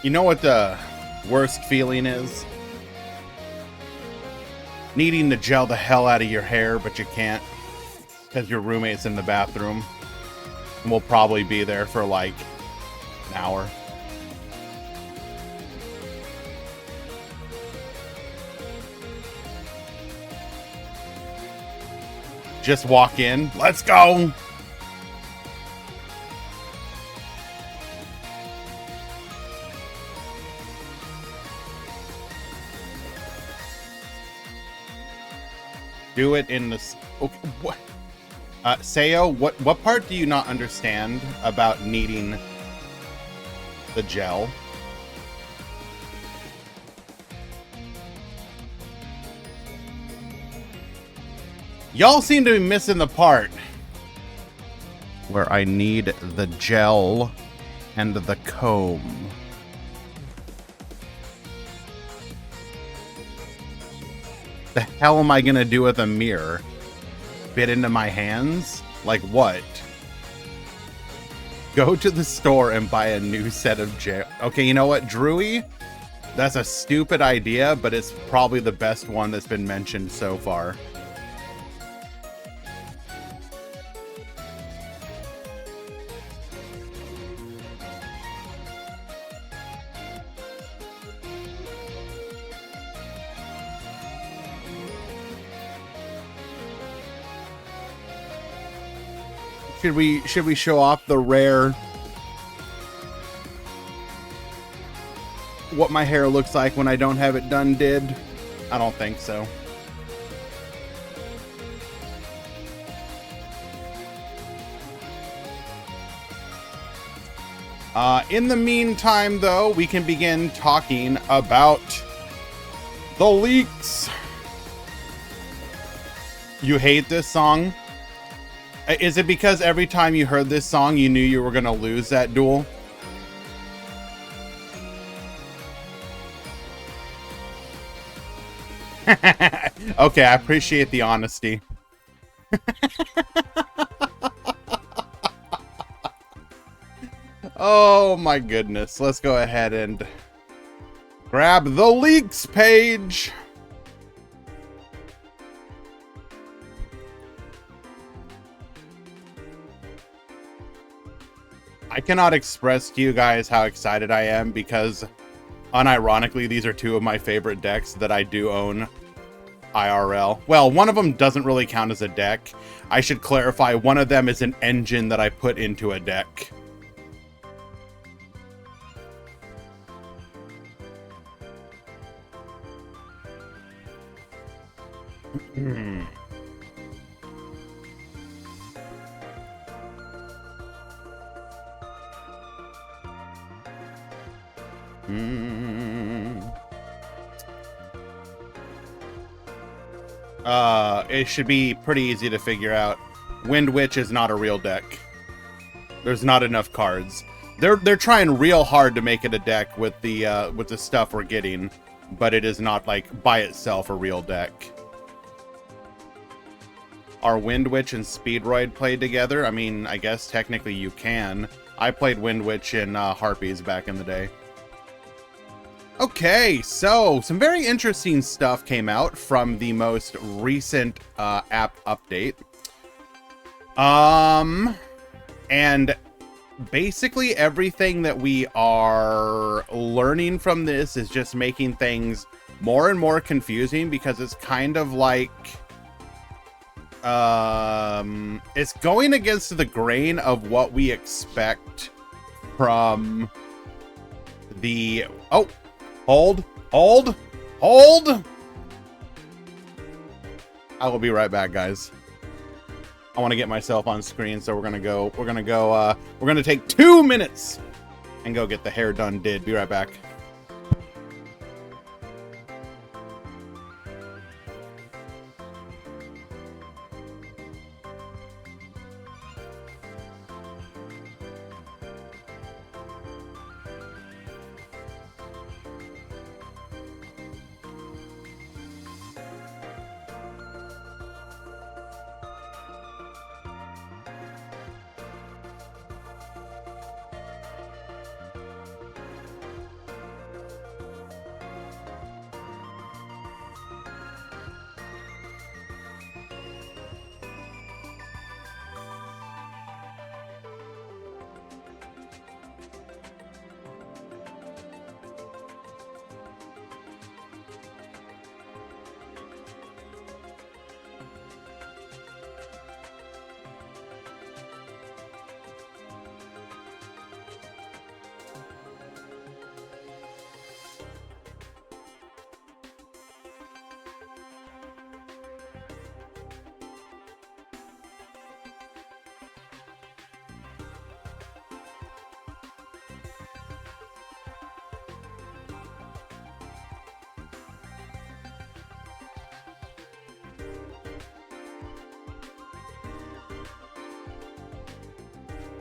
You know what the worst feeling is? Needing to gel the hell out of your hair, but you can't because your roommate's in the bathroom and will probably be there for like an hour. Just walk in. Let's go. Do it in the... Okay, what? Sayo, what part do you not understand about needing the gel? Y'all seem to be missing the part where I need the gel and the comb. The hell am I gonna do with a mirror? Fit into my hands? Like what? Go to the store and buy a new set of gel. Okay, you know what, Drewy? That's a stupid idea, but it's probably the best one that's been mentioned so far. Should we show off the rare what my hair looks like when I don't have it done did? I don't think so. In the meantime, though, we can begin talking about the leaks. You hate this song? Is it because every time you heard this song, you knew you were going to lose that duel? Okay, I appreciate the honesty. Oh my goodness. Let's go ahead and grab the leaks page. I cannot express to you guys how excited I am because, unironically, these are two of my favorite decks that I do own IRL. Well, one of them doesn't really count as a deck. I should clarify, one of them is an engine that I put into a deck. It should be pretty easy to figure out. Wind Witch is not a real deck. There's not enough cards. They're trying real hard to make it a deck with the stuff we're getting, but it is not like by itself a real deck. Are Wind Witch and Speedroid played together? I mean, I guess technically you can. I played Wind Witch and Harpies back in the day. Okay, so some very interesting stuff came out from the most recent app update. And basically everything that we are learning from this is just making things more and more confusing because it's kind of like it's going against the grain of what we expect from the Hold. I will be right back, guys. I want to get myself on screen, so we're gonna take 2 minutes and go get the hair done did. Be right back.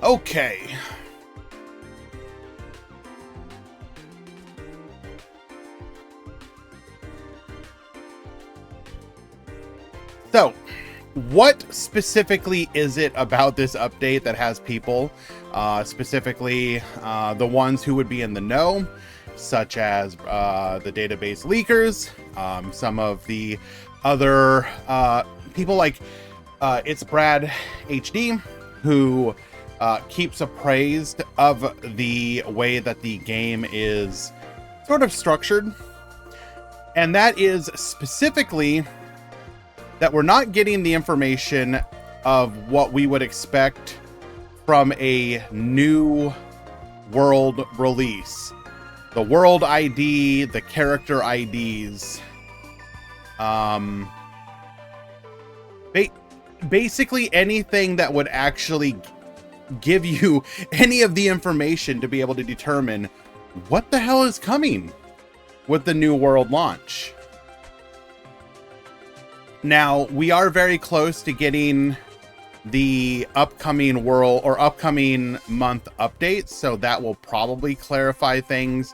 Okay. So, what specifically is it about this update that has people, specifically the ones who would be in the know, such as the database leakers, some of the other people like It's Brad HD, who keeps appraised of the way that the game is sort of structured. And that is specifically that we're not getting the information of what we would expect from a new world release. The world ID, the character IDs. Basically anything that would actually give you any of the information to be able to determine what the hell is coming with the new world launch. Now, we are very close to getting the upcoming world or upcoming month updates, so that will probably clarify things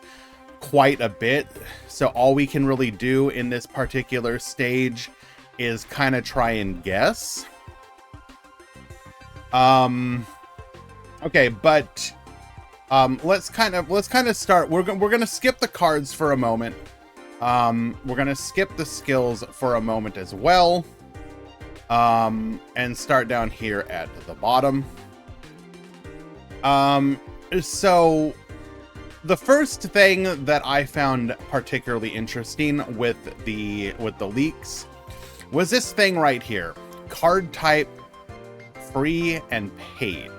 quite a bit. So all we can really do in this particular stage is kind of try and guess. Okay, but let's kind of start. We're gonna skip the cards for a moment. We're gonna skip the skills for a moment as well, and start down here at the bottom. So the first thing that I found particularly interesting with the leaks was this thing right here: card type, free and paid.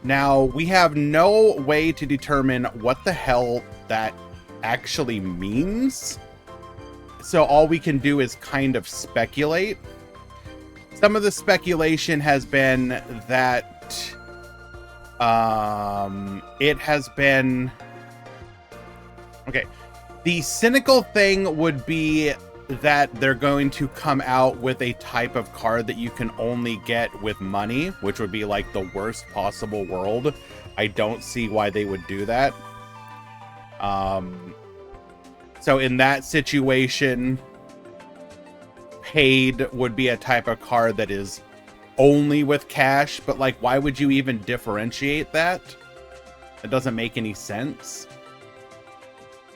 Now, we have no way to determine what the hell that actually means, so all we can do is kind of speculate. Some of the speculation has been that it has been okay. The cynical thing would be that they're going to come out with a type of card that you can only get with money, which would be like the worst possible world. I don't see why they would do that. So in that situation, paid would be a type of card that is only with cash, but like, why would you even differentiate that? It doesn't make any sense.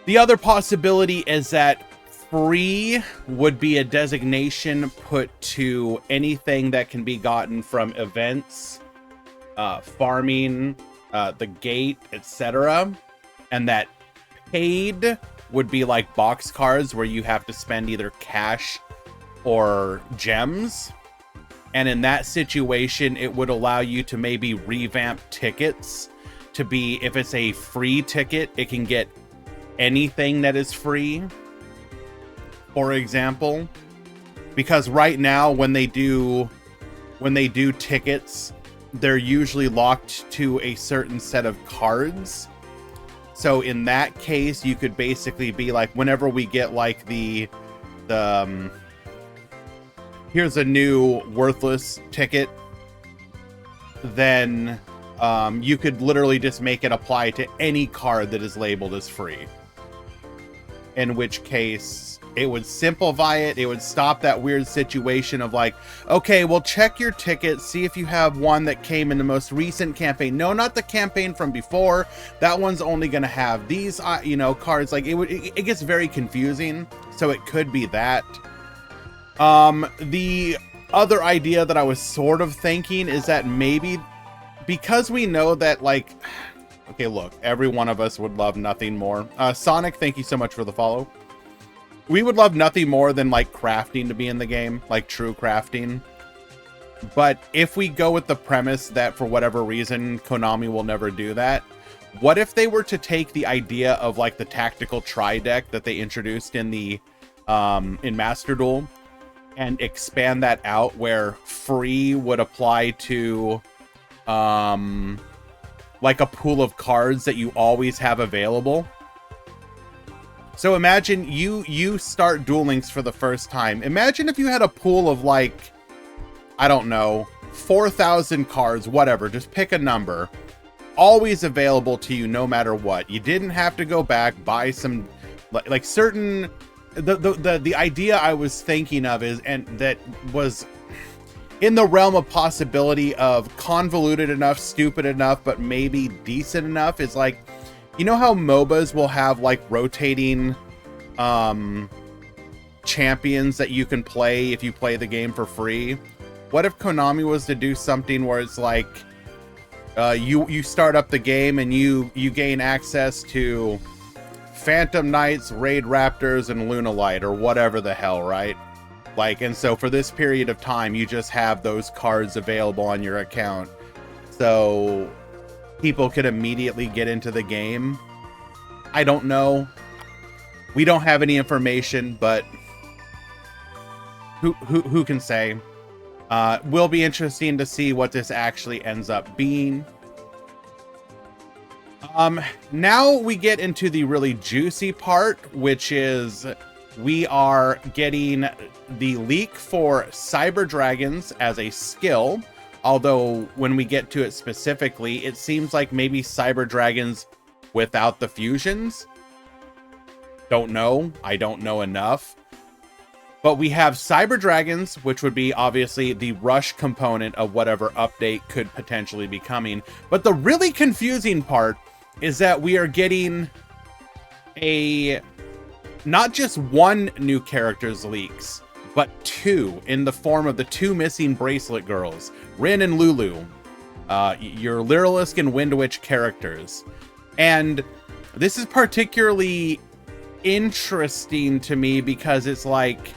The other possibility is that free would be a designation put to anything that can be gotten from events, farming, the gate, etc. And that paid would be like box cards where you have to spend either cash or gems. And in that situation, it would allow you to maybe revamp tickets to be, if it's a free ticket, it can get anything that is free, for example. Because right now, when they do tickets, they're usually locked to a certain set of cards. So in that case, you could basically be like, whenever we get like the here's a new worthless ticket, then you could literally just make it apply to any card that is labeled as free. In which case, it would simplify it. It would stop that weird situation of like, okay, well, check your ticket, see if you have one that came in the most recent campaign. No, not the campaign from before. That one's only going to have these, cards. Like, it gets very confusing. So it could be that. The other idea that I was sort of thinking is that maybe because we know that, like, okay, look, every one of us would love nothing more. Sonic, thank you so much for the follow. We would love nothing more than like crafting to be in the game, like true crafting. But if we go with the premise that for whatever reason, Konami will never do that, what if they were to take the idea of like the tactical tri-deck that they introduced in the in Master Duel and expand that out where free would apply to like a pool of cards that you always have available? So imagine you start Duel Links for the first time. Imagine if you had a pool of like, I don't know, 4,000 cards, whatever, just pick a number, always available to you no matter what. You didn't have to go back, buy some, like certain, the idea I was thinking of is, and that was in the realm of possibility of convoluted enough, stupid enough, but maybe decent enough, is like, you know how MOBAs will have like rotating champions that you can play if you play the game for free? What if Konami was to do something where it's like, you start up the game and you gain access to Phantom Knights, Raid Raptors, and Lunalight, or whatever the hell, right? Like, and so for this period of time, you just have those cards available on your account, so people could immediately get into the game. I don't know. We don't have any information, but who can say? Will be interesting to see what this actually ends up being. Now we get into the really juicy part, which is we are getting the leak for Cyber Dragons as a skill. Although when we get to it specifically, it seems like maybe Cyber Dragons without the fusions. Don't know. I don't know enough. But we have Cyber Dragons, which would be obviously the rush component of whatever update could potentially be coming. But the really confusing part is that we are getting not just one new character's leaks, but two, in the form of the two missing bracelet girls, Rin and Lulu, your Lyrilisk and Wind Witch characters. And this is particularly interesting to me because it's like,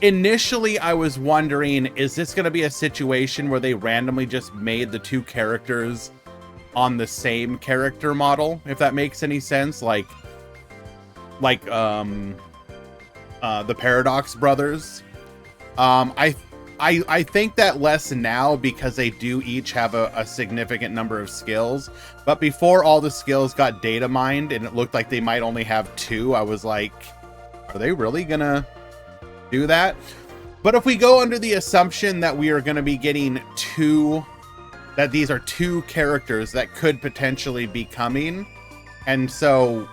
initially I was wondering, is this going to be a situation where they randomly just made the two characters on the same character model, if that makes any sense? Like the Paradox brothers. I think that less now because they do each have a significant number of skills. But before all the skills got data mined and it looked like they might only have two, I was like, are they really gonna do that? But if we go under the assumption that we are going to be getting two, that these are two characters that could potentially be coming, and so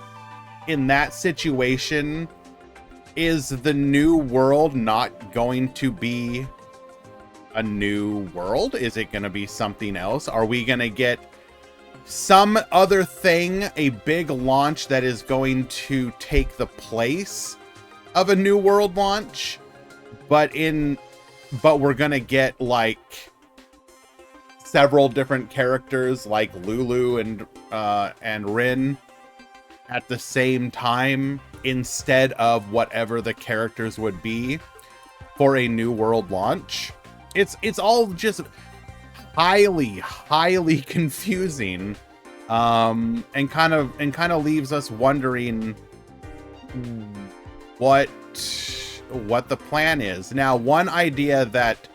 in that situation, is the new world not going to be a new world? Is it going to be something else? Are we going to get some other thing, a big launch that is going to take the place of a new world launch, but we're gonna get like several different characters like Lulu and Rin at the same time instead of whatever the characters would be for a new world launch? It's all just highly confusing, and kind of leaves us wondering what the plan is. Now, one idea that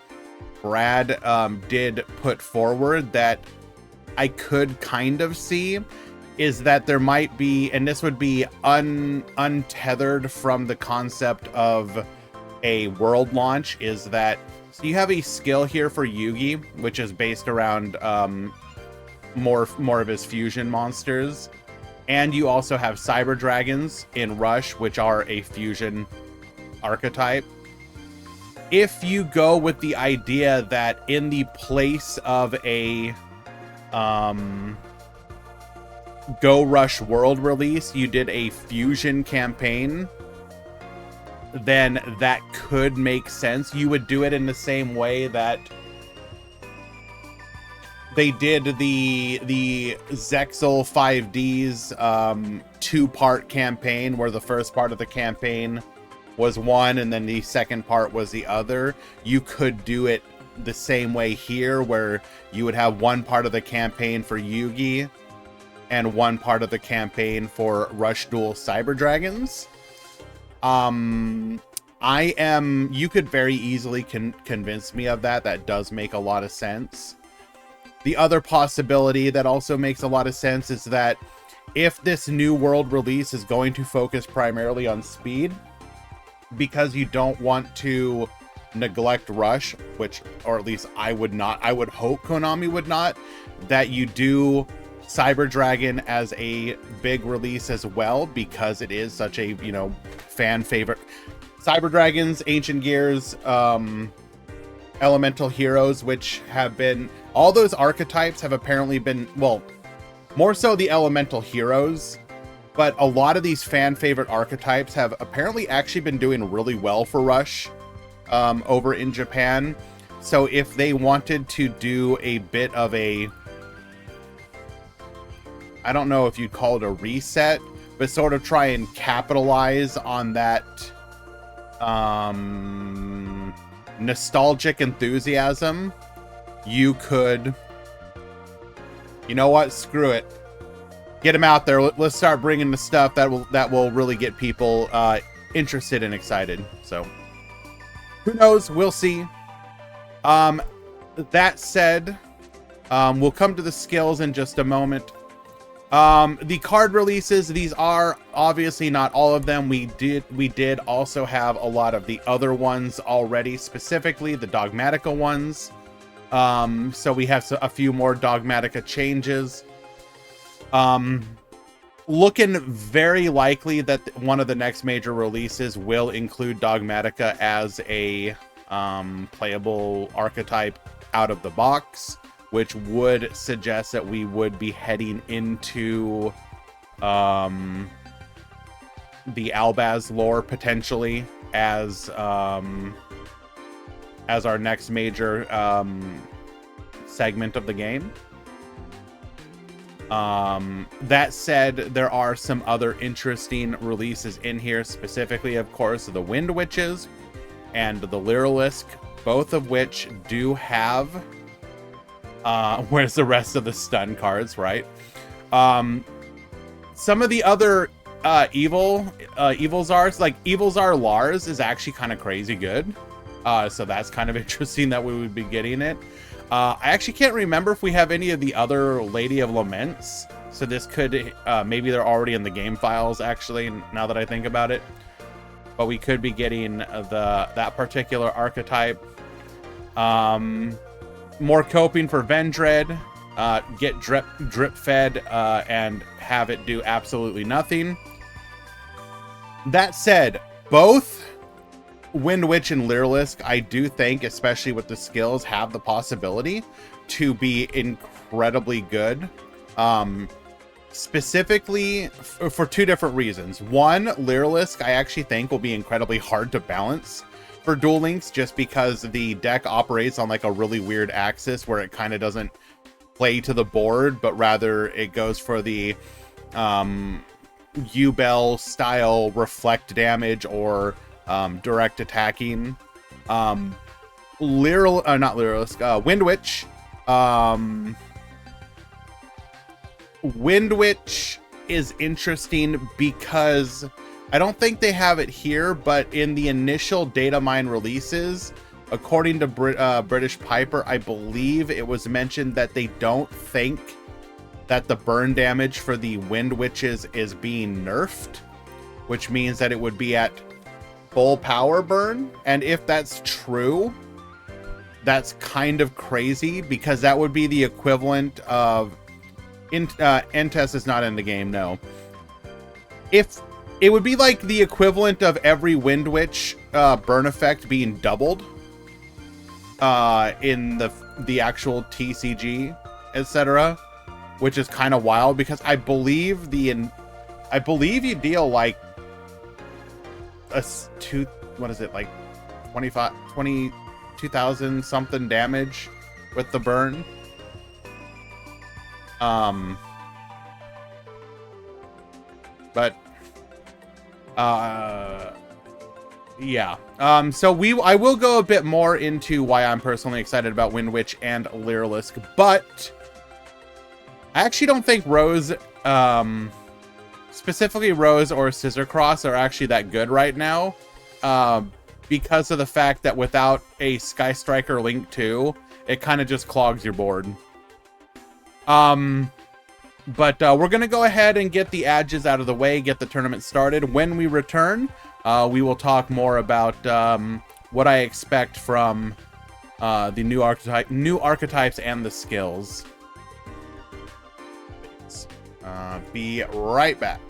Brad did put forward that I could kind of see is that there might be, and this would be untethered from the concept of a world launch, is that, so you have a skill here for Yugi, which is based around more of his fusion monsters. And you also have Cyber Dragons in Rush, which are a fusion archetype. If you go with the idea that in the place of a Go Rush World release, you did a fusion campaign, then that could make sense. You would do it in the same way that they did the Zexal 5D's two-part campaign, where the first part of the campaign was one and then the second part was the other. You could do it the same way here, where you would have one part of the campaign for Yugi and one part of the campaign for Rush Duel Cyber Dragons. You could very easily convince me of that. That does make a lot of sense. The other possibility that also makes a lot of sense is that if this new world release is going to focus primarily on speed, because you don't want to neglect Rush, which, or at least I would not, I would hope Konami would not, that you do Cyber Dragon as a big release as well, because it is such a, you know, fan favorite. Cyber Dragons, Ancient Gears, Elemental Heroes, which have been, all those archetypes have apparently been, well, more so the Elemental Heroes, but a lot of these fan favorite archetypes have apparently actually been doing really well for Rush over in Japan. So if they wanted to do a bit of a, I don't know if you'd call it a reset, but sort of try and capitalize on that nostalgic enthusiasm, you could, you know what, screw it, get them out there. Let's start bringing the stuff that will really get people interested and excited. So who knows, we'll see. That said, we'll come to the skills in just a moment. The card releases, these are obviously not all of them. We did also have a lot of the other ones already, specifically the Dogmatica ones. So we have a few more Dogmatica changes. Looking very likely that one of the next major releases will include Dogmatica as a playable archetype out of the box, which would suggest that we would be heading into the Albaz lore potentially as our next major segment of the game. That said, there are some other interesting releases in here, specifically, of course, the Wind Witches and the Lyrilisk, both of which do have where's the rest of the stun cards, right? Some of the other Evilzars, like Evilzar Lars is actually kind of crazy good. So that's kind of interesting that we would be getting it. I actually can't remember if we have any of the other Lady of Laments. So this could, maybe they're already in the game files, actually, now that I think about it. But we could be getting that particular archetype. More coping for Vendread, get drip fed and have it do absolutely nothing. That said, both Wind Witch and Lyrilisk, I do think, especially with the skills, have the possibility to be incredibly good. Specifically for two different reasons. One, Lyrilisk I actually think will be incredibly hard to balance for Duel Links, just because the deck operates on like a really weird axis where it kind of doesn't play to the board, but rather it goes for the U-Bell style reflect damage or direct attacking. Not Lyrilisk, Wind Witch. Wind Witch is interesting because I don't think they have it here, but in the initial data mine releases, according to British Piper, I believe it was mentioned that they don't think that the burn damage for the Wind Witches is being nerfed, which means that it would be at full power burn. And if that's true, that's kind of crazy, because that would be the equivalent of Entes is not in the game, no. If it would be like the equivalent of every Wind Witch burn effect being doubled in the actual TCG, etc., which is kind of wild, because I believe you deal like what is it, like 22,000 something damage with the burn. But yeah. So I will go a bit more into why I'm personally excited about Wind Witch and Lyrilisk, but I actually don't think Rose, specifically Rose or Scissor Cross, are actually that good right now, because of the fact that without a Sky Striker Link 2, it kind of just clogs your board. But we're going to go ahead and get the adges out of the way, get the tournament started. When we return, we will talk more about what I expect from the new archetypes and the skills. Be right back.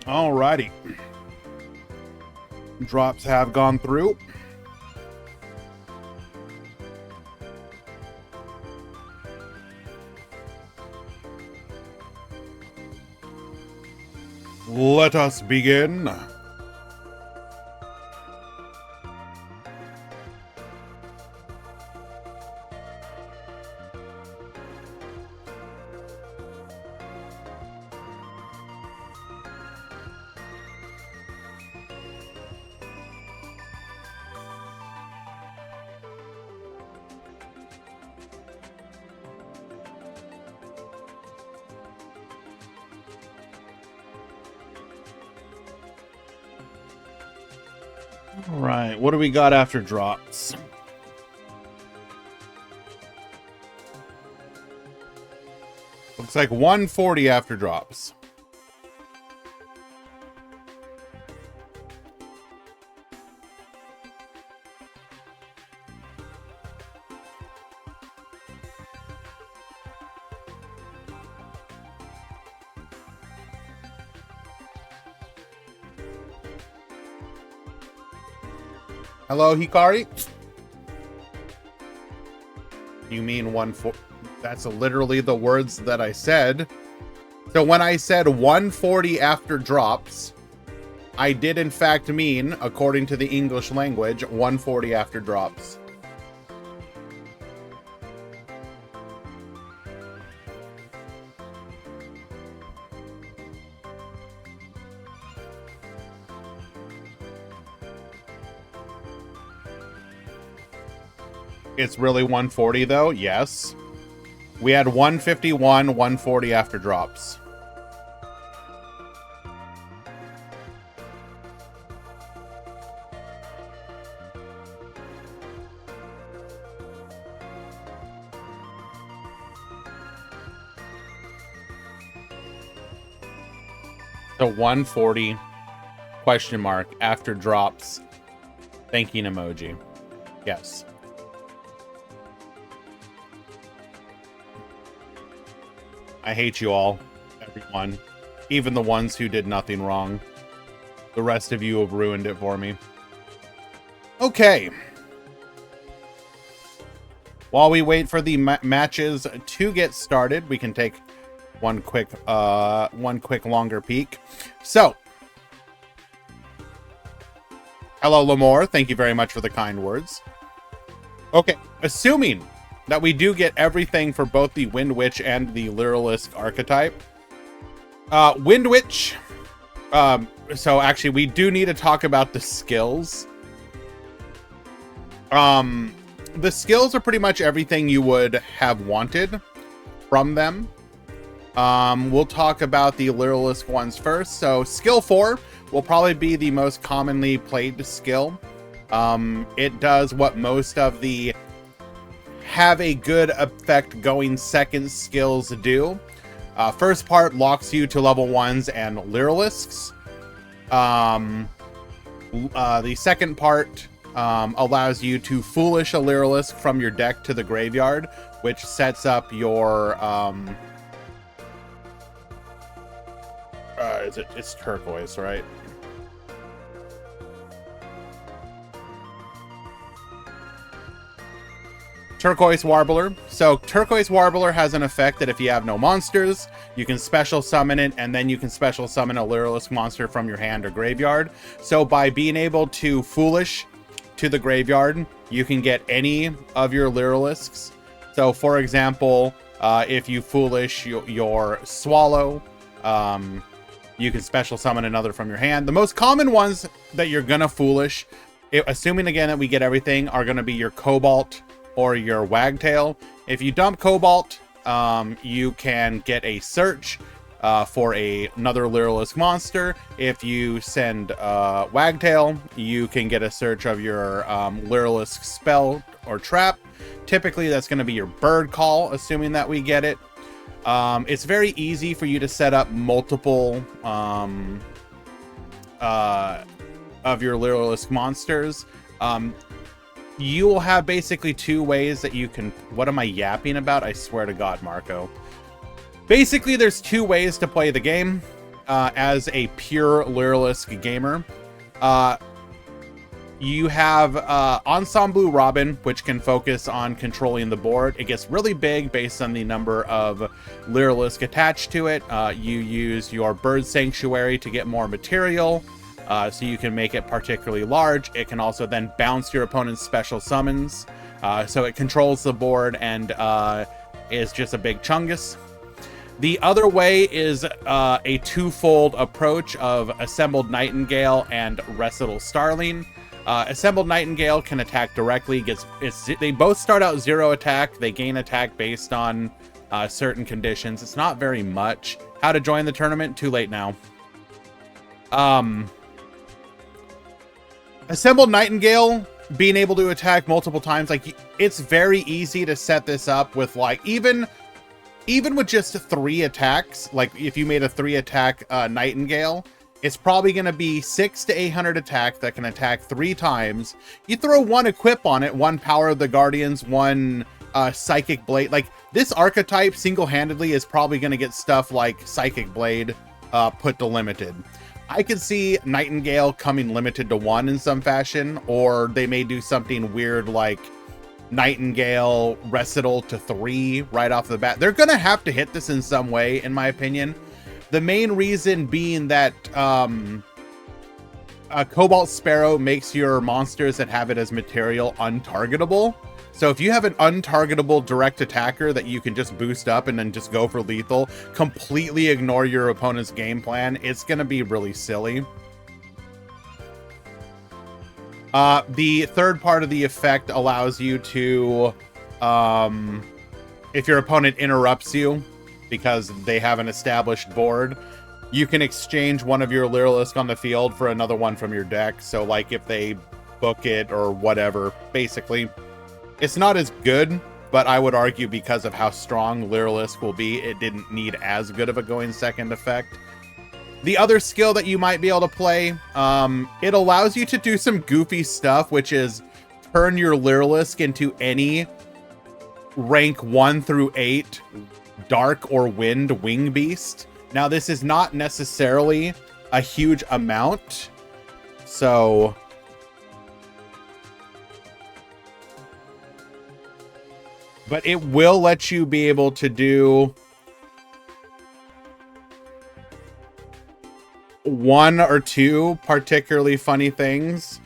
Alrighty. Drops have gone through. Let us begin. All right, what do we got after drops? Looks like 140 after drops. Hello, Hikari? You mean 140? That's literally the words that I said. So when I said 140 after drops, I did in fact mean, according to the English language, 140 after drops. It's really 140 though, yes. We had 151, 140 after drops. So 140 question mark after drops thanking emoji. Yes. I hate you all, everyone, even the ones who did nothing wrong. The rest of you have ruined it for me. Okay. While we wait for the matches to get started, we can take one quick longer peek. So, hello, Lamore. Thank you very much for the kind words. Okay, assuming that we do get everything for both the Wind Witch and the Lyrilisk archetype. Wind Witch. So actually, we do need to talk about the skills. The skills are pretty much everything you would have wanted from them. We'll talk about the Lyrilisk ones first. So skill 4 will probably be the most commonly played skill. It does what most of the have a good effect going second skills do. First part locks you to level 1s and Lyrilisks. The second part allows you to Foolish a Lyrilisk from your deck to the graveyard, which sets up your it's turquoise, right? Turquoise Warbler. So Turquoise Warbler has an effect that if you have no monsters, you can special summon it, and then you can special summon a Lyrilisk monster from your hand or graveyard. So by being able to Foolish to the graveyard, you can get any of your Lyrilisks. So for example, if you Foolish your Swallow, you can special summon another from your hand. The most common ones that you're gonna Foolish, assuming again that we get everything, are gonna be your Cobalt or your Wagtail. If you dump Cobalt, you can get a search for another Lyrilisk monster. If you send Wagtail, you can get a search of your Lyrilisk spell or trap. Typically, that's going to be your Bird Call, assuming that we get it. It's very easy for you to set up multiple of your Lyrilisk monsters. You will have basically two ways that you can... What am I yapping about? I swear to God, Marco. Basically, there's two ways to play the game as a pure Lyrilisk gamer. You have Ensemble Robin, which can focus on controlling the board. It gets really big based on the number of Lyrilisk attached to it. You use your Bird Sanctuary to get more material. So you can make it particularly large. It can also then bounce your opponent's special summons. So it controls the board and is just a big chungus. The other way is a twofold approach of Assembled Nightingale and Recital Starling. Assembled Nightingale can attack directly. They both start out 0 attack. They gain attack based on certain conditions. It's not very much. How to join the tournament? Too late now. Assembled Nightingale, being able to attack multiple times, like, it's very easy to set this up with, like, even with just 3 attacks. Like, if you made a 3 attack Nightingale, it's probably going to be 600 to 800 attack that can attack 3 times. You throw 1 equip on it, 1 Power of the Guardians, 1 Psychic Blade. Like, this archetype single-handedly is probably going to get stuff like Psychic Blade put to limited. I could see Nightingale coming limited to 1 in some fashion, or they may do something weird like Nightingale Recital to 3 right off the bat. They're going to have to hit this in some way, in my opinion. The main reason being that Cobalt Sparrow makes your monsters that have it as material untargetable. So if you have an untargetable direct attacker that you can just boost up and then just go for lethal, completely ignore your opponent's game plan, it's going to be really silly. The third part of the effect allows you to, if your opponent interrupts you because they have an established board, you can exchange one of your Lyrilisk on the field for another one from your deck. So like if they book it or whatever, basically. It's not as good, but I would argue because of how strong Lyrilisk will be, it didn't need as good of a going second effect. The other skill that you might be able to play, it allows you to do some goofy stuff, which is turn your Lyrilisk into any rank 1 through 8 Dark or Wind Wing Beast. Now, this is not necessarily a huge amount, so... but it will let you be able to do 1 or 2 particularly funny things.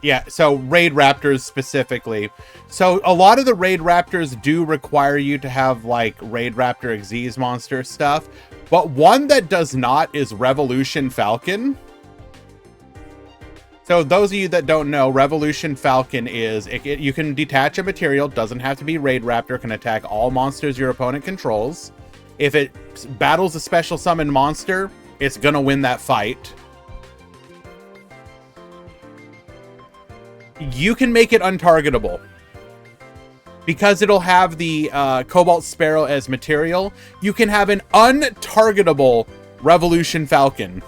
Yeah, so Raid Raptors specifically. So a lot of the Raid Raptors do require you to have like Raid Raptor Xyz monster stuff, but one that does not is Revolution Falcon. So those of you that don't know, Revolution Falcon is, you can detach a material, doesn't have to be Raid Raptor, can attack all monsters your opponent controls. If it battles a special summon monster, it's gonna win that fight. You can make it untargetable. Because it'll have the Cobalt Sparrow as material, you can have an untargetable Revolution Falcon.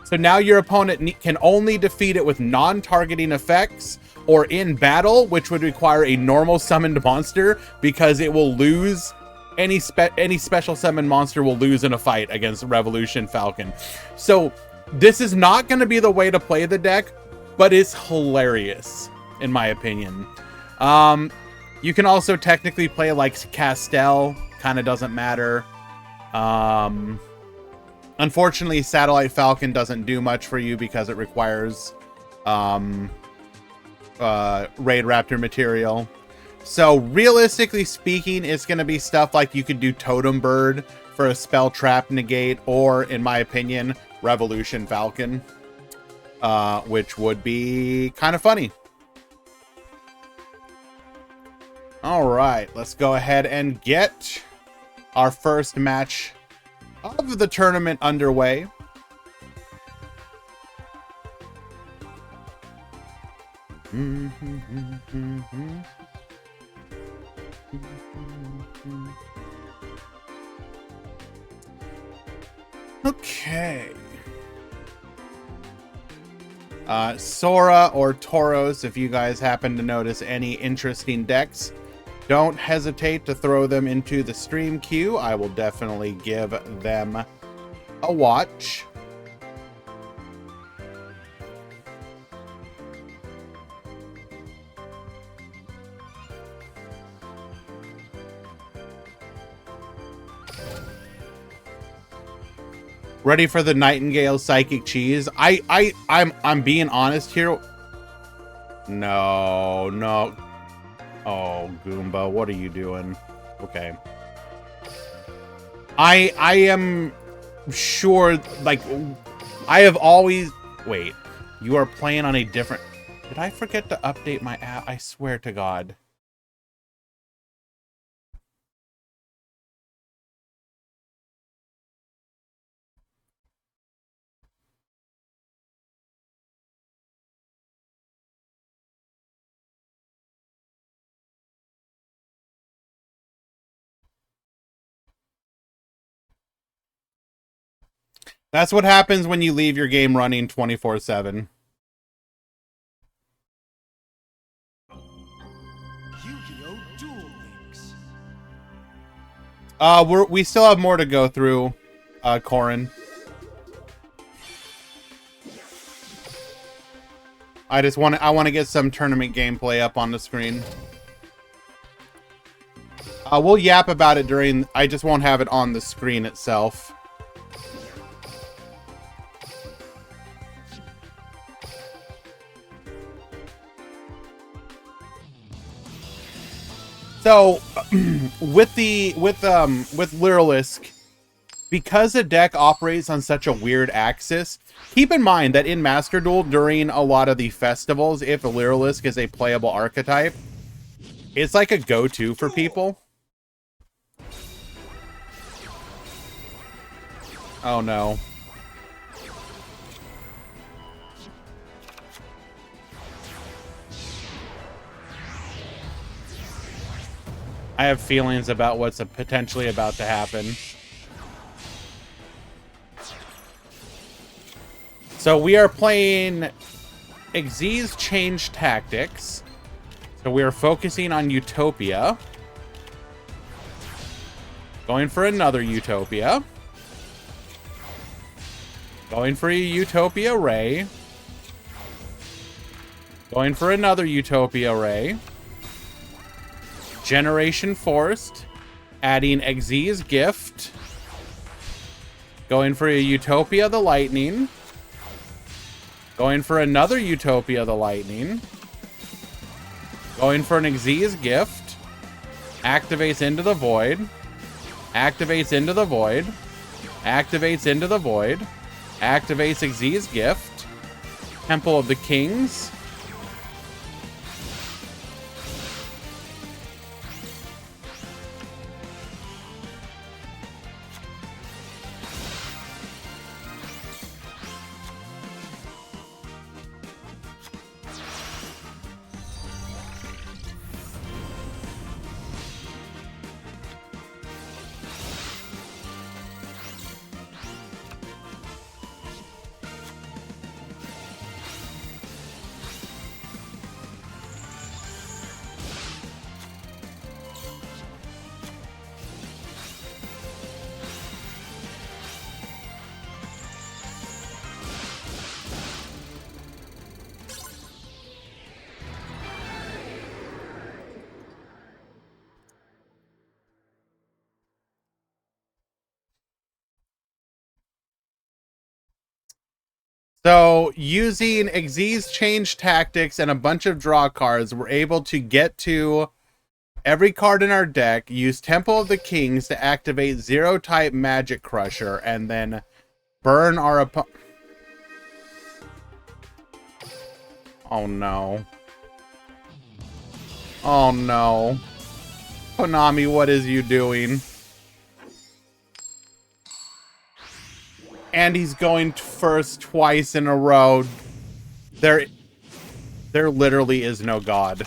So now your opponent can only defeat it with non-targeting effects or in battle, which would require a normal summoned monster, because it will lose, any special summon monster will lose in a fight against Revolution Falcon. So this is not going to be the way to play the deck, but it's hilarious, in my opinion. You can also technically play like Castell, kind of doesn't matter. Unfortunately, Satellite Falcon doesn't do much for you because it requires Raid Raptor material. So realistically speaking, it's going to be stuff like you could do Totem Bird for a spell trap negate, or in my opinion, Revolution Falcon. Which would be kind of funny. All right, let's go ahead and get our first match of the tournament underway. Okay. Sora or Tauros, if you guys happen to notice any interesting decks, don't hesitate to throw them into the stream queue. I will definitely give them a watch. Ready for the Nightingale Psychic Cheese? I'm being honest here. No. Oh, Goomba, what are you doing? Okay. I am sure, like, I have always... Wait, you are playing on a different... Did I forget to update my app? I swear to God. That's what happens when you leave your game running 24/7. Yu-Gi-Oh! Duel Links. We still have more to go through, Corin. I want to get some tournament gameplay up on the screen. We'll yap about it during... I just won't have it on the screen itself. So, with Lyrilisk, because the deck operates on such a weird axis, keep in mind that in Master Duel, during a lot of the festivals, if a Lyrilisk is a playable archetype, it's like a go-to for people. Oh no. I have feelings about what's potentially about to happen. So we are playing Xyz Change Tactics. So we are focusing on Utopia. Going for another Utopia. Going for a Utopia Ray. Going for another Utopia Ray. Generation Forced, adding Xyz Gift, going for a Utopia the Lightning, Going for another Utopia the Lightning. Going for an Xyz Gift. Activates into the void. Activates into the void. Activates into the void. Activates Xyz Gift. Temple of the Kings. So, using Xyz change tactics and a bunch of draw cards, we're able to get to every card in our deck, use Temple of the Kings to activate Zero-type Magic Crusher, and then burn our opponent. Oh no. Oh no. Konami, what is you doing? And he's going first twice in a row. There literally is no God.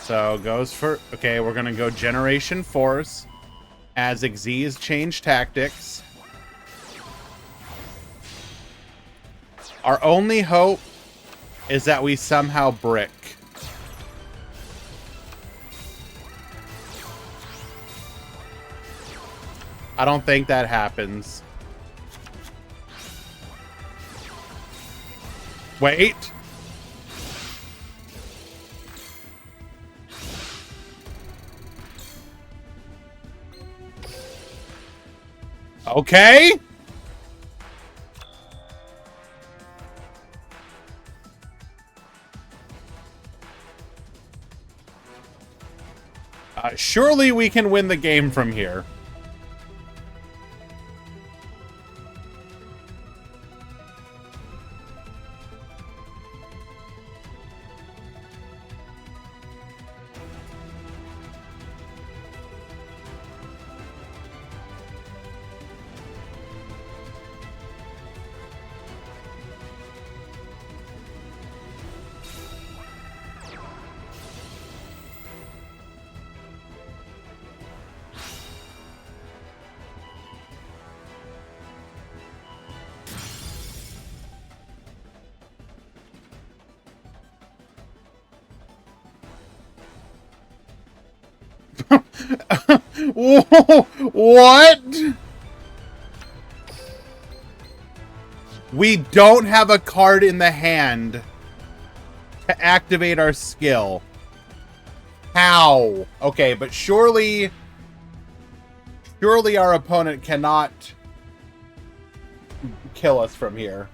So goes for, okay, we're gonna go Generation Force as Xyz change tactics. Our only hope is that we somehow brick. I don't think that happens. Wait. Okay. Surely we can win the game from here. What? We don't have a card in the hand to activate our skill. How? Okay, but surely our opponent cannot kill us from here.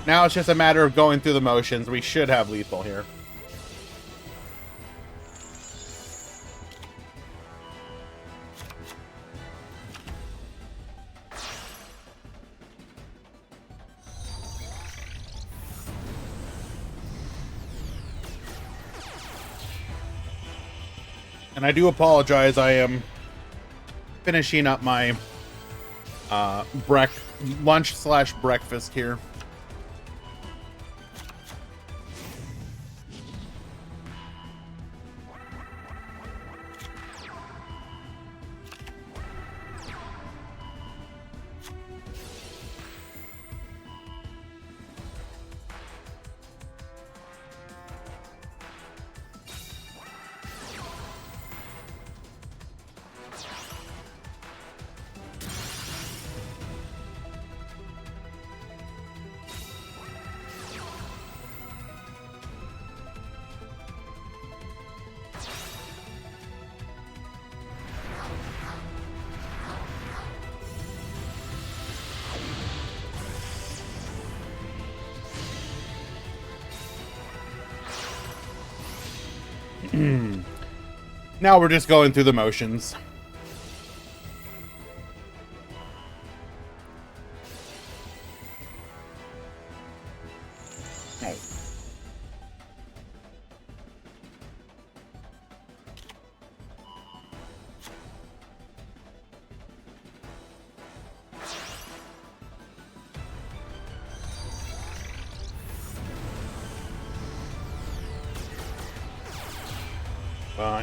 Now it's just a matter of going through the motions. We should have lethal here. And I do apologize, I am finishing up my lunch/breakfast here. Now we're just going through the motions.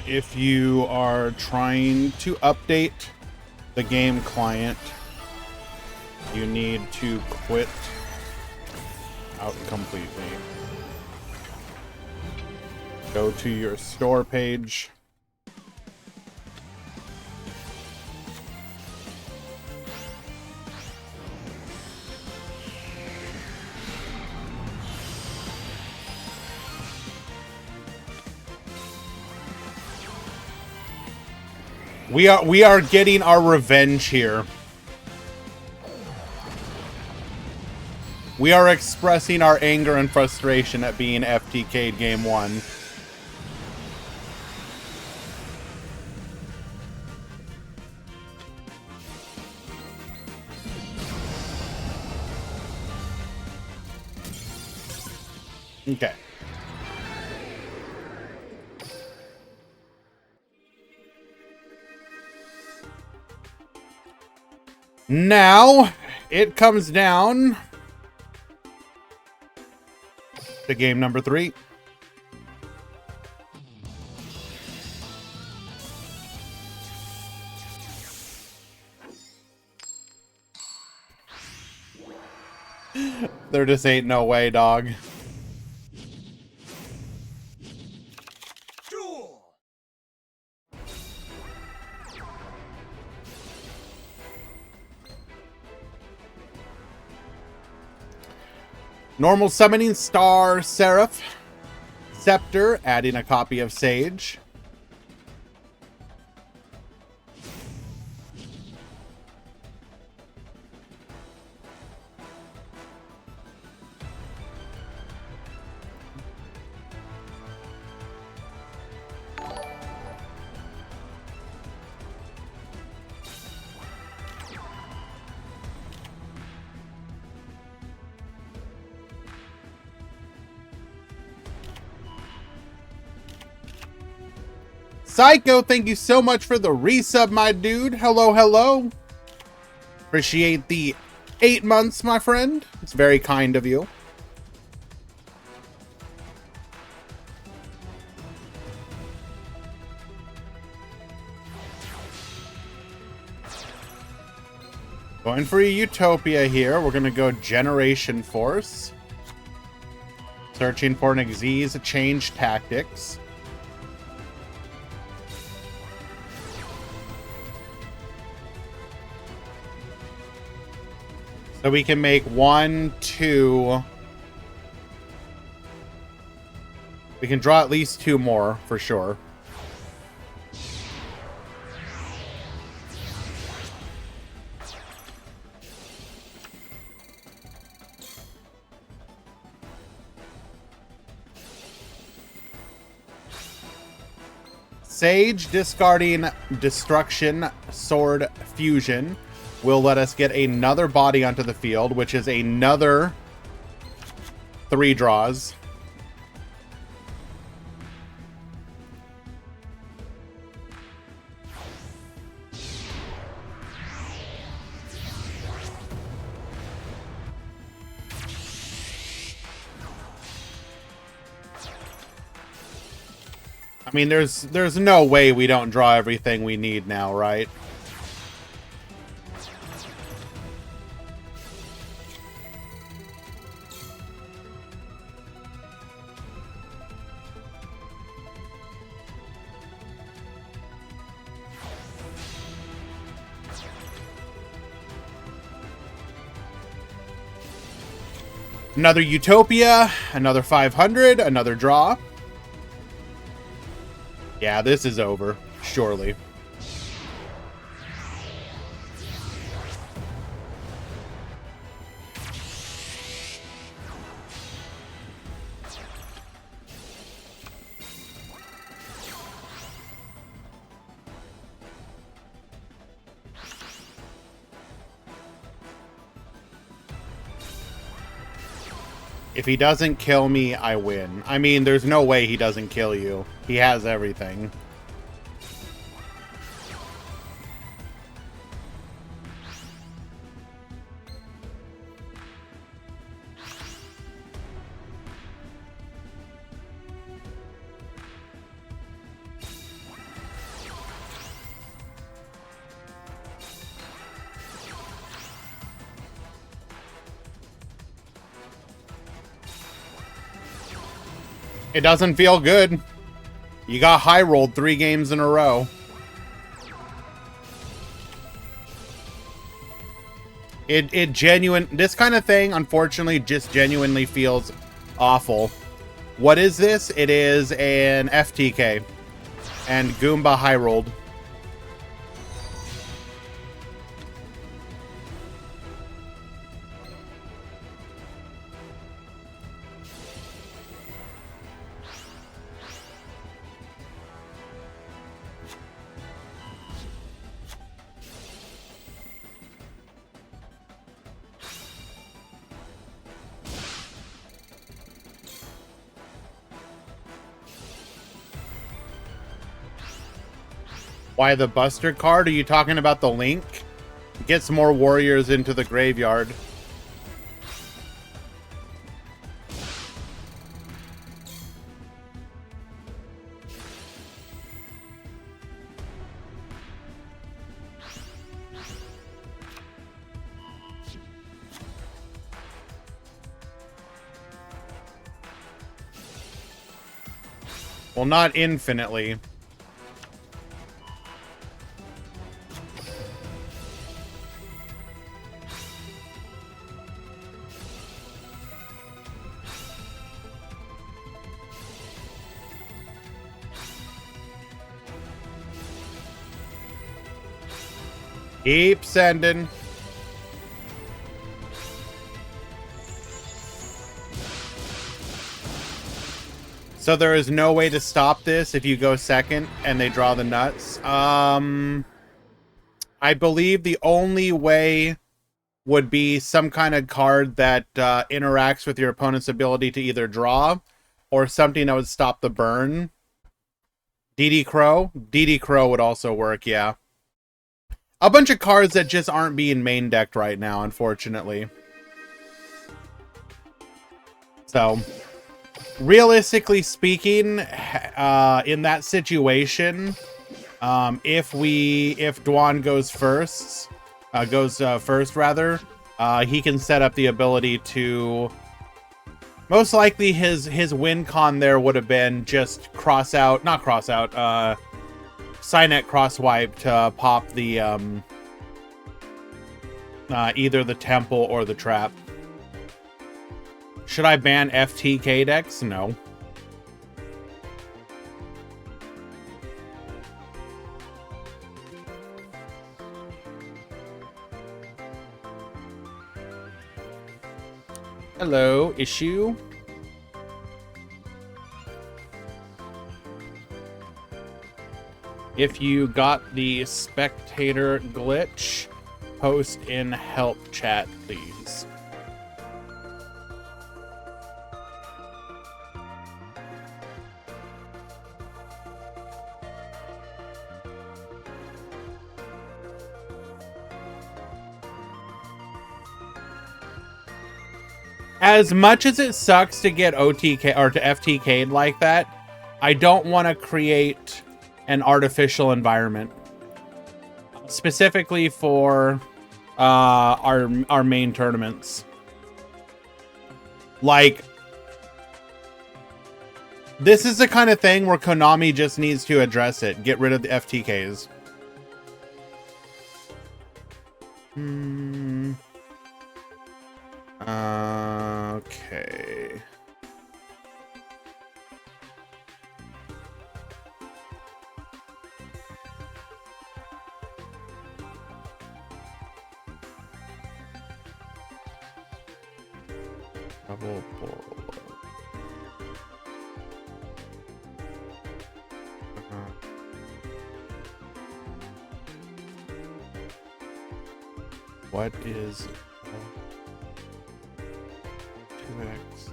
If you are trying to update the game client, you need to quit out completely. Go to your store page. We are getting our revenge here. We are expressing our anger and frustration at being FTK'd game 1. Okay. Now, it comes down to game number 3. There just ain't no way, dog. Duel. Normal summoning Star Seraph. Scepter, adding a copy of Sage. Psycho, thank you so much for the resub, my dude. Hello, hello. Appreciate the 8 months, my friend. It's very kind of you. Going for a Utopia here. We're going to go Generation Force. Searching for an Xyz change tactics. So we can make 1, 2. We can draw at least 2 more for sure. Sage discarding Destruction Sword Fusion will let us get another body onto the field, which is another 3 draws. I mean, there's no way we don't draw everything we need now, right? Another Utopia, another 500, another draw. Yeah, this is over, surely. If he doesn't kill me, I win. I mean, there's no way he doesn't kill you. He has everything. It doesn't feel good. You got high rolled 3 games in a row. This kind of thing, unfortunately, just genuinely feels awful. What is this? It is an FTK. And Goomba high rolled. Why the Buster card? Are you talking about the Link? Get some more warriors into the graveyard. Well, not infinitely. Keep sending. So there is no way to stop this if you go second and they draw the nuts. I believe the only way would be some kind of card that interacts with your opponent's ability to either draw or something that would stop the burn. DD Crow? DD Crow would also work, yeah. A bunch of cards that just aren't being main decked right now, unfortunately. So, realistically speaking, in that situation, if Dwan goes first, he can set up the ability to. Most likely, his win con there would have been just Cynet crosswipe to pop the either the temple or the trap. Should I ban FTK decks? No. Hello, issue. If you got the spectator glitch, post in help chat, please. As much as it sucks to get OTK or to FTK'd like that, I don't want to create an artificial environment specifically for our main tournaments. Like, this is the kind of thing where Konami just needs to address it. Get rid of the FTKs. Okay. Double pull. What is 2x?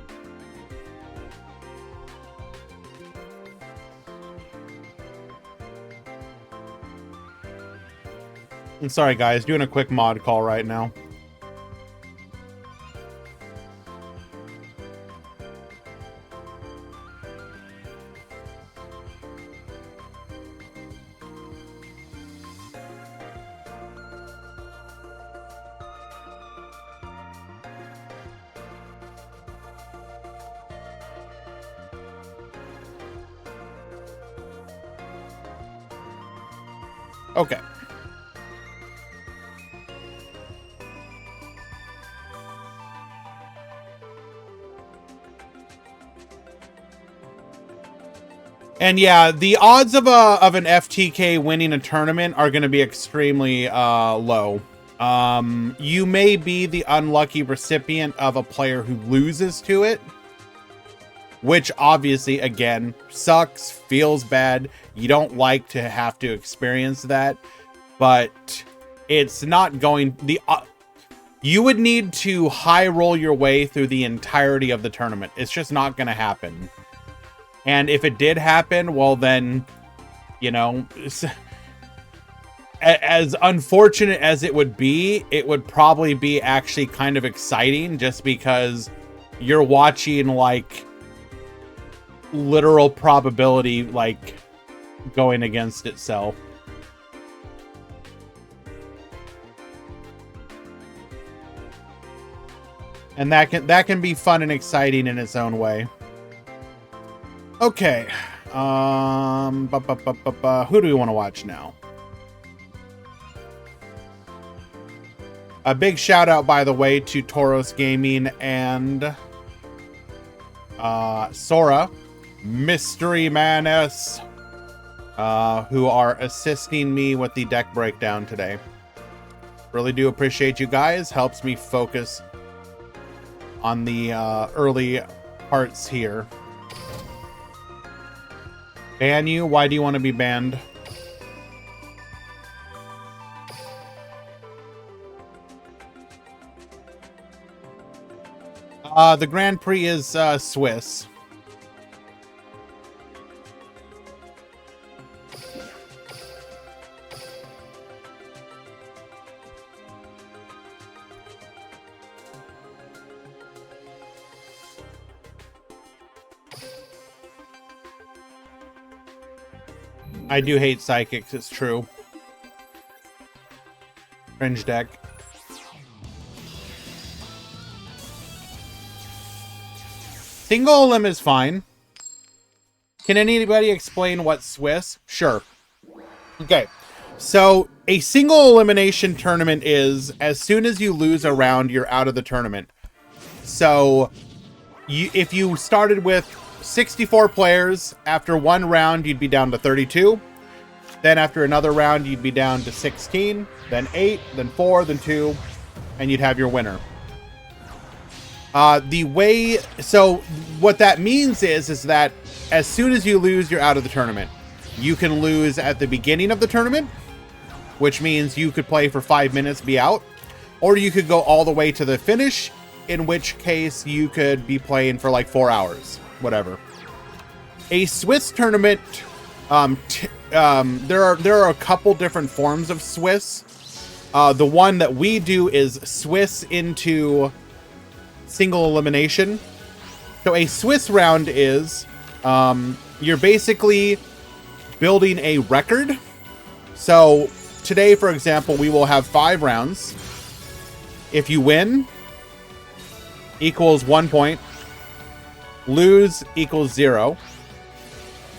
I'm sorry, guys. Doing a quick mod call right now. Okay. And yeah, the odds of an FTK winning a tournament are going to be extremely low. You may be the unlucky recipient of a player who loses to it, which obviously, again, sucks, feels bad. You don't like to have to experience that, but it's not going... you would need to high roll your way through the entirety of the tournament. It's just not going to happen. And if it did happen, well then, you know, as unfortunate as it would probably be actually kind of exciting, just because you're watching, like, literal probability, like, going against itself. And that can be fun and exciting in its own way. Okay. Who do we want to watch now? A big shout out, by the way, to Tauros Gaming and Sora, Mystery Man S, who are assisting me with the deck breakdown today. Really do appreciate you guys. Helps me focus on the early parts here. Ban you? Why do you want to be banned? The Grand Prix is Swiss. I do hate psychics, it's true. Cringe deck. Single elim is fine. Can anybody explain what Swiss? Sure. Okay. So a single elimination tournament is as soon as you lose a round, you're out of the tournament. So if you started with 64 players, after one round, you'd be down to 32. Then after another round, you'd be down to 16, then 8, then 4, then 2, and you'd have your winner. So what that means is that as soon as you lose, you're out of the tournament. You can lose at the beginning of the tournament, which means you could play for 5 minutes, be out, or you could go all the way to the finish, in which case you could be playing for like 4 hours, whatever. A Swiss tournament, there are a couple different forms of Swiss. The one that we do is Swiss into single elimination. So a Swiss round is You're basically building a record. So today, for example, we will have 5 rounds. If you win, equals 1 point. Lose equals 0.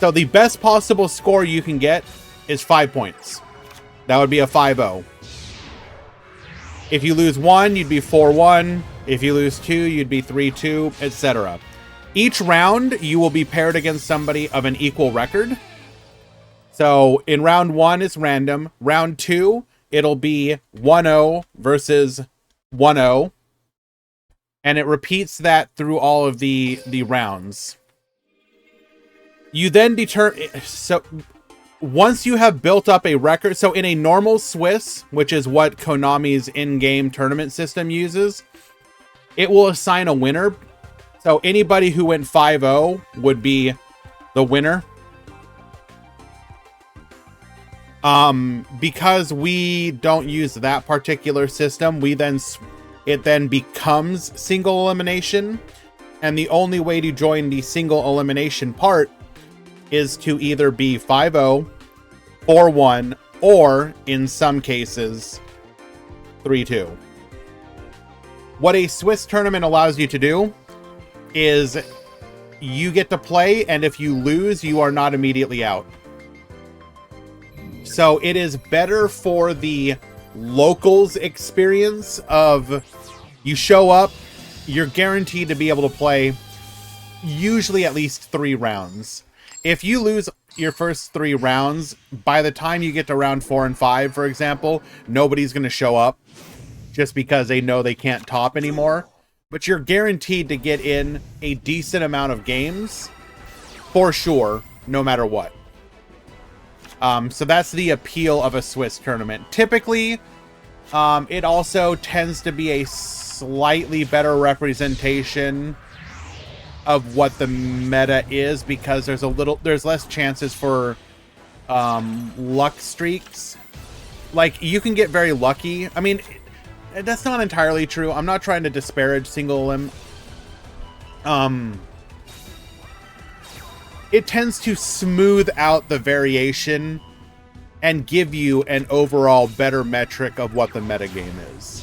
So the best possible score you can get is 5 points. That would be a 5-0. If you lose 1, you'd be 4-1. If you lose 2, you'd be 3-2, etc. Each round, you will be paired against somebody of an equal record. So in round 1 is random. Round 2, it'll be 1-0 versus 1-0. And it repeats that through all of the rounds. You then so once you have built up a record, so in a normal Swiss, which is what Konami's in-game tournament system uses, it will assign a winner. So anybody who went 5-0 would be the winner. Because we don't use that particular system, it then becomes single elimination, and the only way to join the single elimination part is to either be 5-0, 4-1, or in some cases 3-2. What a Swiss tournament allows you to do is you get to play, and if you lose, you are not immediately out. So it is better for the locals experience of you show up, you're guaranteed to be able to play usually at least 3 rounds. If you lose your first 3 rounds, by the time you get to round 4 and 5, for example, nobody's going to show up just because they know they can't top anymore. But you're guaranteed to get in a decent amount of games for sure, no matter what. So that's the appeal of a Swiss tournament. Typically, it also tends to be a slightly better representation of what the meta is, because there's less chances for luck streaks. Like, you can get very lucky. I mean, that's not entirely true. I'm not trying to disparage single elim. It tends to smooth out the variation and give you an overall better metric of what the metagame is.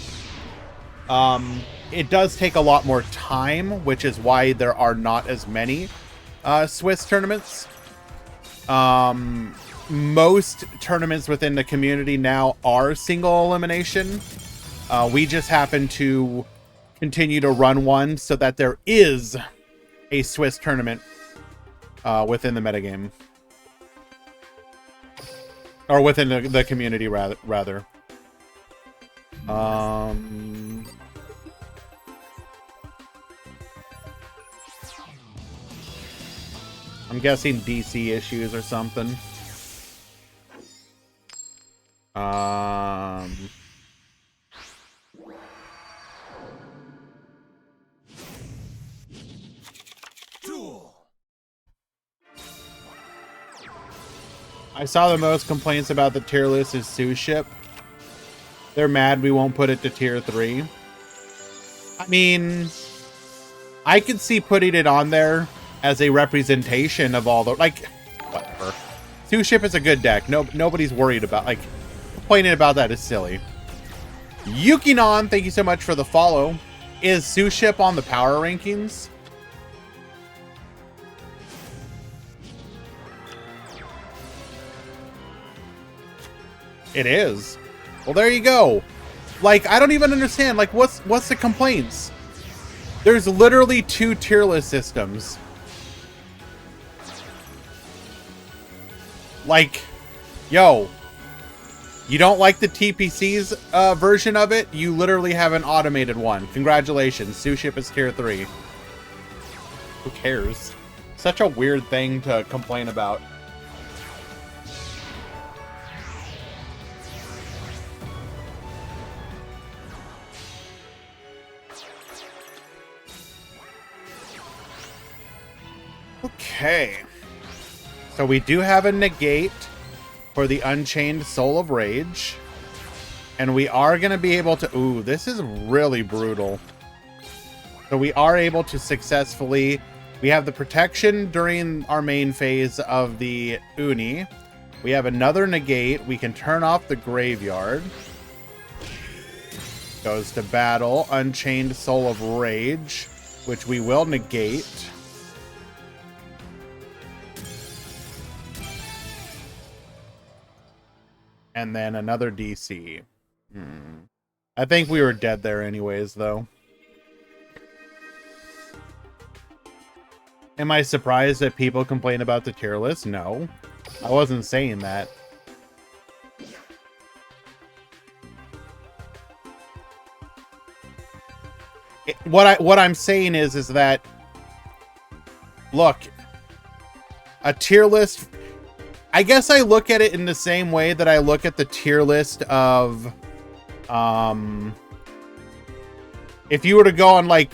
It does take a lot more time, which is why there are not as many Swiss tournaments. Most tournaments within the community now are single elimination. We just happen to continue to run one so that there is a Swiss tournament within the metagame. Or within the community, rather. I'm guessing DC issues or something. Duel. I saw the most complaints about the tier list is Sue ship. They're mad we won't put it to tier 3. I mean, I could see putting it on there as a representation of all the, like, whatever. Sue ship is a good deck. Nobody's worried about, like, complaining about that is silly. Yukinon, thank you so much for the follow. Is Sue ship on the power rankings? It is. Well, there you go. Like, I don't even understand. Like, what's the complaints? There's literally 2 tier list systems. Like, yo, you don't like the TPC's version of it? You literally have an automated one. Congratulations. Sue ship is tier 3. Who cares? Such a weird thing to complain about. Okay. So we do have a negate for the Unchained Soul of Rage. And we are going to be able to... Ooh, this is really brutal. So we are able to successfully We have the protection during our main phase of the Uni. We have another negate. We can turn off the graveyard. Goes to battle. Unchained Soul of Rage, which we will negate. And then another DC. I think we were dead there anyways, though. Am I surprised that people complain about the tier list? No. I wasn't saying that. What I'm saying is that, look, a tier list, I guess I look at it in the same way that I look at the tier list of, if you were to go on, like,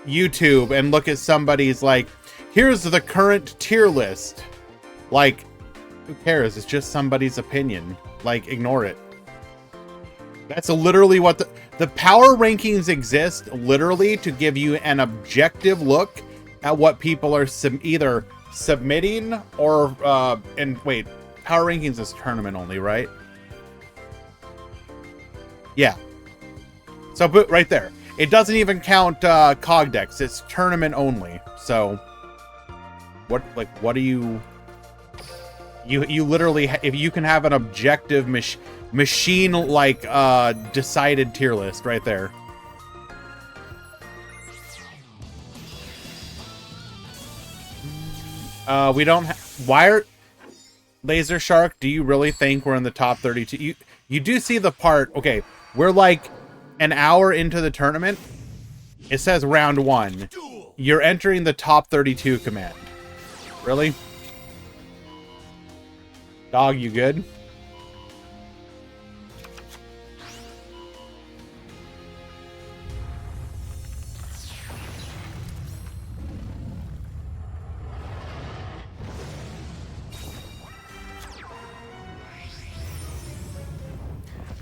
YouTube and look at somebody's, like, here's the current tier list. Like, who cares? It's just somebody's opinion. Like, ignore it. That's literally what the power rankings exist, literally to give you an objective look at what people are either submitting or, and wait, power rankings is tournament only, right? Yeah. So, but right there. It doesn't even count COG decks. It's tournament only. So, what are you... You literally, if you can have an objective machine-like decided tier list right there. We don't have... Laser Shark, do you really think we're in the top 32? You do see the part... Okay, we're like an hour into the tournament. It says round 1. You're entering the top 32 command. Really? Dog, you good?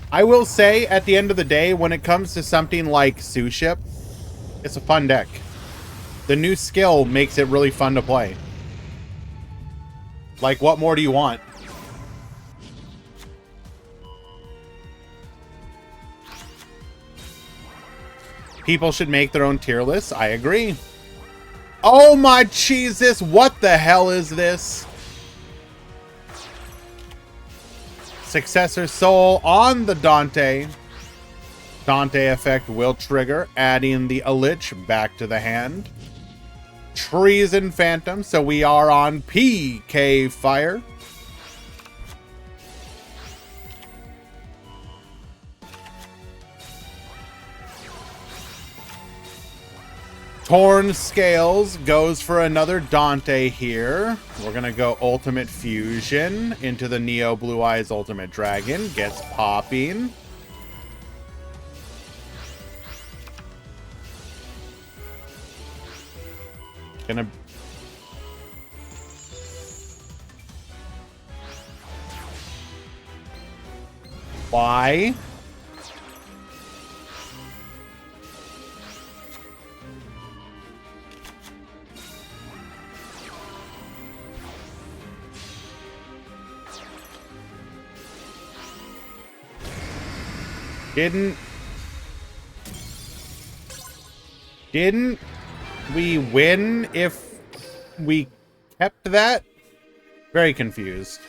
I will say, at the end of the day, when it comes to something like Sue Ship, it's a fun deck. The new skill makes it really fun to play. Like, what more do you want? People should make their own tier lists. I agree. Oh my Jesus, what the hell is this? Successor Soul on the Dante. Dante effect will trigger, adding the Lich back to the hand. Treason Phantom, so we are on PK Fire. Torn Scales goes for another Dante here. We're going to go Ultimate Fusion into the Neo Blue Eyes Ultimate Dragon. Gets popping. Gonna... Why? Didn't we win if we kept that? Very confused.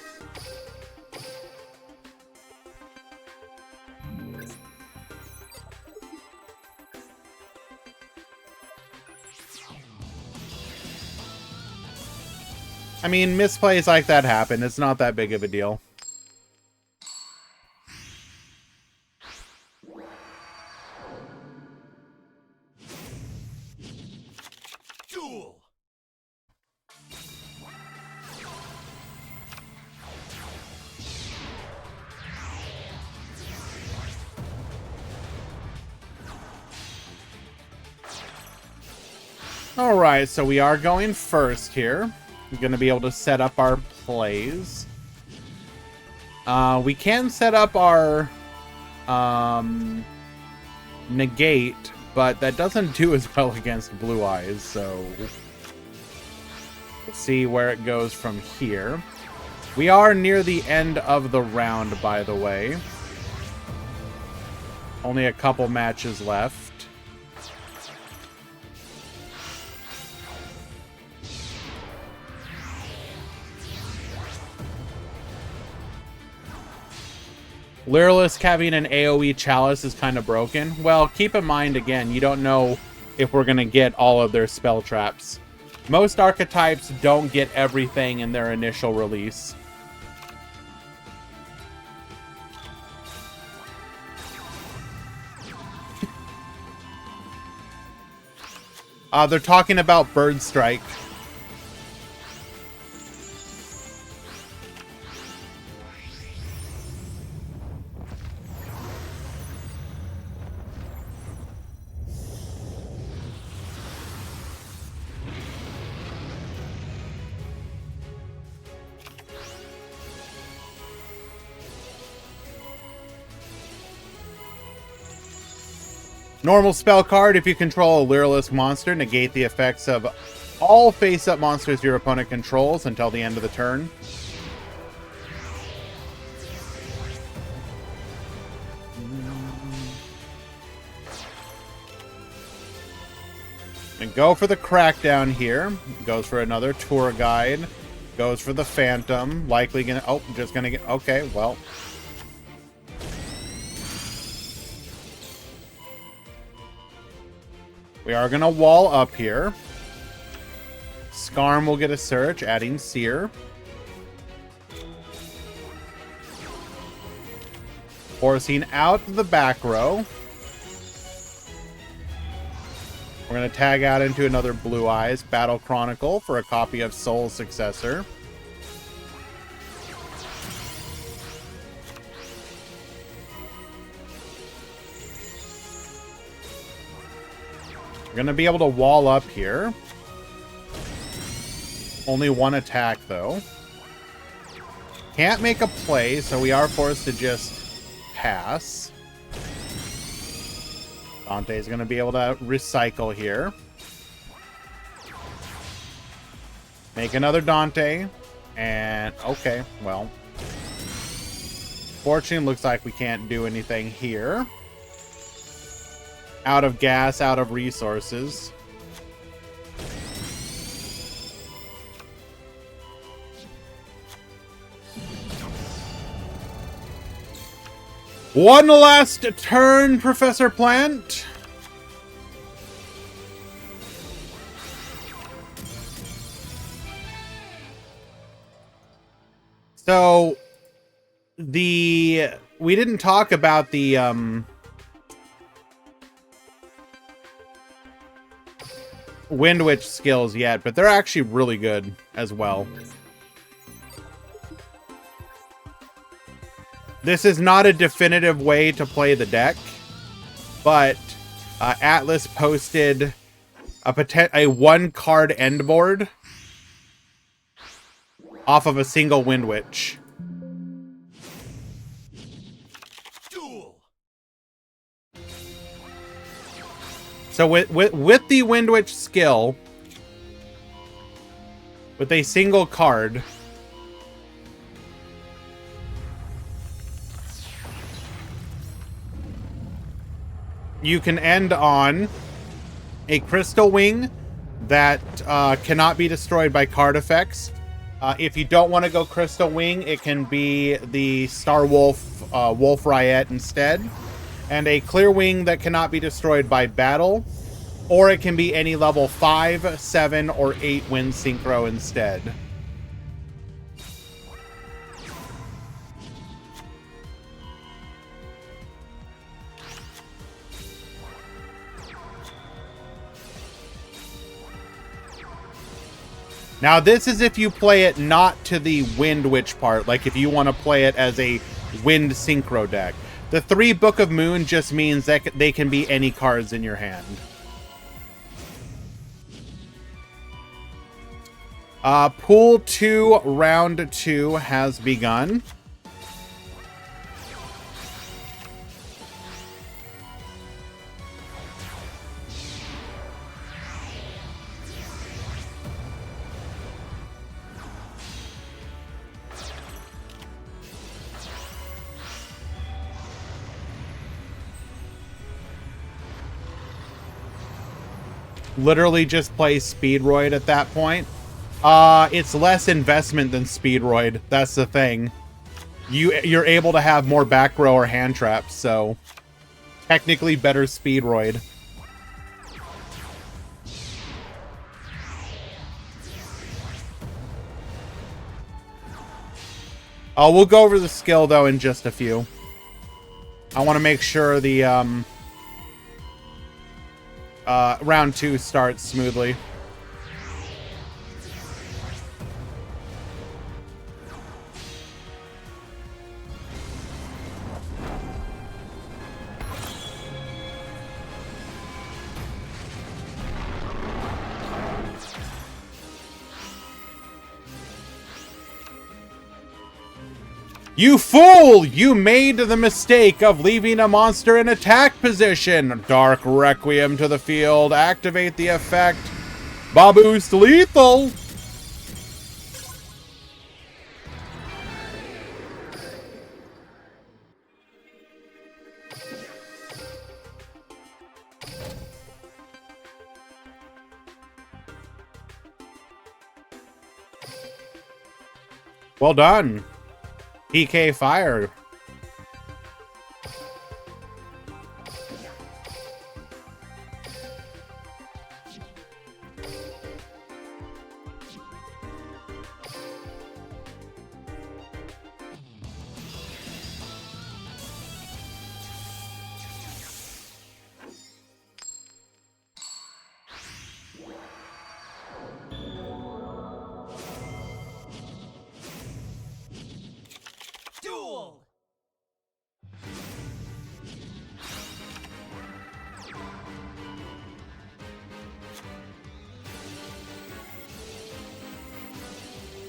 I mean, misplays like that happen. It's not that big of a deal. Duel. All right, so we are going first here. We're going to be able to set up our plays. We can set up our negate but that doesn't do as well against Blue Eyes, so we'll see where it goes from here. We are near the end of the round, by the way. Only a couple matches left. Lureless having an AoE Chalice is kind of broken. Well, keep in mind, again, you don't know if we're going to get all of their spell traps. Most archetypes don't get everything in their initial release. They're talking about Bird Strike. Normal spell card, if you control a Lureless monster, negate the effects of all face-up monsters your opponent controls until the end of the turn. And go for the Crackdown here. Goes for another Tour Guide. Goes for the Phantom. Likely gonna... Oh, just gonna get... Okay, well... We are going to wall up here. Skarm will get a search, adding Seer. Forcing out the back row. We're going to tag out into another Blue Eyes Battle Chronicle for a copy of Soul Successor. We're going to be able to wall up here. Only one attack, though. Can't make a play, so we are forced to just pass. Dante's going to be able to recycle here. Make another Dante. And, okay, well. Fortune looks like we can't do anything here. Out of gas, out of resources. One last turn, Professor Plant. So, we didn't talk about the, Wind Witch skills yet, but they're actually really good as well. This is not a definitive way to play the deck, but Atlas posted a one-card end board off of a single Wind Witch. Duel. So with the Wind Witch skill, with a single card, you can end on a Crystal Wing that cannot be destroyed by card effects. If you don't want to go Crystal Wing, it can be the Star Wolf Wolf Riot instead. And a Clear Wing that cannot be destroyed by battle. Or it can be any level 5, 7, or 8 Wind Synchro instead. Now, this is if you play it not to the Wind Witch part, like if you want to play it as a Wind Synchro deck. The 3 Book of Moon just means that they can be any cards in your hand. Pool 2, Round 2 has begun. literally just play Speedroid at that point. It's less investment than Speedroid. That's the thing. You're able to have more back row or hand traps, so technically better Speedroid. We'll go over the skill though in just a few. I want to make sure the round 2 starts smoothly. You fool! You made the mistake of leaving a monster in attack position. Dark Requiem to the field. Activate the effect. Baboost lethal. Well done. PK fire. Duel!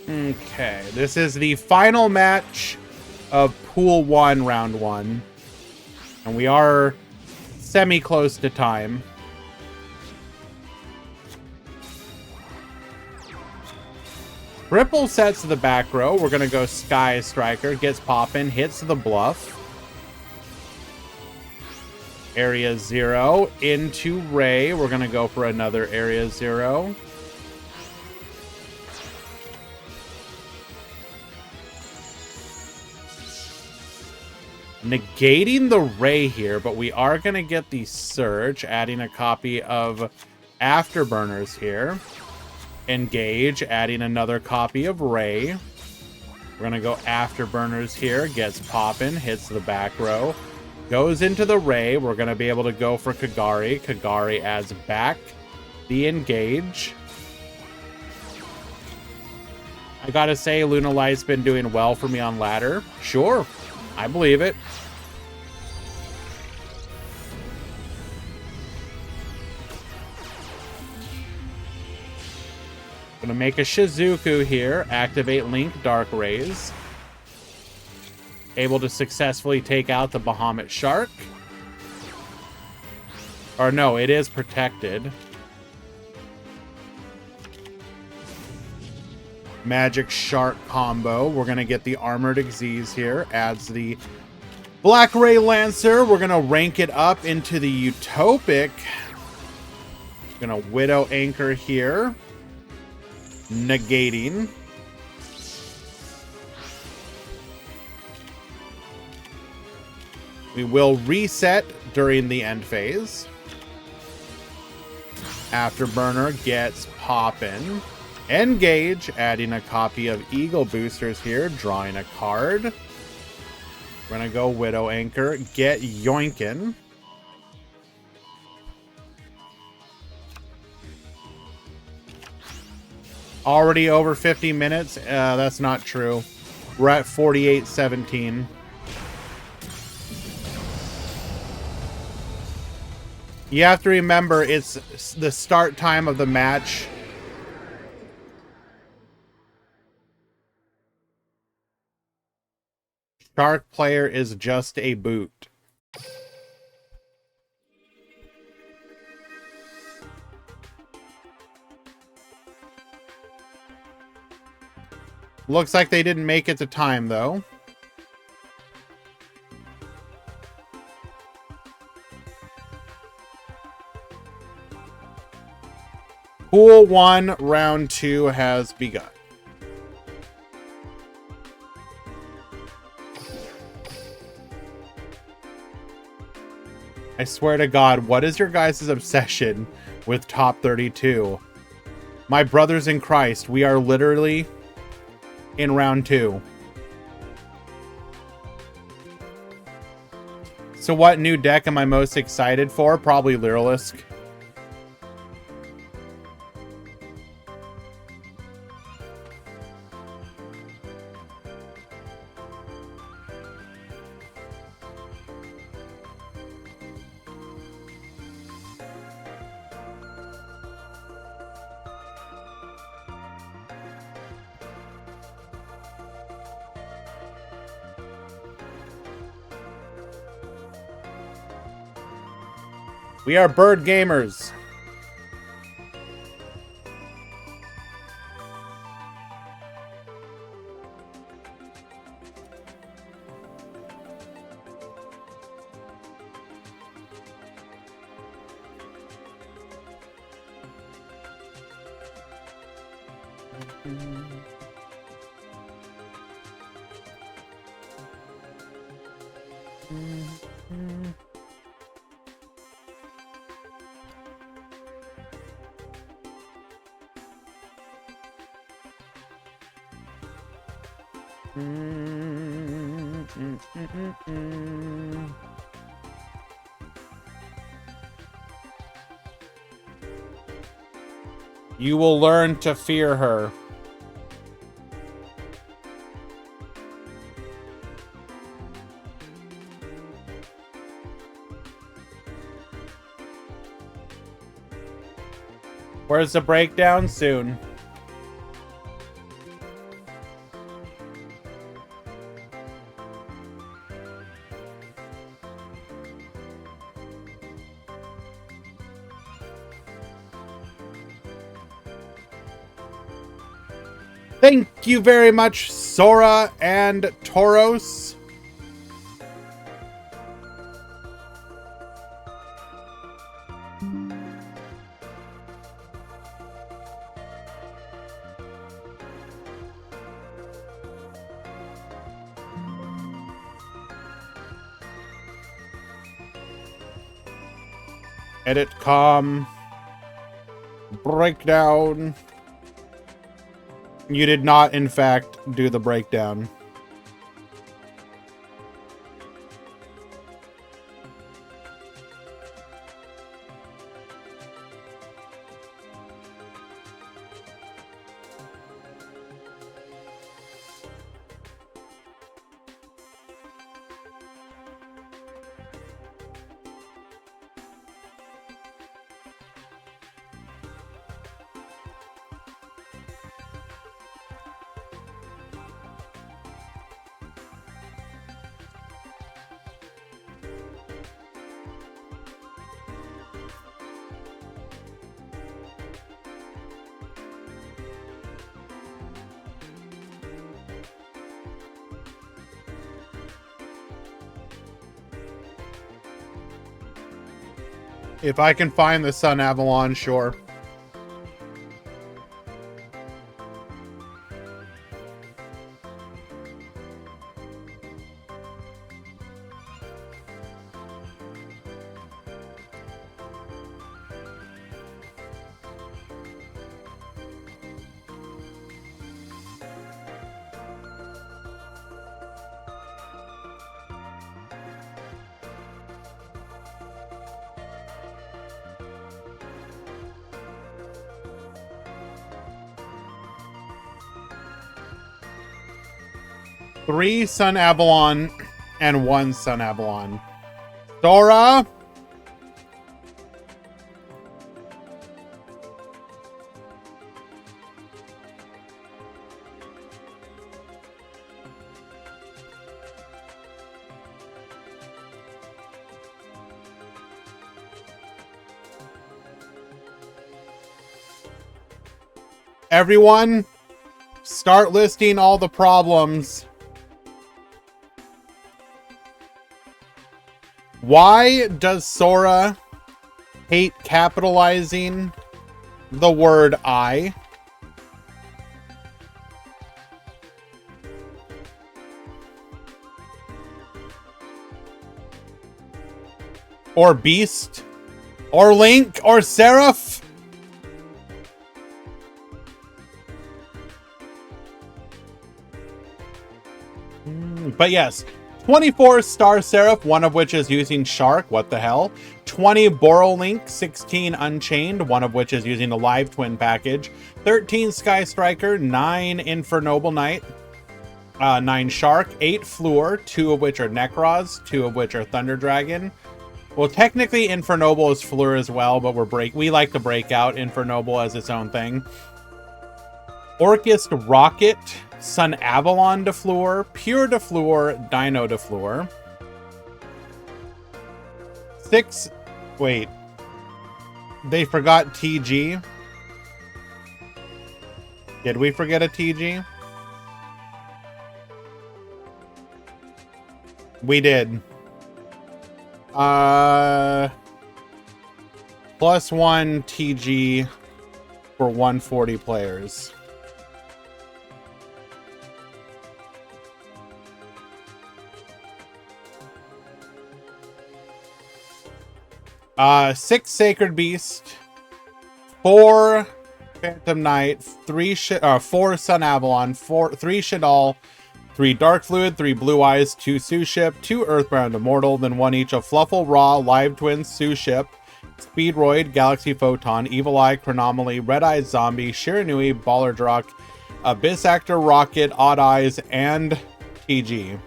Okay, this is the final match of Pool 1, Round 1. And we are semi-close to time. Ripple sets to the back row. We're going to go Sky Striker. Gets poppin'. Hits the bluff. Area 0 into Ray. We're going to go for another Area 0. Negating the Ray here, but we are going to get the Surge, adding a copy of Afterburners here. Engage, adding another copy of Ray. We're going to go Afterburners here, gets poppin', hits the back row. Goes into the Ray. We're going to be able to go for Kagari. Kagari adds back the Engage. I gotta say, Luna Light's been doing well for me on ladder. Sure, I believe it. Gonna make a Shizuku here. Activate Link Dark Rays. Able to successfully take out the Bahamut Shark. Or no, it is protected. Magic Shark combo. We're gonna get the Armored Xyz here. Adds the Black Ray Lancer. We're gonna rank it up into the Utopic. Gonna Widow Anchor here. Negating. We will reset during the end phase. Afterburner gets poppin'. Engage, adding a copy of Eagle Boosters here, drawing a card. We're gonna go Widow Anchor, get yoinkin'. Already over 50 minutes? That's not true. We're at 48:17. You have to remember, it's the start time of the match. Shark player is just a boot. Looks like they didn't make it to time, though. Pool 1, round 2 has begun. I swear to God, what is your guys' obsession with top 32? My brothers in Christ, we are literally in round 2. So what new deck am I most excited for? Probably Lyrilisk. We are bird gamers. You will learn to fear her. Where's the breakdown? Soon. Thank you very much, Sora and Tauros. Edit com. Breakdown. You did not, in fact, do the breakdown. If I can find the Sun Avalon, sure. Three Sun Avalon and one Sun Avalon. Dora! Everyone, start listing all the problems. Why does Sora hate capitalizing the word I. Or Beast. Or Link. Or Seraph. But yes, 24 Star Seraph, one of which is using Shark, what the hell? 20 Borrowlink, 16 Unchained, one of which is using the Live Twin package. 13 Sky Striker, 9 Infernoble Knight, 9 Shark, 8 Fluor, 2 of which are Necros, 2 of which are Thunder Dragon. Well, technically Infernoble is Fluor as well, but we like to break out Infernoble as its own thing. Orcust Rocket, Sun Avalon Defleur, Pure Defleur, Dino Defleur. 6. Wait. They forgot TG. Did we forget a TG? We did. +1 TG for 140 players. Six Sacred Beast, 4 Phantom Knight, 4 Sun Avalon, 3 Shadal, 3 Dark Fluid, 3 Blue Eyes, 2 Sue Ship, 2 Earthbound Immortal, then 1 each of Fluffle, Raw, Live Twin, Sue Ship, Speedroid, Galaxy Photon, Evil Eye, Chronomaly, Red Eyes Zombie, Shiranui, Baller Drock, Abyss Actor, Rocket, Odd Eyes, and TG.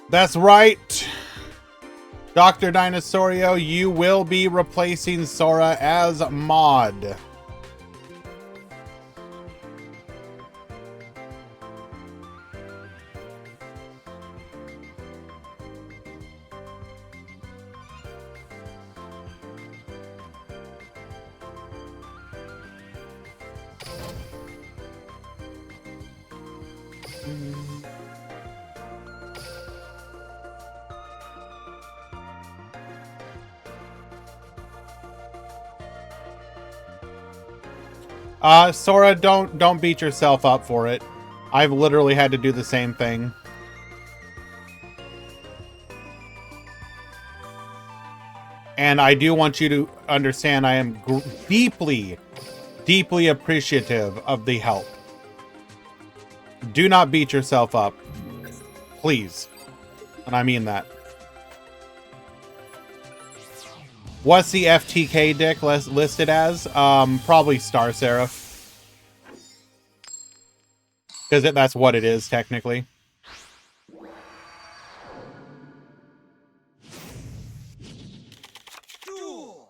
That's right, Dr. Dinosaurio, you will be replacing Sora as mod. Sora, don't beat yourself up for it. I've literally had to do the same thing. And I do want you to understand I am deeply, deeply appreciative of the help. Do not beat yourself up. Please. And I mean that. What's the FTK deck listed as? Probably Star Seraph. Because that's what it is, technically. Duel.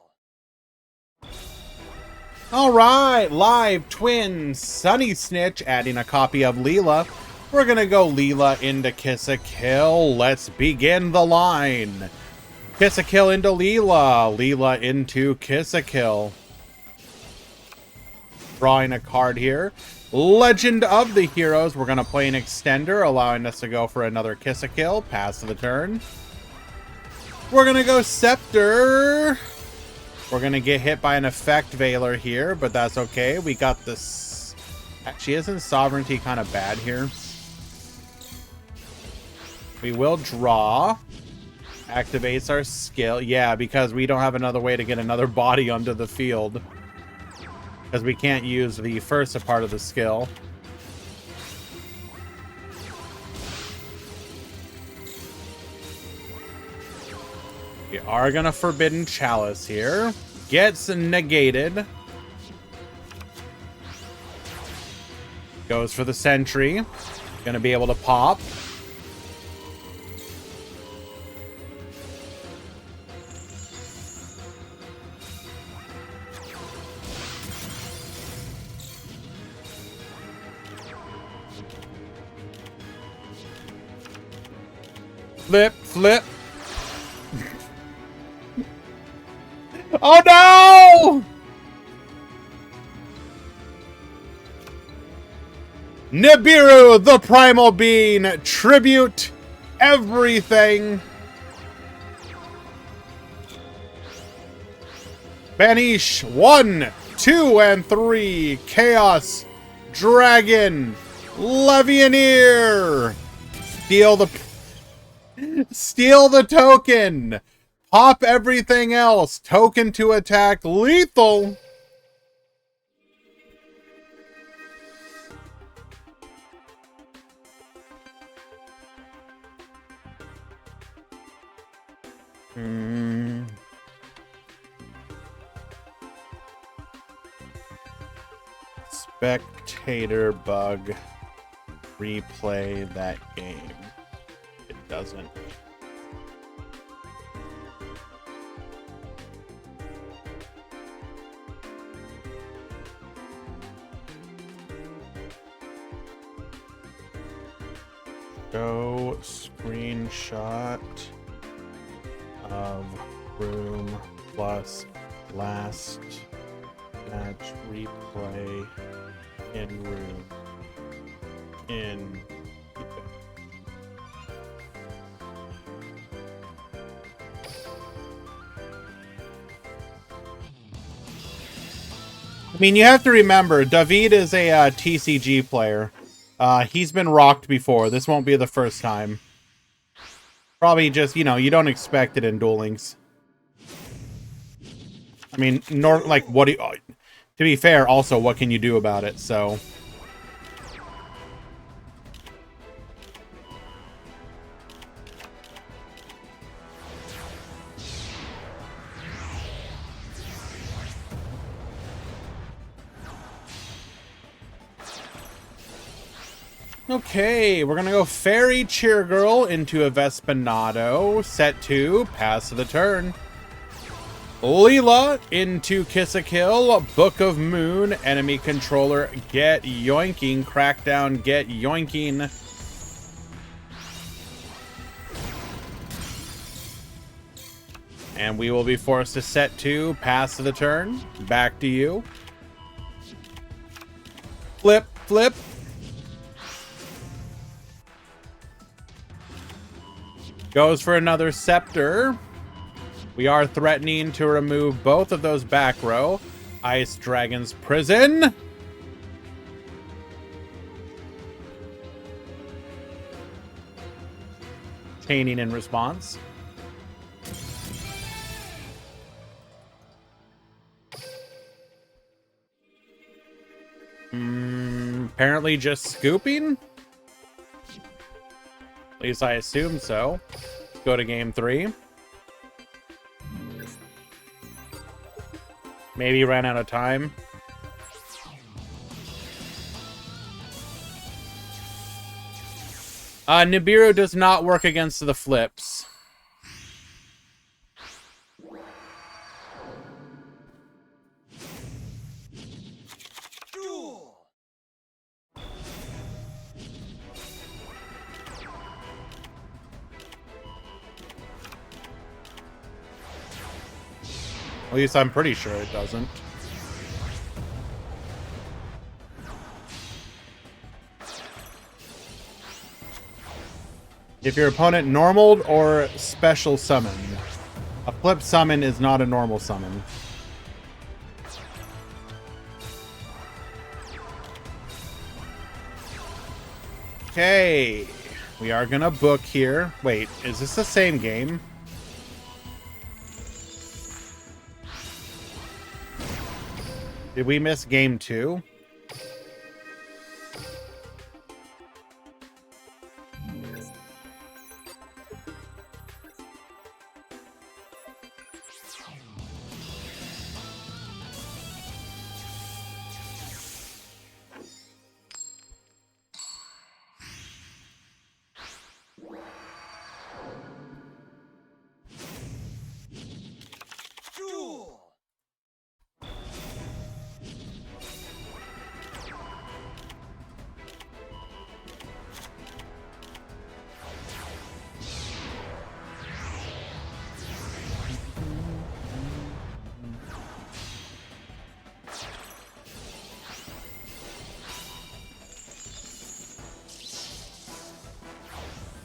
Alright, Live Twin Sunny Snitch adding a copy of Leela. We're gonna go Leela into Kiss a Kill. Let's begin the line. Kiss a Kill into Leela. Leela into Kiss a Kill. Drawing a card here. Legend of the Heroes. We're going to play an extender, allowing us to go for another Kiss a Kill. Pass the turn. We're going to go Scepter. We're going to get hit by an Effect Veiler here, but that's okay. We got this. Actually, isn't Sovereignty kind of bad here? We will draw. Activates our skill. Yeah, because we don't have another way to get another body onto the field. Because we can't use the first part of the skill. We are going to Forbidden Chalice here. Gets negated. Goes for the Sentry. Going to be able to pop. Flip, flip. Oh no! Nibiru, the Primal Being, tribute everything. Banish 1, 2, and 3. Chaos Dragon Levianeer. Steal the token. Pop everything else. Token to attack lethal. Spectator bug. Replay that game. It doesn't. Go screenshot of room plus last match replay in room in I mean, you have to remember, David is a TCG player. He's been rocked before. This won't be the first time. Probably just, you know, you don't expect it in Duel Links. I mean, like, what do you... To be fair, also, what can you do about it? So... Okay, we're gonna go Fairy Cheer Girl into a Vespanado. Set 2, pass of the turn. Leela into Kiss a Kill. Book of Moon, enemy controller, get yoinking. Crackdown, get yoinking. And we will be forced to set 2, pass of the turn. Back to you. Flip, flip. Goes for another Scepter. We are threatening to remove both of those back row. Ice Dragon's Prison. Chaining in response. Apparently just scooping. At least I assume so. Let's go to game 3. Maybe ran out of time. Nibiru does not work against the flips. Duel. At least I'm pretty sure it doesn't. If your opponent normaled or special summoned. A flip summon is not a normal summon. Okay. We are gonna book here. Wait, is this the same game? Did we miss game 2?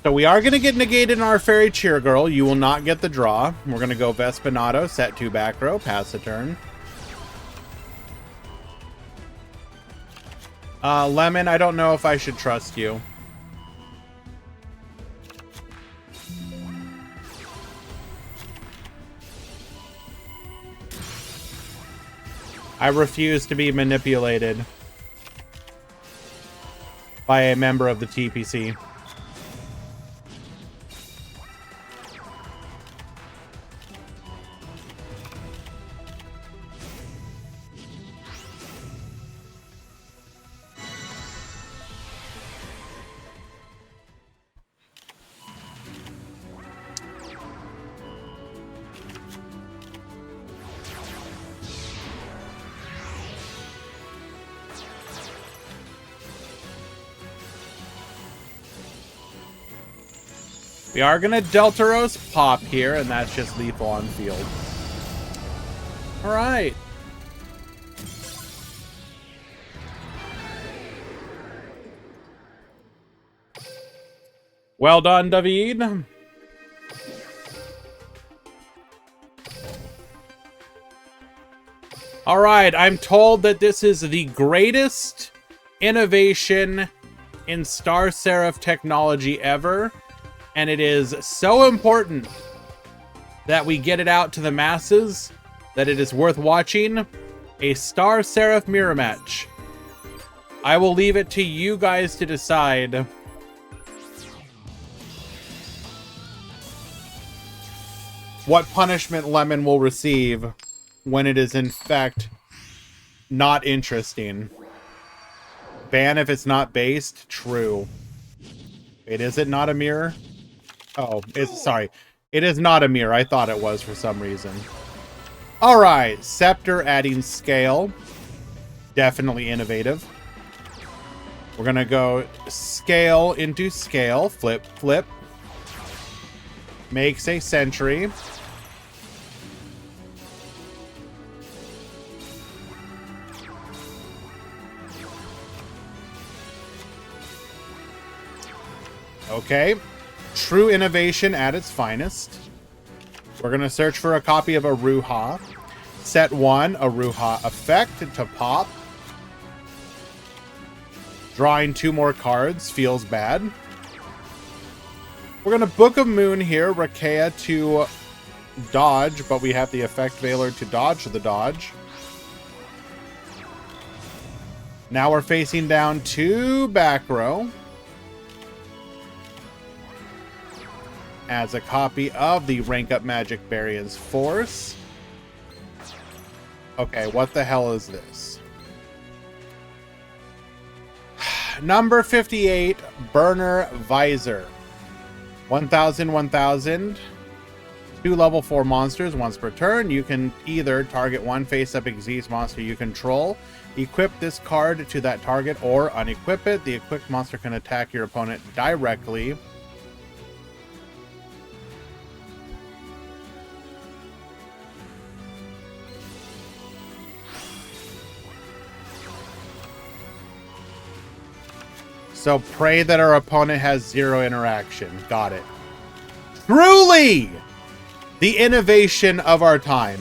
So we are going to get negated in our Fairy Cheer Girl. You will not get the draw. We're going to go Vespinato, set 2 back row, pass a turn. Lemon, I don't know if I should trust you. I refuse to be manipulated by a member of the TPC. We are going to Deltaros pop here, and that's just lethal on field. All right. Well done, David. All right, I'm told that this is the greatest innovation in Star Seraph technology ever. And it is so important that we get it out to the masses that it is worth watching. A Star Seraph mirror match. I will leave it to you guys to decide what punishment Lemon will receive when it is in fact not interesting. Ban if it's not based? True. Wait, is it not a mirror? Oh, sorry. It is not a mirror. I thought it was for some reason. All right. Scepter adding scale. Definitely innovative. We're going to go scale into scale. Flip, flip. Makes a sentry. Okay. True innovation at its finest. We're going to search for a copy of Aruha. Set 1, Aruha effect to pop. Drawing 2 more cards feels bad. We're going to Book of Moon here. Rakea to dodge, but we have the effect Veiler to dodge the dodge. Now we're facing down 2 back row. As a copy of the Rank Up Magic Variance Force. Okay, what the hell is this? Number 58, Burner Visor. 1,000, 1,000. 2 level 4 monsters once per turn. You can either target 1 face-up Xyz monster you control, equip this card to that target, or unequip it. The equipped monster can attack your opponent directly. So pray that our opponent has 0 interaction. Got it. Truly the innovation of our time.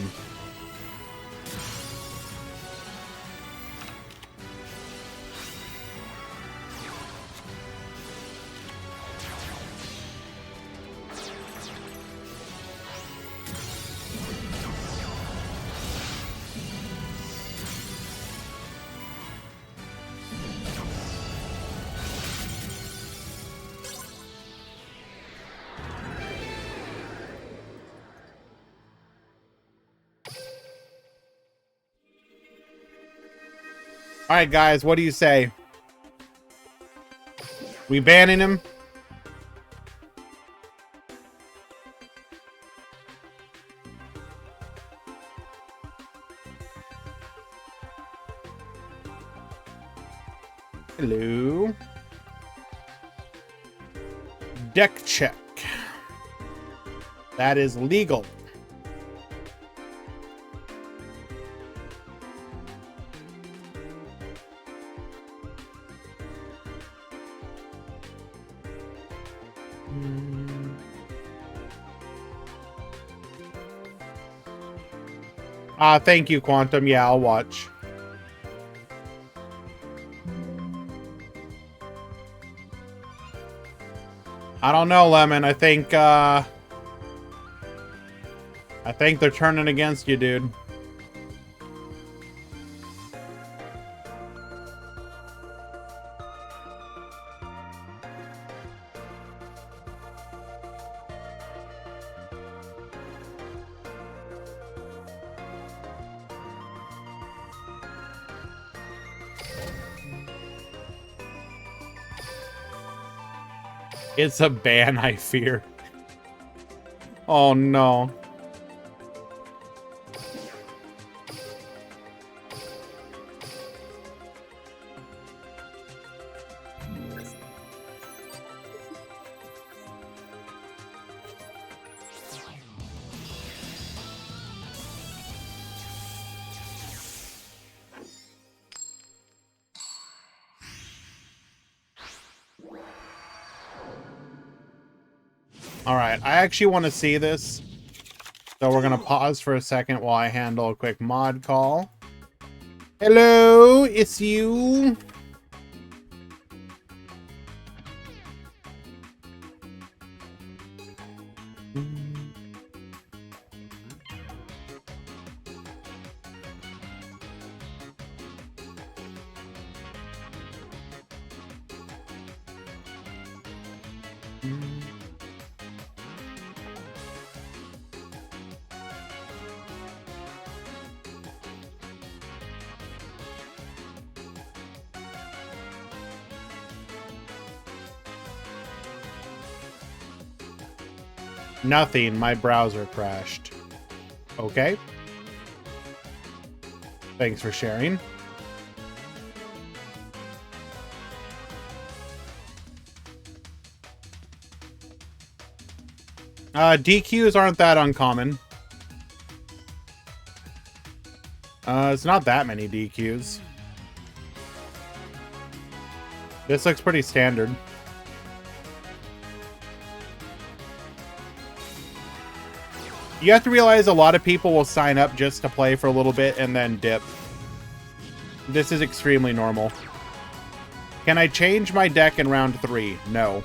All right, guys, what do you say? We banning him? Hello. Deck check. That is legal. Thank you, Quantum. Yeah, I'll watch. I don't know, Lemon. I think they're turning against you, dude. It's a ban, I fear. Oh, no. All right, I actually want to see this. So we're going to pause for a second while I handle a quick mod call. Hello, it's you. Nothing, my browser crashed. Okay. Thanks for sharing. DQs aren't that uncommon. It's not that many DQs. This looks pretty standard. You have to realize a lot of people will sign up just to play for a little bit and then dip. This is extremely normal. Can I change my deck in round 3? No.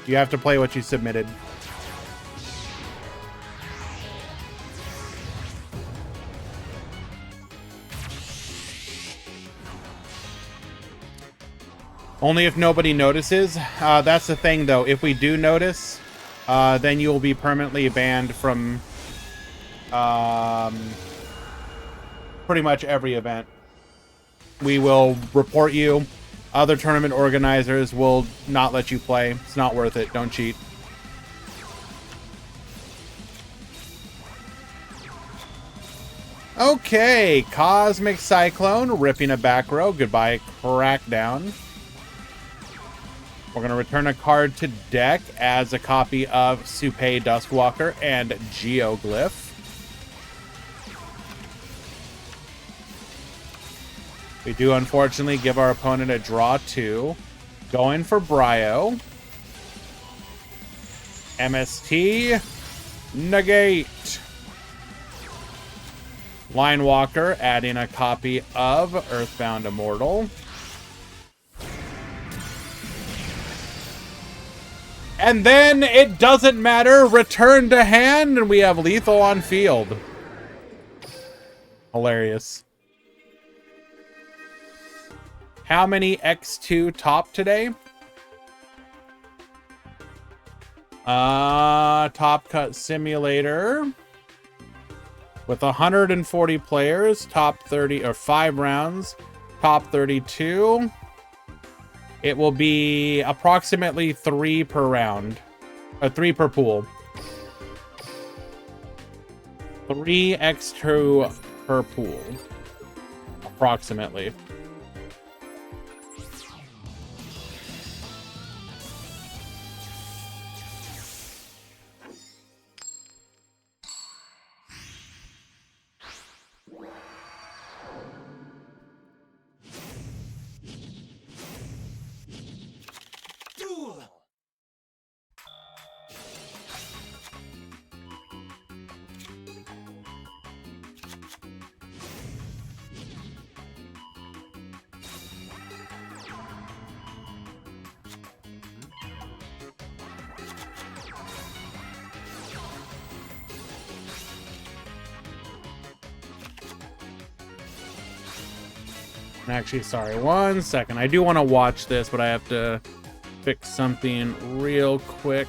You have to play what you submitted. Only if nobody notices. That's the thing, though. If we do notice, then you will be permanently banned from pretty much every event. We will report you. Other tournament organizers will not let you play. It's not worth it. Don't cheat. Okay, Cosmic Cyclone ripping a back row. Goodbye, Crackdown. We're going to return a card to deck as a copy of Supay Duskwalker and Geoglyph. We do, unfortunately, give our opponent a draw 2. Going for Bryo. MST. Negate. Linewalker, adding a copy of Earthbound Immortal. And then it doesn't matter. Return to hand, and we have lethal on field. Hilarious. How many X2 top today? Top Cut Simulator. With 140 players, top 30 or 5 rounds, top 32. It will be approximately 3 per round. Or 3 per pool. 3 X2 per pool. Approximately. Duel. Actually, sorry, 1 second. I do want to watch this, but I have to fix something real quick.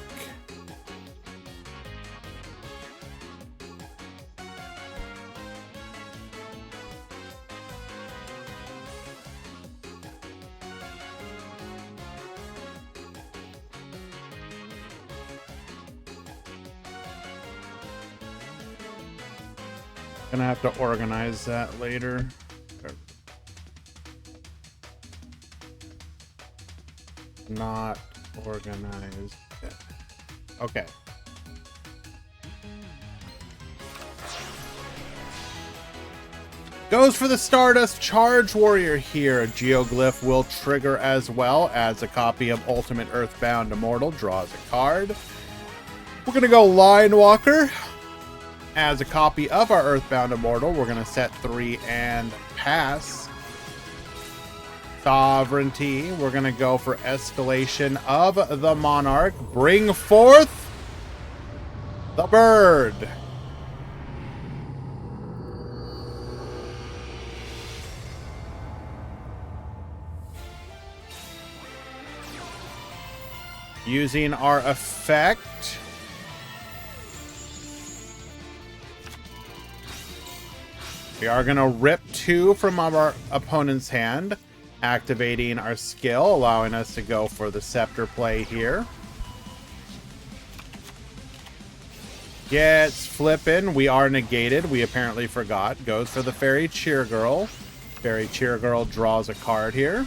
Gonna have to organize that later. Not organized yet. Okay. Goes for the Stardust Charge Warrior here. A Geoglyph will trigger as well as a copy of Ultimate Earthbound Immortal draws a card. We're gonna go Line Walker. As a copy of our Earthbound Immortal, we're gonna set 3 and pass. Sovereignty, we're gonna go for escalation of the Monarch. Bring forth the bird. Using our effect, we are gonna rip 2 from our opponent's hand, activating our skill, allowing us to go for the Scepter play here. Gets flippin'. We are negated. We apparently forgot. Goes for the Fairy Cheer Girl. Fairy Cheer Girl draws a card here.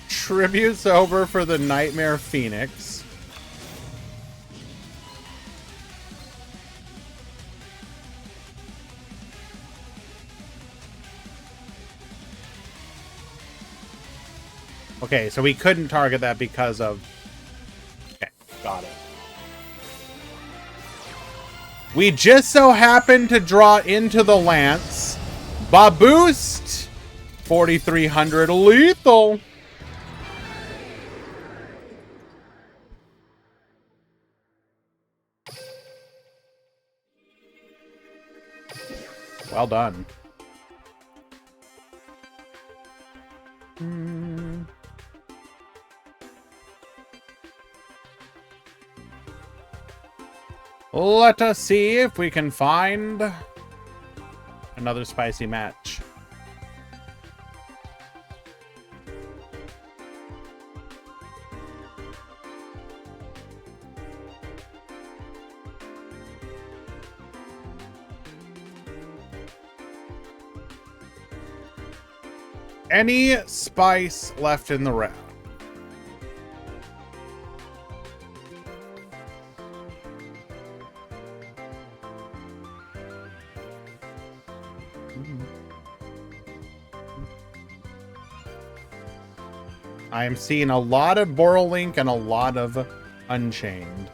Tributes over for the Nightmare Phoenix. Okay, so we couldn't target that because of... Okay, got it. We just so happened to draw into the Lance. Baboost! 4,300 lethal. Well done. Let us see if we can find another spicy match. Any spice left in the round? I am seeing a lot of Borrelink and a lot of Unchained.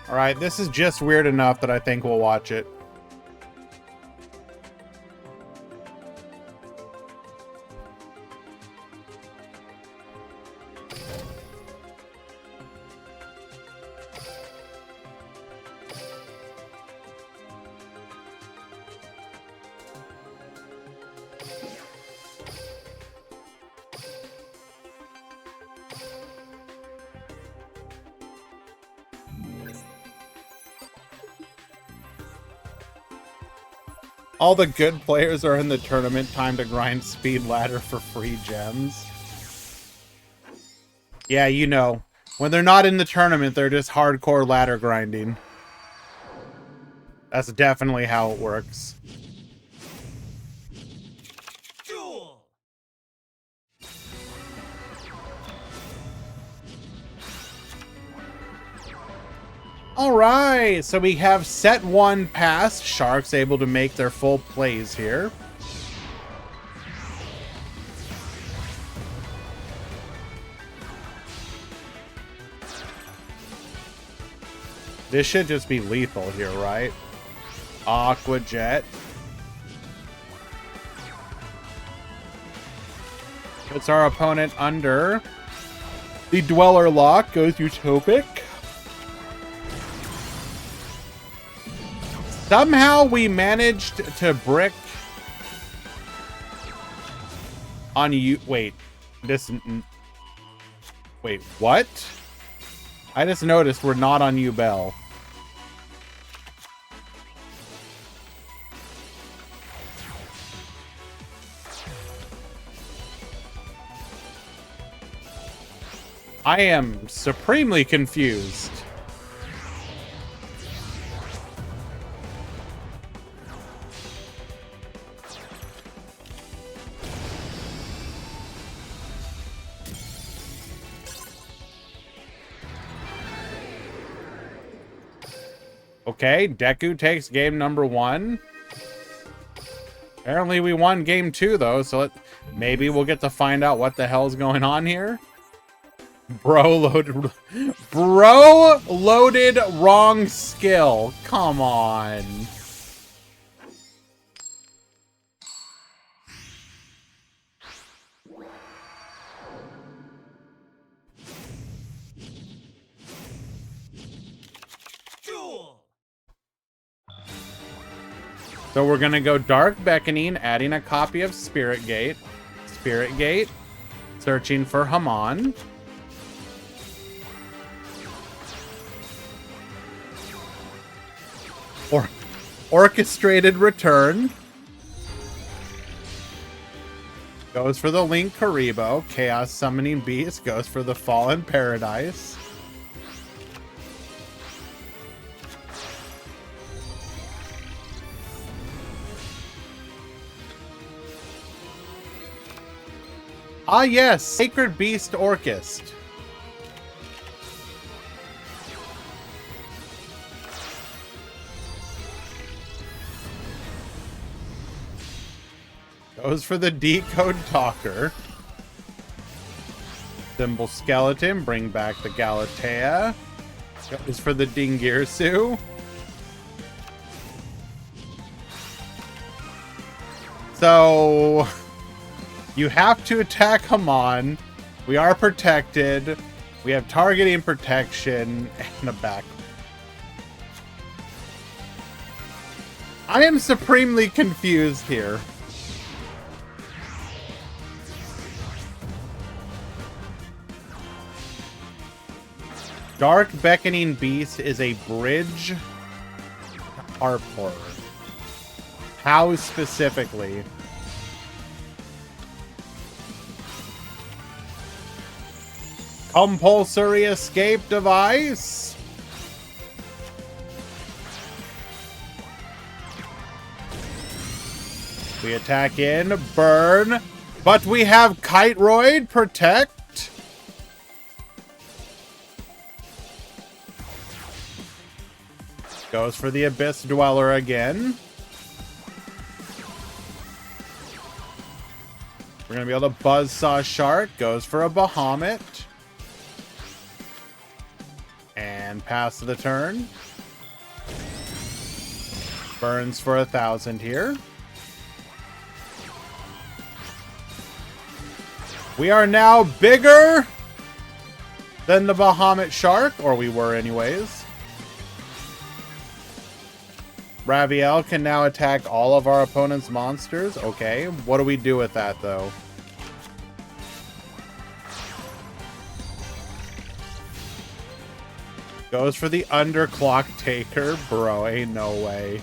All right, this is just weird enough that I think we'll watch it. All the good players are in the tournament. Time to grind speed ladder for free gems. Yeah, you know. When they're not in the tournament, they're just hardcore ladder grinding. That's definitely how it works. Duel. All right, so we have set 1 passed. Sharks able to make their full plays here. This should just be lethal here, right? Aqua Jet. Puts our opponent under. The Dweller lock goes utopic. Somehow we managed to brick on you. Wait, wait, what? I just noticed we're not on you, Bell. I am supremely confused. Okay, Deku takes game number 1. Apparently we won game 2, though, so maybe we'll get to find out what the hell's going on here. Bro loaded wrong skill. Come on. Duel. So we're gonna go Dark Beckoning, adding a copy of Spirit Gate. Spirit Gate. Searching for Haman. Orchestrated Return. Goes for the Link Karibo. Chaos Summoning Beast goes for the Fallen Paradise. Ah yes, Sacred Beast Orchest. Goes for the Decode Talker. Symbol Skeleton, bring back the Galatea. Goes for the Dingirsu. So you have to attack Haman. We are protected. We have targeting protection and a back. I am supremely confused here. Dark Beckoning Beast is a bridge to Harper. How specifically? Compulsory escape device. We attack in, burn, but we have Kiteroid protect. Goes for the Abyss Dweller again. We're going to be able to Buzzsaw Shark. Goes for a Bahamut. And pass the turn. Burns for 1,000 here. We are now bigger than the Bahamut Shark. Or we were anyways. Raviel can now attack all of our opponent's monsters. Okay, what do we do with that, though? Goes for the Underclock Taker. Bro, ain't no way.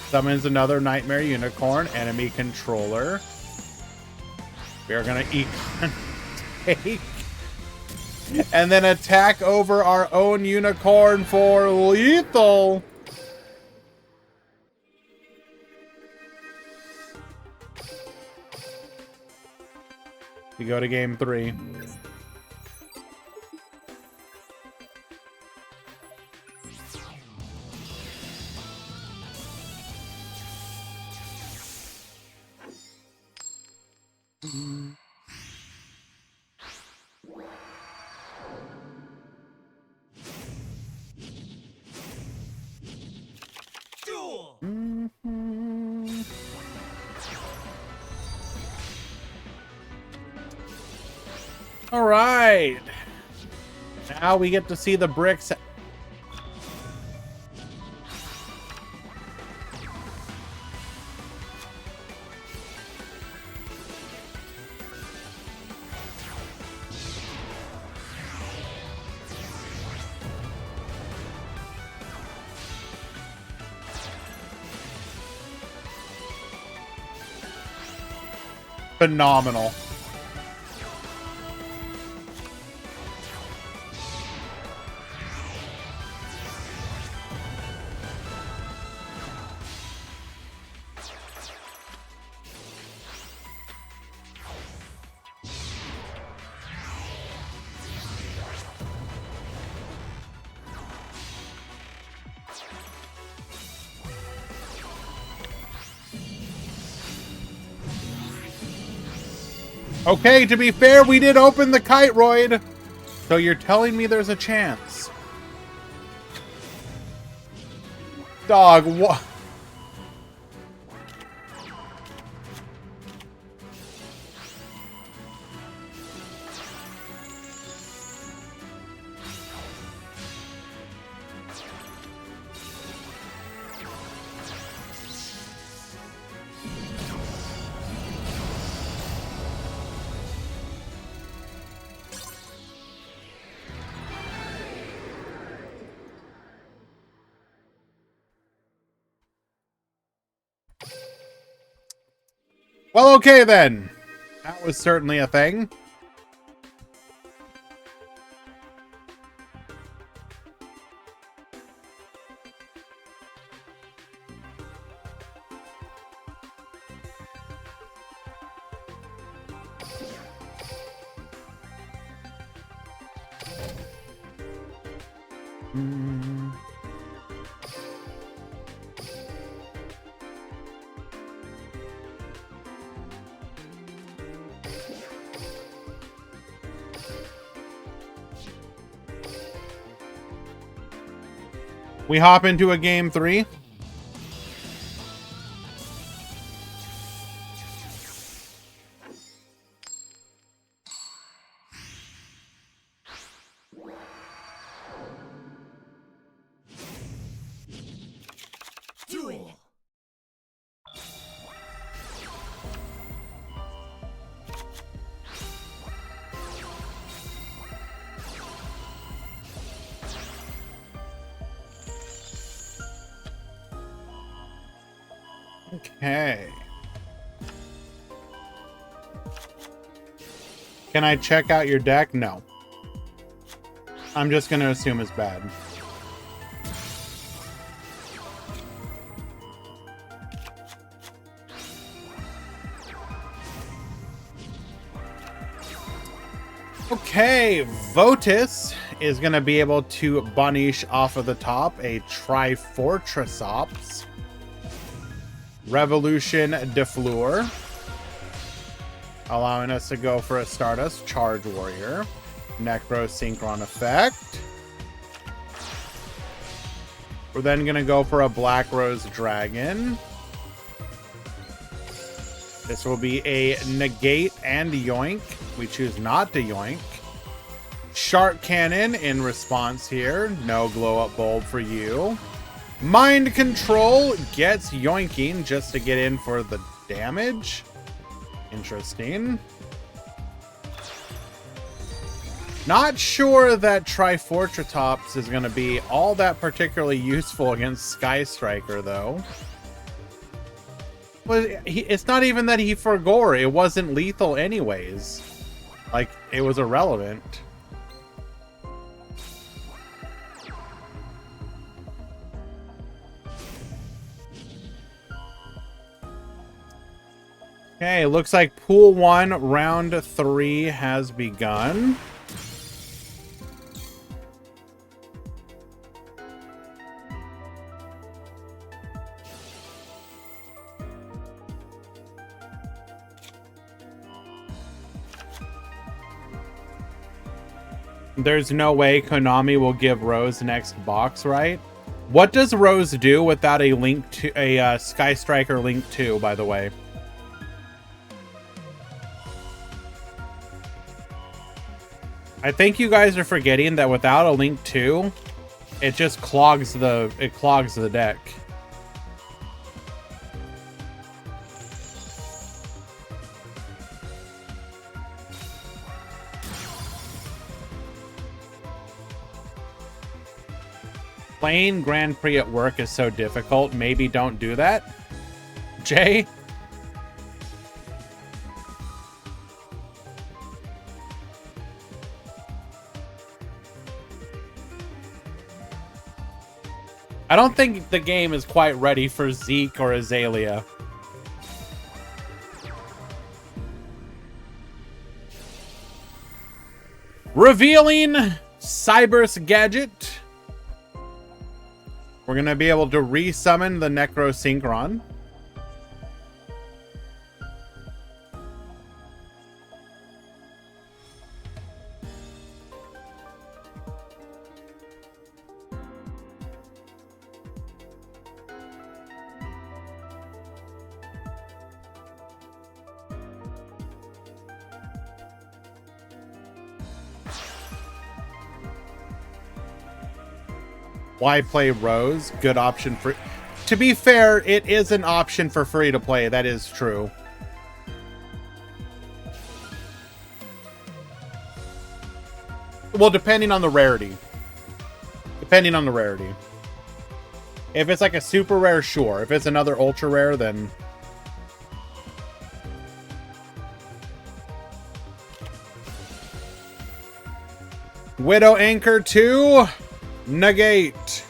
Summons another Nightmare Unicorn, enemy controller. We are going to Econ take. And then attack over our own unicorn for lethal. We go to game 3. All right. Now we get to see the bricks. Phenomenal. Okay, to be fair, we did open the kite roid. So you're telling me there's a chance. Dog, what? Well, okay then. That was certainly a thing. We hop into a game 3. Duel. Okay. Can I check out your deck? No. I'm just going to assume it's bad. Okay, Votus is going to be able to banish off of the top a Trifortresops, Revolution Defleur, allowing us to go for a Stardust Charge Warrior, Necro Synchron effect. We're then going to go for a Black Rose Dragon. This will be a Negate and Yoink. We choose not to Yoink. Shark Cannon in response here. No Glow Up Bulb for you. Mind Control gets Yoinking just to get in for the damage. Interesting. Not sure that Trifortratops is going to be all that particularly useful against Sky Striker, though. Well, it's not even that he forgore. It wasn't lethal anyways. Like, it was irrelevant. Okay, looks like Pool 1, Round 3 has begun. There's no way Konami will give Rose next box, right? What does Rose do without a link to a Sky Striker Link 2, by the way? I think you guys are forgetting that without a Link 2, it just clogs the deck. Playing Grand Prix at work is so difficult. Maybe don't do that. Jay? I don't think the game is quite ready for Zeke or Azalea. Revealing Cyber's gadget. We're going to be able to resummon the Necrosynchron. Why play Rose? Good option for... To be fair, it is an option for free to play. That is true. Well, depending on the rarity. Depending on the rarity. If it's like a super rare, sure. If it's another ultra rare, then... Widow Anchor 2... Negate.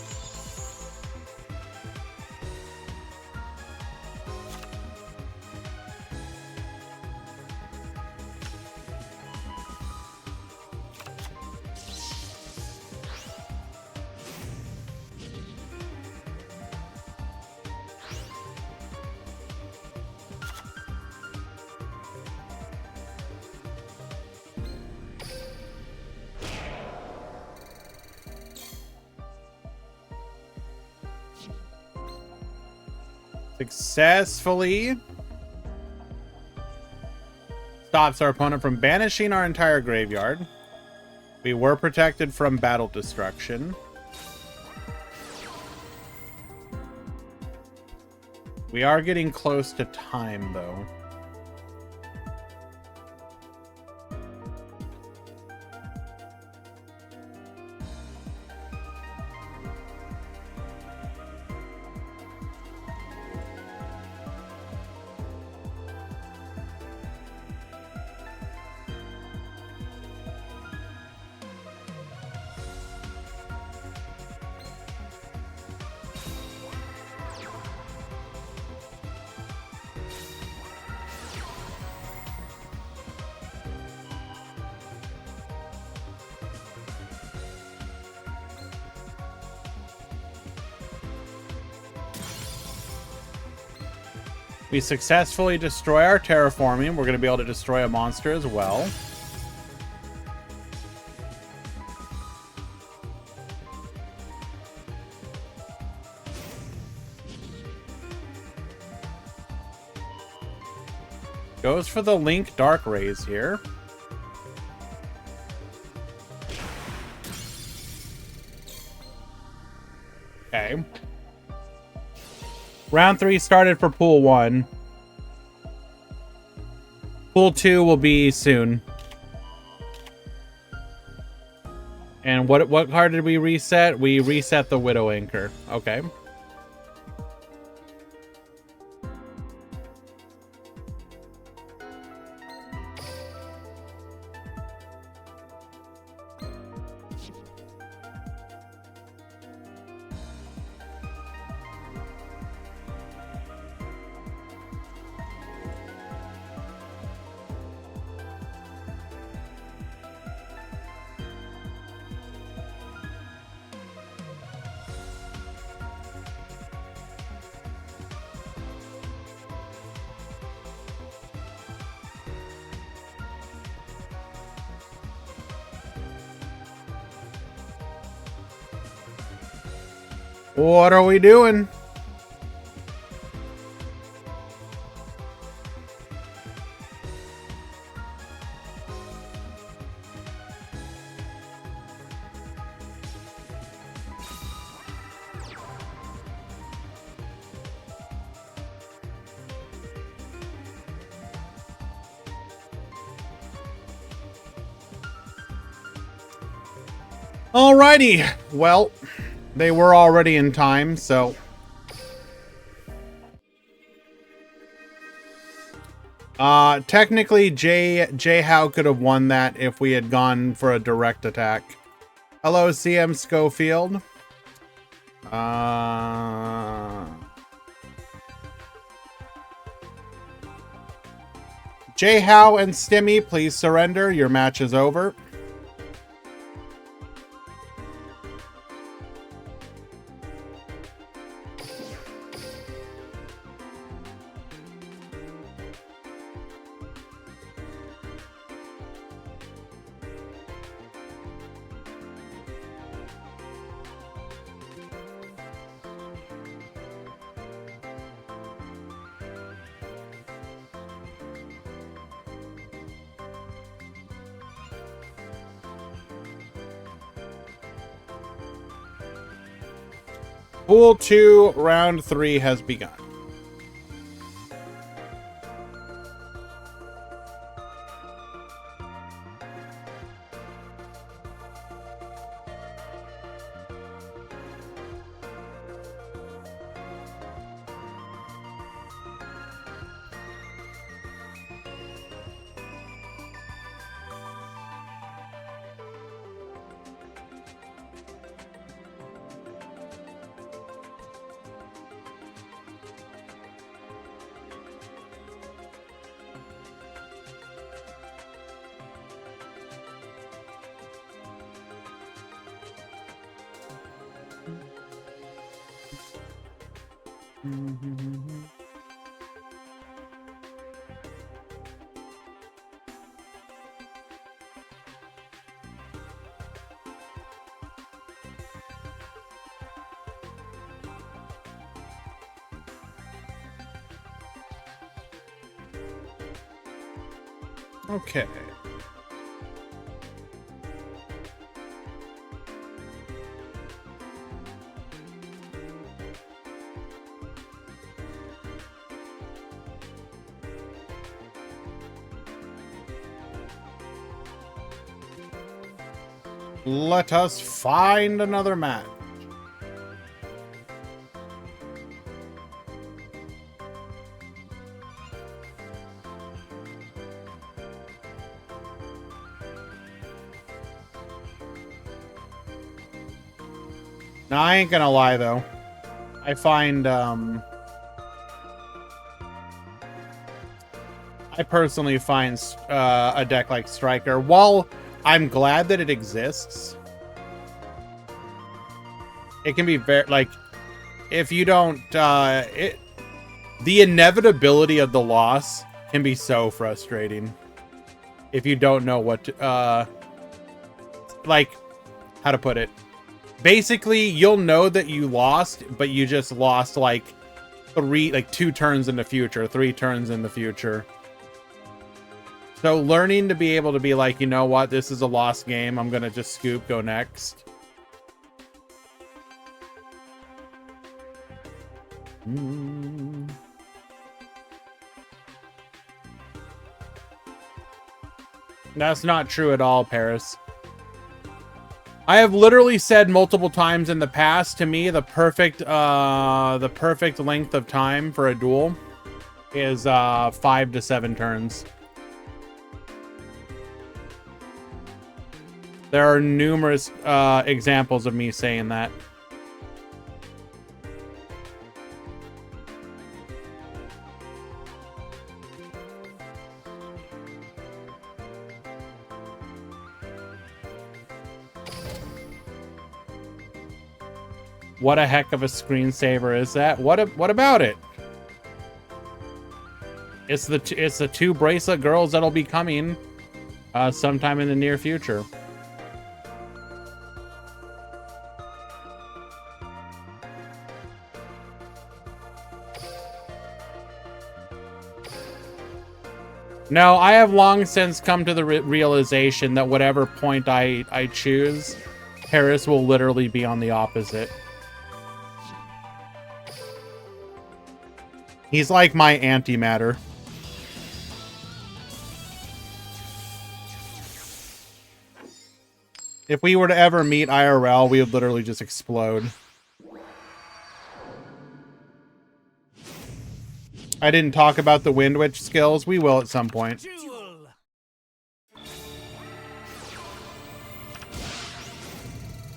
Successfully stops our opponent from banishing our entire graveyard. We were protected from battle destruction. We are getting close to time, though. We successfully destroy our terraforming. We're going to be able to destroy a monster as well. Goes for the Link Dark Rays here. Okay. Round 3 started for Pool 1. Pool 2 will be soon. And what card did we reset? We reset the Widow Anchor. Okay. What are we doing? Alrighty. Well, they were already in time, so... technically, Jay Howe could have won that if we had gone for a direct attack. Hello, CM Schofield. Jay Howe and Stimmy, please surrender. Your match is over. Pool 2, round 3 has begun. Okay. Let us find another match. Now, I ain't gonna lie, though. I find, I personally find a deck like Striker, while I'm glad that it exists, it can be very, like, if you don't, the inevitability of the loss can be so frustrating. If you don't know what to, like, how to put it. Basically, you'll know that you lost, but you just lost, like, 2 turns in the future, 3 turns in the future. So learning to be able to be like, you know what, this is a lost game, I'm gonna just scoop, go next. That's not true at all, Paris. I have literally said multiple times in the past, to me, the perfect length of time for a duel is 5 to 7 turns. There are numerous examples of me saying that. What a heck of a screensaver is that? What about it? It's the 2 bracelet girls that'll be coming sometime in the near future. No, I have long since come to the realization that whatever point I choose, Paris will literally be on the opposite. He's like my antimatter. If we were to ever meet IRL, we would literally just explode. I didn't talk about the Wind Witch skills. We will at some point. Duel.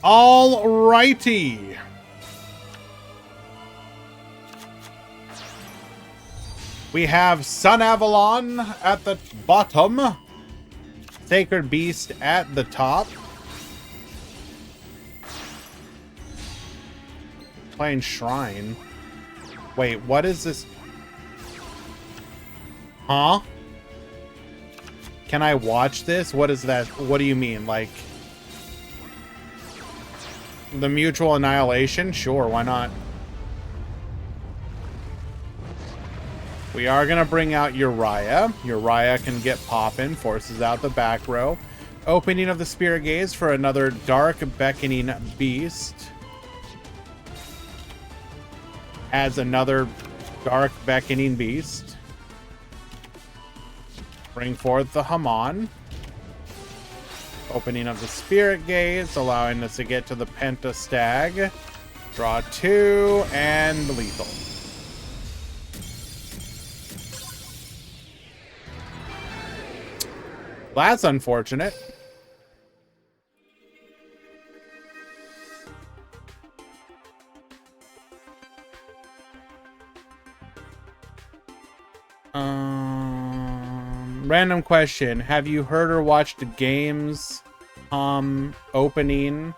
Alrighty. We have Sun Avalon at the bottom. Sacred Beast at the top. Playing Shrine. Wait, what is this? Huh? Can I watch this? What is that? What do you mean? Like the Mutual Annihilation? Sure, why not? We are going to bring out Uriah. Uriah can get poppin', forces out the back row. Opening of the Spirit Gaze for another Dark Beckoning Beast. Adds another Dark Beckoning Beast. Bring forth the Haman. Opening of the Spirit Gaze, allowing us to get to the Penta Stag. Draw 2 and lethal. That's unfortunate. Random question. Have you heard or watched the games opening?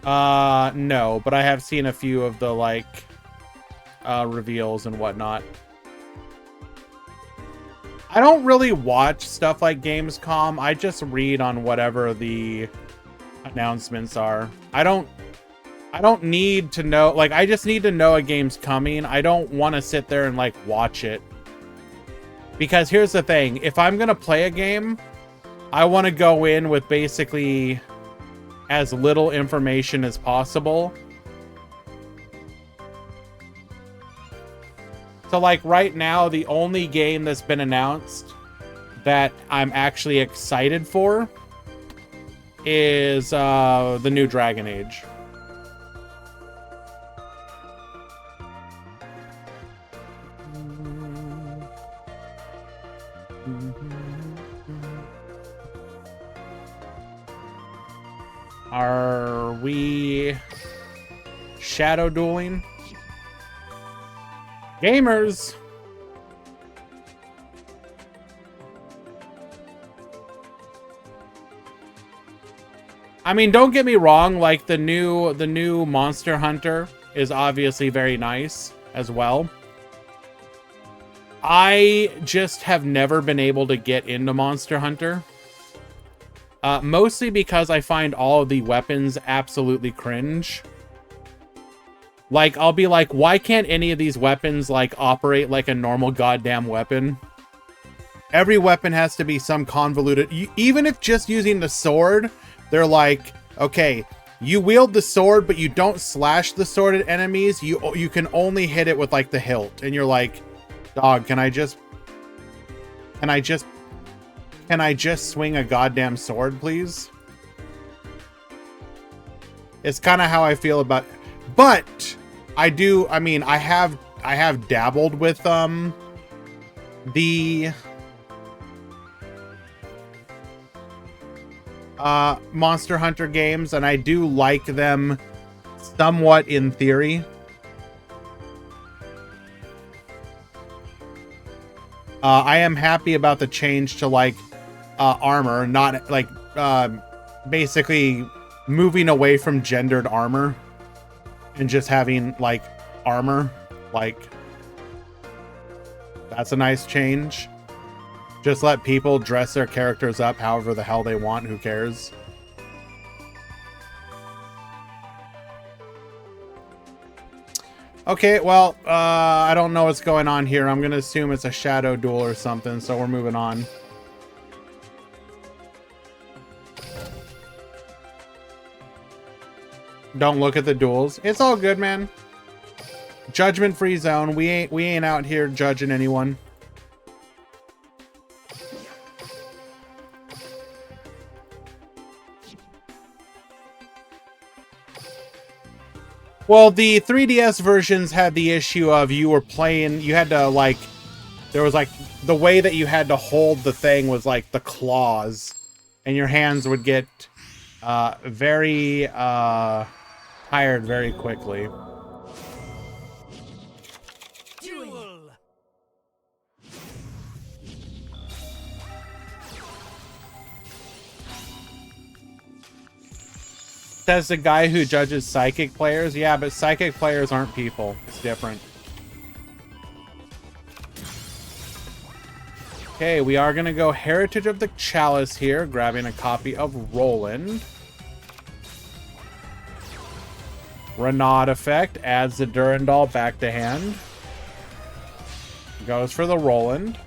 No, but I have seen a few of the like reveals and whatnot. I don't really watch stuff like Gamescom. I just read on whatever the announcements are. I don't need to know, like, I just need to know a game's coming. I don't want to sit there and like watch it. Because here's the thing, if I'm going to play a game, I want to go in with basically as little information as possible. So like right now, the only game that's been announced that I'm actually excited for is the new Dragon Age. Are we shadow dueling? Gamers! I mean, don't get me wrong, like the new Monster Hunter is obviously very nice as well. I just have never been able to get into Monster Hunter. Mostly because I find all of the weapons absolutely cringe. Like, I'll be like, why can't any of these weapons, like, operate like a normal goddamn weapon? Every weapon has to be some convoluted... even if just using the sword, they're like, okay, you wield the sword, but you don't slash the sword at enemies. You can only hit it with, like, the hilt. And you're like, dog, can I just swing a goddamn sword, please? It's kind of how I feel about... But... I have dabbled with the Monster Hunter games, and I do like them somewhat in theory. I am happy about the change to like armor, not like basically moving away from gendered armor. And just having, like, armor. Like, that's a nice change. Just let people dress their characters up however the hell they want. Who cares? Okay, well, I don't know what's going on here. I'm going to assume it's a shadow duel or something, so we're moving on. Don't look at the duels. It's all good, man. Judgment-free zone. We ain't out here judging anyone. Well, the 3DS versions had the issue of you were playing, you had to like, there was like, the way that you had to hold the thing was like the claws, and your hands would get very tired very quickly. Duel. Says the guy who judges psychic players. Yeah, but psychic players aren't people. It's different. Okay, we are going to go Heritage of the Chalice here, grabbing a copy of Roland. Renaud effect adds the Durandal back to hand. Goes for the Roland.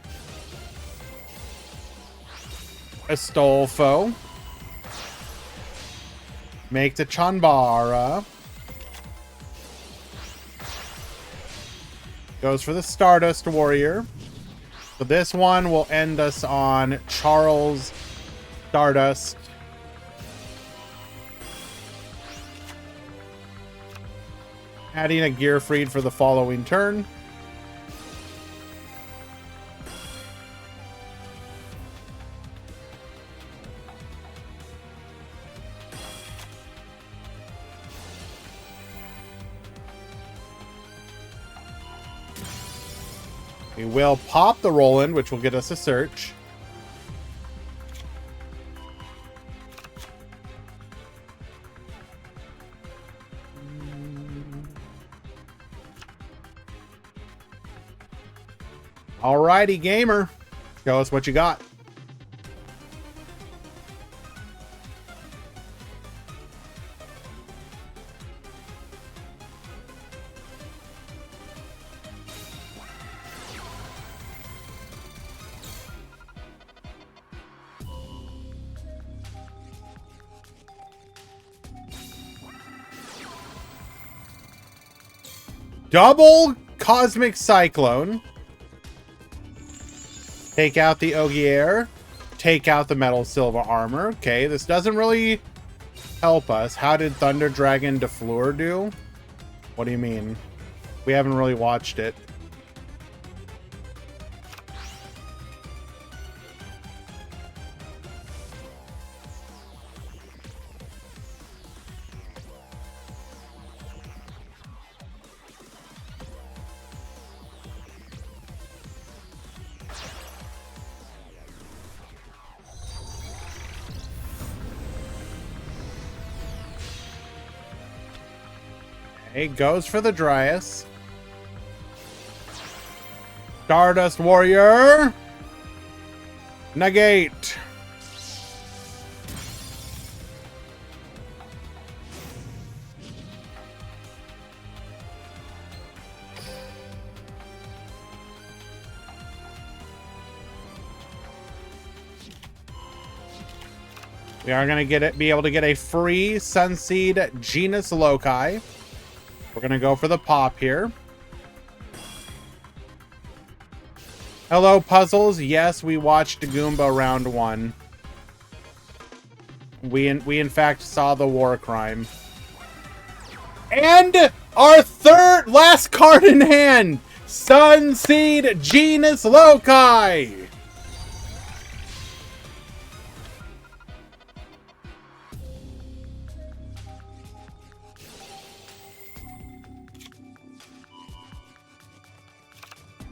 Astolfo. Make the Chanbara. Goes for the Stardust Warrior. So this one will end us on Charles Stardust. Adding a Gear Freed for the following turn. We will pop the Roland, which will get us a search. Alrighty, gamer. Show us what you got. Double Cosmic Cyclone. Take out the Ogier. Take out the Metal Silver Armor. Okay, this doesn't really help us. How did Thunder Dragon Defleur do? What do you mean? We haven't really watched it. Okay, goes for the Dryas. Stardust Warrior. Negate. We are going to be able to get a free Sunseed Genus Loci. We're going to go for the pop here. Hello, Puzzles. Yes, we watched Goomba round 1. We in fact saw the war crime. And our last card in hand. Sunseed Genus Loci.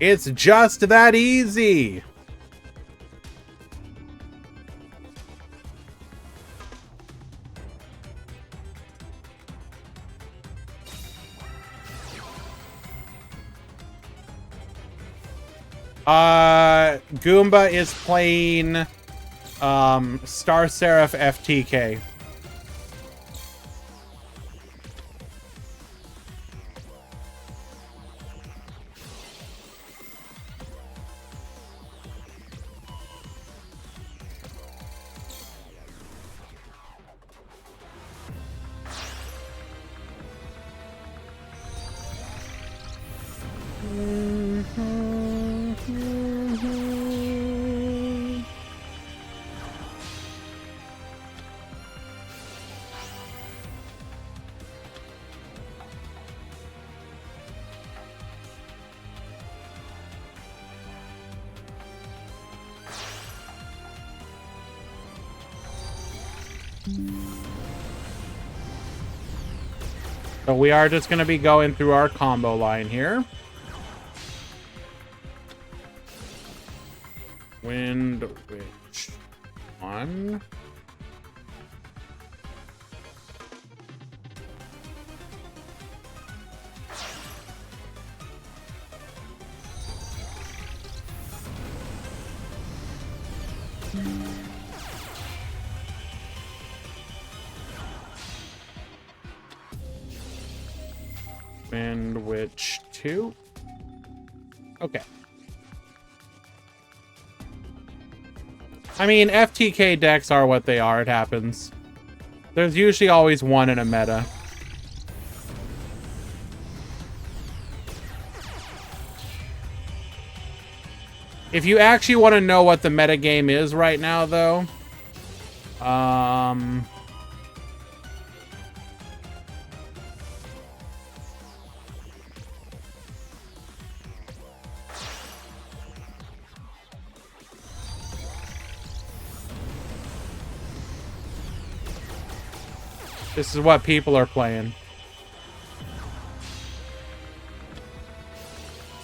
It's just that easy. Goomba is playing Star Seraph FTK. So we are just going to be going through our combo line here. Wind Witch 1. Wind Witch 2. Okay. I mean, FTK decks are what they are. It happens. There's usually always one in a meta. If you actually want to know what the meta game is right now, though, this is what people are playing.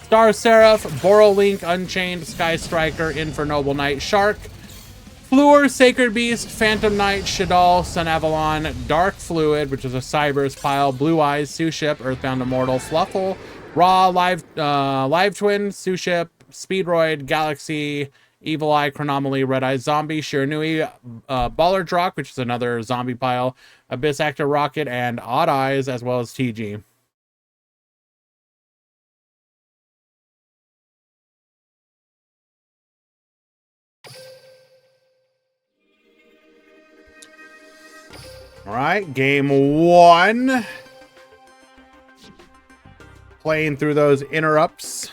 Star Seraph, Borrowlink, Unchained, Sky Striker, Infernoble Knight, Shark, Fleur, Sacred Beast, Phantom Knight, Shadal, Sun Avalon, Dark Fluid, which is a Cyber's Pile, Blue Eyes, Suship, Earthbound Immortal, Fluffle, Raw, Live Twin, Suship, Speedroid, Galaxy, Evil Eye, Chronomaly, Red Eye Zombie, Shiranui, Baller Drock, which is another zombie pile, Abyss Actor Rocket, and Odd Eyes, as well as TG. All right, game 1. Playing through those interrupts.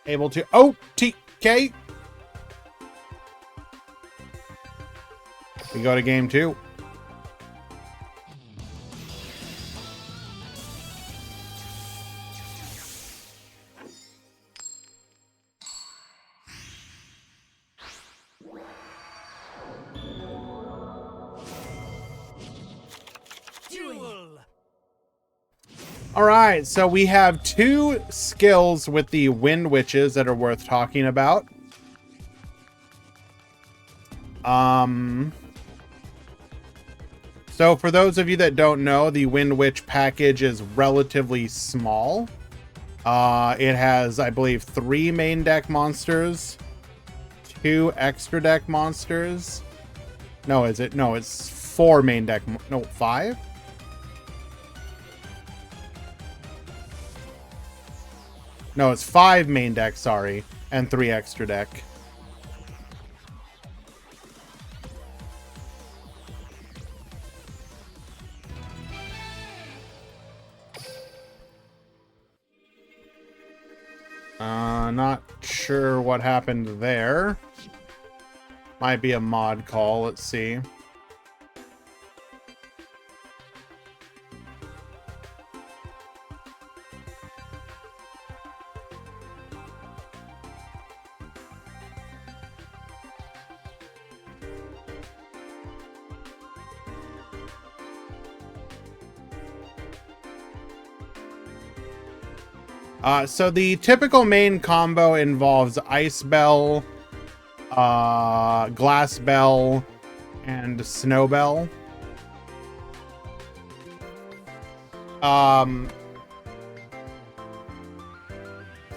Able to OTK. We go to game 2. Duel. All right, so we have 2 skills with the Wind Witches that are worth talking about. So for those of you that don't know, the Wind Witch package is relatively small. It has, I believe, 3 main deck monsters, 2 extra deck monsters. No, is it? No, it's 4 main deck. No, 5? No, it's 5 main deck, sorry, and 3 extra deck. Not sure what happened there. Might be a mod call, let's see. So the typical main combo involves Ice Bell, Glass Bell, and Snow Bell. So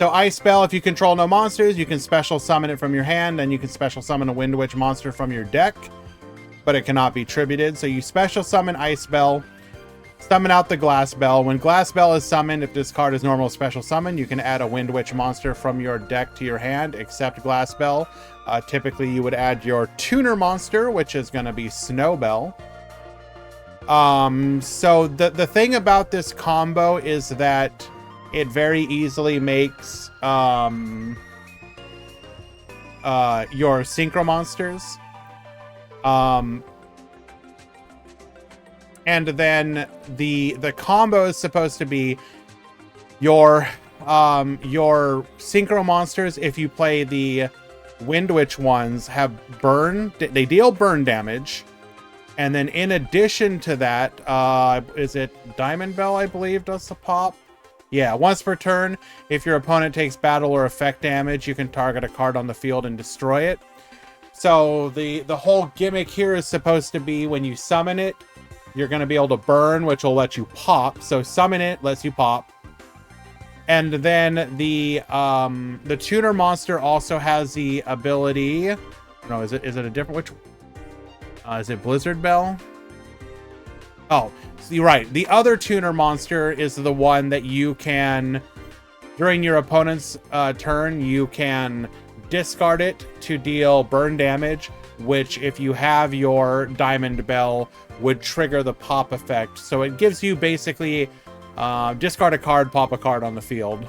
Ice Bell, if you control no monsters, you can special summon it from your hand, and you can special summon a Wind Witch monster from your deck, but it cannot be tributed. So you special summon Ice Bell, summon out the Glass Bell. When Glass Bell is summoned, if this card is normal special summon, you can add a Wind Witch monster from your deck to your hand, except Glass Bell. Typically, you would add your tuner monster, which is going to be Snow Bell. So the thing about this combo is that it very easily makes your synchro monsters. And then the combo is supposed to be your synchro monsters. If you play the Wind Witch ones, have burn. They deal burn damage. And then in addition to that, is it Diamond Bell, I believe, does the pop? Yeah, once per turn, if your opponent takes battle or effect damage, you can target a card on the field and destroy it. So the whole gimmick here is supposed to be when you summon it, you're going to be able to burn, which will let you pop. So summon it lets you pop. And then the tuner monster also has the ability. No, is it a different which? Is it Blizzard Bell? Oh, so you're right. The other tuner monster is the one that you can, during your opponent's turn, you can discard it to deal burn damage, which if you have your Diamond Bell would trigger the pop effect. So it gives you basically discard a card, pop a card on the field.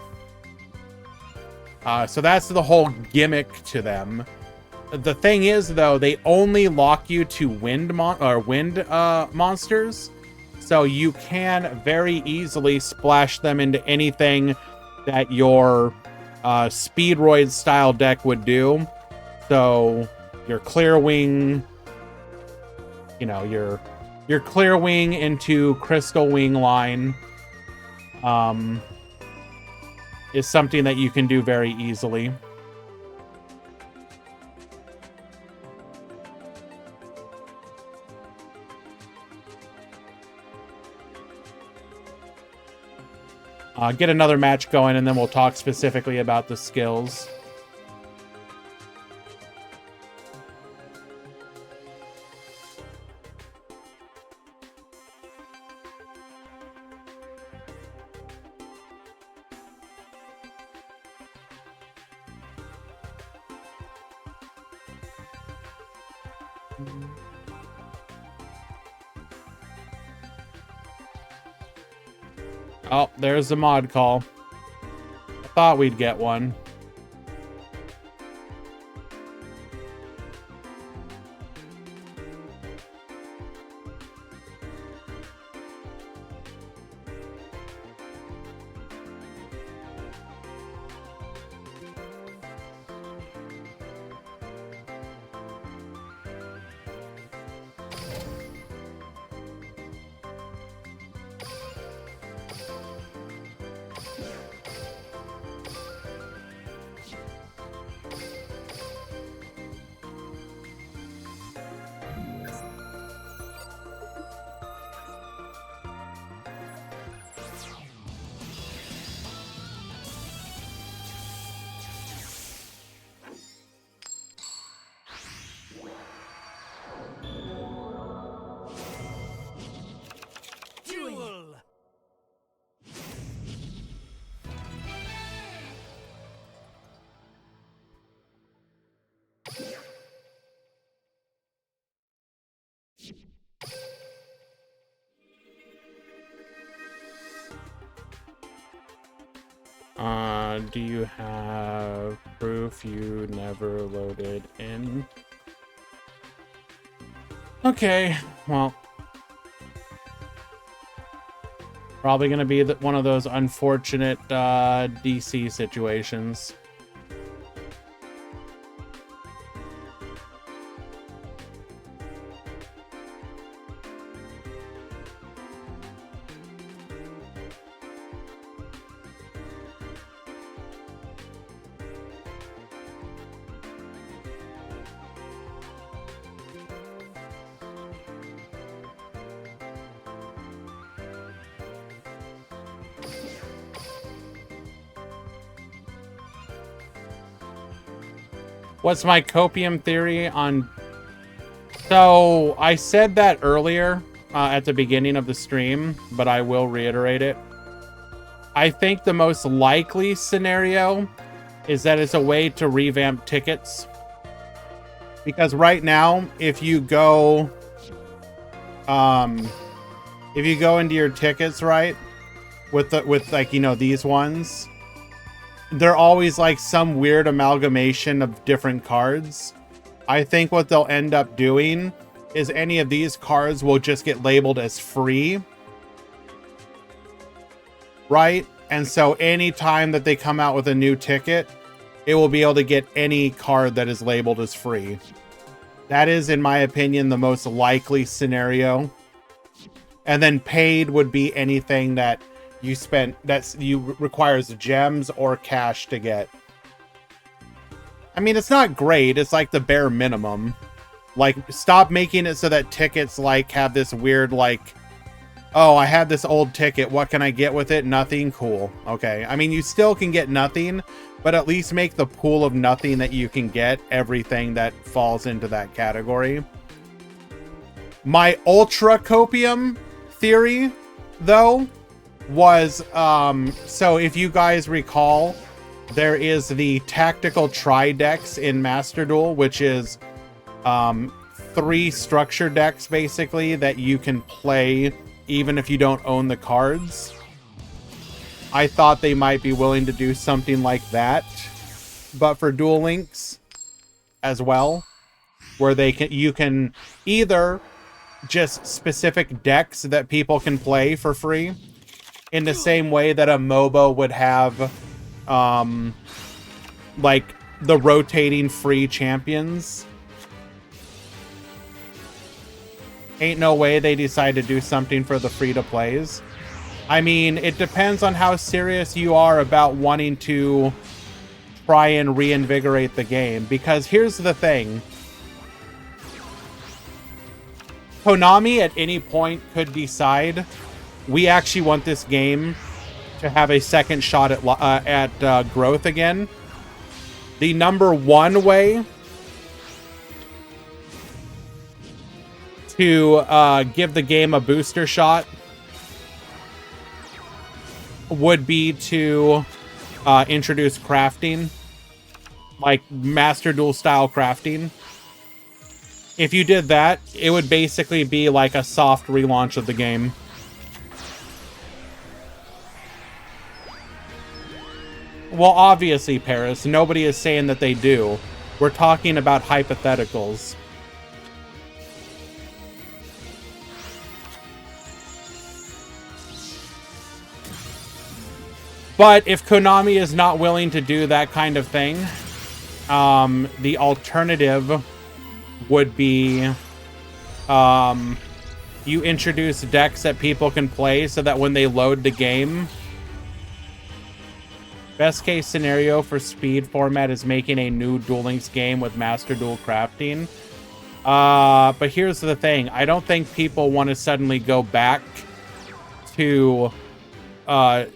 So that's the whole gimmick to them. The thing is, though, they only lock you to wind monsters, so you can very easily splash them into anything that your Speedroid style deck would do. So your Clear Wing, you know, your Clear Wing into Crystal Wing line is something that you can do very easily. Get another match going, and then we'll talk specifically about the skills. Oh, there's the mod call. I thought we'd get one. Duel. Do you have proof you never loaded in? Okay, well, probably gonna be one of those unfortunate DC situations. What's my copium theory on... So, I said that earlier at the beginning of the stream, but I will reiterate it. I think the most likely scenario is that it's a way to revamp tickets. Because right now, if you go into your tickets, right, with like, you know, these ones, they're always like some weird amalgamation of different cards. I think what they'll end up doing is any of these cards will just get labeled as free. Right? And so anytime that they come out with a new ticket, it will be able to get any card that is labeled as free. That is, in my opinion, the most likely scenario. And then paid would be anything that you spent requires gems or cash to get. I mean, it's not great. It's like the bare minimum. Like, stop making it so that tickets like have this weird like, oh, I have this old ticket. What can I get with it? Nothing. Cool. Okay. I mean, you still can get nothing, but at least make the pool of nothing that you can get everything that falls into that category. My ultra copium theory, though, was so if you guys recall, there is the tactical tri-decks in Master Duel, which is 3 structure decks basically that you can play even if you don't own the cards. I thought they might be willing to do something like that, but for Duel Links as well, where you can either just specific decks that people can play for free in the same way that a MOBA would have like the rotating free champions. Ain't no way they decide to do something for the free-to-plays. I mean, it depends on how serious you are about wanting to try and reinvigorate the game. Because here's the thing. Konami at any point could decide, we actually want this game to have a second shot at growth again. The number one way to give the game a booster shot would be to introduce crafting, like Master Duel style crafting. If you did that, it would basically be like a soft relaunch of the game. Well, obviously, Paris, nobody is saying that they do. We're talking about hypotheticals. But if Konami is not willing to do that kind of thing, the alternative would be you introduce decks that people can play so that when they load the game, best case scenario for speed format is making a new Duel Links game with Master Duel crafting. But here's the thing. I don't think people want to suddenly go back to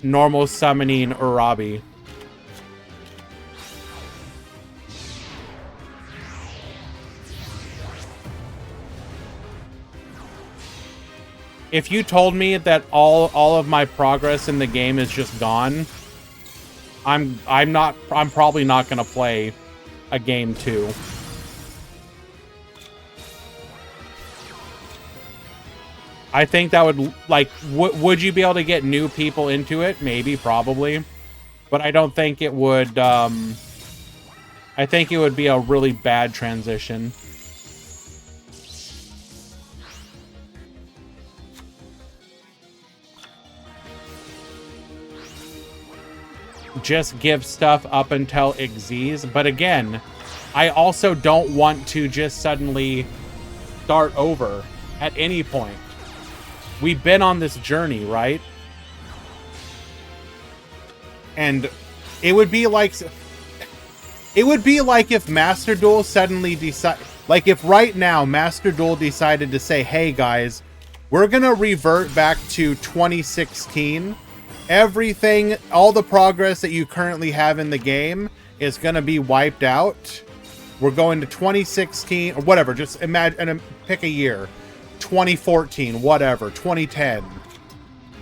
normal summoning Urabi. If you told me that all of my progress in the game is just gone, I'm probably not gonna play a game 2. I think that would, like, would you be able to get new people into it? Maybe, probably. But I don't think it would, I think it would be a really bad transition. Just give stuff up until Xyz. But again, I also don't want to just suddenly start over at any point. We've been on this journey, right? And it would be like if Master Duel suddenly decide, like if right now Master Duel decided to say, hey guys, we're gonna revert back to 2016. Everything, all the progress that you currently have in the game is gonna be wiped out. We're going to 2016 or whatever, just imagine, pick a year. 2014, whatever, 2010.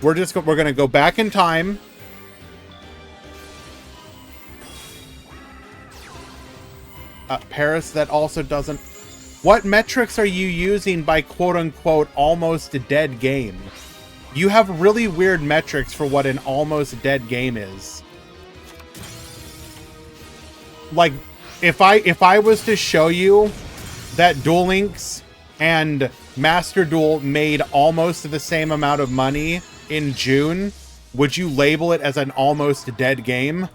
We're gonna go back in time. Paris, that also doesn't. What metrics are you using by quote unquote almost dead game? You have really weird metrics for what an almost dead game is. Like, if I was to show you that Duel Links and Master Duel made almost the same amount of money in June, would you label it as an almost dead game?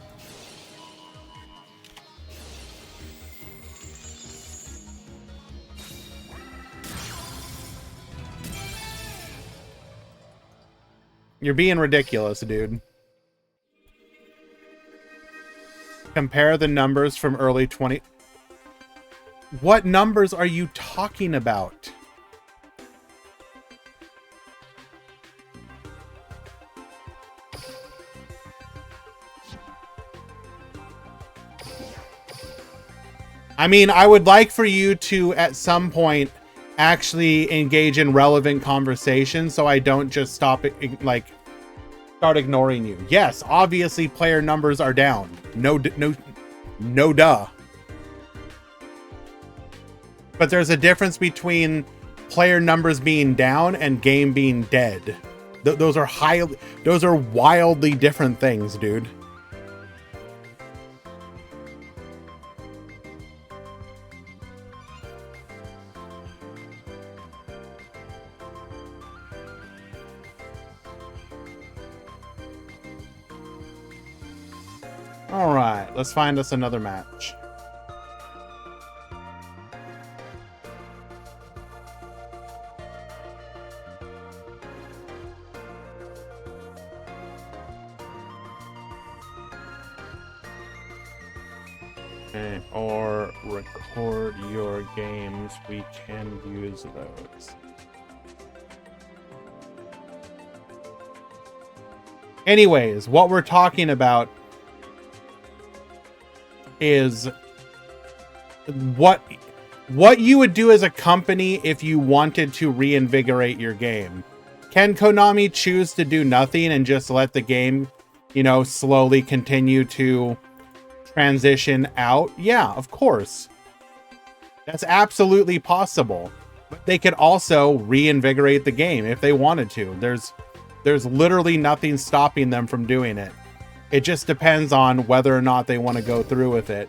You're being ridiculous, dude. Compare the numbers from early 20... What numbers are you talking about? I mean, I would like for you to, at some point, actually engage in relevant conversation so I don't just start ignoring you. Yes, obviously player numbers are down. No duh. But there's a difference between player numbers being down and game being dead. Those are wildly different things, dude. All right, let's find us another match. Okay, or record your games. We can use those. Anyways, what we're talking about is what you would do as a company if you wanted to reinvigorate your game. Can Konami choose to do nothing and just let the game, you know, slowly continue to transition out? Yeah, of course. That's absolutely possible. But they could also reinvigorate the game if they wanted to. There's literally nothing stopping them from doing it. It just depends on whether or not they want to go through with it.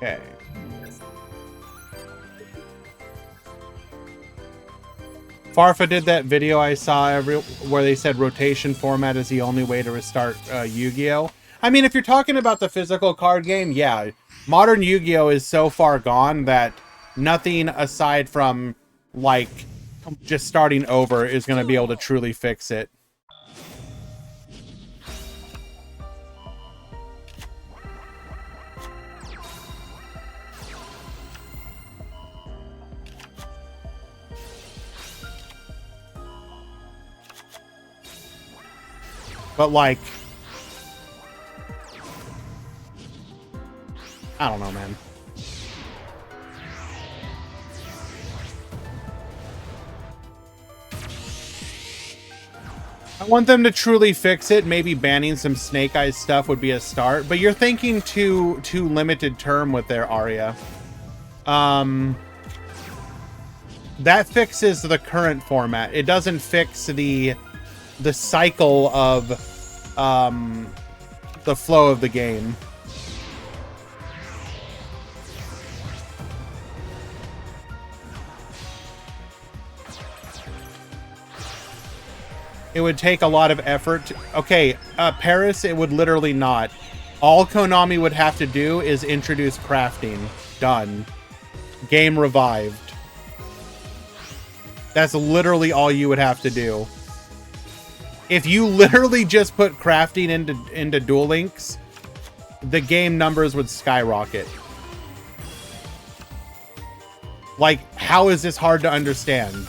Okay. Farfa did that video I saw where they said rotation format is the only way to restart Yu-Gi-Oh! I mean, if you're talking about the physical card game, yeah. Modern Yu-Gi-Oh! Is so far gone that nothing aside from, like, just starting over is going to be able to truly fix it. But, like, I don't know, man. I want them to truly fix it. Maybe banning some Snake Eyes stuff would be a start, but you're thinking too limited term with their Arya. That fixes the current format. It doesn't fix the cycle of the flow of the game. It would take a lot of effort. Okay, Paris, it would literally not. All Konami would have to do is introduce crafting. Done. Game revived. That's literally all you would have to do. If you literally just put crafting into Duel Links, the game numbers would skyrocket. Like, how is this hard to understand?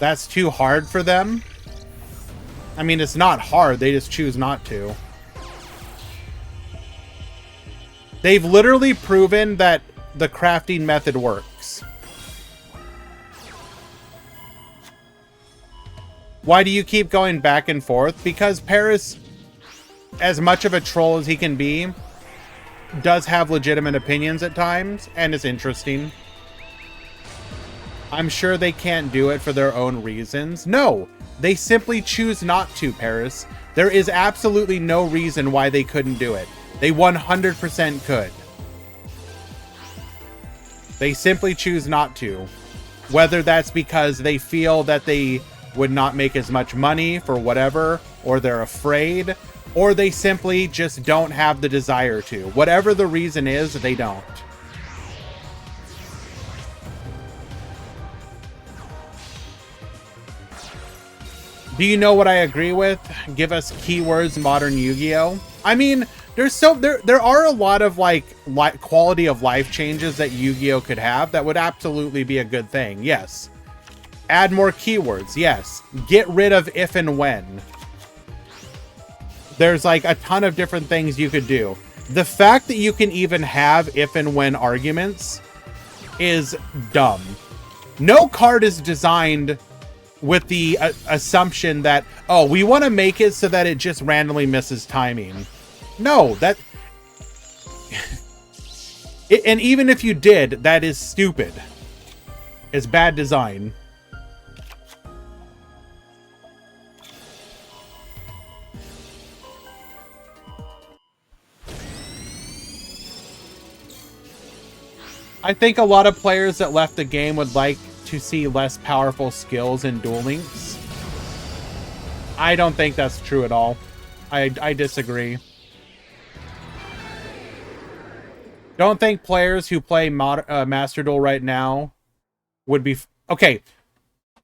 That's too hard for them? I mean, it's not hard. They just choose not to. They've literally proven that the crafting method works. Why do you keep going back and forth? Because Paris, as much of a troll as he can be, does have legitimate opinions at times, and is interesting. I'm sure they can't do it for their own reasons. No, they simply choose not to, Paris. There is absolutely no reason why they couldn't do it. They 100% could. They simply choose not to. Whether that's because they feel that they would not make as much money for whatever, or they're afraid, or they simply just don't have the desire to. Whatever the reason is, they don't. Do you know what I agree with? Give us keywords modern Yu-Gi-Oh! I mean, there are a lot of like quality of life changes that Yu-Gi-Oh! Could have that would absolutely be a good thing. Yes. Add more keywords. Yes. Get rid of if and when. There's like a ton of different things you could do. The fact that you can even have if and when arguments is dumb. No card is designed with the assumption that, oh, we want to make it so that it just randomly misses timing. No, that... and even if you did, that is stupid. It's bad design. I think a lot of players that left the game would like to see less powerful skills in Duel Links. I don't think that's true at all. I disagree. Don't think players who play Master Duel right now would be... Okay,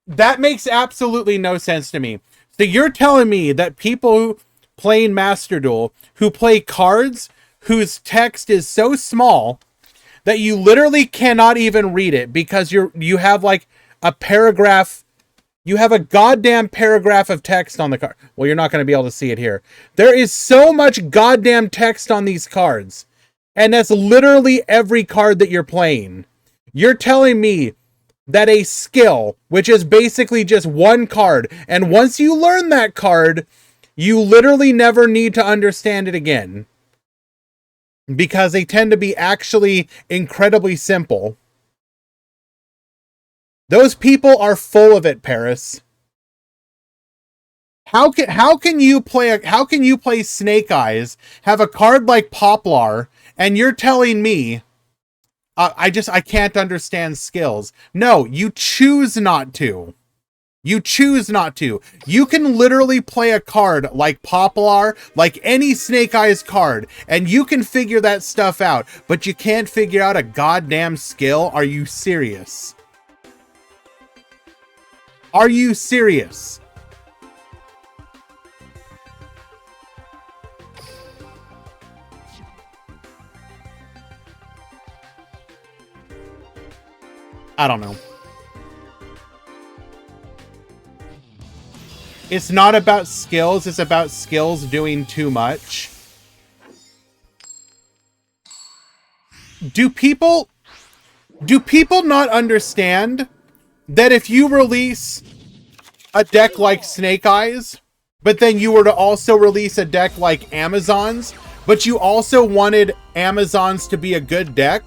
that makes absolutely no sense to me. So you're telling me that people playing Master Duel who play cards whose text is so small that you literally cannot even read it because you have like a paragraph, you have a goddamn paragraph of text on the card. Well, you're not going to be able to see it here. There is so much goddamn text on these cards. And that's literally every card that you're playing. You're telling me that a skill, which is basically just one card, and once you learn that card, you literally never need to understand it again. Because they tend to be actually incredibly simple. Those people are full of it, Paris. How can you play Snake Eyes, have a card like Poplar, and you're telling me I can't understand skills? No, you choose not to. You choose not to. You can literally play a card like Poplar, like any Snake Eyes card, and you can figure that stuff out, but you can't figure out a goddamn skill? Are you serious? Are you serious? I don't know. It's not about skills, it's about skills doing too much. Do people not understand that if you release a deck like Snake Eyes, but then you were to also release a deck like Amazon's, but you also wanted Amazon's to be a good deck,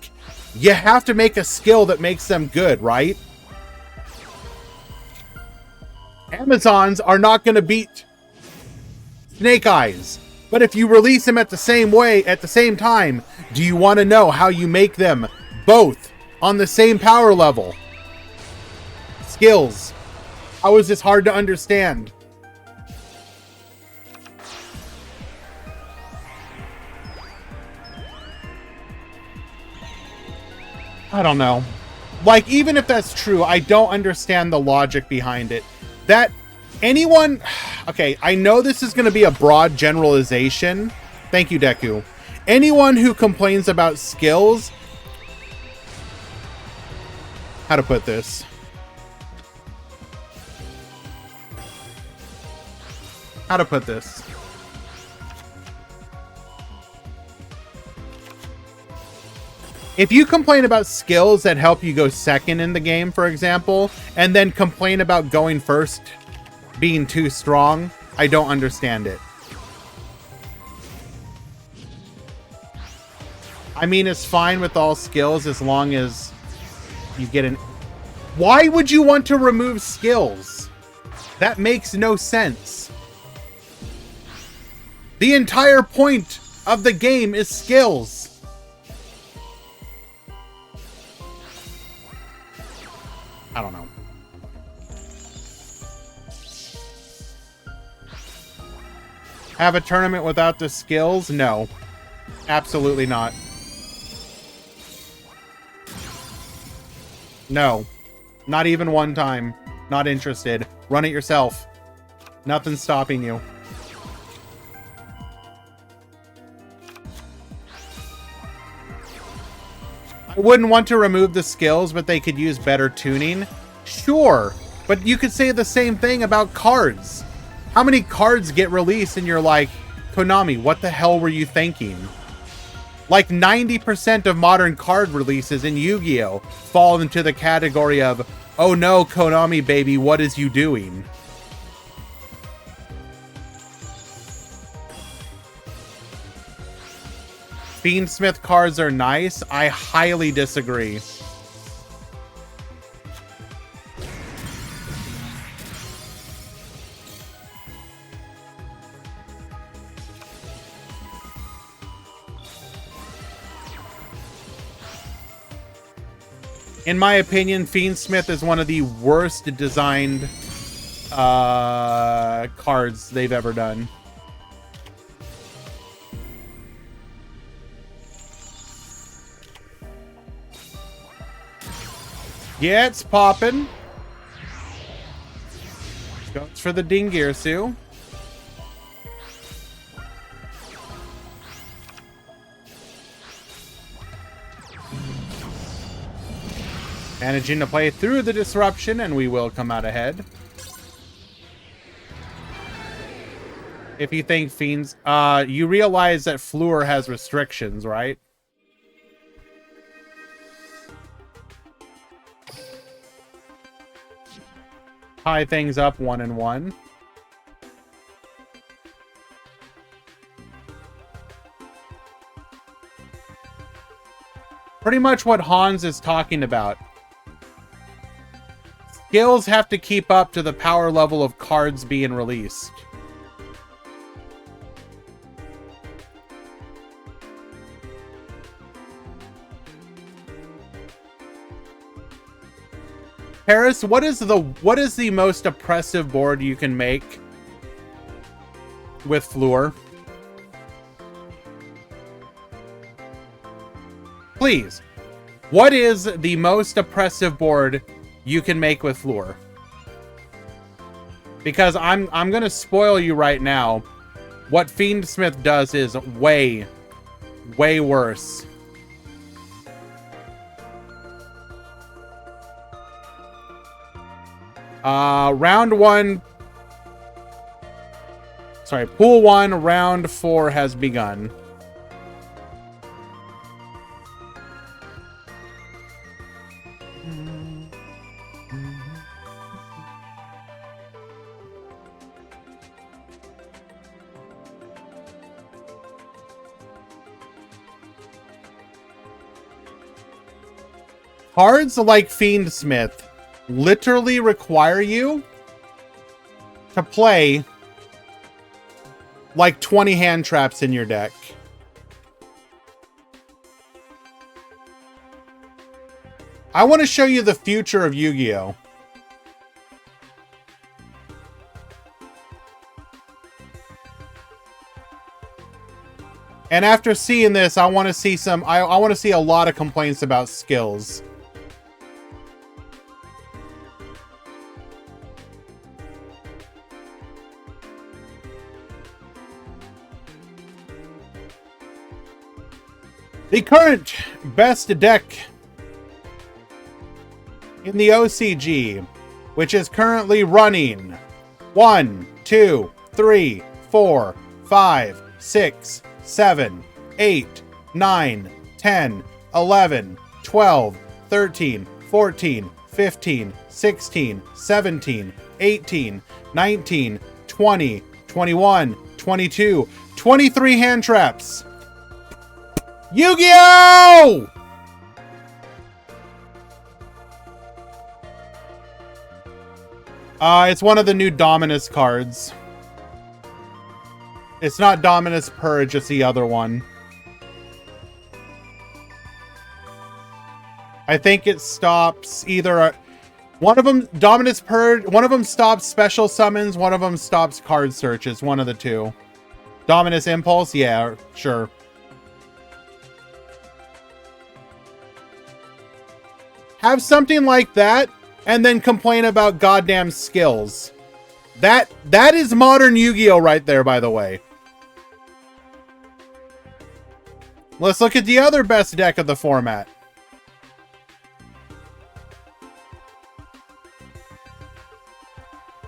you have to make a skill that makes them good, right? Amazons are not going to beat Snake Eyes. But if you release them at the same way, at the same time, do you want to know how you make them both on the same power level? Skills. How is this hard to understand? I don't know. Like, even if that's true, I don't understand the logic behind it. That anyone... Okay, I know this is going to be a broad generalization. Thank you, Deku. Anyone who complains about skills... How to put this? How to put this? If you complain about skills that help you go second in the game, for example, and then complain about going first being too strong, I don't understand it. I mean, it's fine with all skills as long as you get an... Why would you want to remove skills? That makes no sense. The entire point of the game is skills. I don't know. Have a tournament without the skills? No. Absolutely not. No. Not even one time. Not interested. Run it yourself. Nothing's stopping you. I wouldn't want to remove the skills, but they could use better tuning. Sure. But you could say the same thing about cards. How many cards get released and you're like, Konami, what the hell were you thinking? Like 90% of modern card releases in Yu-Gi-Oh! Fall into the category of, oh no, Konami baby, what is you doing? Fiendsmith cards are nice. I highly disagree. In my opinion, Fiendsmith is one of the worst designed cards they've ever done. Yeah, it's popping. Goes for the Dingirsu. Managing to play through the disruption, and we will come out ahead. If you think Fiends... you realize that Fleur has restrictions, right? Tie things up 1-1. Pretty much what Hans is talking about. Skills have to keep up to the power level of cards being released. Paris, what is the most oppressive board you can make with Fleur? Please. What is the most oppressive board you can make with Fleur? Because I'm gonna spoil you right now. What Fiendsmith does is way worse. Round 1. Sorry, pool 1, round 4 has begun. Cards like Fiendsmith literally require you to play like 20 hand traps in your deck. I want to show you the future of Yu-Gi-Oh! And after seeing this, I want to see I want to see a lot of complaints about skills. The current best deck in the OCG, which is currently running 1, 2, 3, 4, 5, 6, 7, 8, 9, 10, 11, 12, 13, 14, 15, 16, 17, 18, 19, 20, 21, 22, 23 hand traps. Yu-Gi-Oh! It's one of the new Dominus cards. It's not Dominus Purge, it's the other one. I think it stops either... one of them, Dominus Purge, one of them stops special summons, one of them stops card searches, one of the two. Dominus Impulse? Yeah, sure. Have something like that, and then complain about goddamn skills. That is modern Yu-Gi-Oh! Right there, by the way. Let's look at the other best deck of the format.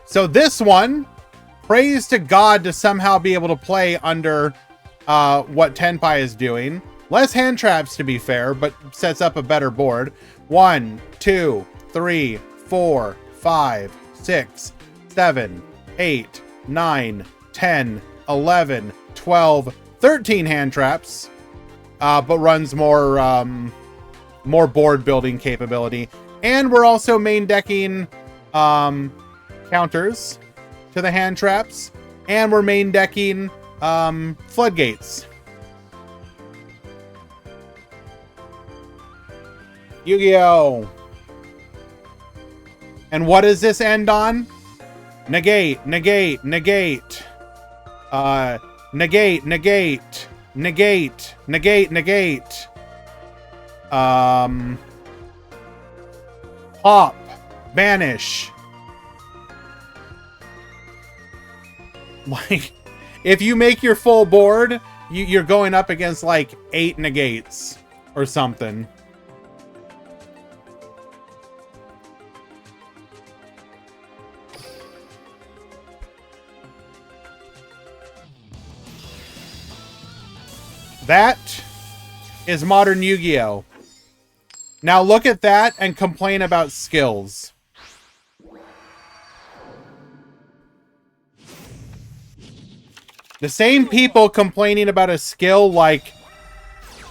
So this one, praise to God to somehow be able to play under what Tenpai is doing. Less hand traps, to be fair, but sets up a better board. 1, 2, 3, 4, 5, 6, 7, 8, 9, 10, 11, 12, 13 hand traps, but runs more board building capability. And we're also main decking counters to the hand traps, and we're main decking floodgates. Yu-Gi-Oh! And what does this end on? Negate, negate, negate. Negate, negate, negate, negate, negate. Pop, banish. Like, if you make your full board, you're going up against like 8 negates or something. That is modern Yu-Gi-Oh! Now look at that and complain about skills. The same people complaining about a skill like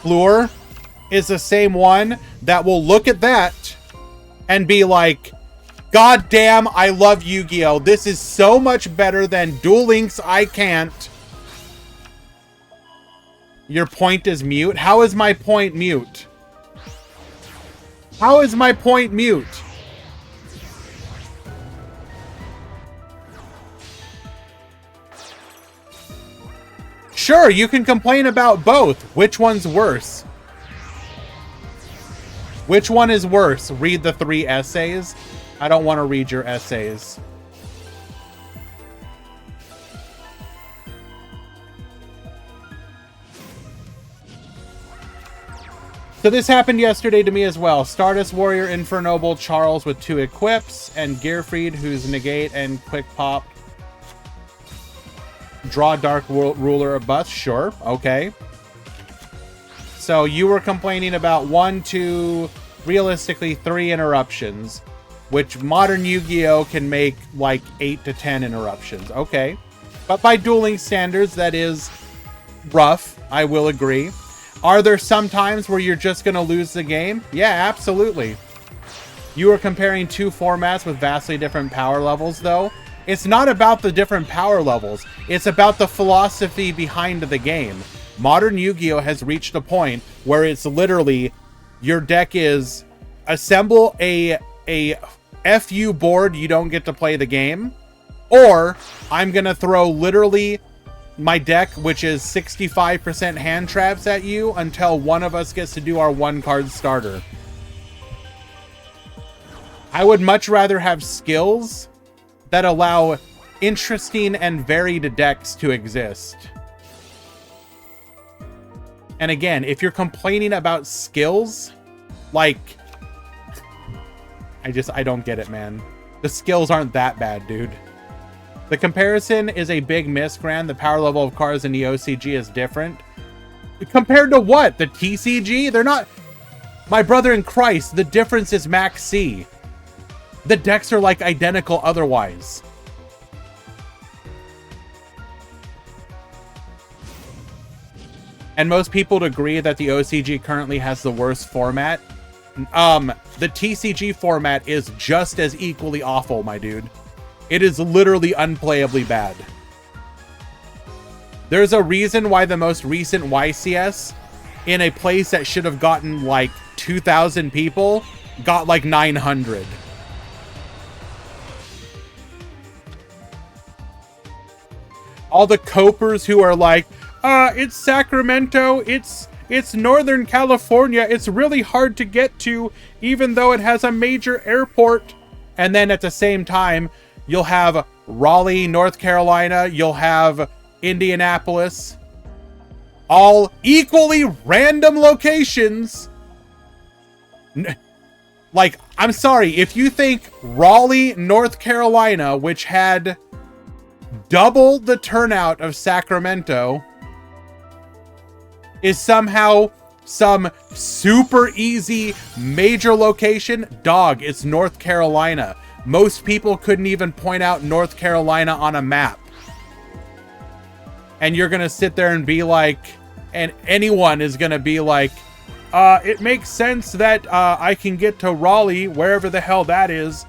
Lure is the same one that will look at that and be like, God damn, I love Yu-Gi-Oh! This is so much better than Duel Links I Can't. Your point is mute? How is my point mute? How is my point mute? Sure, you can complain about both. Which one's worse? Which one is worse? Read the 3 essays? I don't want to read your essays. So this happened yesterday to me as well. Stardust Warrior, Infernoble, Charles with 2 equips, and Gearfried, who's negate and quick pop. Draw Dark Ruler or bust. Sure, okay. So you were complaining about 1, 2, realistically 3 interruptions, which modern Yu-Gi-Oh! Can make like 8 to 10 interruptions. Okay. But by dueling standards, that is rough. I will agree. Are there some times where you're just going to lose the game? Yeah, absolutely. You are comparing 2 formats with vastly different power levels, though. It's not about the different power levels. It's about the philosophy behind the game. Modern Yu-Gi-Oh! Has reached a point where it's literally your deck is assemble a FU board, you don't get to play the game, or I'm going to throw literally my deck, which is 65% hand traps at you until one of us gets to do our 1-card starter. I would much rather have skills that allow interesting and varied decks to exist. And again, if you're complaining about skills, like, I don't get it, man. The skills aren't that bad, dude. The comparison is a big miss, Grand. The power level of cards in the OCG is different. Compared to what? The TCG? They're not... My brother in Christ, the difference is max C. The decks are like identical otherwise. And most people would agree that the OCG currently has the worst format. The TCG format is just as equally awful, my dude. It is literally unplayably bad. There's a reason why the most recent YCS in a place that should have gotten like 2,000 people got like 900. All the copers who are like, it's Sacramento, it's Northern California, it's really hard to get to, even though it has a major airport. And then at the same time, you'll have Raleigh, North Carolina, you'll have Indianapolis, all equally random locations. Like, I'm sorry, if you think Raleigh, North Carolina, which had double the turnout of Sacramento, is somehow some super easy major location, dog, it's North Carolina. Most people couldn't even point out North Carolina on a map. And you're gonna sit there and be like, and anyone is gonna be like, it makes sense that I can get to Raleigh, wherever the hell that is.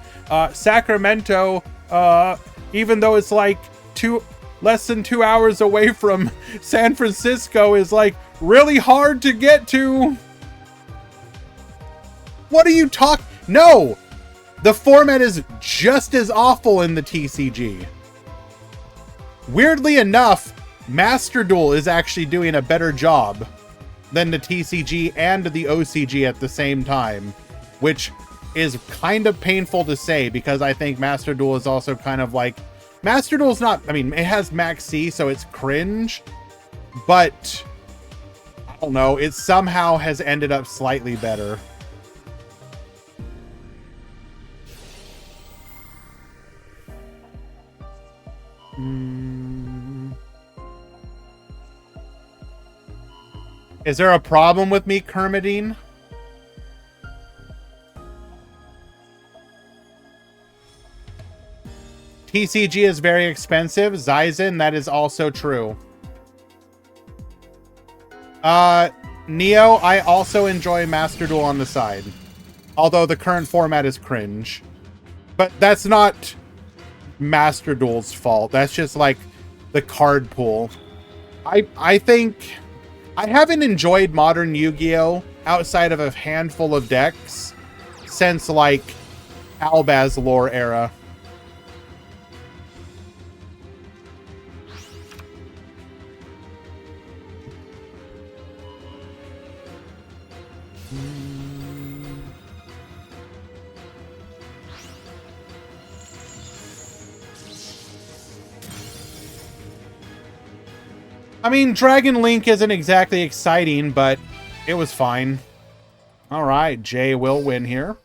Sacramento, even though it's like less than 2 hours away from San Francisco, is like really hard to get to. What are you talking? No, the format is just as awful in the TCG. Weirdly enough, Master Duel is actually doing a better job than the TCG and the OCG at the same time, which is kind of painful to say because I think Master Duel is also kind of like, Master Duel's not, I mean, it has Max C, so it's cringe, but I don't know, it somehow has ended up slightly better. Is there a problem with me, Kermidine? TCG is very expensive. Zyzen, that is also true. Neo, I also enjoy Master Duel on the side. Although the current format is cringe. But that's not Master Duel's fault. That's just like the card pool. I think I haven't enjoyed modern Yu-Gi-Oh! Outside of a handful of decks since like Albaz lore era. I mean, Dragon Link isn't exactly exciting, but it was fine. All right, Jay will win here.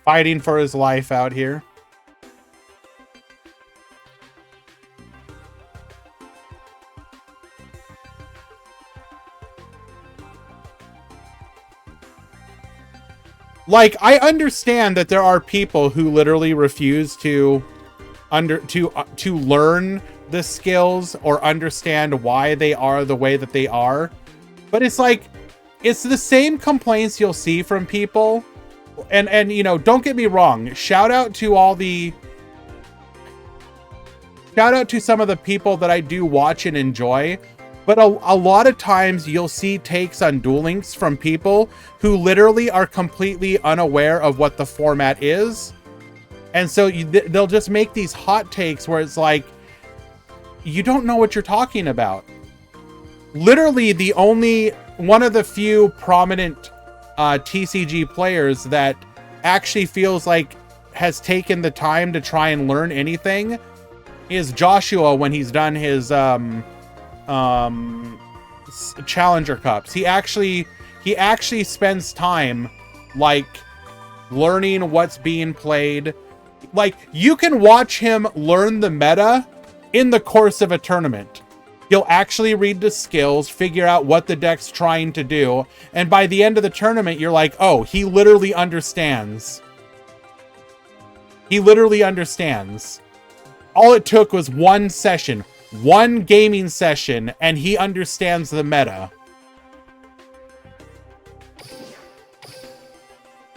Fighting for his life out here. Like, I understand that there are people who literally refuse to learn the skills or understand why they are the way that they are. But it's like, it's the same complaints you'll see from people. And you know, don't get me wrong. Shout out to some of the people that I do watch and enjoy. But a lot of times you'll see takes on Duel Links from people who literally are completely unaware of what the format is. And so they'll just make these hot takes where it's like, you don't know what you're talking about. Literally one of the few prominent TCG players that actually feels like has taken the time to try and learn anything is Joshua when he's done his Challenger Cups. He actually spends time like learning what's being played. Like, you can watch him learn the meta in the course of a tournament. He'll actually read the skills, figure out what the deck's trying to do, and by the end of the tournament you're like, oh, he literally understands. He literally understands. All it took was one session, one gaming session, and he understands the meta.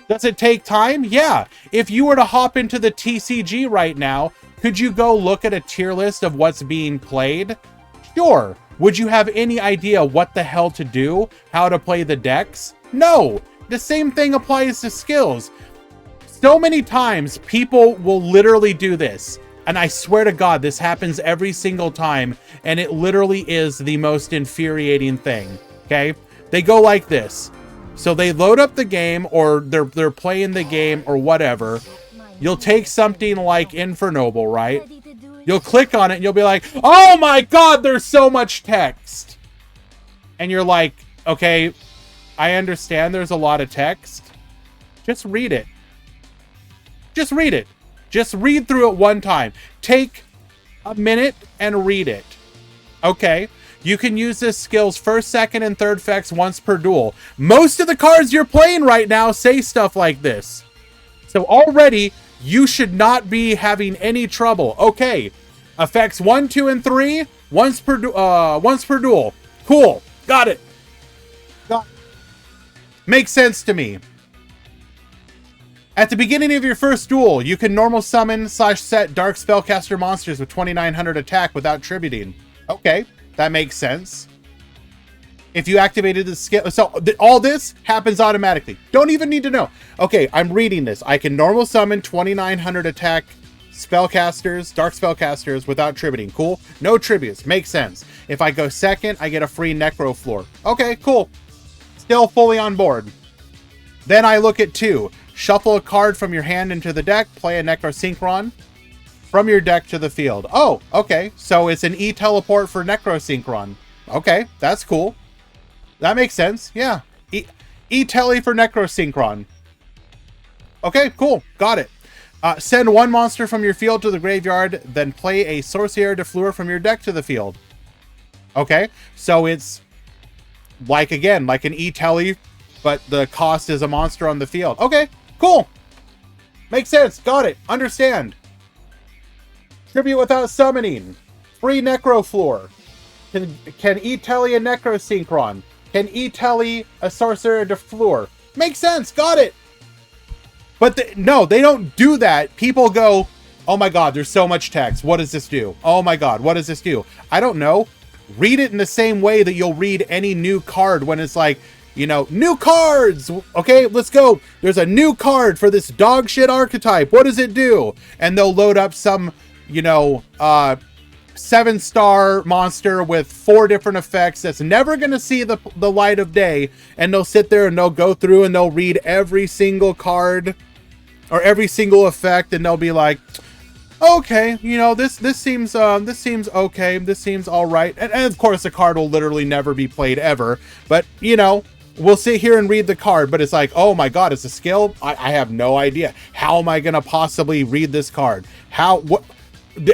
Does it take time? Yeah. If you were to hop into the TCG right now, could you go look at a tier list of what's being played? Sure. Would you have any idea what the hell to do? How to play the decks? No. The same thing applies to skills. So many times people will literally do this. And I swear to God, this happens every single time. And it literally is the most infuriating thing. Okay? They go like this. So they load up the game, or they're playing the game or whatever. You'll take something like Infernoble, right? You'll click on it and you'll be like, oh my God, there's so much text. And you're like, okay, I understand there's a lot of text. Just read it. Just read it. Just read through it one time. Take a minute and read it. Okay. You can use this skill's first, second, and third effects once per duel. Most of the cards you're playing right now say stuff like this. So already, you should not be having any trouble. Okay. Effects 1, 2, and 3 once per duel. Cool. Got it. Makes sense to me. At the beginning of your first duel, you can normal summon / set dark spellcaster monsters with 2900 attack without tributing. Okay, that makes sense. If you activated the skill, so all this happens automatically. Don't even need to know. Okay, I'm reading this. I can normal summon 2900 attack spellcasters, dark spellcasters without tributing. Cool. No tributes. Makes sense. If I go second, I get a free necro floor. Okay, cool. Still fully on board. Then I look at 2. Shuffle a card from your hand into the deck. Play a Necrosynchron from your deck to the field. Oh, okay. So it's an E-teleport for Necrosynchron. Okay, that's cool. That makes sense. Yeah. E-tele for Necrosynchron. Okay, cool. Got it. Send 1 monster from your field to the graveyard, then play a Sorcier de Fleur from your deck to the field. Okay, so it's like, again, like an E-tele, but the cost is a monster on the field. Okay, cool. Makes sense. Got it. Understand. Tribute without summoning. Free Necro Floor. Can E-tele a Necrosynchron. Can E-tele a Sorcerer de Fleur. Makes sense. Got it. But no, they don't do that. People go, oh my God, there's so much text. What does this do? Oh my God, what does this do? I don't know. Read it in the same way that you'll read any new card when it's like, you know, new cards. Okay, let's go. There's a new card for this dog shit archetype. What does it do? And they'll load up some, you know, 7-star monster with 4 different effects that's never going to see the light of day. And they'll sit there and they'll go through and they'll read every single card or every single effect. And they'll be like, okay, you know, this seems okay. This seems all right. And of course, the card will literally never be played ever. But, you know, we'll sit here and read the card. But it's like, oh my God, it's a skill? I have no idea. How am I going to possibly read this card? What?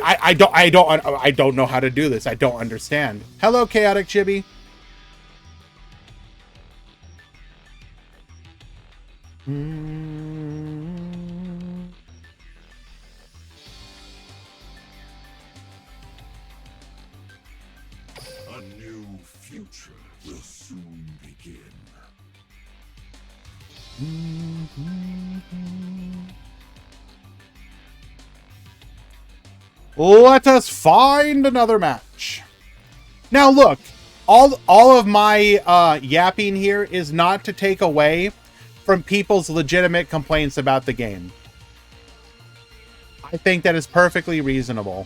I don't know how to do this. I don't understand. Hello, Chaotic Chibi. A new future will soon begin. Let us find another match. Now look, all of my yapping here is not to take away from people's legitimate complaints about the game. I think that is perfectly reasonable.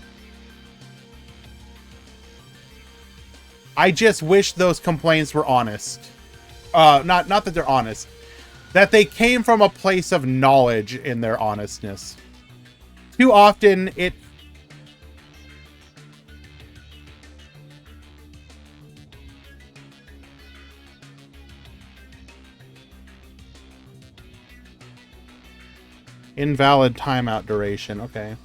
I just wish those complaints were honest. Not that they're honest. That they came from a place of knowledge in their honestness. Too often, it... Invalid timeout duration. Okay.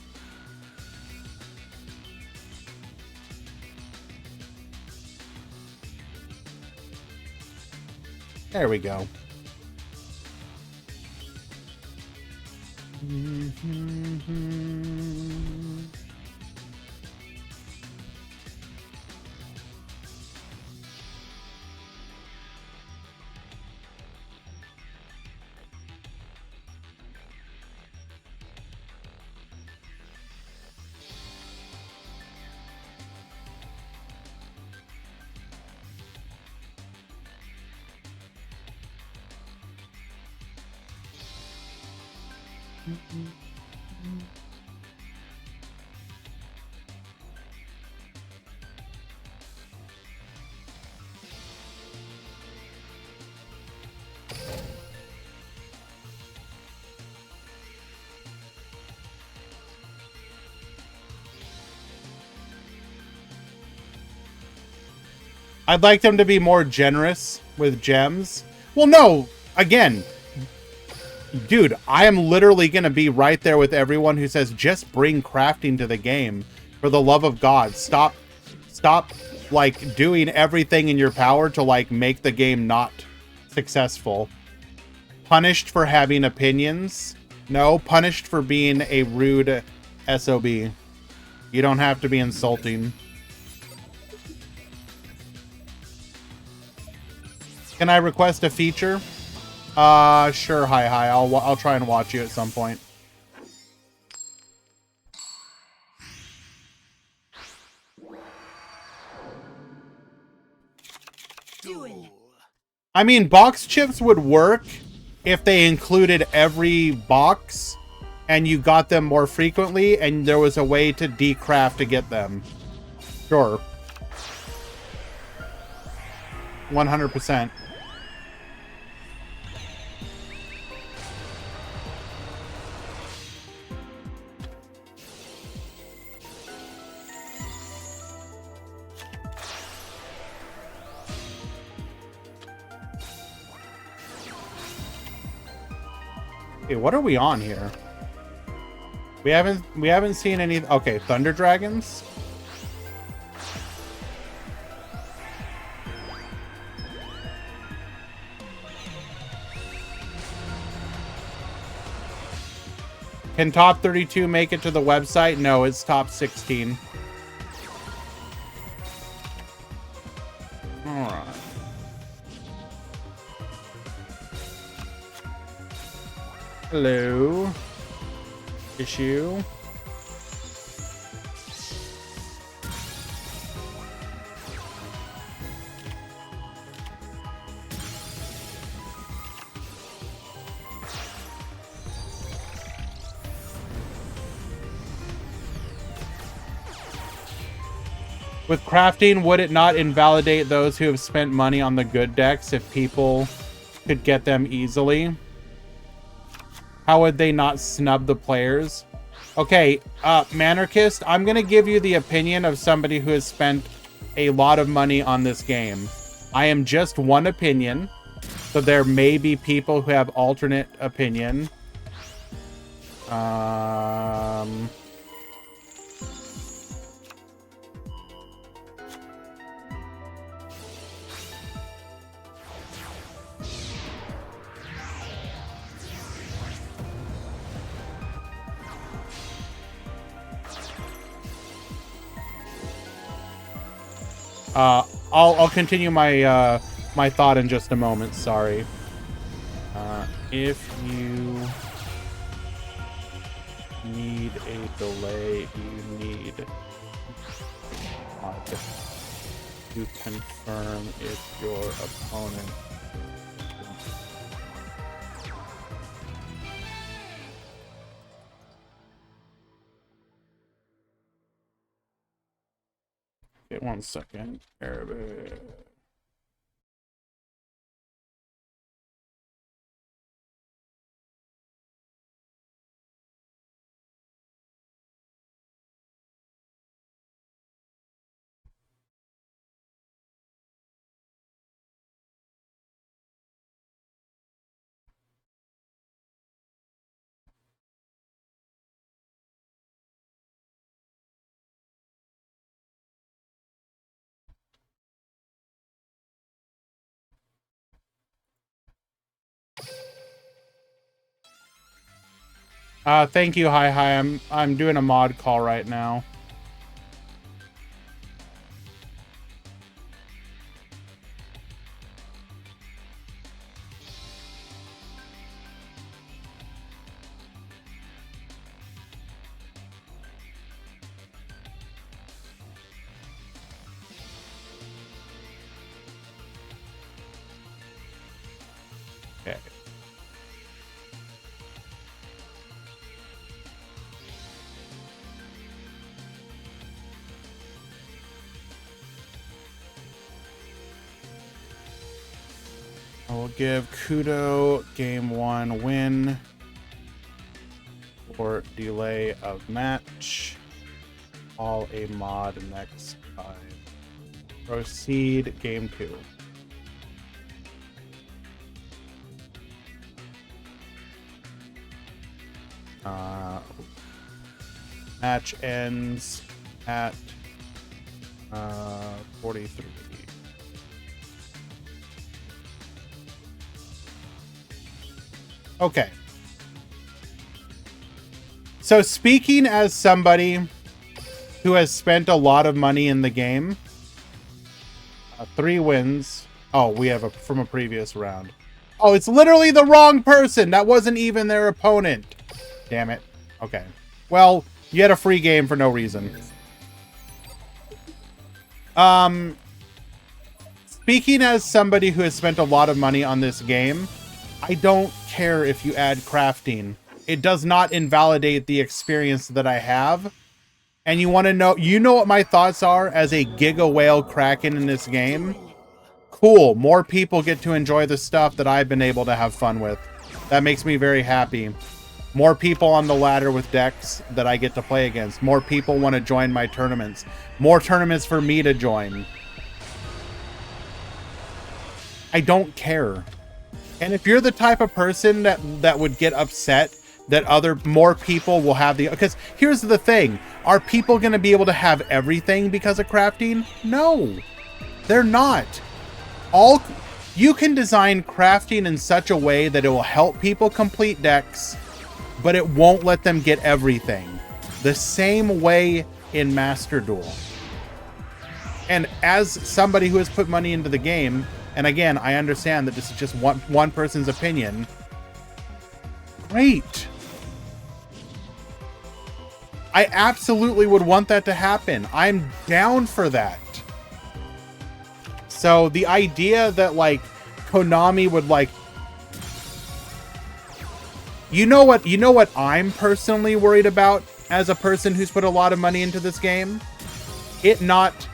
There we go. I'd like them to be more generous with gems. Well, no, again, dude, I am literally going to be right there with everyone who says, just bring crafting to the game. For the love of God, stop, like, doing everything in your power to, like, make the game not successful. Punished for having opinions? No, punished for being a rude SOB. You don't have to be insulting. Can I request a feature? Sure, hi. I'll try and watch you at some point. Duel. I mean, box chips would work if they included every box and you got them more frequently and there was a way to decraft to get them. Sure. 100%. Okay, what are we on here? We haven't seen any. Okay, Thunder Dragons. Can top 32 make it to the website? No, it's top 16. All right. Hello. Issue. With crafting, would it not invalidate those who have spent money on the good decks if people could get them easily? How would they not snub the players? Okay, Manarchist, I'm going to give you the opinion of somebody who has spent a lot of money on this game. I am just one opinion, so there may be people who have alternate opinion. I'll continue my my thought in just a moment. Sorry. If you need a delay, you need to confirm if your opponent. Okay, 1 second. Arabic. Thank you, hi. I'm doing a mod call right now. Okay. We'll give Kudo game 1 win for delay of match. All a mod next time. Proceed game 2. Match ends at 43. Okay. So speaking as somebody who has spent a lot of money in the game, 3 wins. Oh, we have from a previous round. Oh, it's literally the wrong person. That wasn't even their opponent. Damn it. Okay. Well, you had a free game for no reason. Speaking as somebody who has spent a lot of money on this game, I don't care if you add crafting. It does not invalidate the experience that I have. And you want to know, you know what my thoughts are as a Giga Whale Kraken in this game? Cool. More people get to enjoy the stuff that I've been able to have fun with. That makes me very happy. More people on the ladder with decks that I get to play against. More people want to join my tournaments. More tournaments for me to join. I don't care. And if you're the type of person that would get upset that more people will have because here's the thing, are people going to be able to have everything because of crafting? No, they're not. You can design crafting in such a way that it will help people complete decks, but it won't let them get everything. The same way in Master Duel. And as somebody who has put money into the game, and again, I understand that this is just one person's opinion. Great. I absolutely would want that to happen. I'm down for that. So the idea that like Konami would like, you know what I'm personally worried about as a person who's put a lot of money into this game? It not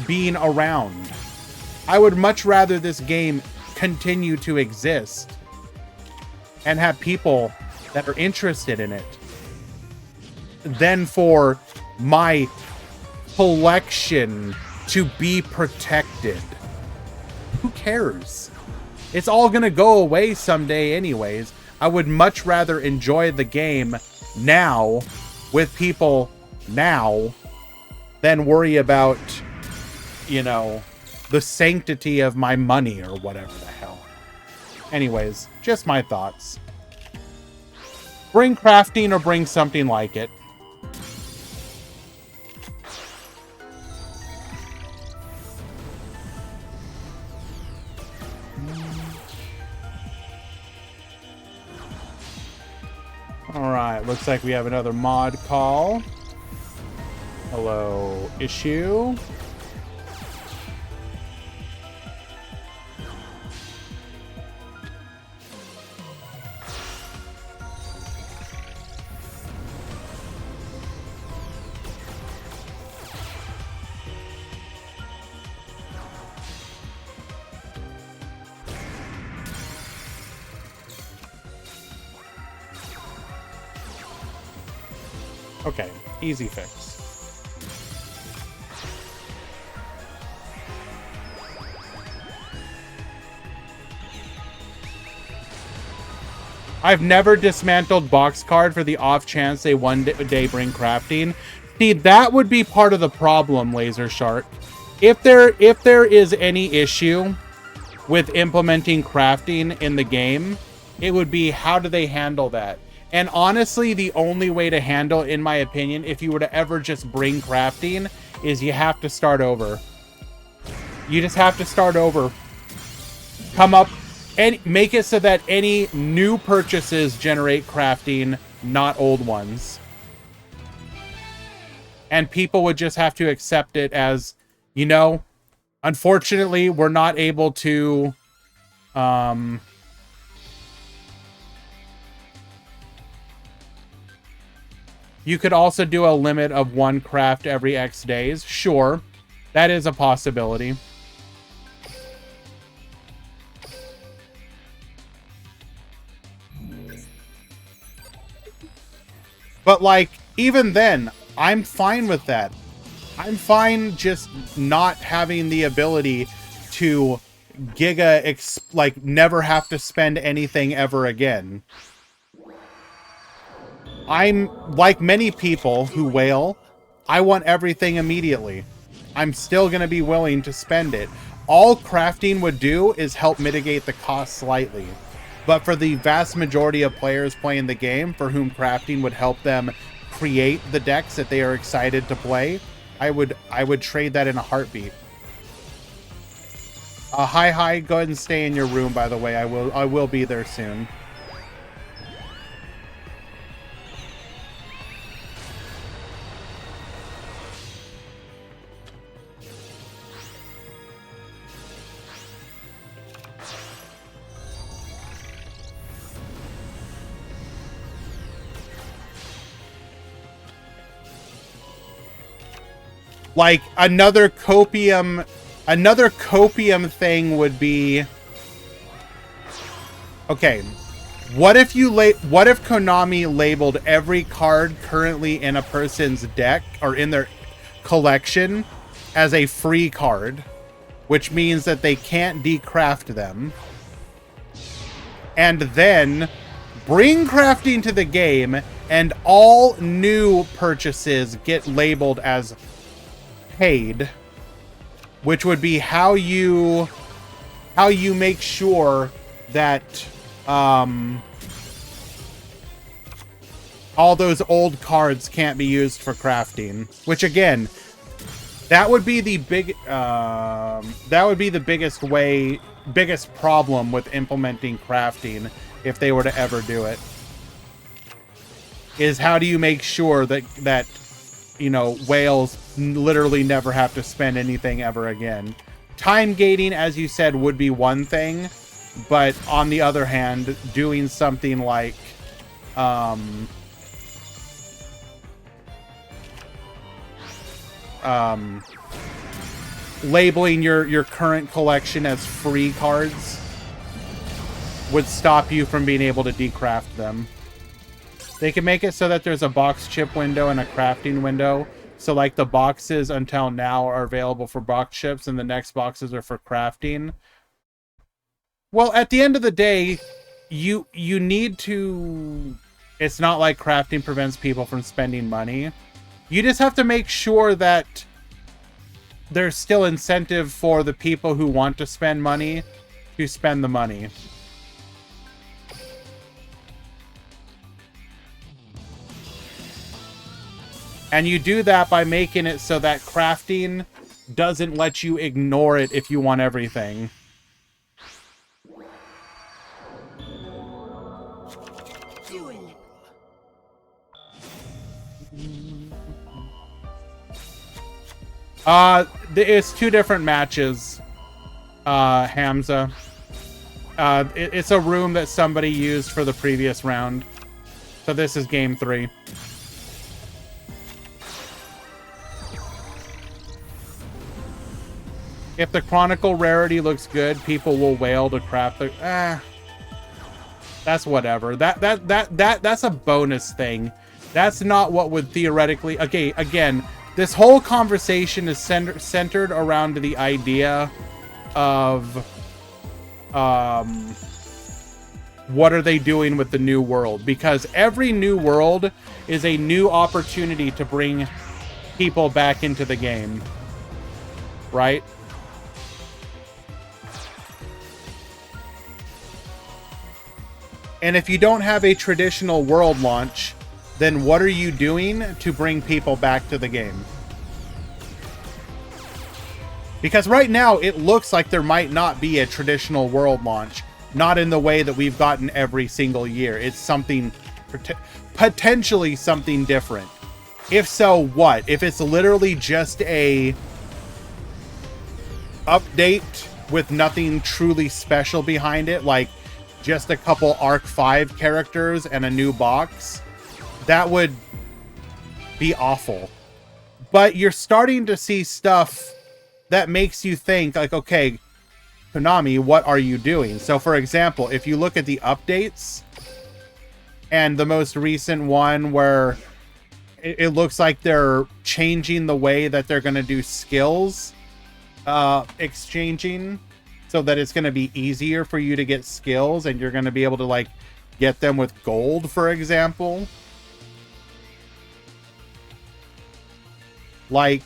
being around. I would much rather this game continue to exist and have people that are interested in it than for my collection to be protected. Who cares? It's all gonna go away someday anyways. I would much rather enjoy the game now with people now than worry about, you know, the sanctity of my money or whatever the hell. Anyways, just my thoughts. Bring crafting or bring something like it. Alright, looks like we have another mod call. Hello, issue. Okay, easy fix. I've never dismantled box card for the off chance they one day bring crafting. See, that would be part of the problem, Laser Shark. If there is any issue with implementing crafting in the game, it would be how do they handle that? And honestly, the only way to handle, in my opinion, if you were to ever just bring crafting, is you have to start over. You just have to start over. Come up and make it so that any new purchases generate crafting, not old ones. And people would just have to accept it as, you know, unfortunately, we're not able to... You could also do a limit of 1 craft every X days. Sure, that is a possibility. But, like, even then, I'm fine with that. I'm fine just not having the ability to like, never have to spend anything ever again. I'm, like many people who whale, I want everything immediately. I'm still going to be willing to spend it. All crafting would do is help mitigate the cost slightly. But for the vast majority of players playing the game, for whom crafting would help them create the decks that they are excited to play, I would trade that in a heartbeat. Hi, go ahead and stay in your room, by the way. I will be there soon. Like, another copium thing would be, okay, what if Konami labeled every card currently in a person's deck or in their collection as a free card, which means that they can't decraft them, and then bring crafting to the game and all new purchases get labeled as paid, which would be how you make sure that all those old cards can't be used for crafting. Which, again, that would be the biggest problem with implementing crafting if they were to ever do it. Is how do you make sure that you know, whales literally never have to spend anything ever again. Time gating, as you said, would be one thing, but on the other hand, doing something like labeling your current collection as free cards would stop you from being able to decraft them. They can make it so that there's a box chip window and a crafting window. So, like, the boxes until now are available for box chips and the next boxes are for crafting. Well, at the end of the day, you need to... It's not like crafting prevents people from spending money. You just have to make sure that there's still incentive for the people who want to spend money to spend the money. And you do that by making it so that crafting doesn't let you ignore it if you want everything. Duel. It's two different matches, Hamza. It's a room that somebody used for the previous round. So this is game 3. If the Chronicle rarity looks good, people will wail to craft the... That's whatever. That's a bonus thing. That's not what would theoretically... Okay, again, this whole conversation is centered around the idea of... what are they doing with the new world? Because every new world is a new opportunity to bring people back into the game. Right? And if you don't have a traditional world launch, then what are you doing to bring people back to the game? Because right now, it looks like there might not be a traditional world launch. Not in the way that we've gotten every single year. It's something, potentially something different. If so, what? If it's literally just a update with nothing truly special behind it, like just a couple Arc 5 characters and a new box, that would be awful. But you're starting to see stuff that makes you think, like, okay, Konami, what are you doing? So, for example, if you look at the updates, and the most recent one where it looks like they're changing the way that they're going to do skills exchanging, so that it's going to be easier for you to get skills, and you're going to be able to like get them with gold, for example. Like,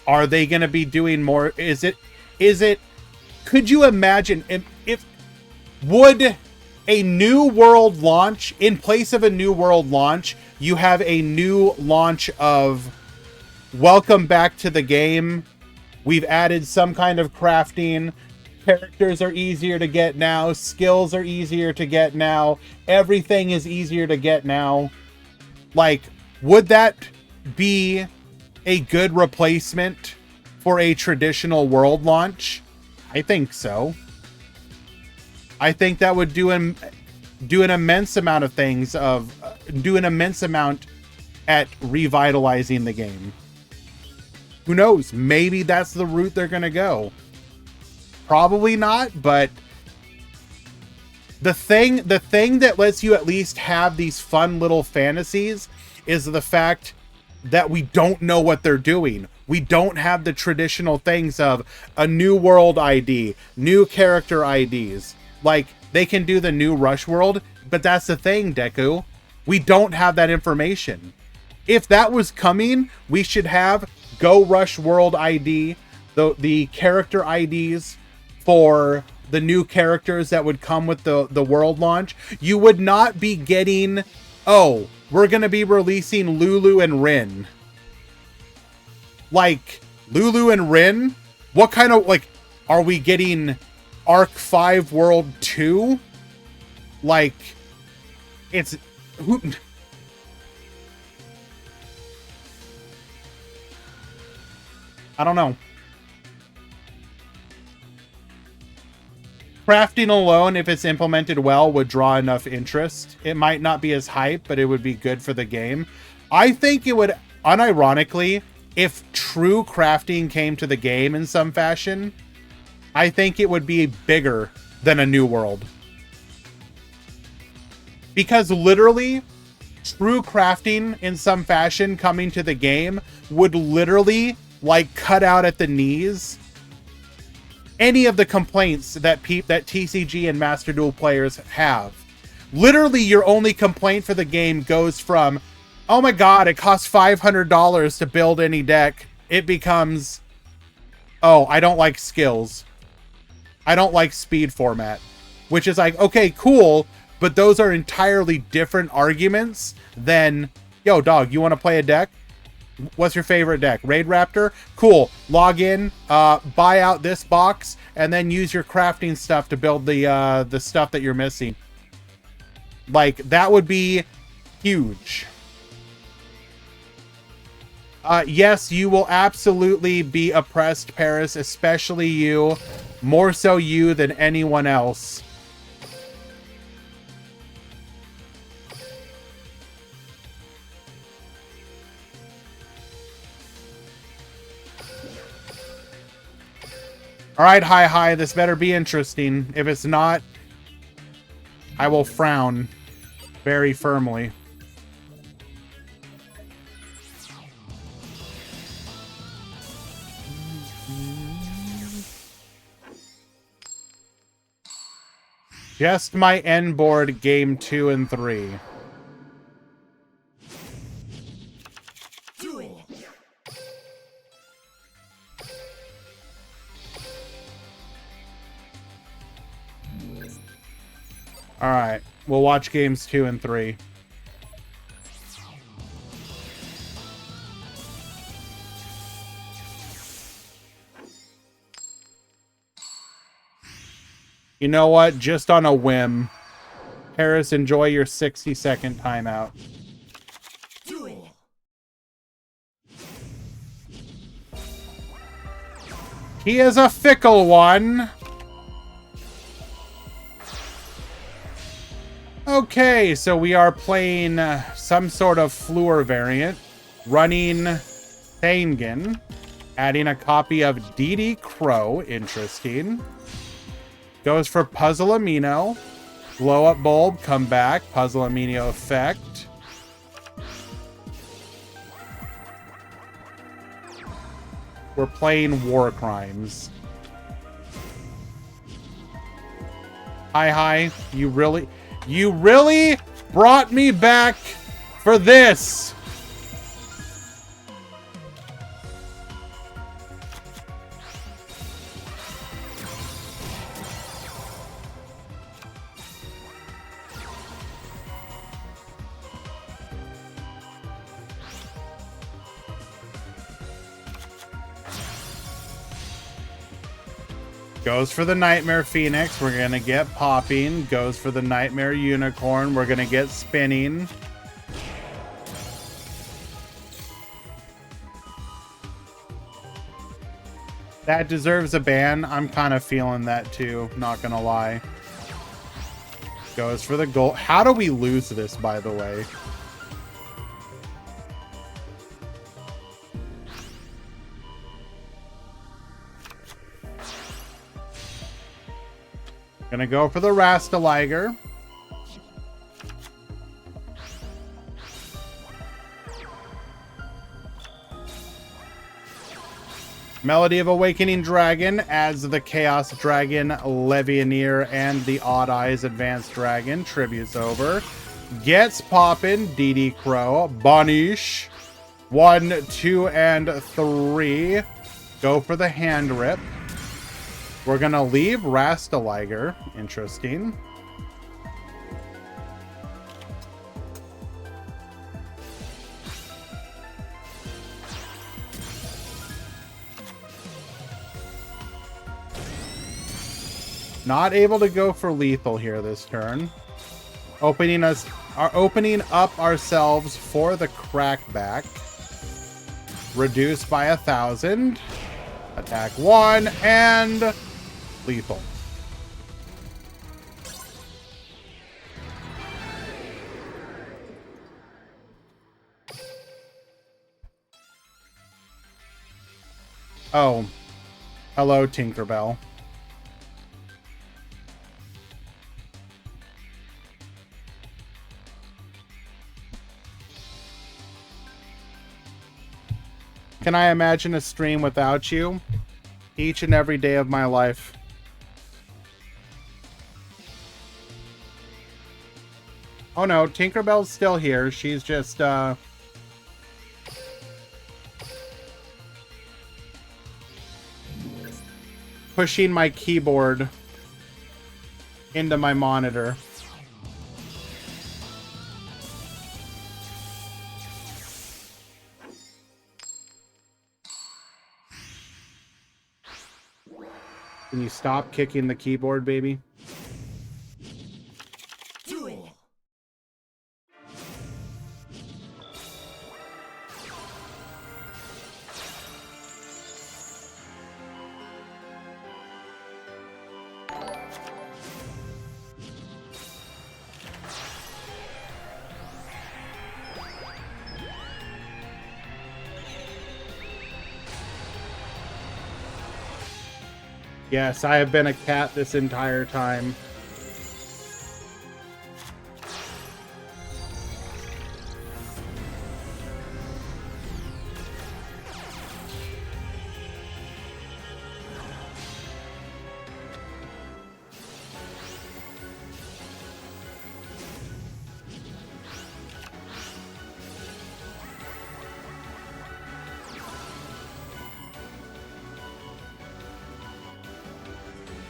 are they going to be doing more? Is it, could you imagine if would a new world launch, in place of a new world launch, you have a new launch of welcome back to the game. We've added some kind of crafting. Characters are easier to get now. Skills are easier to get now. Everything is easier to get now. Like, would that be a good replacement for a traditional world launch? I think so. I think that would do an immense amount of things, do an immense amount at revitalizing the game. Who knows? Maybe that's the route they're going to go. Probably not, but the thing that lets you at least have these fun little fantasies is the fact that we don't know what they're doing. We don't have the traditional things of a new world ID, new character IDs. Like, they can do the new Rush World, but that's the thing, Deku. We don't have that information. If that was coming, we should have Go Rush World ID, the character IDs for the new characters that would come with the world launch. You would not be getting, oh, we're going to be releasing Lulu and Rin. Like, Lulu and Rin? What kind of, like, are we getting Arc 5 World 2? Like, it's... Who... I don't know. Crafting alone, if it's implemented well, would draw enough interest. It might not be as hype, but it would be good for the game. I think it would, unironically, if true crafting came to the game in some fashion, I think it would be bigger than a new world. Because literally, true crafting in some fashion coming to the game would literally, like, cut out at the knees any of the complaints that TCG and Master Duel players have. Literally, your only complaint for the game goes from, oh my god, it costs $500 to build any deck. It becomes, oh, I don't like skills. I don't like speed format. Which is like, okay, cool, but those are entirely different arguments than, yo, dog, you want to play a deck? What's your favorite deck? Raid Raptor? Cool. Log in, buy out this box, and then use your crafting stuff to build the stuff that you're missing. Like, that would be huge. Yes, you will absolutely be oppressed, Paris, especially you. More so you than anyone else. All right, hi, this better be interesting. If it's not, I will frown very firmly. Just my end board, game 2 and 3. Duel. All right, we'll watch games 2 and 3. You know what? Just on a whim. Paris, enjoy your 60-second timeout. Duel. He is a fickle one. Okay, so we are playing some sort of Fleur variant. Running Thangan. Adding a copy of DD Crow. Interesting. Goes for Puzzle Amino. Blow up bulb, come back. Puzzle Amino effect. We're playing war crimes. Hi, you really brought me back for this. Goes for the Nightmare Phoenix. We're going to get popping. Goes for the Nightmare Unicorn. We're going to get spinning. That deserves a ban. I'm kind of feeling that too. Not going to lie. Goes for the gold. How do we lose this, by the way? Gonna go for the Rastaliger. Melody of Awakening Dragon adds the Chaos Dragon, Levianeer, and the Odd Eyes Advanced Dragon. Tributes over. Gets poppin', DD Crow, Banish. 1, 2, and 3. Go for the Hand Rip. We're going to leave Rastaliger. Interesting. Not able to go for lethal here this turn. Opening up ourselves for the Crackback. Reduced by 1,000. Attack 1 and lethal. Oh. Hello, Tinkerbell. Can I imagine a stream without you? Each and every day of my life. Oh no, Tinkerbell's still here. She's just, pushing my keyboard into my monitor. Can you stop kicking the keyboard, baby? Duel. Yes, I have been a cat this entire time.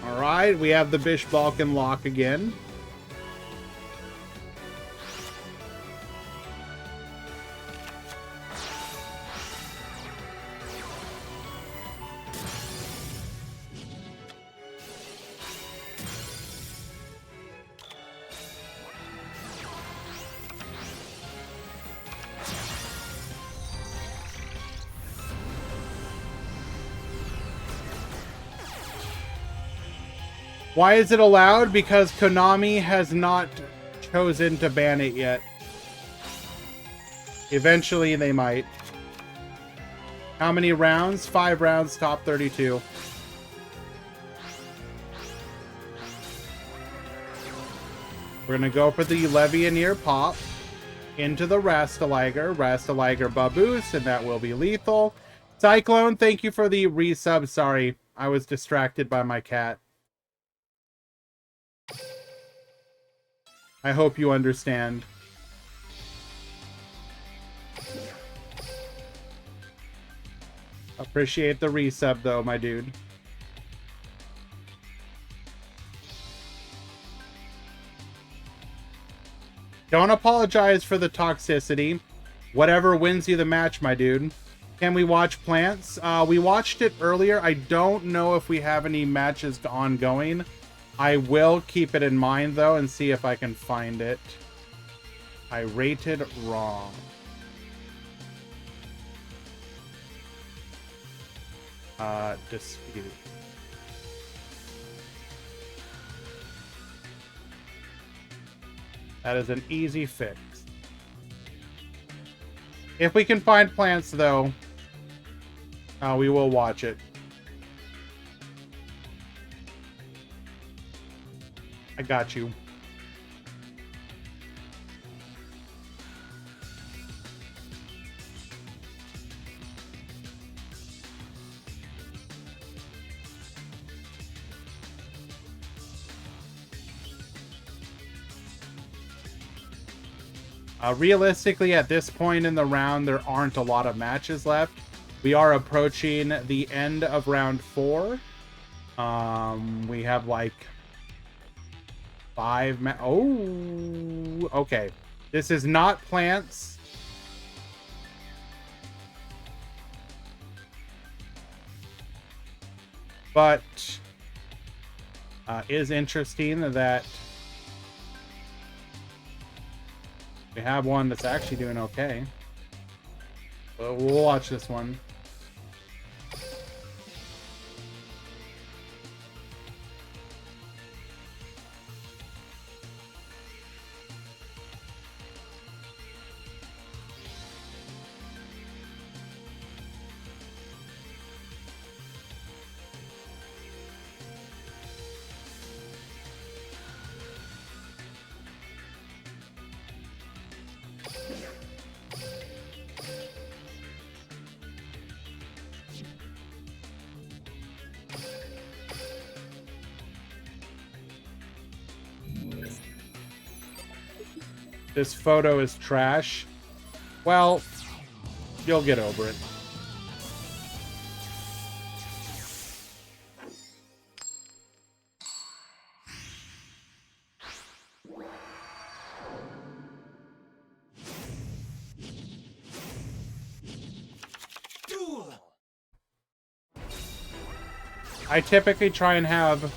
Alright, we have the Bish Balkan lock again. Why is it allowed? Because Konami has not chosen to ban it yet. Eventually they might. How many rounds? 5 rounds, top 32. We're going to go for the Levianeer pop into the Rastaliger. Rastaliger Baboost, and that will be lethal. Cyclone, thank you for the resub. Sorry, I was distracted by my cat. I hope you understand. Appreciate the resub, though, my dude. Don't apologize for the toxicity. Whatever wins you the match, my dude. Can we watch Plants? We watched it earlier. I don't know if we have any matches ongoing. I will keep it in mind, though, and see if I can find it. I rated wrong. Dispute. That is an easy fix. If we can find Plants, though, we will watch it. I got you. Realistically, at this point in the round, there aren't a lot of matches left. We are approaching the end of round 4. We have like 5 Oh, okay. This is not Plants. But is interesting that we have one that's actually doing okay. But we'll watch this one. This photo is trash. Well, you'll get over it. Duel. I typically try and have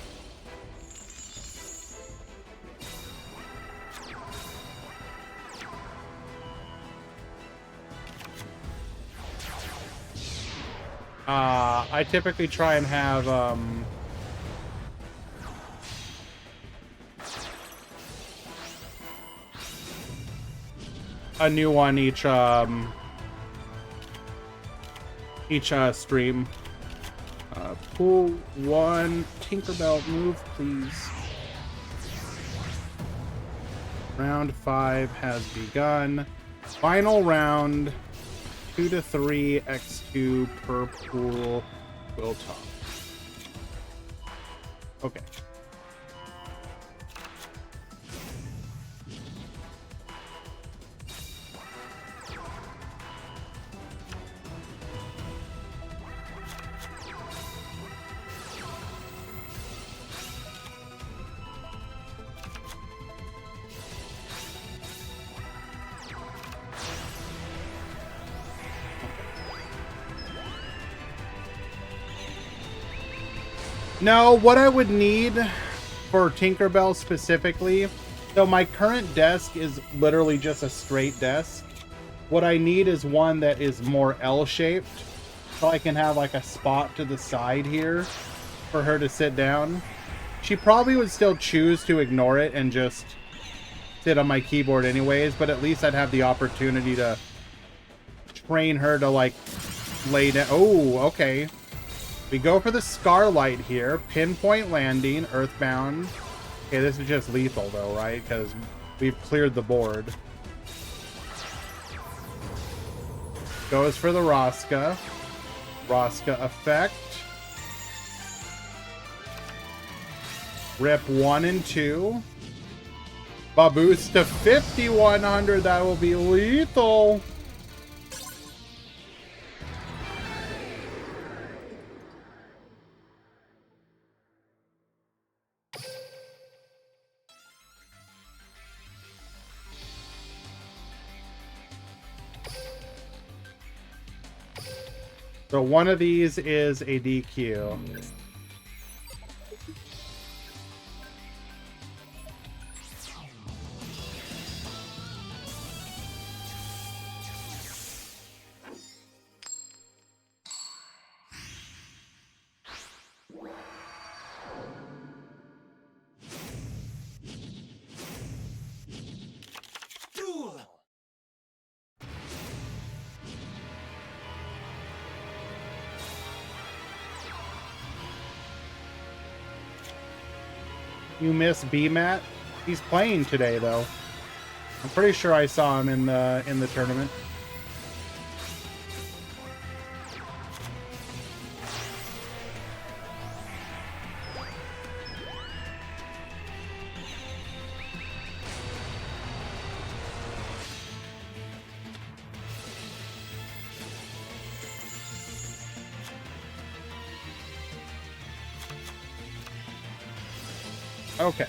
a new one each stream. Pool 1 Tinkerbell move, please. Round 5 has begun. Final round. 2 to 3 x2 per pool. Will talk. Okay. No, what I would need for Tinkerbell specifically, so my current desk is literally just a straight desk. What I need is one that is more L-shaped, so I can have like a spot to the side here for her to sit down. She probably would still choose to ignore it and just sit on my keyboard anyways, but at least I'd have the opportunity to train her to like lay down. Oh, okay. We go for the Scarlight here. Pinpoint landing, Earthbound. Okay, this is just lethal though, right? Because we've cleared the board. Goes for the Rosca. Roska effect. Rip 1 and 2. Boost to 5100. That will be lethal. So one of these is a DQ. Duel. You miss B-Mat? He's playing today, though. I'm pretty sure I saw him in the tournament. Okay.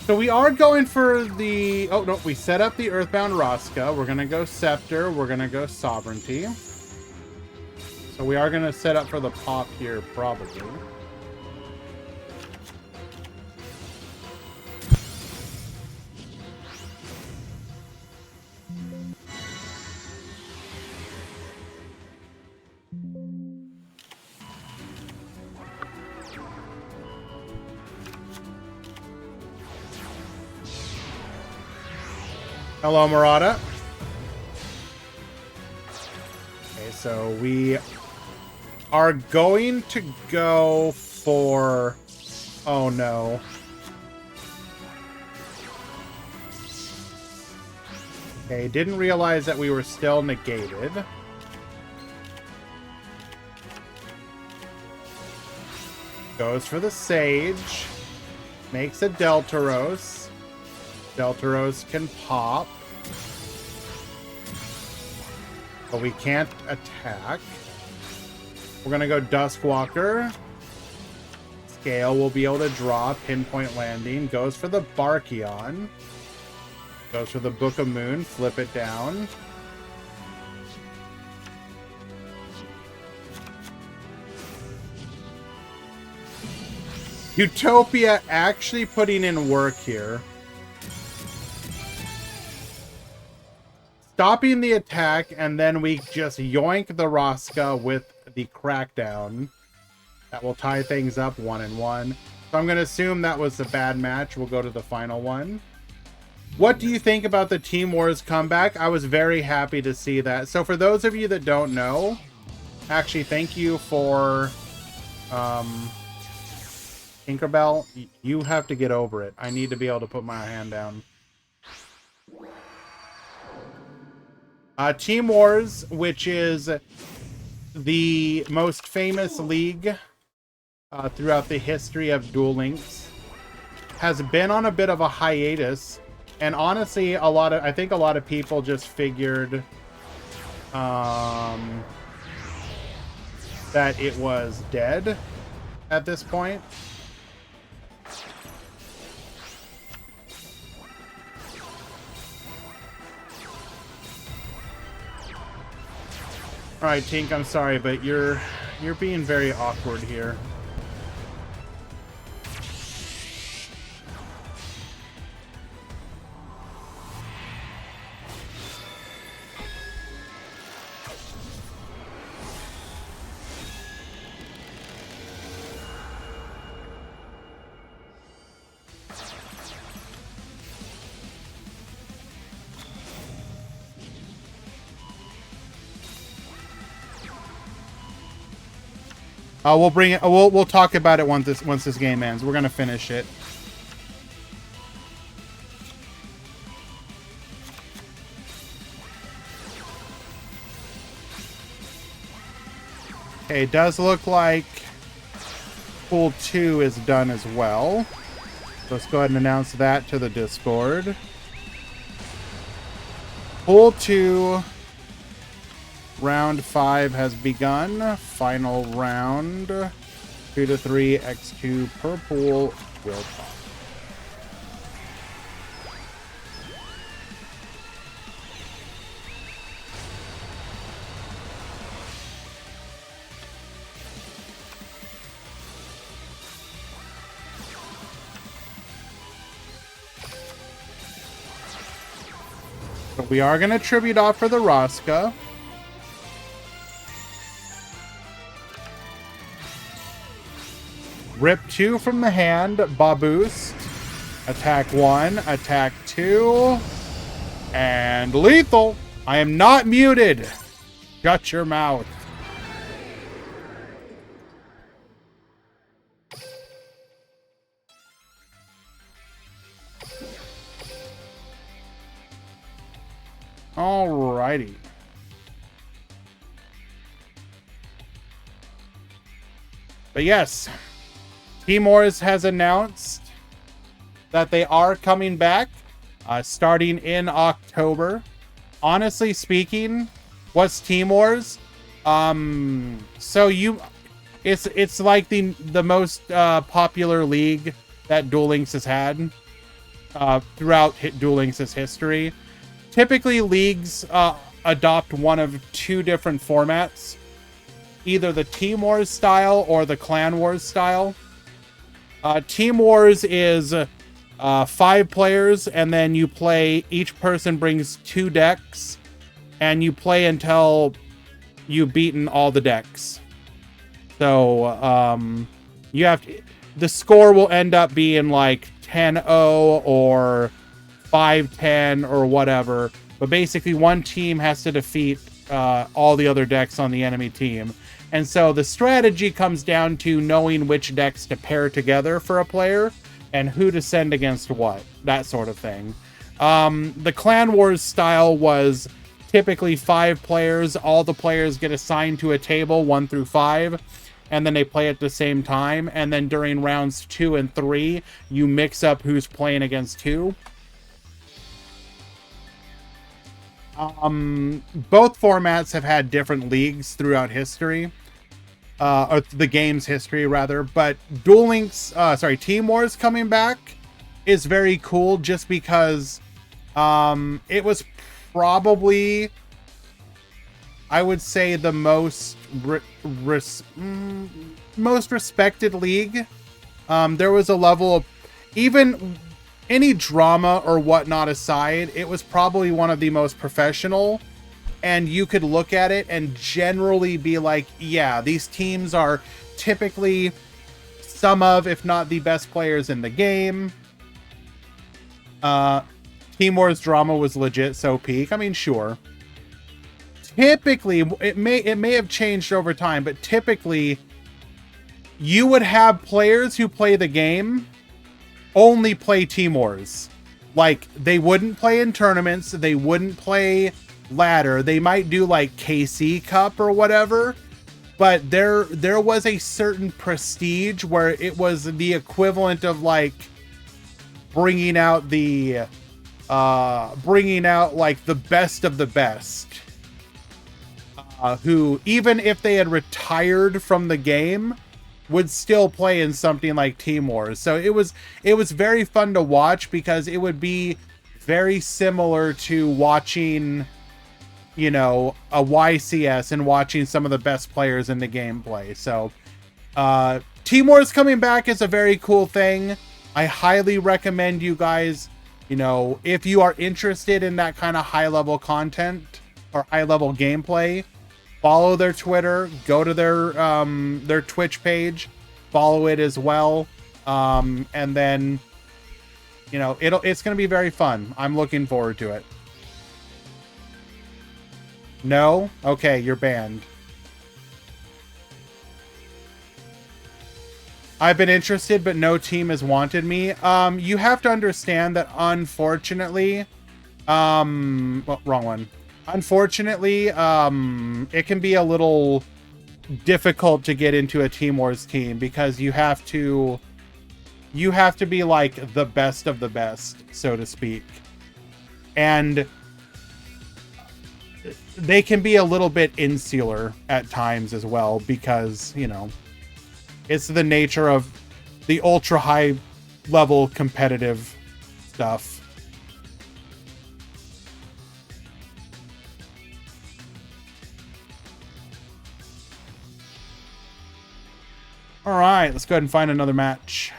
So we are going for the... Oh, no. We set up the Earthbound Roska. We're going to go Scepter. We're going to go Sovereignty. So we are going to set up for the pop here, probably. Hello, Murata. Okay, so we are going to go for... Oh, no. Okay, didn't realize that we were still negated. Goes for the Sage. Makes a Deltaros. Deltaros can pop. But we can't attack. We're going to go Duskwalker. Scale will be able to draw. Pinpoint Landing. Goes for the Barkion. Goes for the Book of Moon. Flip it down. Utopia actually putting in work here. Stopping the attack, and then we just yoink the Roska with the Crackdown. That will tie things up 1-1. So I'm going to assume that was a bad match. We'll go to the final one. What do you think about the Team Wars comeback? I was very happy to see that. So for those of you that don't know, actually, thank you for... Tinkerbell, you have to get over it. I need to be able to put my hand down. Team Wars, which is the most famous league throughout the history of Duel Links, has been on a bit of a hiatus. And honestly, I think a lot of people just figured that it was dead at this point. All right, Tink, I'm sorry, but you're being very awkward here. We'll bring it. We'll talk about it once this game ends. We're gonna finish it. Okay, it does look like Pool 2 is done as well. Let's go ahead and announce that to the Discord. Pool 2, round 5 has begun. Final round, 2 to 3, X2 per pool will talk. But we are going to tribute off for the Rosca. Rip 2 from the hand, Baboost. Attack 1, attack 2, and lethal. I am not muted. Shut your mouth. Alrighty. But yes, Timors has announced that they are coming back starting in October. Honestly speaking, what's Timors? It's like the most popular league that Duel Links has had throughout Duel Links' history. Typically, leagues adopt one of two different formats, either the Team Wars style or the Clan Wars style. Team Wars is 5 players, and then you play, each person brings 2 decks, and you play until you've beaten all the decks. So, you have to, the score will end up being like 10-0 or 5-10 or whatever, but basically one team has to defeat all the other decks on the enemy team. And so the strategy comes down to knowing which decks to pair together for a player and who to send against what, that sort of thing. The Clan Wars style was typically 5 players. All the players get assigned to a table 1 through 5, and then they play at the same time. And then during rounds 2 and 3, you mix up who's playing against who. Both formats have had different leagues throughout history, or the game's history rather, but Duel Links, Team Wars coming back is very cool just because it was probably, I would say, the most most respected league. There was a level of, even any drama or whatnot aside, it was probably one of the most professional, and you could look at it and generally be like, yeah, these teams are typically some of, if not the best players in the game. Team Wars drama was legit so peak. I mean, sure. Typically, it may have changed over time, but typically you would have players who play the game only play Team Wars. Like, they wouldn't play in tournaments, they wouldn't play ladder, they might do like KC Cup or whatever, but there was a certain prestige where it was the equivalent of like bringing out like the best of the best, who, even if they had retired from the game, would still play in something like Team Wars. So it was very fun to watch, because it would be very similar to watching, you know, a YCS and watching some of the best players in the game play. So Team Wars coming back is a very cool thing. I highly recommend you guys, you know, if you are interested in that kind of high level content or high level gameplay, follow their Twitter, go to their Twitch page, follow it as well, and then, you know, it's going to be very fun. I'm looking forward to it. No? Okay, you're banned. I've been interested, but no team has wanted me. You have to understand that, unfortunately, well, wrong one. Unfortunately, it can be a little difficult to get into a Team Wars team because you have to be like the best of the best, so to speak. And they can be a little bit insular at times as well because, you know, it's the nature of the ultra high level competitive stuff. All right, let's go ahead and find another match.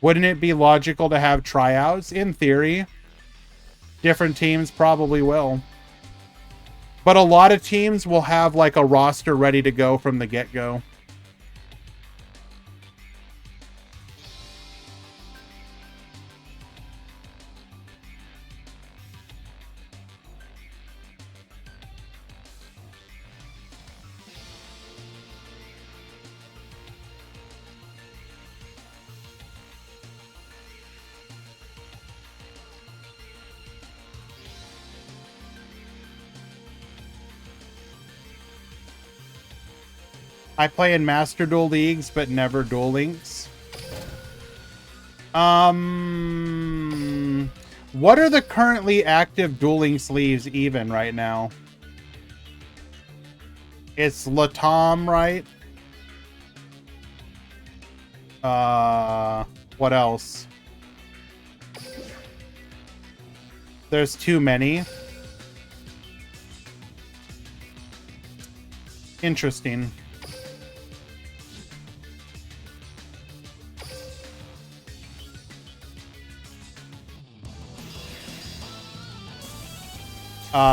Wouldn't it be logical to have tryouts? In theory, different teams probably will. But a lot of teams will have like a roster ready to go from the get-go. I play in Master Duel Leagues, but never Duel Links. What are the currently active Duel Links leagues even right now? It's Latam, right? What else? There's too many. Interesting.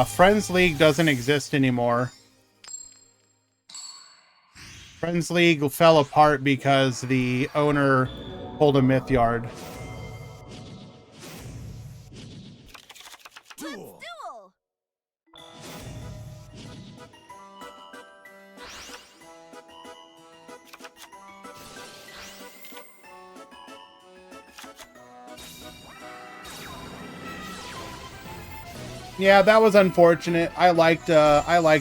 Friends League doesn't exist anymore. Friends League fell apart because the owner pulled a myth yard. Duel. Yeah, that was unfortunate. I liked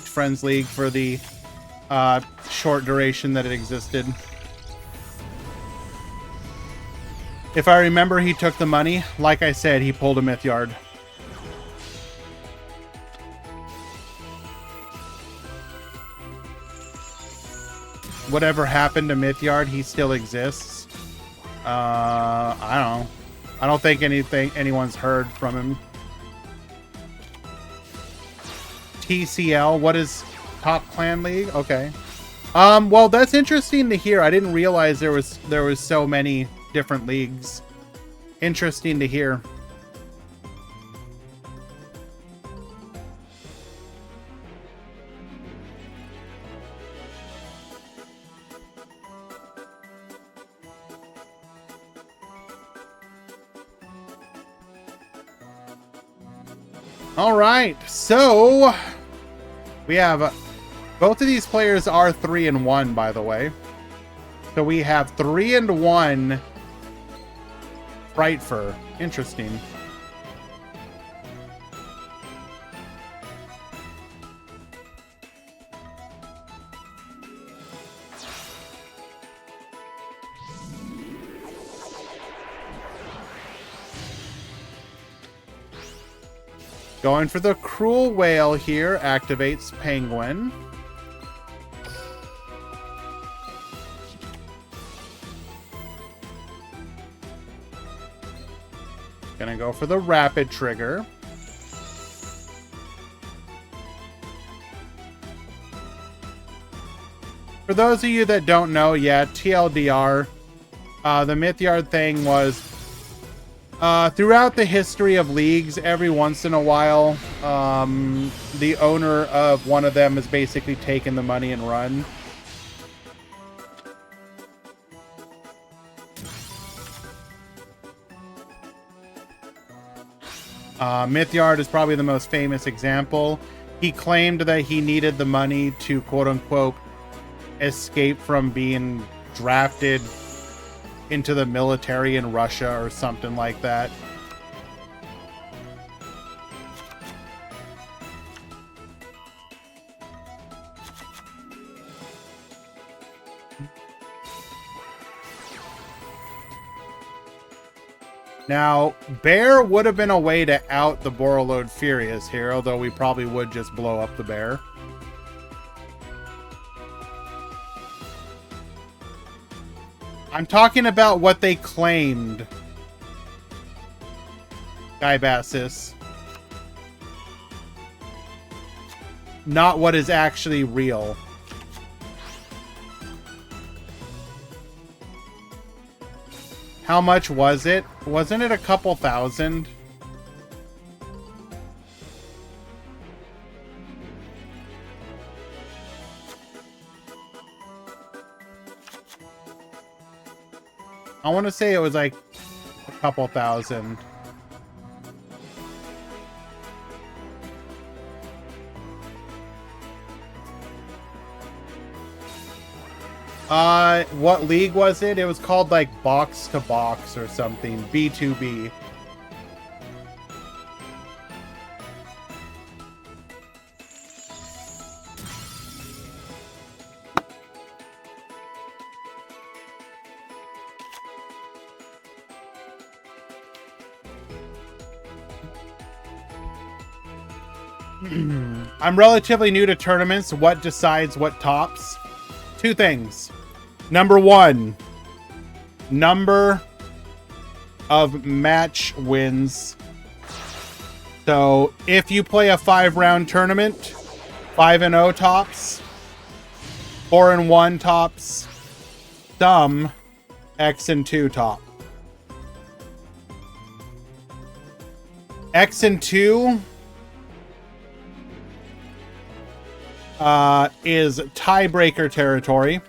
Friends League for the short duration that it existed. If I remember, he took the money. Like I said, he pulled a myth yard. Whatever happened to myth yard, he still exists. I don't know. I don't think anyone's heard from him. TCL, what is Top Clan League? Okay. Well, that's interesting to hear. I didn't realize there was so many different leagues. Interesting to hear. All right, so we have both of these players are 3-1, by the way. So we have 3-1 Frightfur. Interesting. Going for the Cruel Whale here, activates Penguin. Gonna go for the Rapid Trigger. For those of you that don't know yet, TLDR, the Mythyard thing was throughout the history of leagues, every once in a while, the owner of one of them has basically taken the money and run. Mythyard is probably the most famous example. He claimed that he needed the money to, quote-unquote, escape from being drafted into the military in Russia or something like that. Now, bear would have been a way to out the Borreload Furious here, although we probably would just blow up the bear. I'm talking about what they claimed. Guybassis. Not what is actually real. How much was it? Wasn't it a couple thousand? I want to say it was like a couple thousand. What league was it? It was called like Box to Box or something. B2B. I'm relatively new to tournaments. What decides what tops? Two things. Number one, number of match wins. So if you play a 5-round tournament, 5-0 tops, 4-1 tops, some X and 2 top. X and 2 is tiebreaker territory.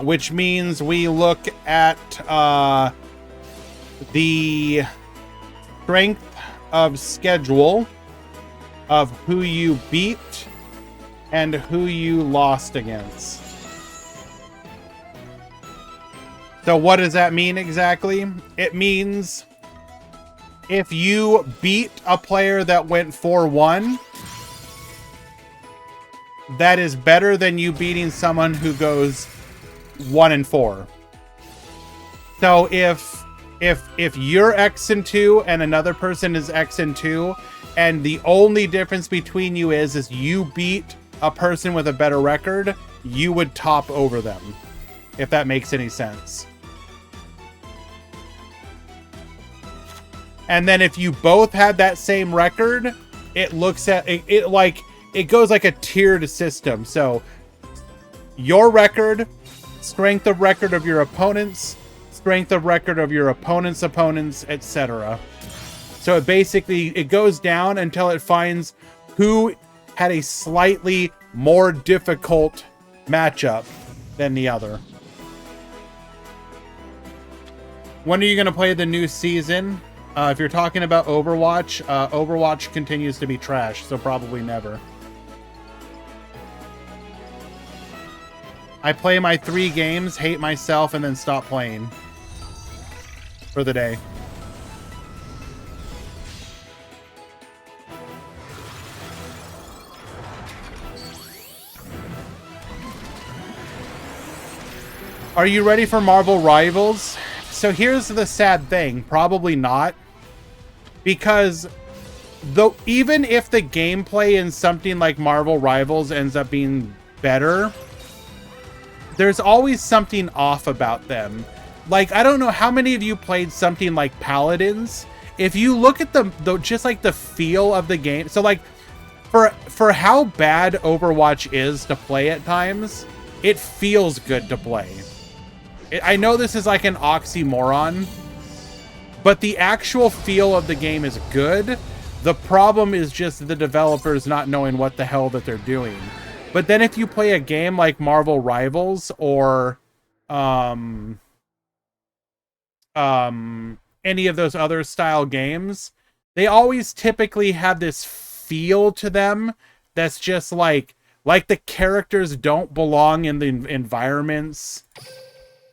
Which means we look at the strength of schedule of who you beat and who you lost against. So what does that mean exactly? It means if you beat a player that went 4-1, that is better than you beating someone who goes 1-4. So if you're X and 2 and another person is X and 2, and the only difference between you is you beat a person with a better record, you would top over them, if that makes any sense. And then if you both had that same record, it looks at it like it goes like a tiered system. So your record, strength of record of your opponents, strength of record of your opponent's opponents, etc. So it basically it goes down until it finds who had a slightly more difficult matchup than the other. When are you going to play the new season? If you're talking about Overwatch, Overwatch continues to be trash, so probably never. I play my 3 games, hate myself, and then stop playing for the day. Are you ready for Marvel Rivals? So here's the sad thing, probably not. Because though even if the gameplay in something like Marvel Rivals ends up being better, there's always something off about them. Like, I don't know how many of you played something like Paladins. If you look at the just like the feel of the game, so like for how bad Overwatch is to play at times, it feels good to play. I know this is like an oxymoron, but the actual feel of the game is good. The problem is just the developers not knowing what the hell that they're doing. But then if you play a game like Marvel Rivals or any of those other style games, they always typically have this feel to them that's just like the characters don't belong in the environments.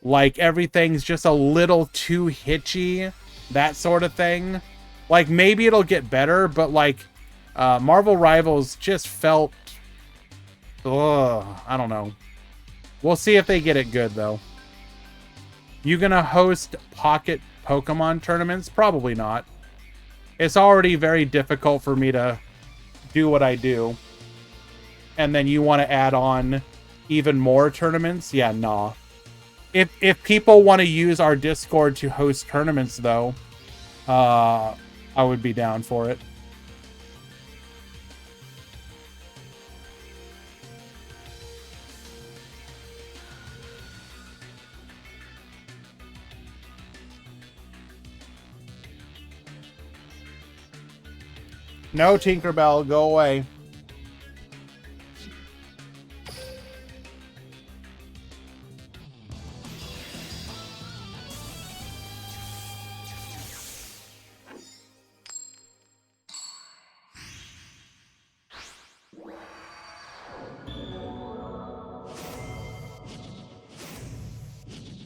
Like everything's just a little too hitchy. That sort of thing. Like maybe it'll get better, but like Marvel Rivals just felt I don't know. We'll see if they get it good, though. You gonna host pocket Pokemon tournaments? Probably not. It's already very difficult for me to do what I do. And then you want to add on even more tournaments? Yeah, nah. If people want to use our Discord to host tournaments, though, I would be down for it. No, Tinkerbell, go away.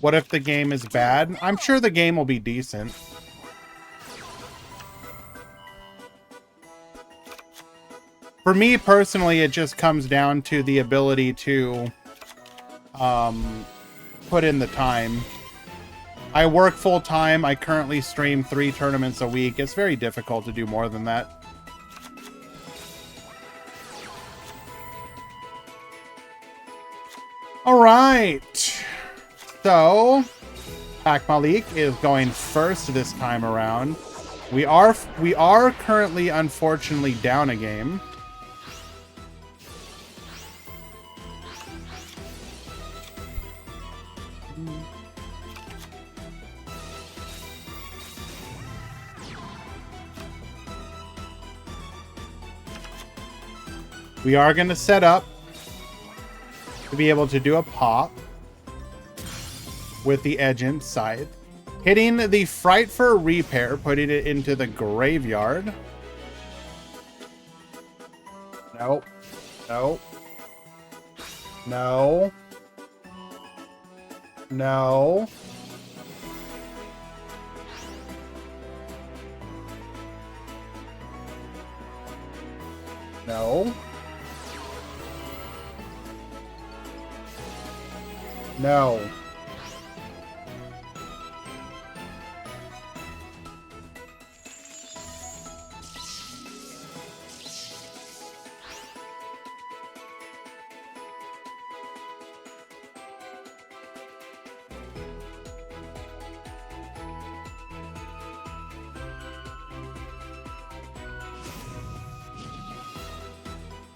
What if the game is bad? I'm sure the game will be decent. For me personally, it just comes down to the ability to put in the time. I work full time. I currently stream 3 tournaments a week. It's very difficult to do more than that. All right. So, Pac Malik is going first this time around. We are currently, unfortunately, down a game. We are going to set up to be able to do a pop with the edge inside. Hitting the Fright for Repair, putting it into the graveyard. Nope. Nope. No. No. No. No.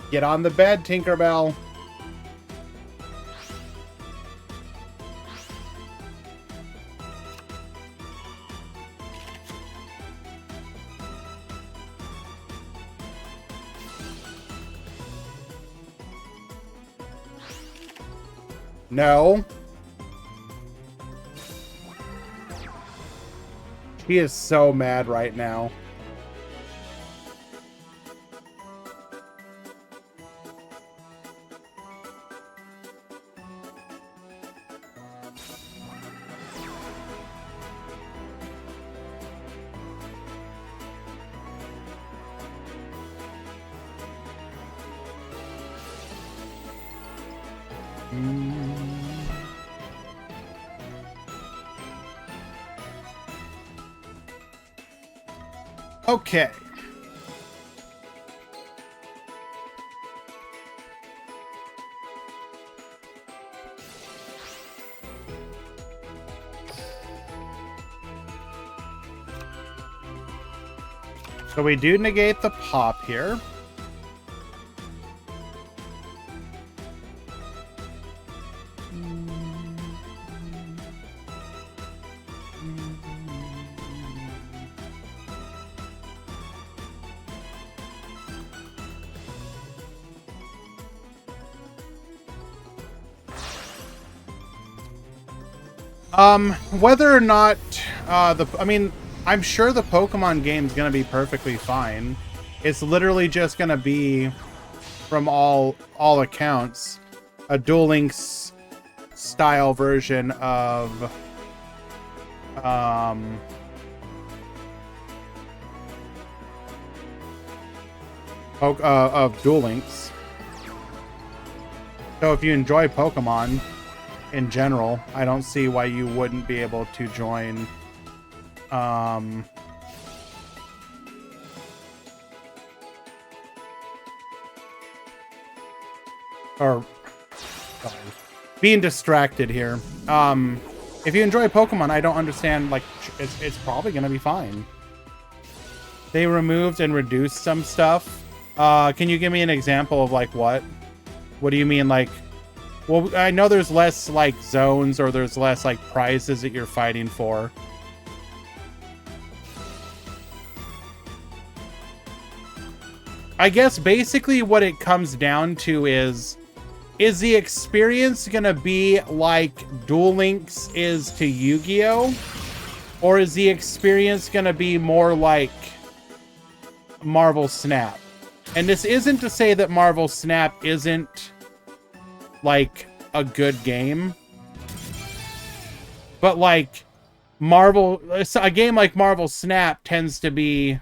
Get on the bed, Tinkerbell. No. He is so mad right now. Okay. So we do negate the pop here. Whether or not, I mean, I'm sure the Pokemon game's gonna be perfectly fine. It's literally just gonna be, from all accounts, a Duel Links style version of, Duel Links. So if you enjoy Pokemon, in general. I don't see why you wouldn't be able to join. Or sorry, being distracted here. If you enjoy Pokemon, I don't understand. Like, it's probably gonna be fine. They removed and reduced some stuff. Can you give me an example of like what? What do you mean, like? Well, I know there's less like zones, or there's less like prizes that you're fighting for. I guess basically what it comes down to is the experience gonna be like Duel Links is to Yu-Gi-Oh? Or is the experience gonna be more like Marvel Snap? And this isn't to say that Marvel Snap isn't like a good game, but like a game like Marvel Snap tends to be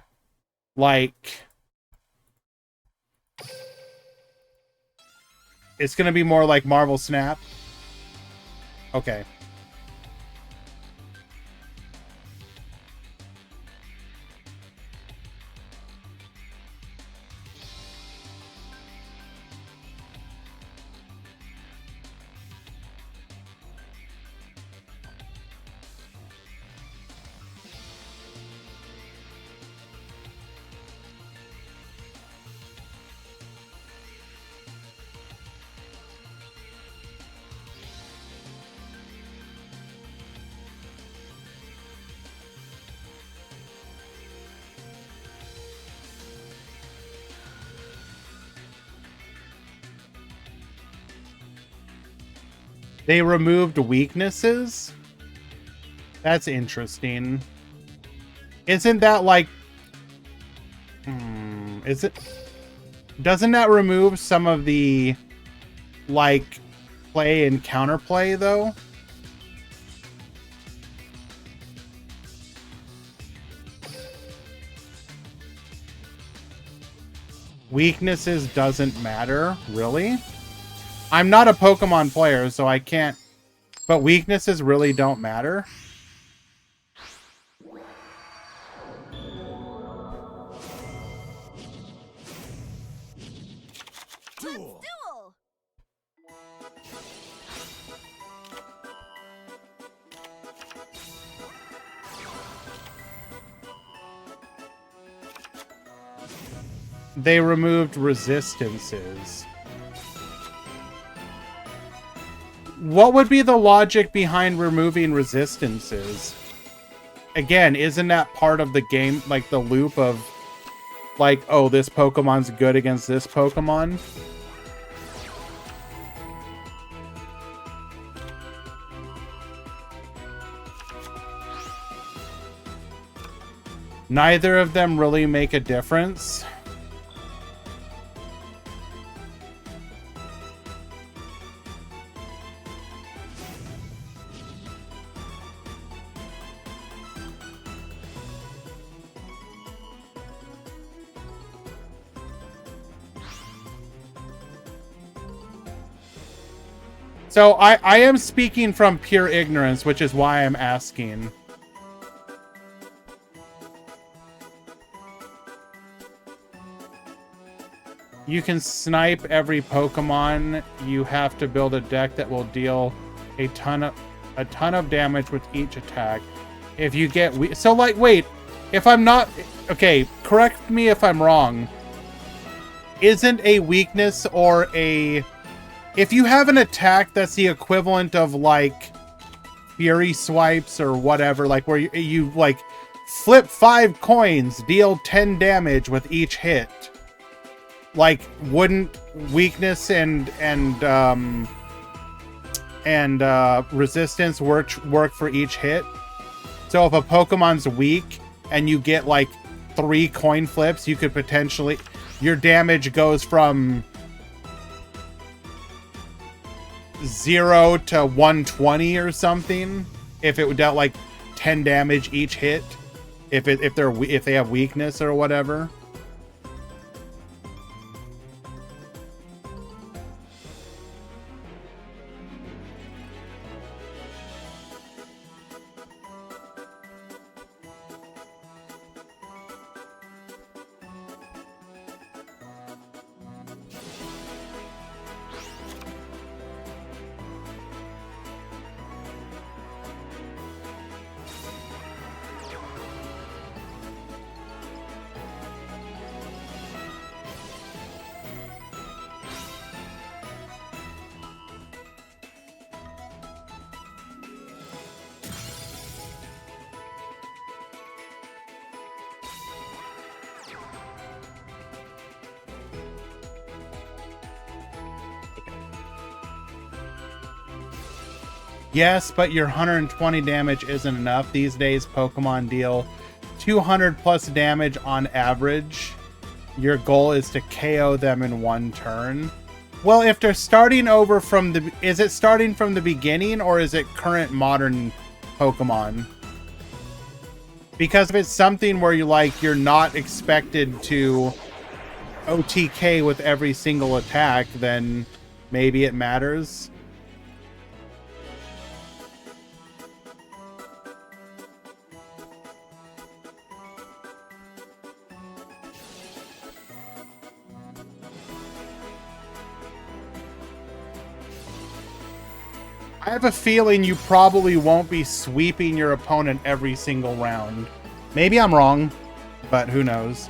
like, it's gonna be more like Marvel Snap. Okay. They removed weaknesses? That's interesting. Isn't that like... is it... Doesn't that remove some of the, like, play and counterplay, though? Weaknesses doesn't matter? Really? I'm not a Pokemon player, so I can't... But weaknesses really don't matter? Duel. They removed resistances. What would be the logic behind removing resistances? Again, isn't that part of the game, like the loop of, like, oh, this Pokemon's good against this Pokemon? Neither of them really make a difference. So I am speaking from pure ignorance, which is why I'm asking. You can snipe every Pokemon. You have to build a deck that will deal a ton of damage with each attack. If you get so like wait, if I'm not okay, correct me if I'm wrong. Isn't a weakness or a if you have an attack that's the equivalent of like Fury Swipes or whatever, like where you like flip 5 coins, deal 10 damage with each hit. Like, wouldn't weakness and resistance work for each hit? So if a Pokemon's weak and you get like 3 coin flips, you could potentially, your damage goes from 0 to 120 or something. If it dealt like 10 damage each hit, if they have weakness or whatever. Yes, but your 120 damage isn't enough. These days, Pokemon deal 200 plus damage on average. Your goal is to KO them in one turn. Well, if they're starting over from the... Is it starting from the beginning, or is it current modern Pokemon? Because if it's something where you're not expected to OTK with every single attack, then maybe it matters. I have a feeling you probably won't be sweeping your opponent every single round. Maybe I'm wrong, but who knows?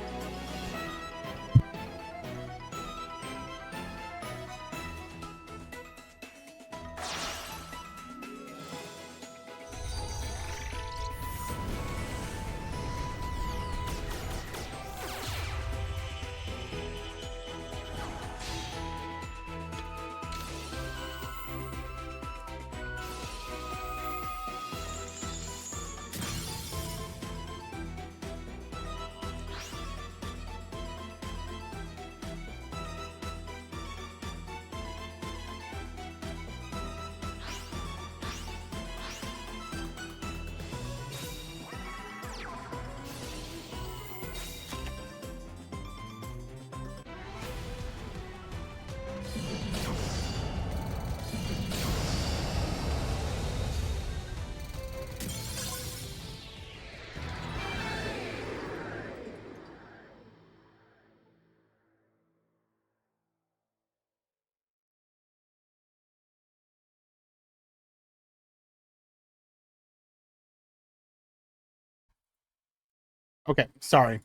Okay, sorry.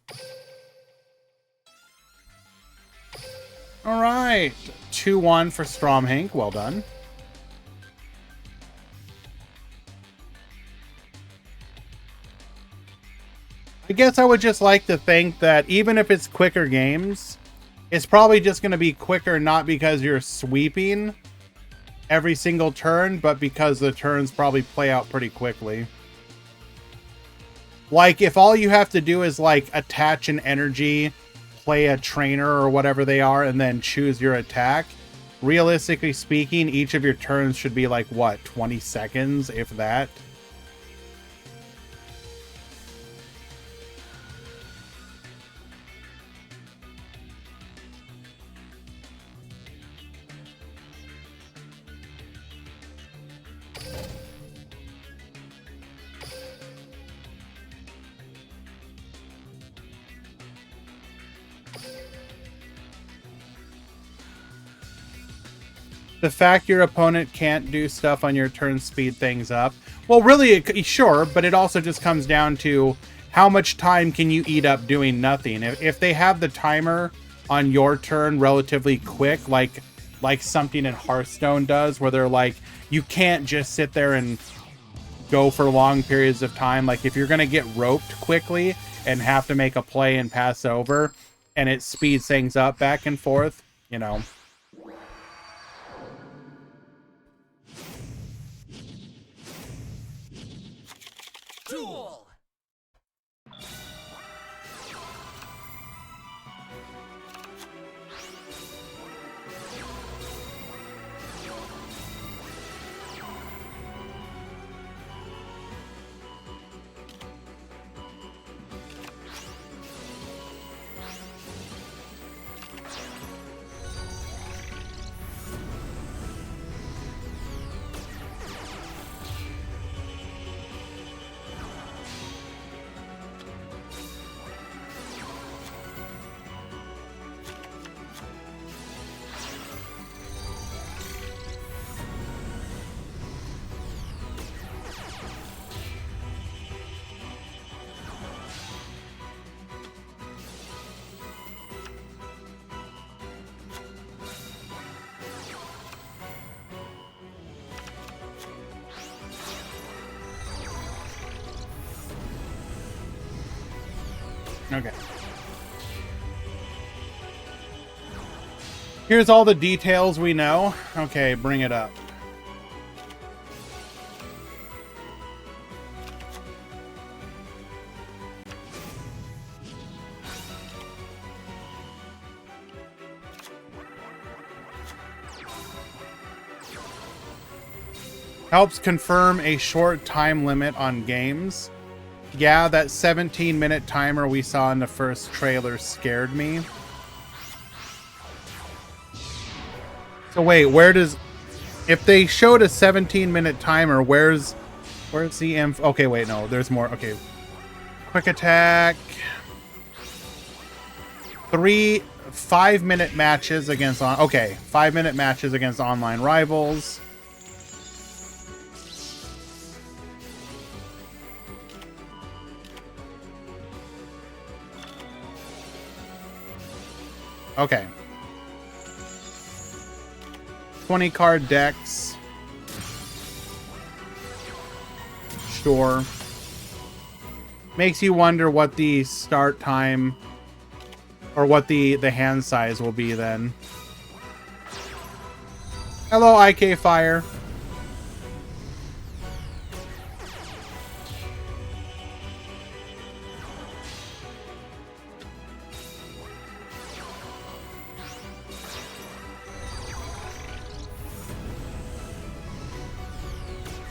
All right, 2-1 for Strom Hank. Well done. I guess I would just like to think that even if it's quicker games, it's probably just going to be quicker not because you're sweeping every single turn, but because the turns probably play out pretty quickly. Like, if all you have to do is, like, attach an energy, play a trainer or whatever they are, and then choose your attack, realistically speaking, each of your turns should be, like, what, 20 seconds, if that? The fact your opponent can't do stuff on your turn speed things up. Well, really, sure, but it also just comes down to how much time can you eat up doing nothing. If they have the timer on your turn relatively quick, like something in Hearthstone does, where they're like, you can't just sit there and go for long periods of time. Like, if you're going to get roped quickly and have to make a play and pass over, and it speeds things up back and forth, you know... Duel! Okay. Here's all the details we know. Okay, bring it up. Helps confirm a short time limit on games. Yeah, that 17-minute timer we saw in the first trailer scared me. So wait, where does... If they showed a 17-minute timer, where's the info? Okay, wait, no, there's more. Okay. Quick attack. 3 5-minute matches against... Okay, 5-minute matches against online rivals. Okay. 20 card decks. Sure. Makes you wonder what the start time or what the hand size will be then. Hello, IK Fire.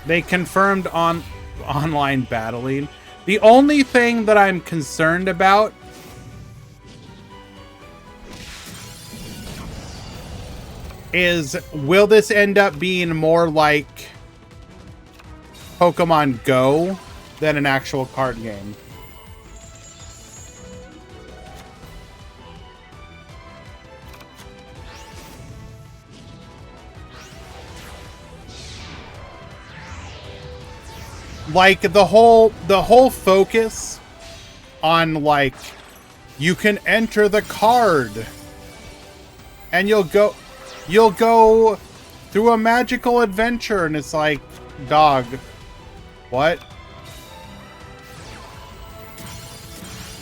They confirmed on online battling. The only thing that I'm concerned about is, will this end up being more like Pokemon Go than an actual card game? Like the whole focus on, like, you can enter the card and you'll go through a magical adventure, and it's like, dog, what?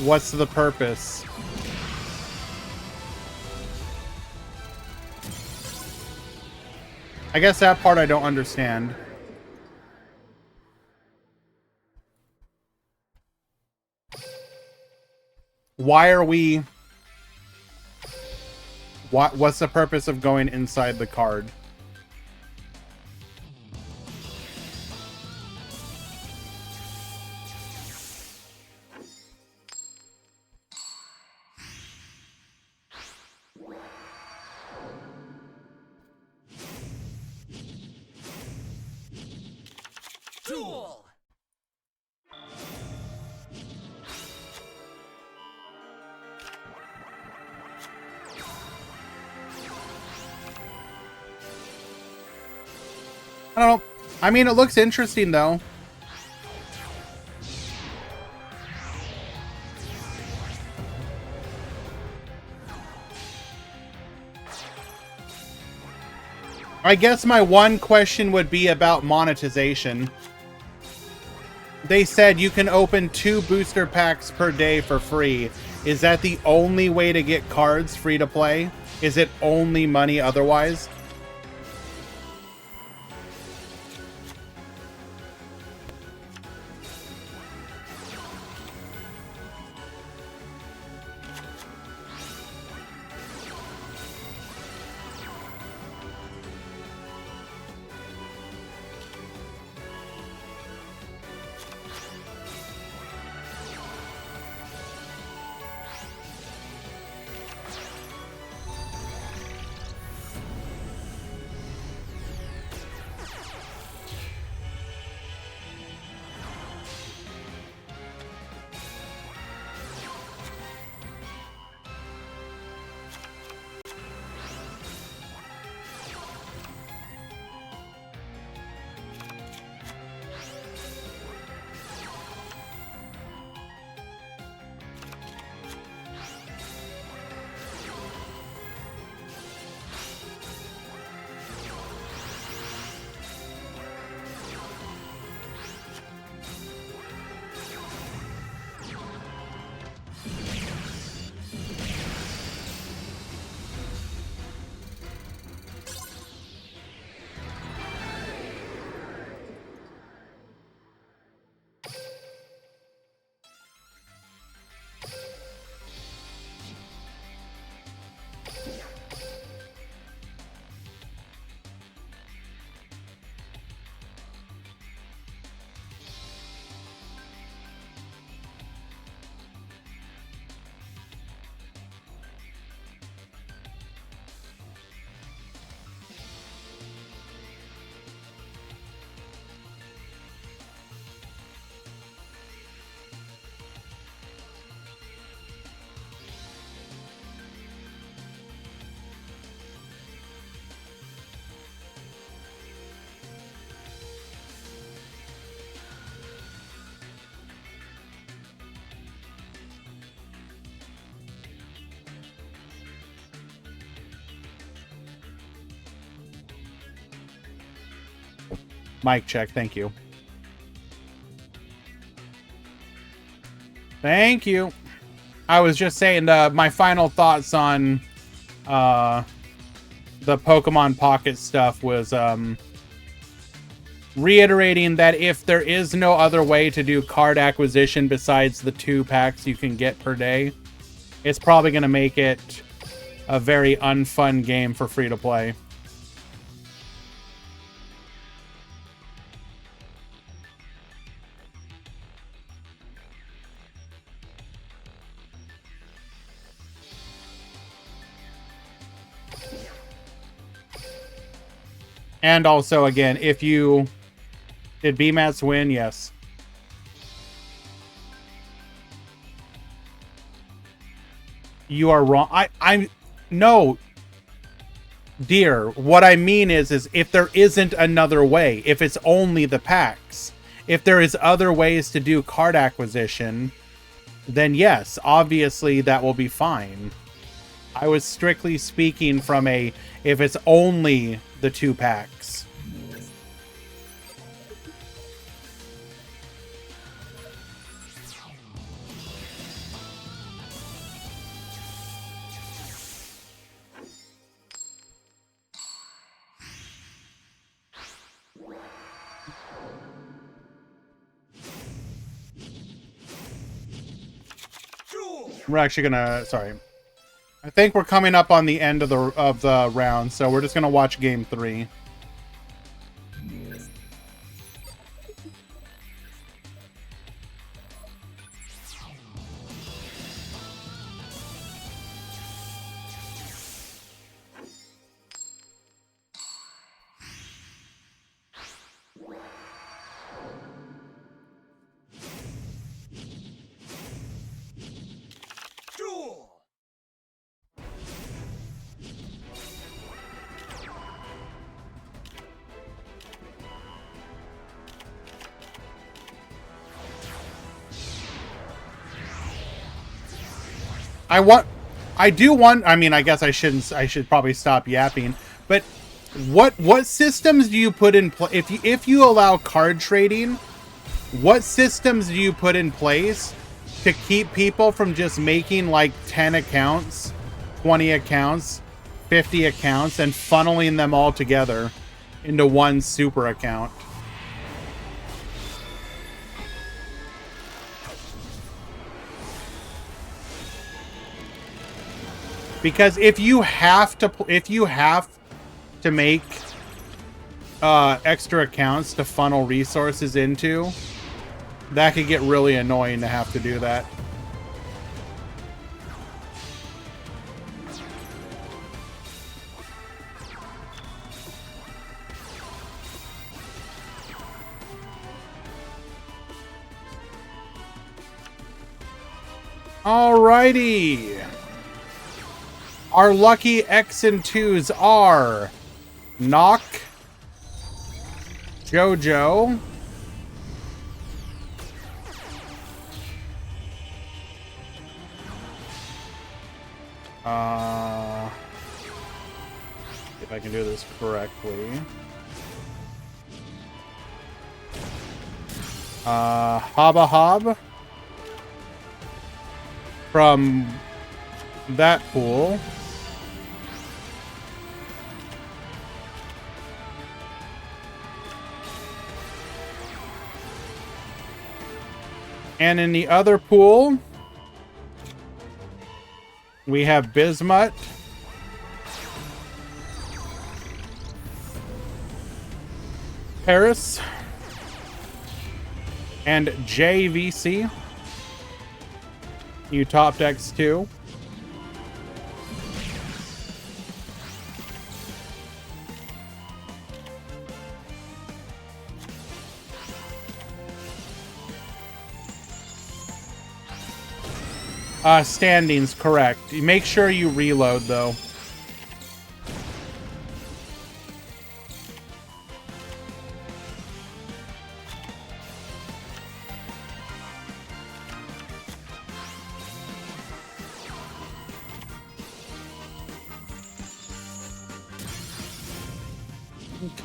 What's the purpose? I guess that part I don't understand. Why are we... What's the purpose of going inside the card? Duel. I don't know. I mean, it looks interesting, though. I guess my one question would be about monetization. They said you can open 2 booster packs per day for free. Is that the only way to get cards free to play? Is it only money otherwise? Mic check. Thank you. Thank you. I was just saying my final thoughts on the Pokemon Pocket stuff was reiterating that if there is no other way to do card acquisition besides the 2 packs you can get per day, it's probably going to make it a very unfun game for free-to-play. And also, again, if you... Did BMATS win? Yes. You are wrong. I'm... No. Dear, what I mean is if there isn't another way, if it's only the packs, if there is other ways to do card acquisition, then yes, obviously that will be fine. I was strictly speaking from a, if it's only the 2 packs. We're actually gonna, sorry. I think we're coming up on the end of the round, so we're just gonna watch game 3. Duel. I do want, I mean, I guess I should probably stop yapping, but what systems do you put in place if you allow card trading? What systems do you put in place to keep people from just making like 10 accounts, 20 accounts, 50 accounts, and funneling them all together into one super account? Because if you have to make extra accounts to funnel resources into, that could get really annoying to have to do that. Alrighty. Our lucky X and 2s are Knock, Jojo, if I can do this correctly, Haba Hob from that pool. And in the other pool, we have Bismuth, Paris, and JVC. You top decks too. Standings, correct. Make sure you reload, though.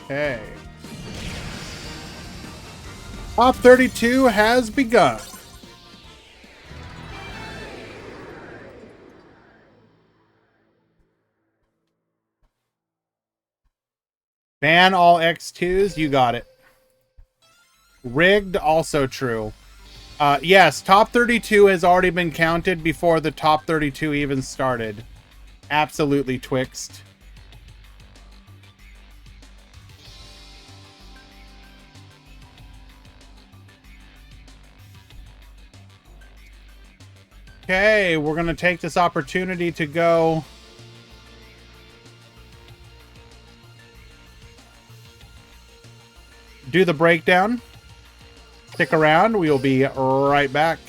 Okay. Top 32 has begun. Ban all X2s. You got it. Rigged, also true. Yes, top 32 has already been counted before the top 32 even started. Absolutely, Twixt. Okay, we're going to take this opportunity to go do the breakdown. Stick around. We will be right back.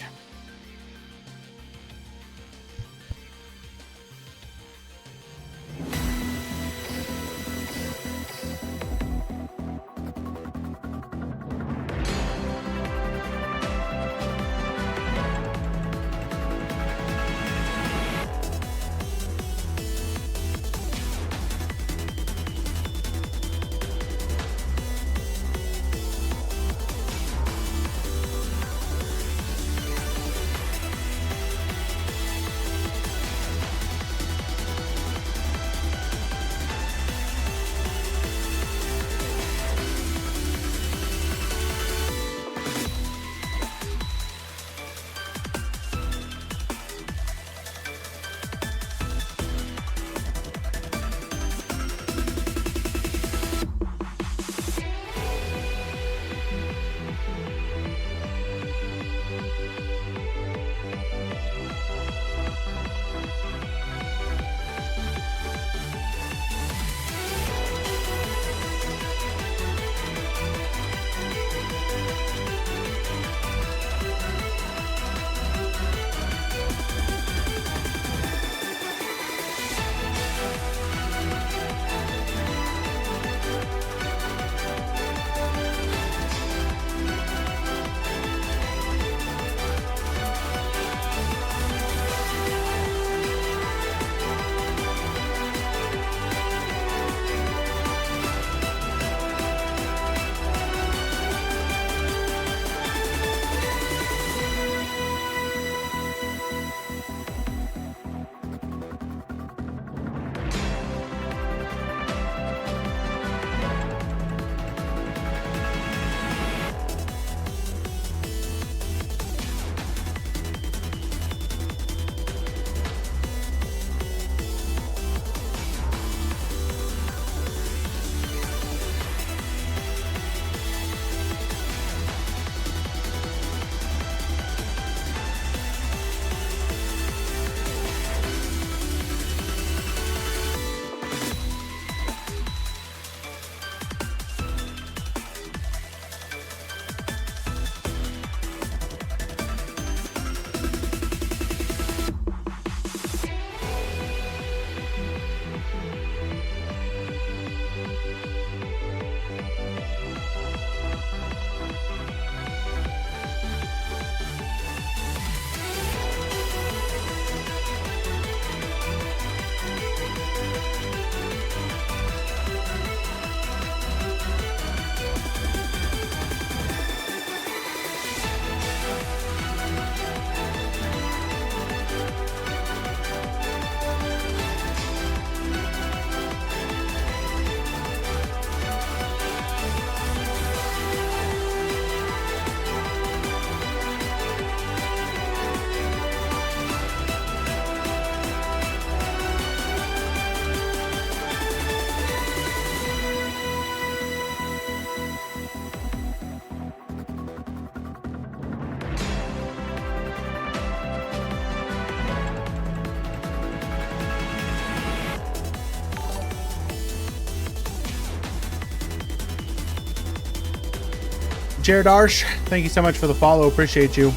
Jared Arsh, thank you so much for the follow. Appreciate you.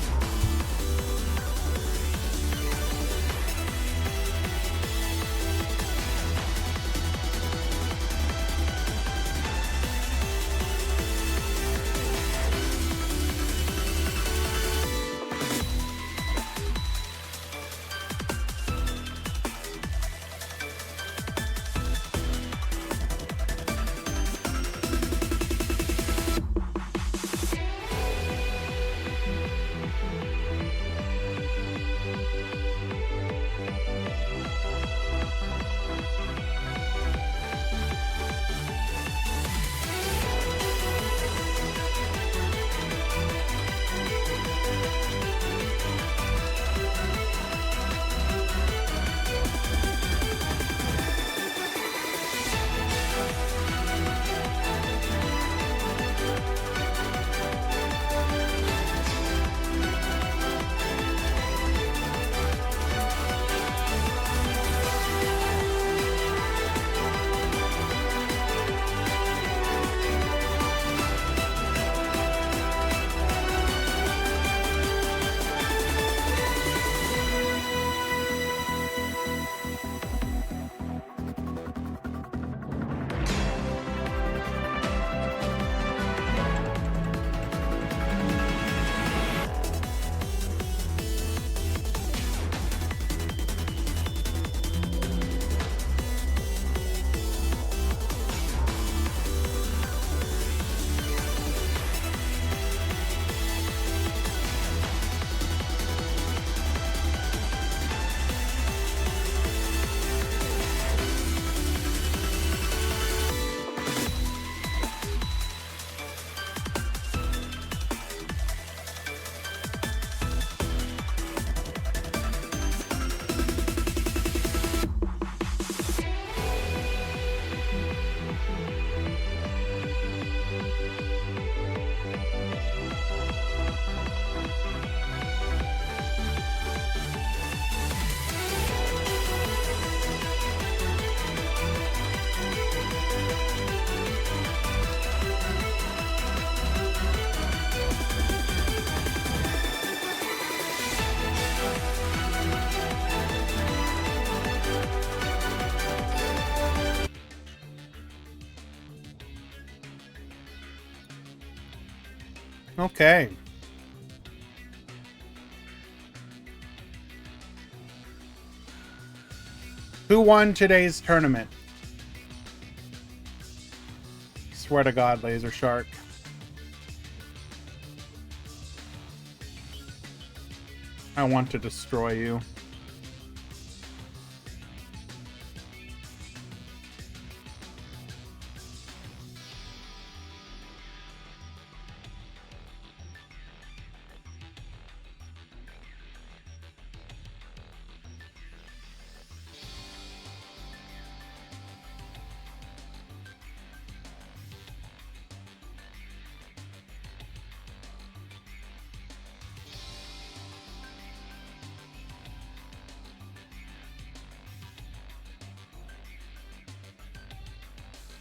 Okay. Who won today's tournament? Swear to God, Laser Shark. I want to destroy you.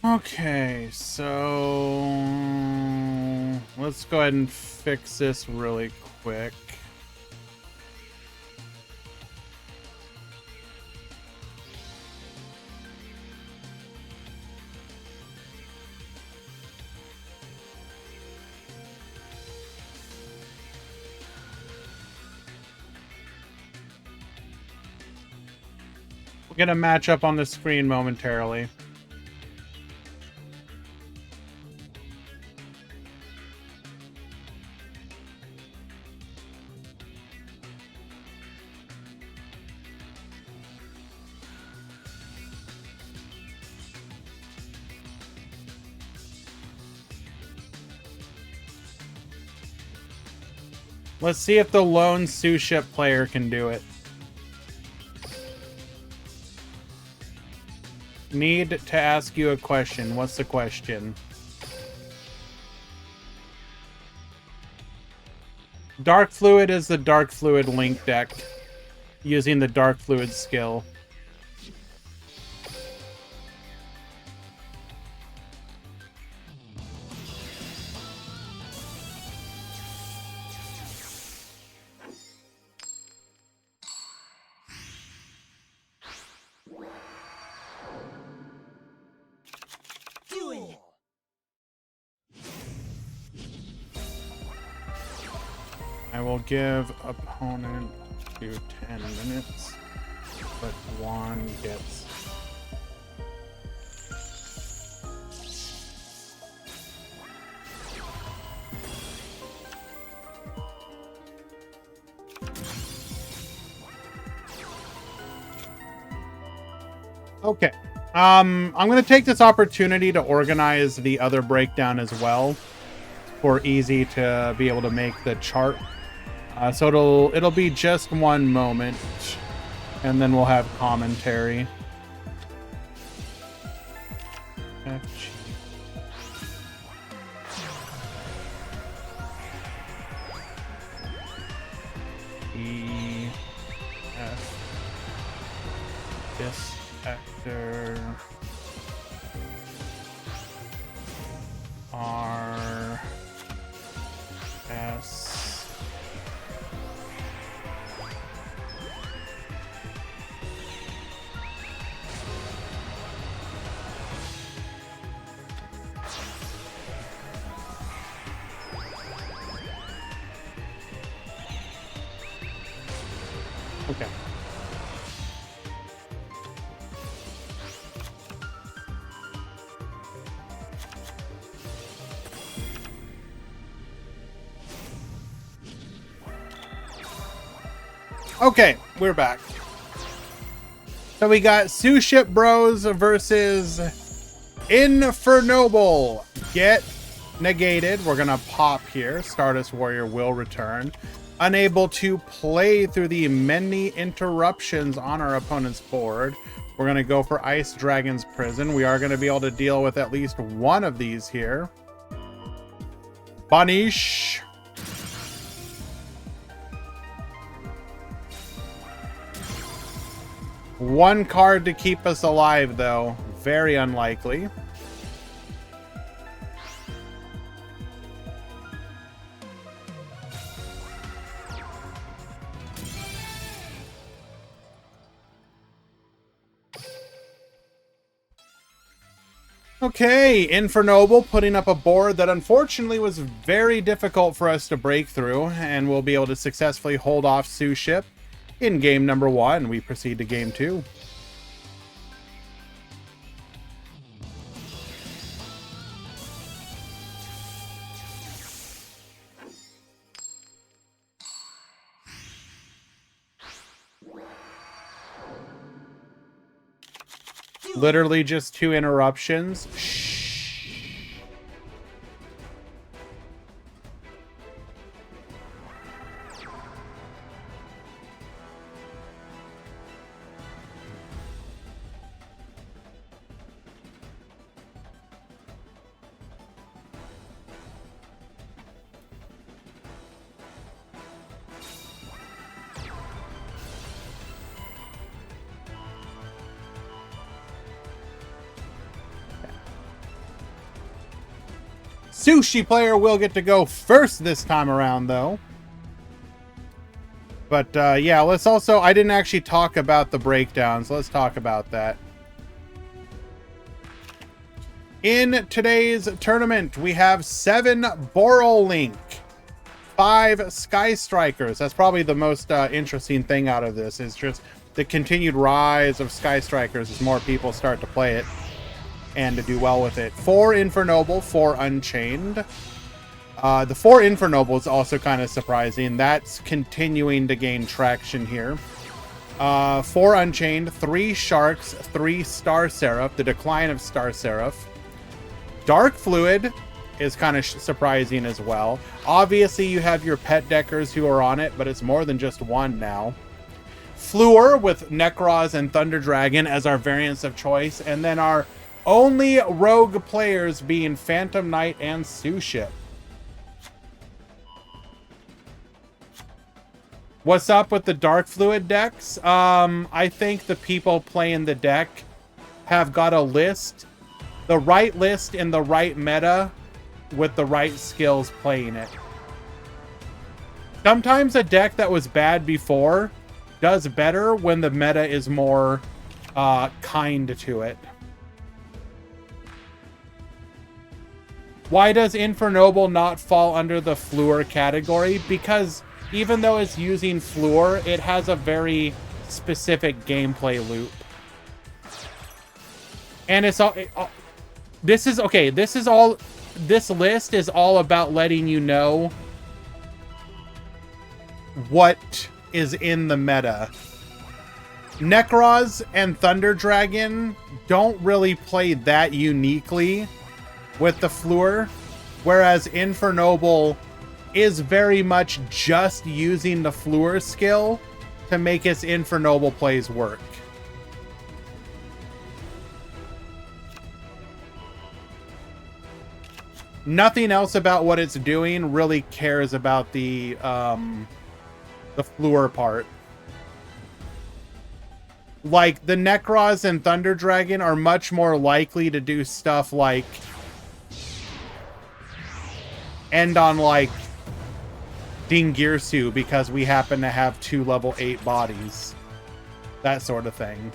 Okay, so let's go ahead and fix this really quick. We'll get a matchup on the screen momentarily. Let's see if the lone sous ship player can do it. Need to ask you a question. What's the question? Dark Fluid is the Dark Fluid Link deck, using the Dark Fluid skill. Duel. I will give opponent to 10 minutes, but Juan gets... Okay. I'm going to take this opportunity to organize the other breakdown as well for easy to be able to make the chart. So it'll be just one moment, and then we'll have commentary. F, E, F, this actor, R, S. Okay. Okay, we're back. So we got Sous Ship Bros versus Infernoble. Get negated. We're gonna pop here. Stardust Warrior will return. Unable to play through the many interruptions on our opponent's board. We're gonna go for Ice Dragon's Prison. We are gonna be able to deal with at least one of these here. Banish. One card to keep us alive, though. Very unlikely. Okay, Infernoble putting up a board that unfortunately was very difficult for us to break through, and we'll be able to successfully hold off Sue Ship in game number 1. We proceed to game 2. Literally just 2 interruptions. Shh. Sushi player will get to go first this time around, though. But, yeah, let's also... I didn't actually talk about the breakdowns. Let's talk about that. In today's tournament, we have 7 Borolink, 5 Sky Strikers. That's probably the most interesting thing out of this, is just the continued rise of Sky Strikers as more people start to play it and to do well with it. 4 Infernoble, 4 Unchained. The 4 Infernoble is also kind of surprising. That's continuing to gain traction here. 4 Unchained, 3 Sharks, 3 Star Seraph, the decline of Star Seraph. Dark Fluid is kind of surprising as well. Obviously, you have your pet deckers who are on it, but it's more than just one now. Fluor with Necroz and Thunder Dragon as our variants of choice, and then our only rogue players being Phantom Knight and Sue Ship. What's up with the Dark Fluid decks? I think the people playing the deck have got a list, the right list in the right meta with the right skills playing it. Sometimes a deck that was bad before does better when the meta is more kind to it. Why does Infernoble not fall under the Fluor category? Because even though it's using Fluor, it has a very specific gameplay loop. And it's all... this is all... This list is all about letting you know what is in the meta. Necroz and Thunder Dragon don't really play that uniquely with the Fluor, whereas Infernoble is very much just using the Fluor skill to make its Infernoble plays work. Nothing else about what it's doing really cares about the Fluor part. Like, the Necroz and Thunder Dragon are much more likely to do stuff like end on, like, Dingirsu because we happen to have 2 level 8 bodies. That sort of thing.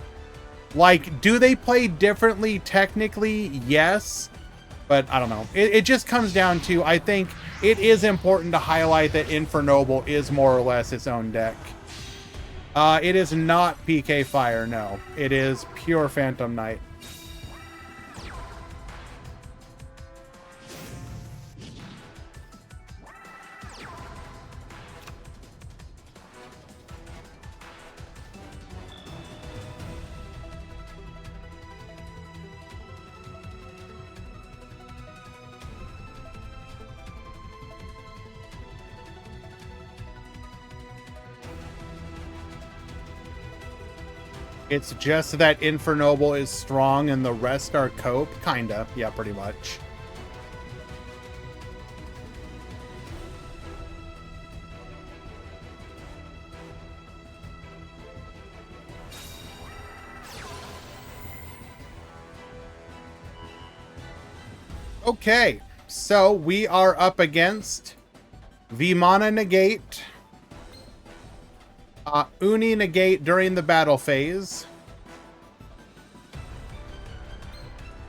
Like, do they play differently technically? Yes. But I don't know. It just comes down to, I think it is important to highlight that Infernoble is more or less its own deck. It is not PK Fire, no. It is pure Phantom Knight. It's just that Infernoble is strong and the rest are cope? Kinda. Yeah, pretty much. Okay, so we are up against Vimana Negate, Uni Negate during the battle phase,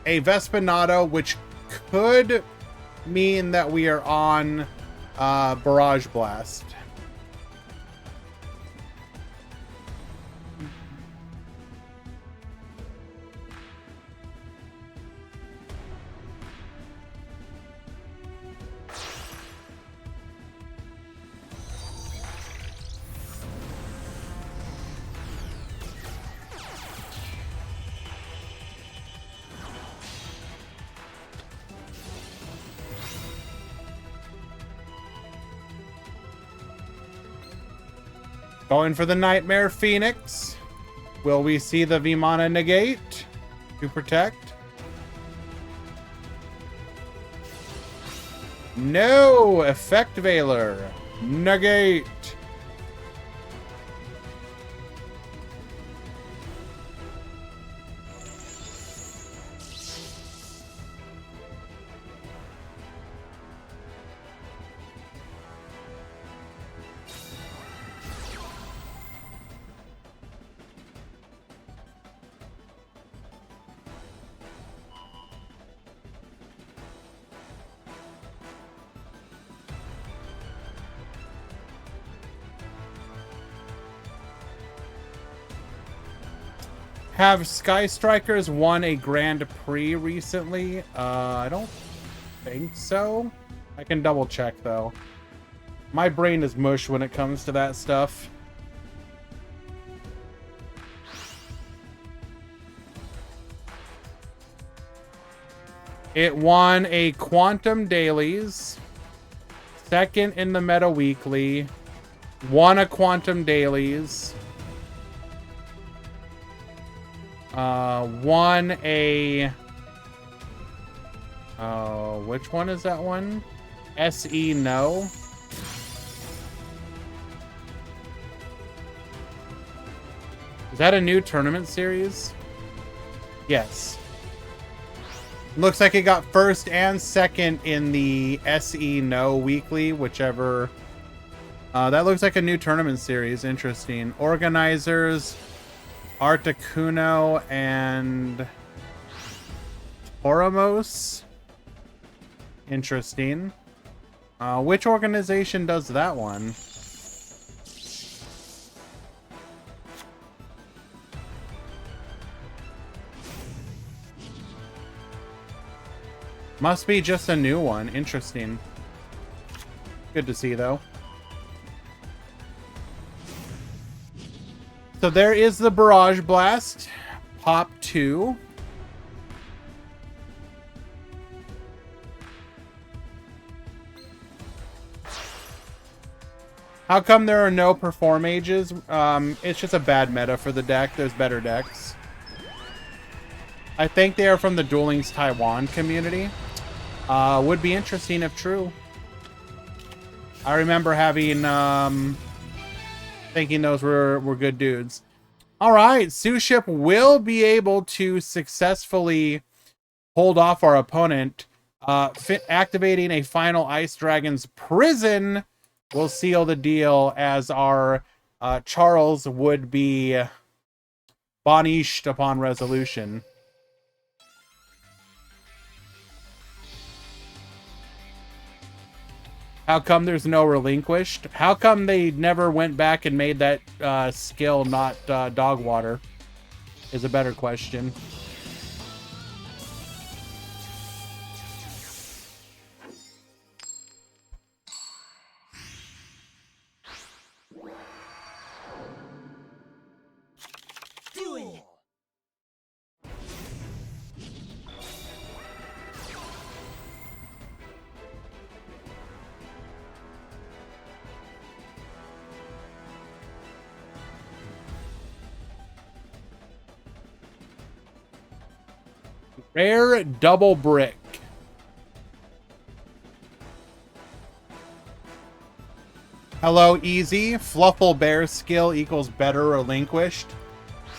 a Vespinato, which could mean that we are on Barrage Blast. Going for the Nightmare Phoenix. Will we see the Vimana negate to protect? No! Effect Veiler. Negate. Have Sky Strikers won a Grand Prix recently? I don't think so. I can double check though. My brain is mush when it comes to that stuff. It won a Quantum Dailies, second in the Meta Weekly, won a Quantum Dailies, won a which one is that one? SE No. Is that a new tournament series? Yes. Looks like it got first and second in the SE No Weekly, whichever. That looks like a new tournament series. Interesting. Organizers, Articuno and Oramos. Interesting. Which organization does that one? Must be just a new one. Interesting. Good to see, though. So there is the Barrage Blast. Pop 2. How come there are no Perform Ages? It's just a bad meta for the deck. There's better decks. I think they are from the Duel Links Taiwan community. Would be interesting if true. I remember having, thinking those were good dudes. All right, Suship will be able to successfully hold off our opponent. Activating a final Ice Dragon's Prison will seal the deal, as our Charles would be banished upon resolution. How come there's no relinquished? How come they never went back and made that skill not dog water? Is a better question. Duel. Rare Double Brick. Hello, Easy. Fluffle Bear skill equals better relinquished.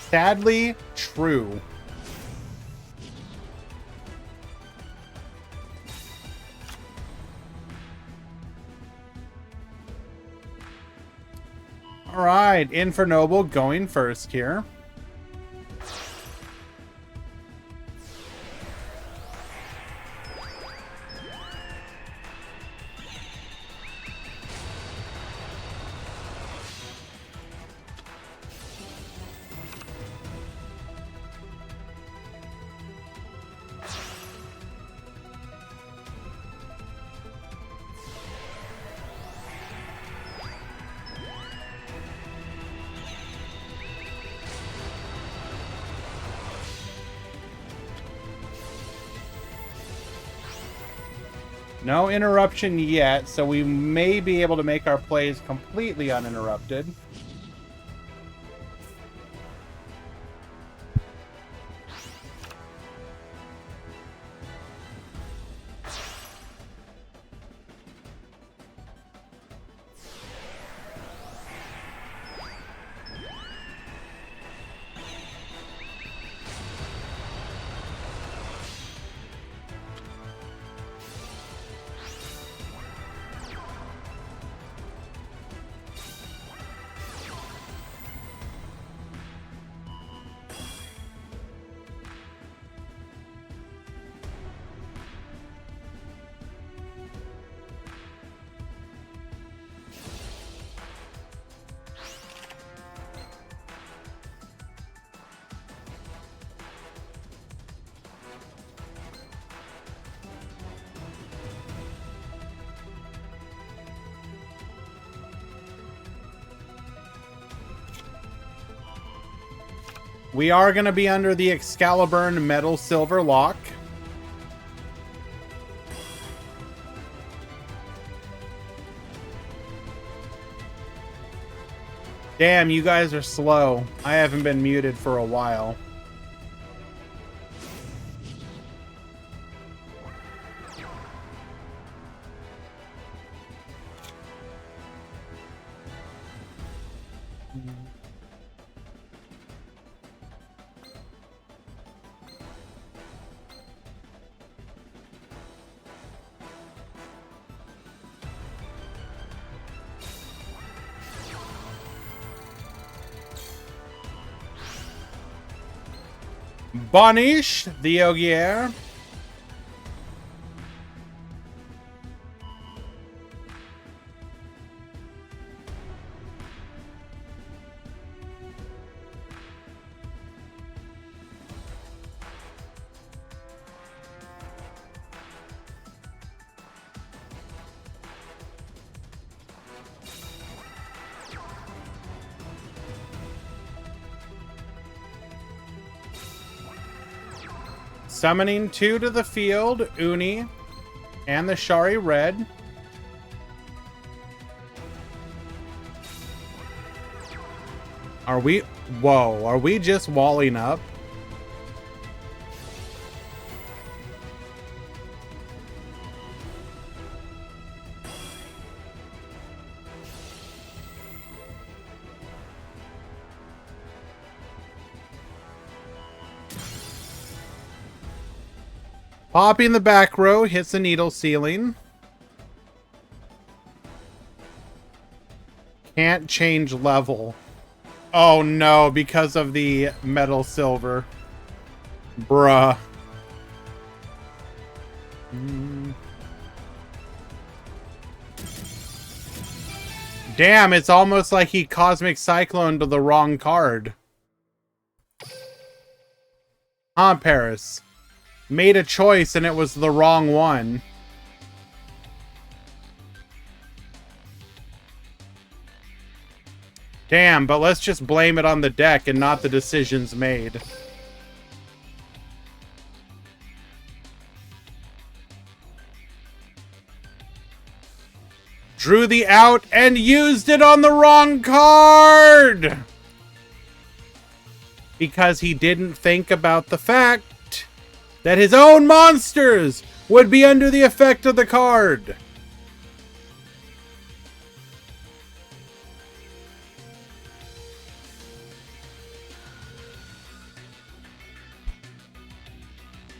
Sadly, true. All right, Infernoble going first here. No interruption yet, so we may be able to make our plays completely uninterrupted. We are going to be under the Excalibur Metal Silver Lock. Damn, you guys are slow. I haven't been muted for a while. Bonish, the Ogier. Summoning 2 to the field, Uni, and the Shari Red. Are we... Whoa, are we just walling up? Popping the back row, hits the needle ceiling. Can't change level. Oh no, because of the metal silver. Bruh. Damn, it's almost like he Cosmic Cyclone to the wrong card. Huh, Paris? Made a choice and it was the wrong one. Damn, but let's just blame it on the deck and not the decisions made. Drew the out and used it on the wrong card! Because he didn't think about the fact that his own monsters would be under the effect of the card.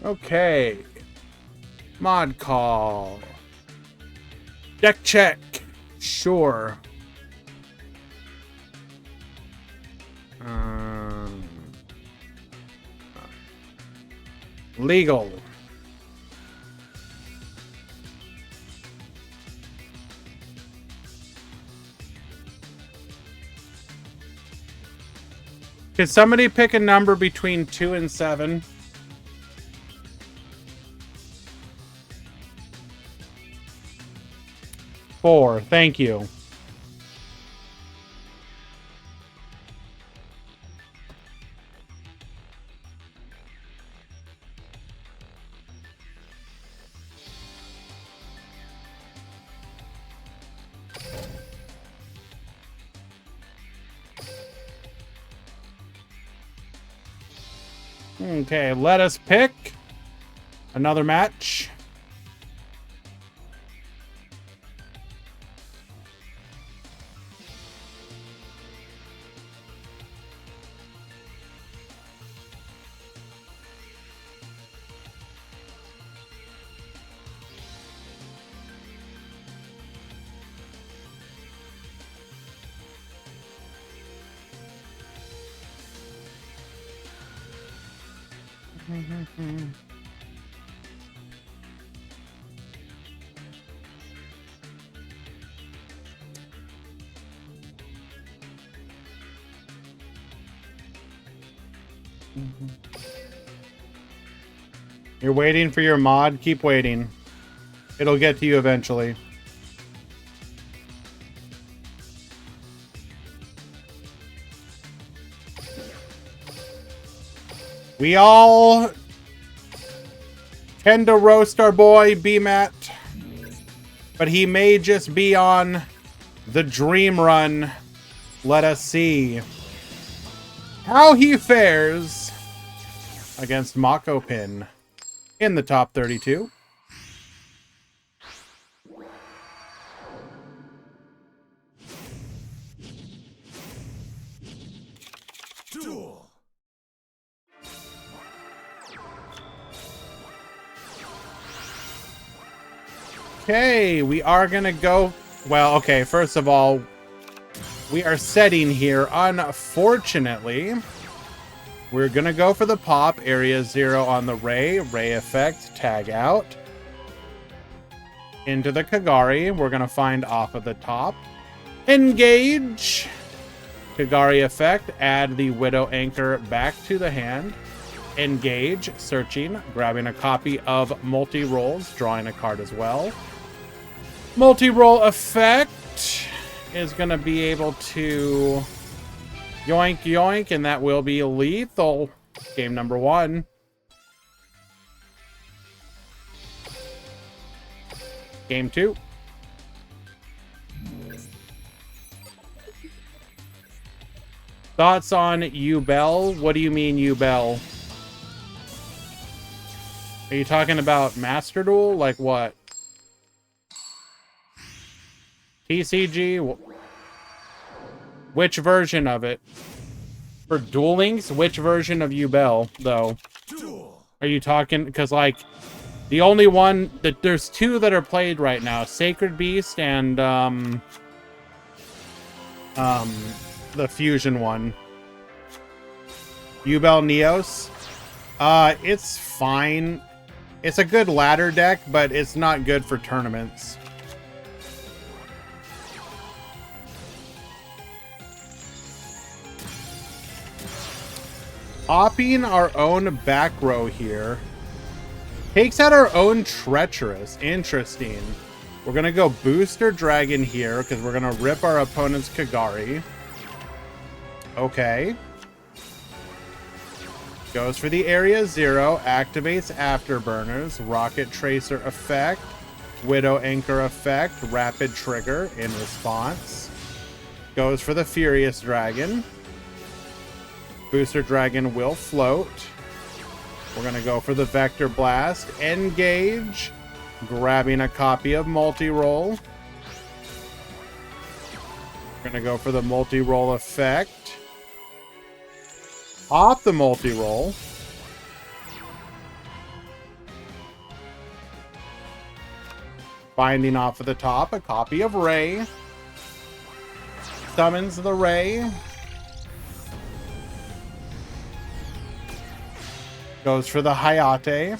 Okay. Mod call. Deck check. Sure. Legal. Can somebody pick a number between 2 and 7? 4. Thank you. Okay, let us pick another match. You're waiting for your mod? Keep waiting. It'll get to you eventually. We all tend to roast our boy B-Mat, but he may just be on the dream run. Let us see how he fares against Mako Pin in the top 32. Duel. Okay, we are gonna go. Well, okay, first of all, we are setting here. Unfortunately, we're gonna go for the pop. Area 0 on the Ray. Ray effect, tag out. Into the Kagari. We're gonna find off of the top. Engage. Kagari effect, add the Widow Anchor back to the hand. Engage, searching, grabbing a copy of multi-rolls, drawing a card as well. Multi-roll effect is going to be able to yoink yoink, and that will be lethal. Game number 1. Game 2. Thoughts on Ubel? What do you mean Ubel? Are you talking about Master Duel? Like what? TCG? Which version of it? For Duel Links? Which version of Ubel, though? Duel. Are you talking... Because, like, the only one... There's 2 that are played right now. Sacred Beast and, the Fusion one. Ubel Neos? It's fine. It's a good ladder deck, but it's not good for tournaments. Opping our own back row here. Takes out our own Treacherous. Interesting. We're going to go Booster Dragon here because we're going to rip our opponent's Kagari. Okay. Goes for the Area 0. Activates Afterburners. Rocket Tracer effect. Widow Anchor effect. Rapid Trigger in response. Goes for the Furious Dragon. Booster Dragon will float. We're going to go for the Vector Blast. Engage. Grabbing a copy of Multi-Roll. We're going to go for the Multi-Roll effect. Off the Multi-Roll. Finding off of the top a copy of Ray. Summons the Ray. Goes for the Hayate.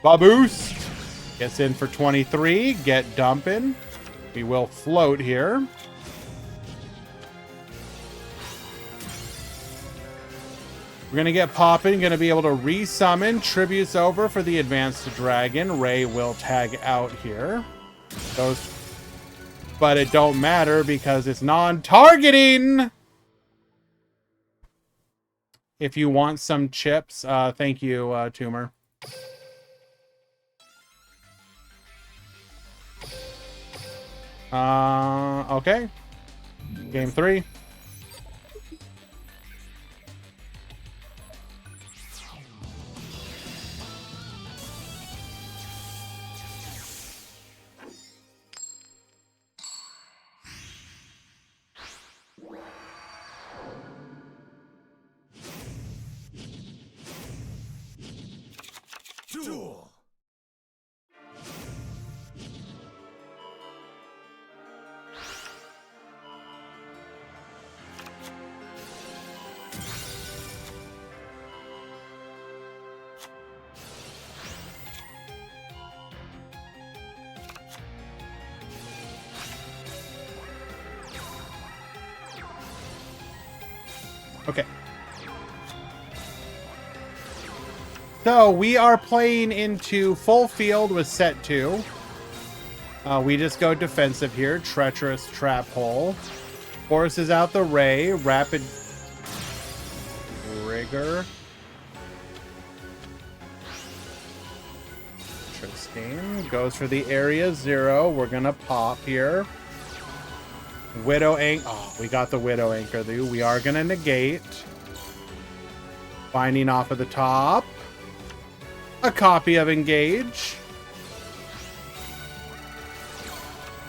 Baboost. Gets in for 23. Get dumping. We will float here. We're going to get popping. Going to be able to resummon. Tributes over for the Advanced Dragon. Ray will tag out here. Goes, but it don't matter because it's non-targeting. If you want some chips, thank you, Tumor. Okay. Game 3. Okay. So we are playing into full field with set 2. We just go defensive here. Treacherous Trap Hole. Forces out the Ray. Rapid Rigor. Interesting. Goes for the area 0. We're going to pop here. Widow Anchor. Oh, we got the Widow Anchor. We are going to negate. Binding off of the top. A copy of Engage.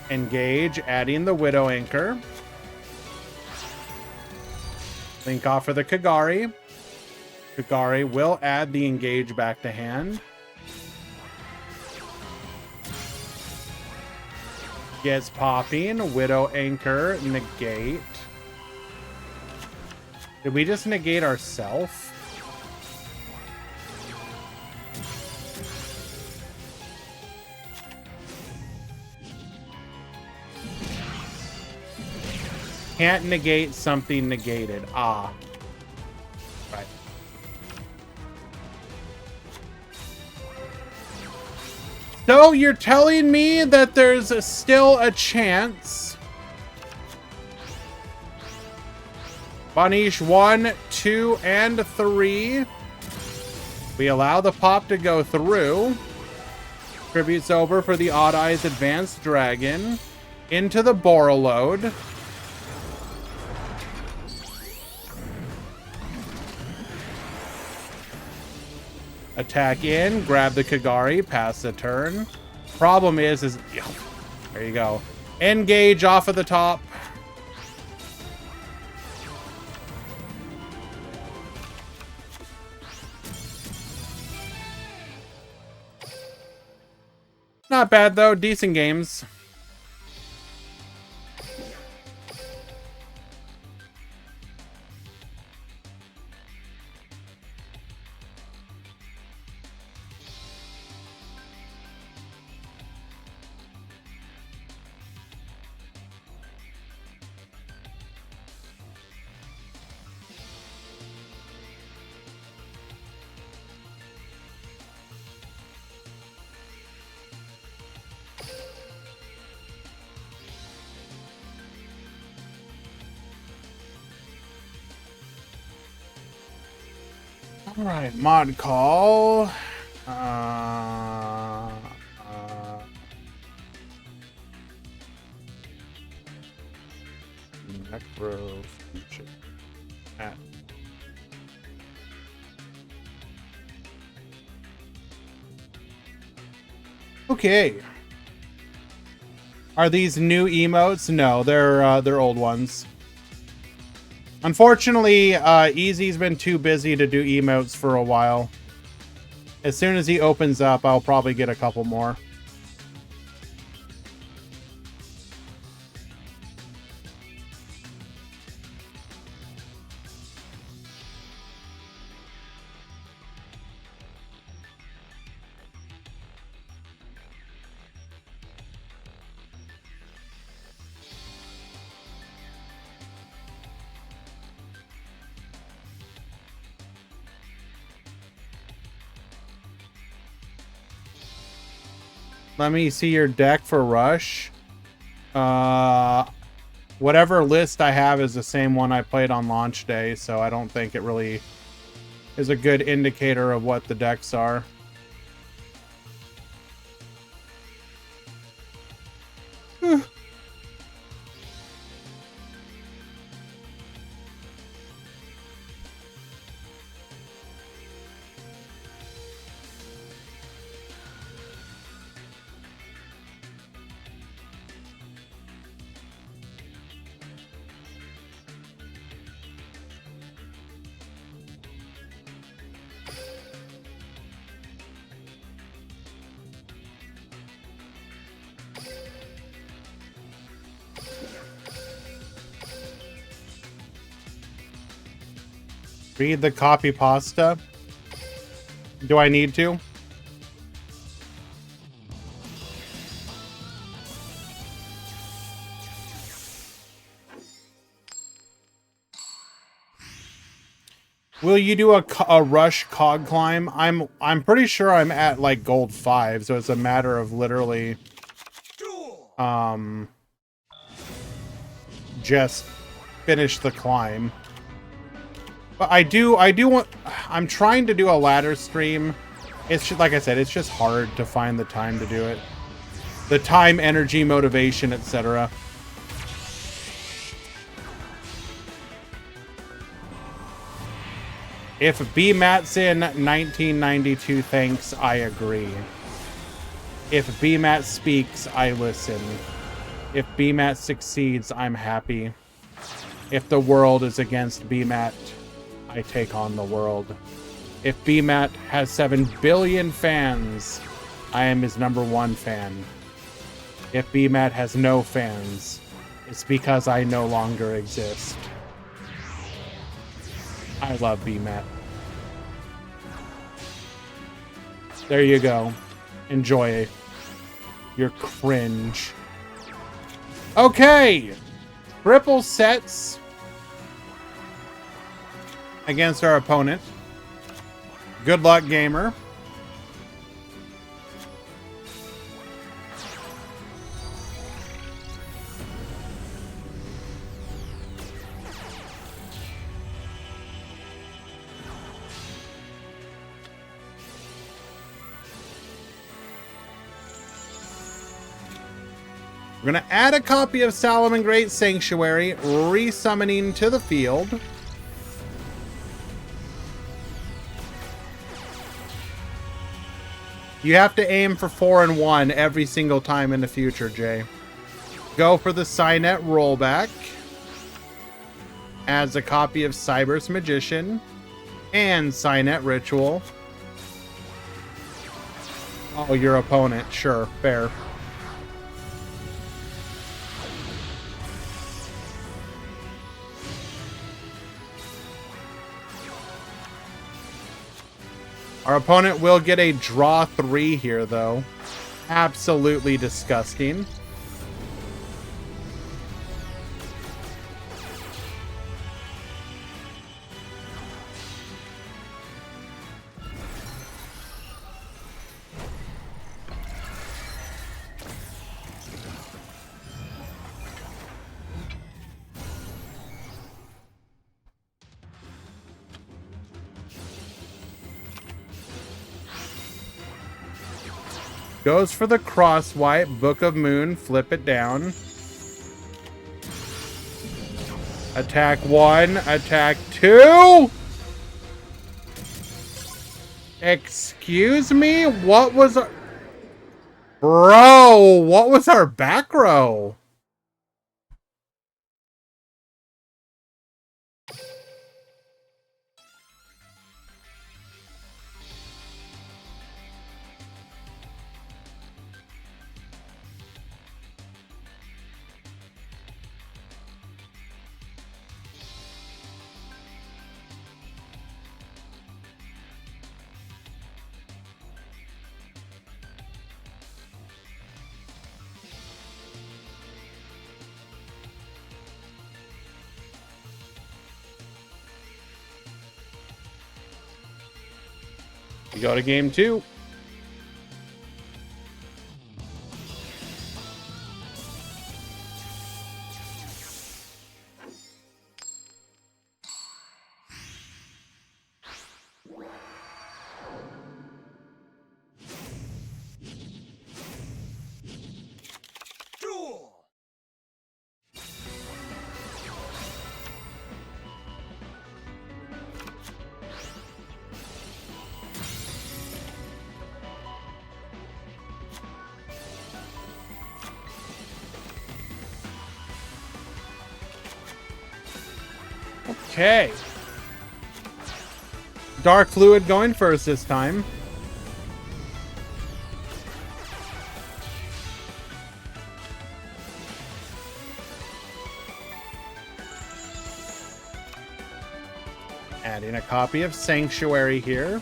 Engage, adding the Widow Anchor. Link off for the Kagari. Kagari will add the Engage back to hand. Gets popping. Widow Anchor, negate. Did we just negate ourselves? Can't negate something negated. Ah. Right. So you're telling me that there's still a chance. Banish 1, 2, and 3. We allow the pop to go through. Tribute's over for the Odd Eyes Advanced Dragon. Into the Borreload. Attack in, grab the Kagari, pass the turn. Problem is yeah, there you go. Engage off of the top. Not bad though, decent games. All right, mod call. Necro future. Okay. Are these new emotes? No, they're old ones. Unfortunately, Easy's been too busy to do emotes for a while. As soon as he opens up, I'll probably get a couple more. Let me see your deck for Rush. Whatever list I have is the same one I played on launch day, so I don't think it really is a good indicator of what the decks are. Read the copy pasta. Do I need to? Will you do a rush cog climb? I'm pretty sure I'm at like gold 5, so it's a matter of literally just finish the climb. But I do want, I'm trying to do a ladder stream. It's just, like I said, it's just hard to find the time to do it. The time, energy, motivation, etc. If B. Matson 1992 thinks, I agree. If B. Matt speaks, I listen. If B. Matt succeeds, I'm happy. If the world is against B. Matt, I take on the world. If B. Matt has 7 billion fans, I am his #1 fan. If B. Matt has no fans, it's because I no longer exist. I love B. Matt. There you go. Enjoy your cringe. Okay! Triple sets against our opponent. Good luck, gamer. We're going to add a copy of Salamangreat Sanctuary, resummoning to the field. You have to aim for 4 and 1 every single time in the future, Jay. Go for the Cynet rollback. Adds a copy of Cyber's Magician and Cynet Ritual. Oh, your opponent. Sure, fair. Our opponent will get a draw 3 here, though. Absolutely disgusting. Goes for the cross wipe, Book of Moon, flip it down. Attack 1, attack 2. Excuse me? What was our... Bro, what was our back row? We go to game 2. Duel. Okay. Dark Fluid going first this time. Adding a copy of Sanctuary here.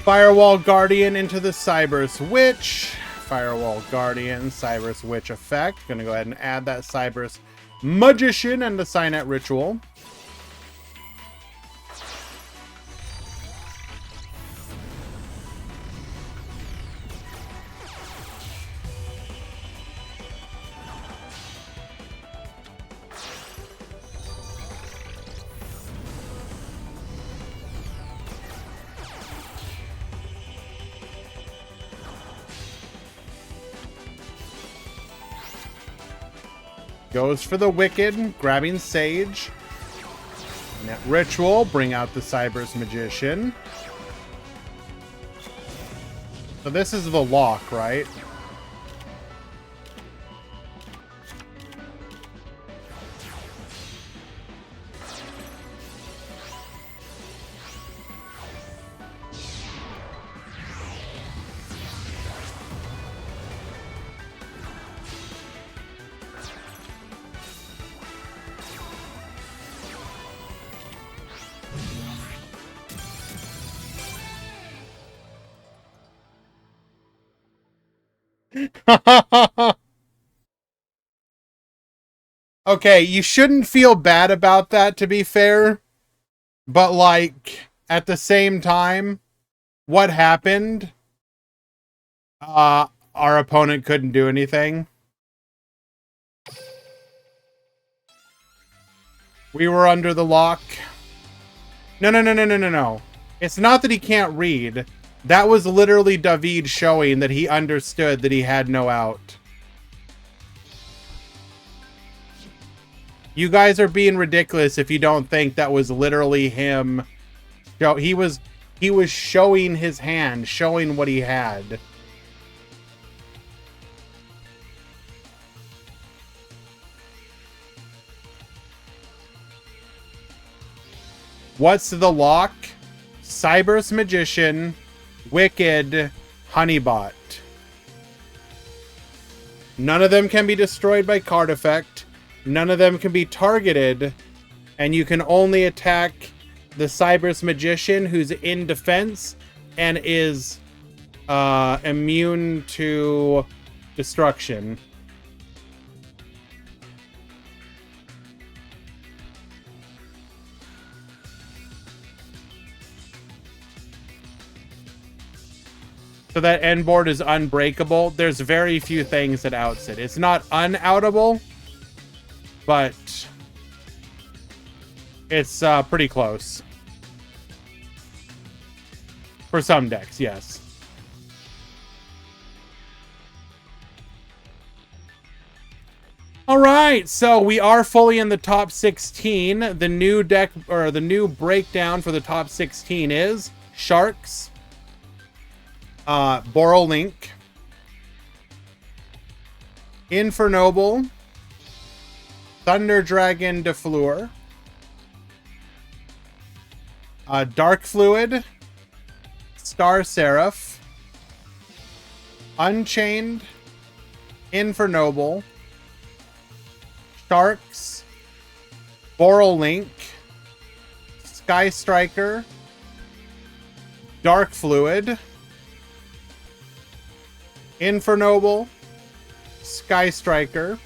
Firewall Guardian into the Cyber's Witch. Firewall Guardian, Cyber's Witch effect. Gonna go ahead and add that Cyber's Magician and the Cynet Ritual. Goes for the Wicked, grabbing Sage. Net Ritual, bring out the Cyber's Magician. So this is the lock, right? Okay, you shouldn't feel bad about that, to be fair. But, like, at the same time, what happened? Our opponent couldn't do anything. We were under the lock. No. It's not that he can't read. That was literally David showing that he understood that he had no out. You guys are being ridiculous if you don't think that was literally him. He was showing his hand, showing what he had. What's the lock? Cyber's Magician, Wicked, Honeybot. None of them can be destroyed by card effect. None of them can be targeted. And you can only attack the Cyber's Magician, who's in defense and is immune to destruction. So that end board is unbreakable. There's very few things that outs it. It's not unoutable, but it's pretty close. For some decks, yes. All right, so we are fully in the top 16. The new deck, or the new breakdown for the top 16 is Sharks, Borrowlink, Infernoble, Thunder Dragon Defleur, Dark Fluid, Star Seraph, Unchained, Infernoble, Sharks, Borrowlink, Sky Striker, Dark Fluid, Infernoble, Sky Striker,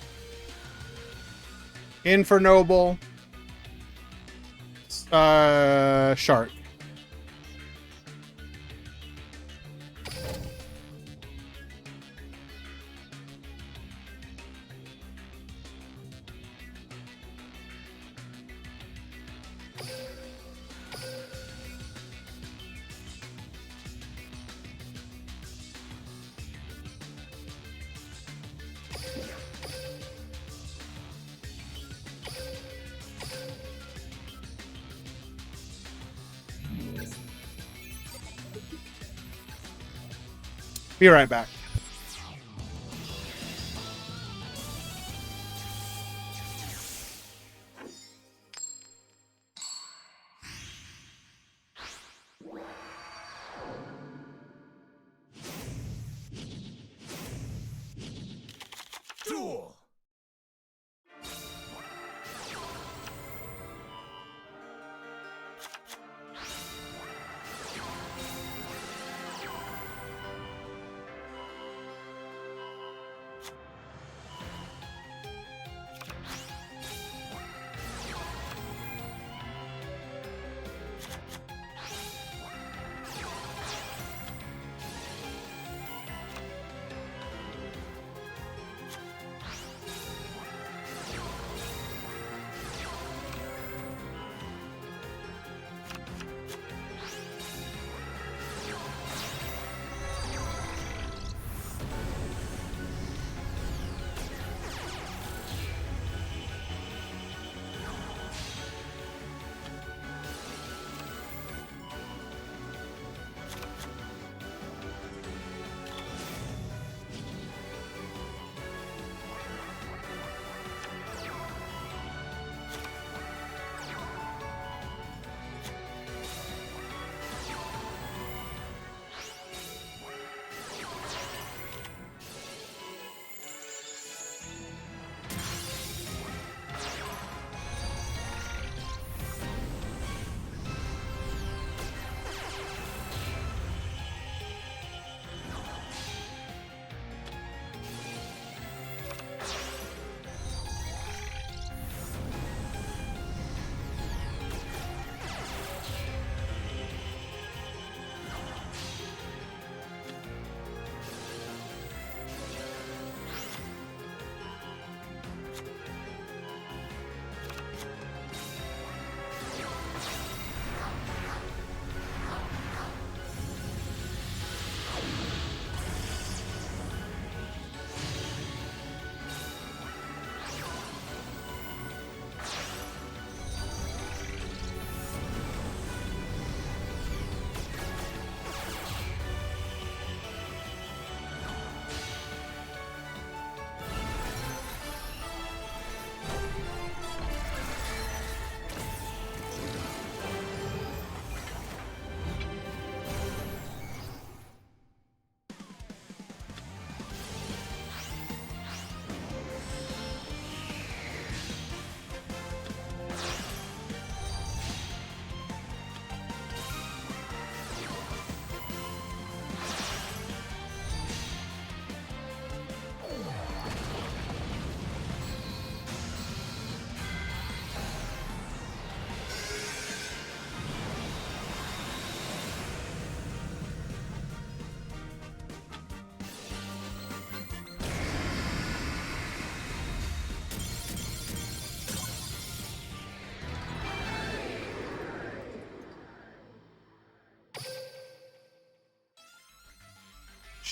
Infernoble, Shark. Be right back. Duel.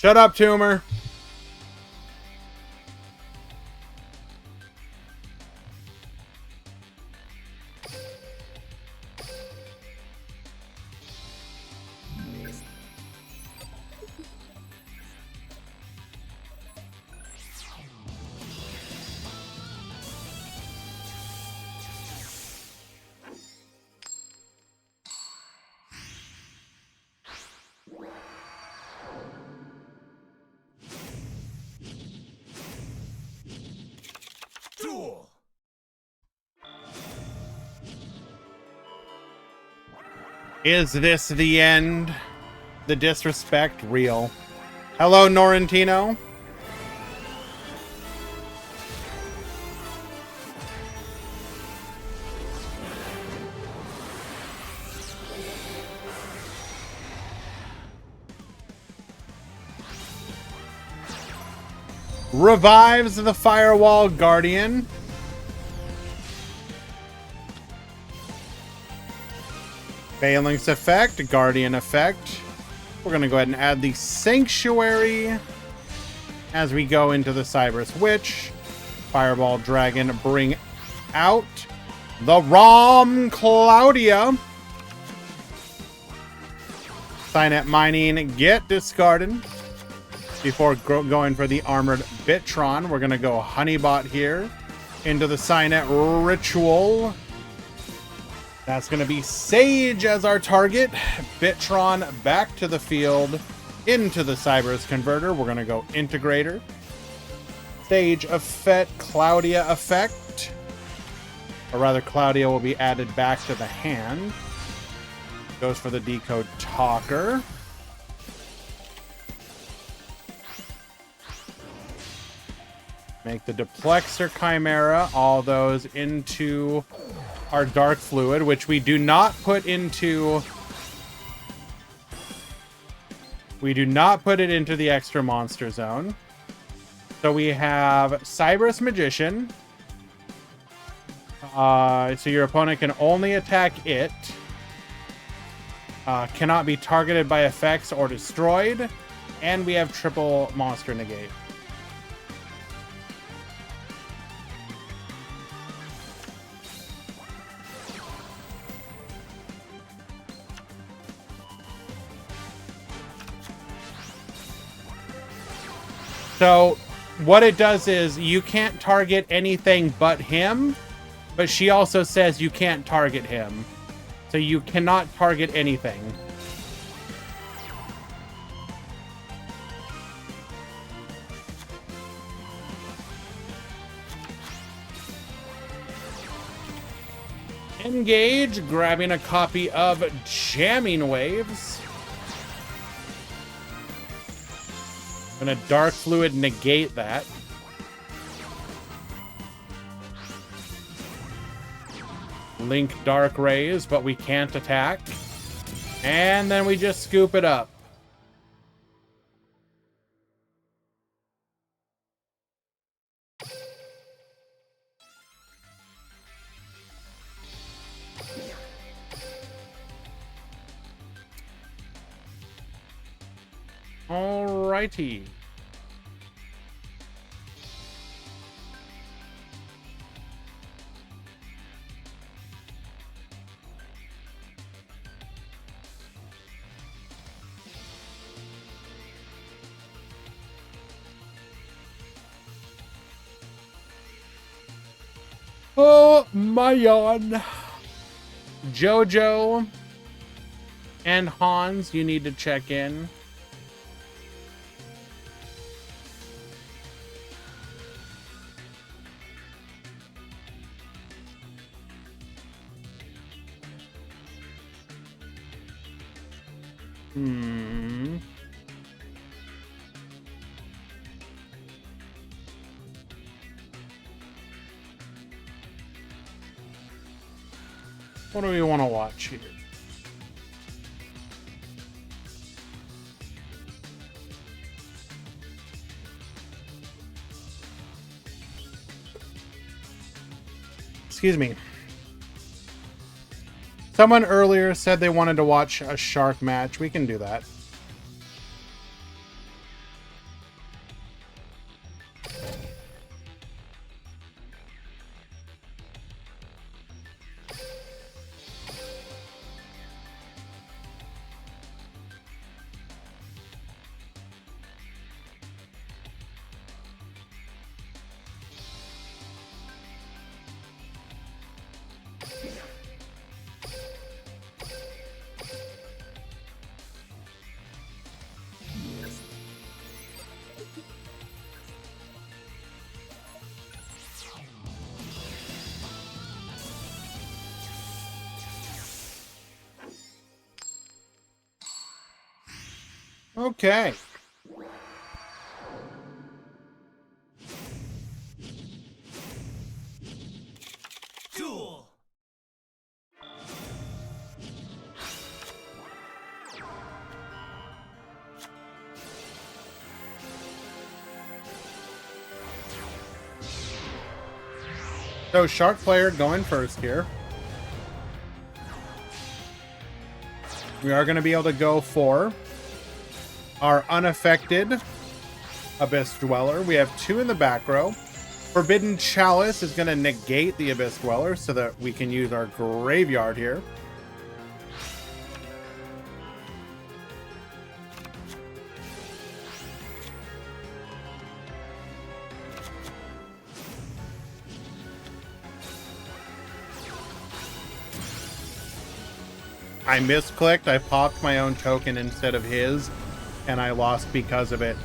Shut up, tumor. Duel. Is this the end? The disrespect real. Hello, Norrentino. Revives the Firewall Guardian. Phalanx effect, Guardian effect. We're going to go ahead and add the Sanctuary as we go into the Cyberus Witch. Fireball Dragon, bring out the Rom Claudia. Signet Mining, get discarded. Before going for the Armored Bitron, we're going to go Honeybot here into the Signet Ritual. That's going to be Sage as our target. Bitron back to the field into the Cyberus Converter. We're going to go Integrator. Sage effect, Claudia effect. Or rather, Claudia will be added back to the hand. Goes for the Decode Talker. Make the Duplexer Chimera, all those into our Dark Fluid, which we do not put into... We do not put it into the extra monster zone. So we have Cyberus Magician. So your opponent can only attack it. Cannot be targeted by effects or destroyed. And we have triple monster negate. So what it does is you can't target anything but him, but she also says you can't target him. So you cannot target anything. Engage, grabbing a copy of Jamming Waves. Gonna Dark Fluid negate that. Link Dark Rays, but we can't attack. And then we just scoop it up. Alrighty. Oh, Mayan. Jojo and Hans, you need to check in. What do we want to watch here? Excuse me. Someone earlier said they wanted to watch a shark match. We can do that. Okay. Duel. So Shark player going first here. We are going to be able to go for our unaffected Abyss Dweller. We have 2 in the back row. Forbidden Chalice is going to negate the Abyss Dweller so that we can use our graveyard here. I misclicked. I popped my own token instead of his, and I lost because of it.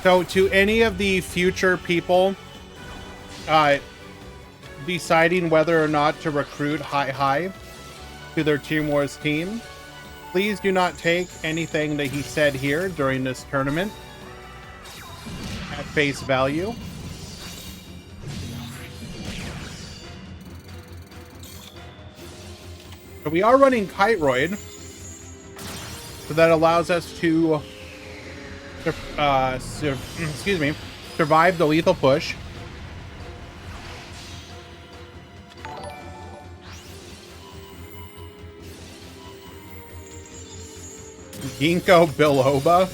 So to any of the future people deciding whether or not to recruit Hi to their Team Wars team, please do not take anything that he said here during this tournament at face value. So we are running Kiteroid, so that allows us to survive the lethal push. Ginkgo Biloba,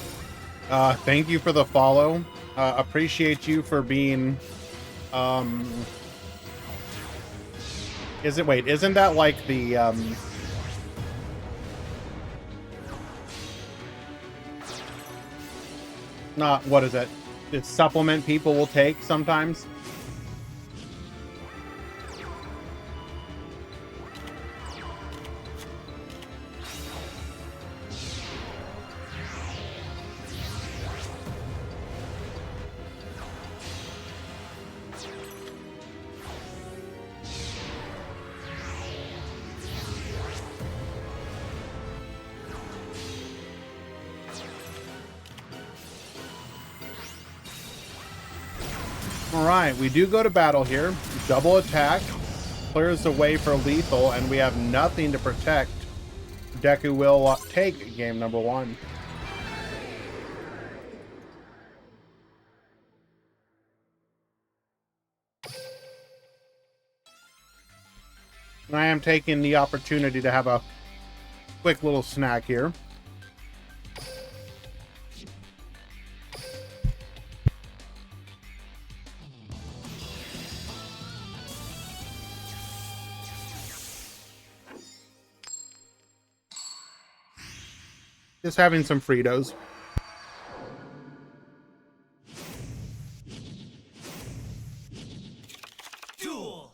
thank you for the follow. Appreciate you for being isn't that like the not, what is it? It's supplement people will take sometimes. Alright, we do go to battle here. Double attack. Clears the way for lethal, and we have nothing to protect. Deku will take game number 1. I am taking the opportunity to have a quick little snack here. Just having some Fritos. Duel.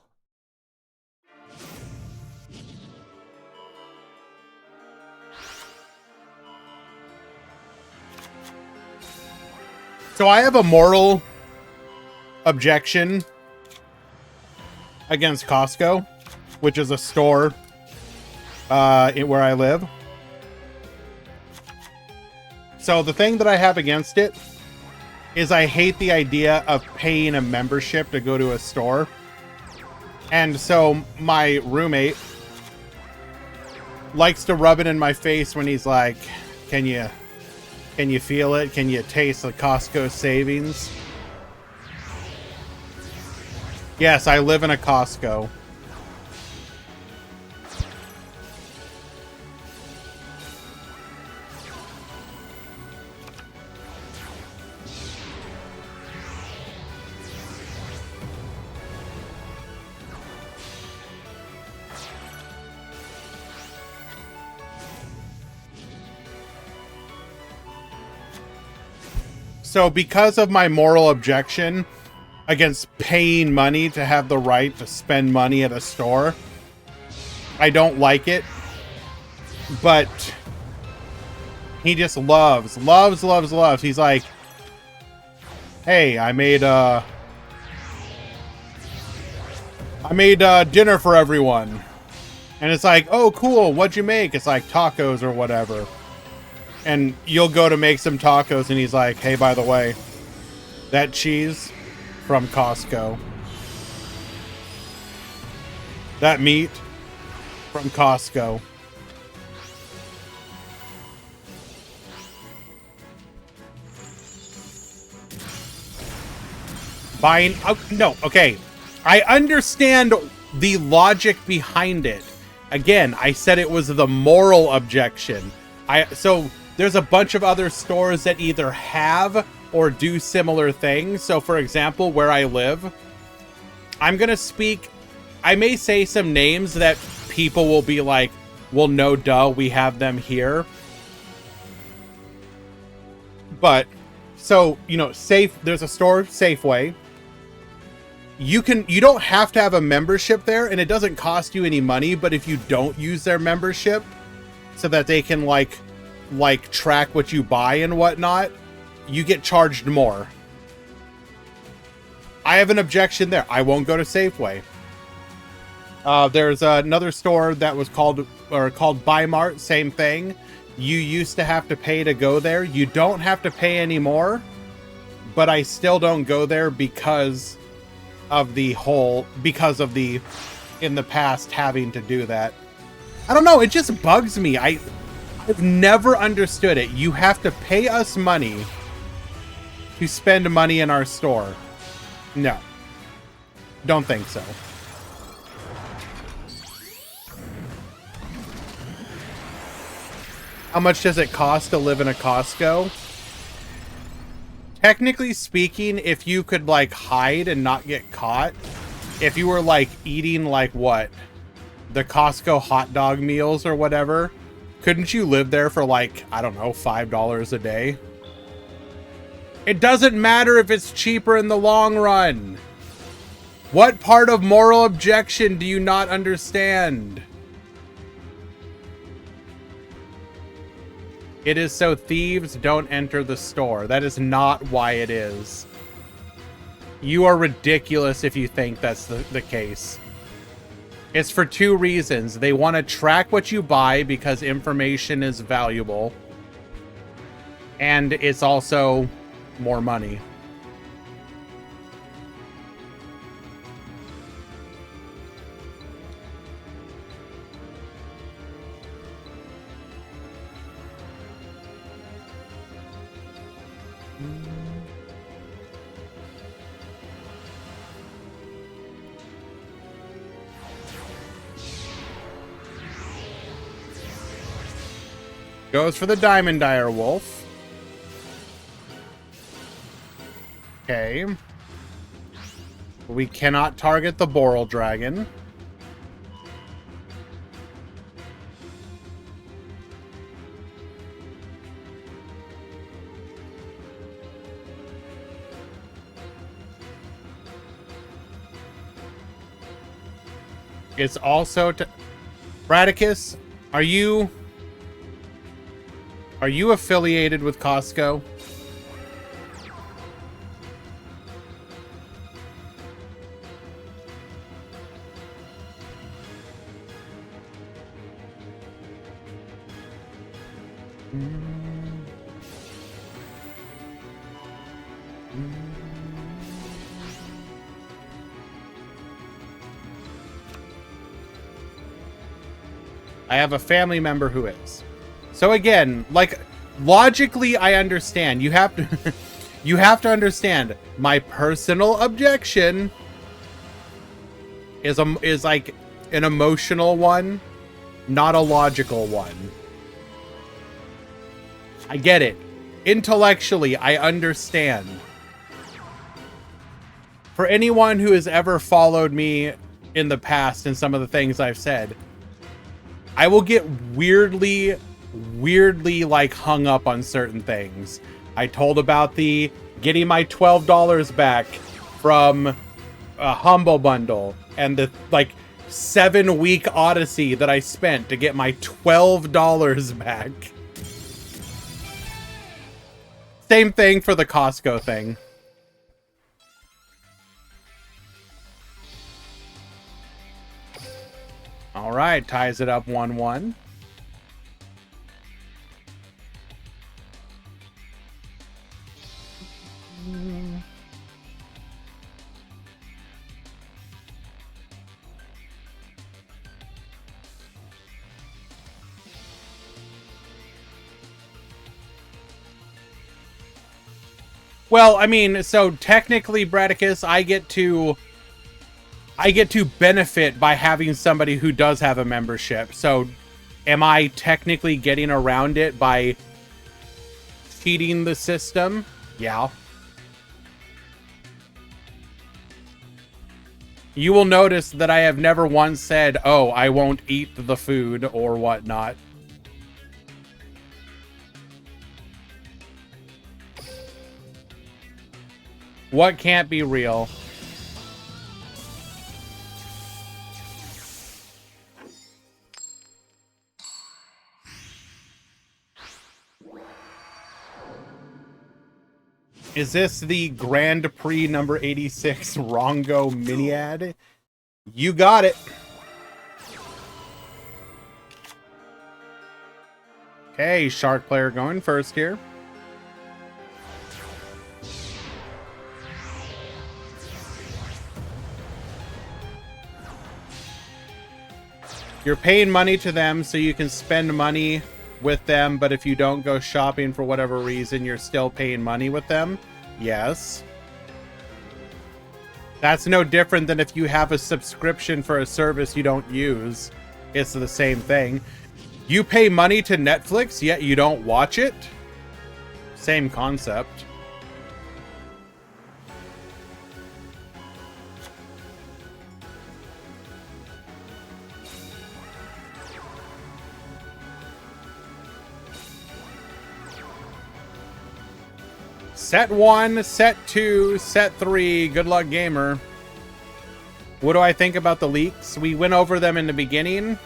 So I have a moral objection against Costco, which is a store where I live. So the thing that I have against it is I hate the idea of paying a membership to go to a store. And so my roommate likes to rub it in my face when he's like, can you feel it? Can you taste the Costco savings? Yes, I live in a Costco. So because of my moral objection against paying money to have the right to spend money at a store, I don't like it. But he just loves. He's like, hey, I made dinner for everyone. And it's like, oh, cool. What'd you make? It's like tacos or whatever. And you'll go to make some tacos and he's like, hey, by the way, that cheese from Costco. That meat from Costco. Buying, oh, no, okay. I understand the logic behind it. Again, I said it was the moral objection. So there's a bunch of other stores that either have or do similar things. So for example, where I live, I'm gonna speak, I may say some names that people will be like, well, no, duh, we have them here. But, so, you know, there's a store, Safeway. You don't have to have a membership there, and it doesn't cost you any money, but if you don't use their membership so that they can like track what you buy and whatnot, you get charged more. I have an objection there. I won't go to Safeway. There's another store that was called Buy Mart, same thing. You used to have to pay to go there. You don't have to pay anymore, but I still don't go there because of the in the past having to do that. I don't know, it just bugs me. I've never understood it. You have to pay us money to spend money in our store. No. Don't think so. How much does it cost to live in a Costco? Technically speaking, if you could like hide and not get caught, if you were like eating like what? The Costco hot dog meals or whatever, couldn't you live there for like, I don't know, $5 a day? It doesn't matter if it's cheaper in the long run. What part of moral objection do you not understand? It is so thieves don't enter the store. That is not why it is. You are ridiculous if you think that's the case. It's for two reasons. They want to track what you buy because information is valuable. And it's also more money. Goes for the Diamond Dire Wolf. Okay. We cannot target the Boral Dragon. It's also to Bradicus, are you affiliated with Costco? I have a family member who is. So again, like, logically, I understand. You have to, you have to understand. My personal objection is like an emotional one, not a logical one. I get it. Intellectually, I understand. For anyone who has ever followed me in the past and some of the things I've said, I will get weirdly like hung up on certain things. I told about the getting my $12 back from a Humble Bundle and the like 7-week odyssey that I spent to get my $12 back. Same thing for the Costco thing. All right, ties it up 1-1. Well, I mean, so technically, Bradicus, I get to benefit by having somebody who does have a membership. So am I technically getting around it by cheating the system? Yeah. You will notice that I have never once said, oh, I won't eat the food or whatnot. What can't be real? Is this the Grand Prix number 86 Rongo mini ad? You got it. Okay, Shark player going first here. You're paying money to them so you can spend money with them, but if you don't go shopping for whatever reason, you're still paying money with them? Yes. That's no different than if you have a subscription for a service you don't use. It's the same thing. You pay money to Netflix, yet you don't watch it? Same concept. Set 1, set 2, set 3. Good luck, gamer. What do I think about the leaks? We went over them in the beginning.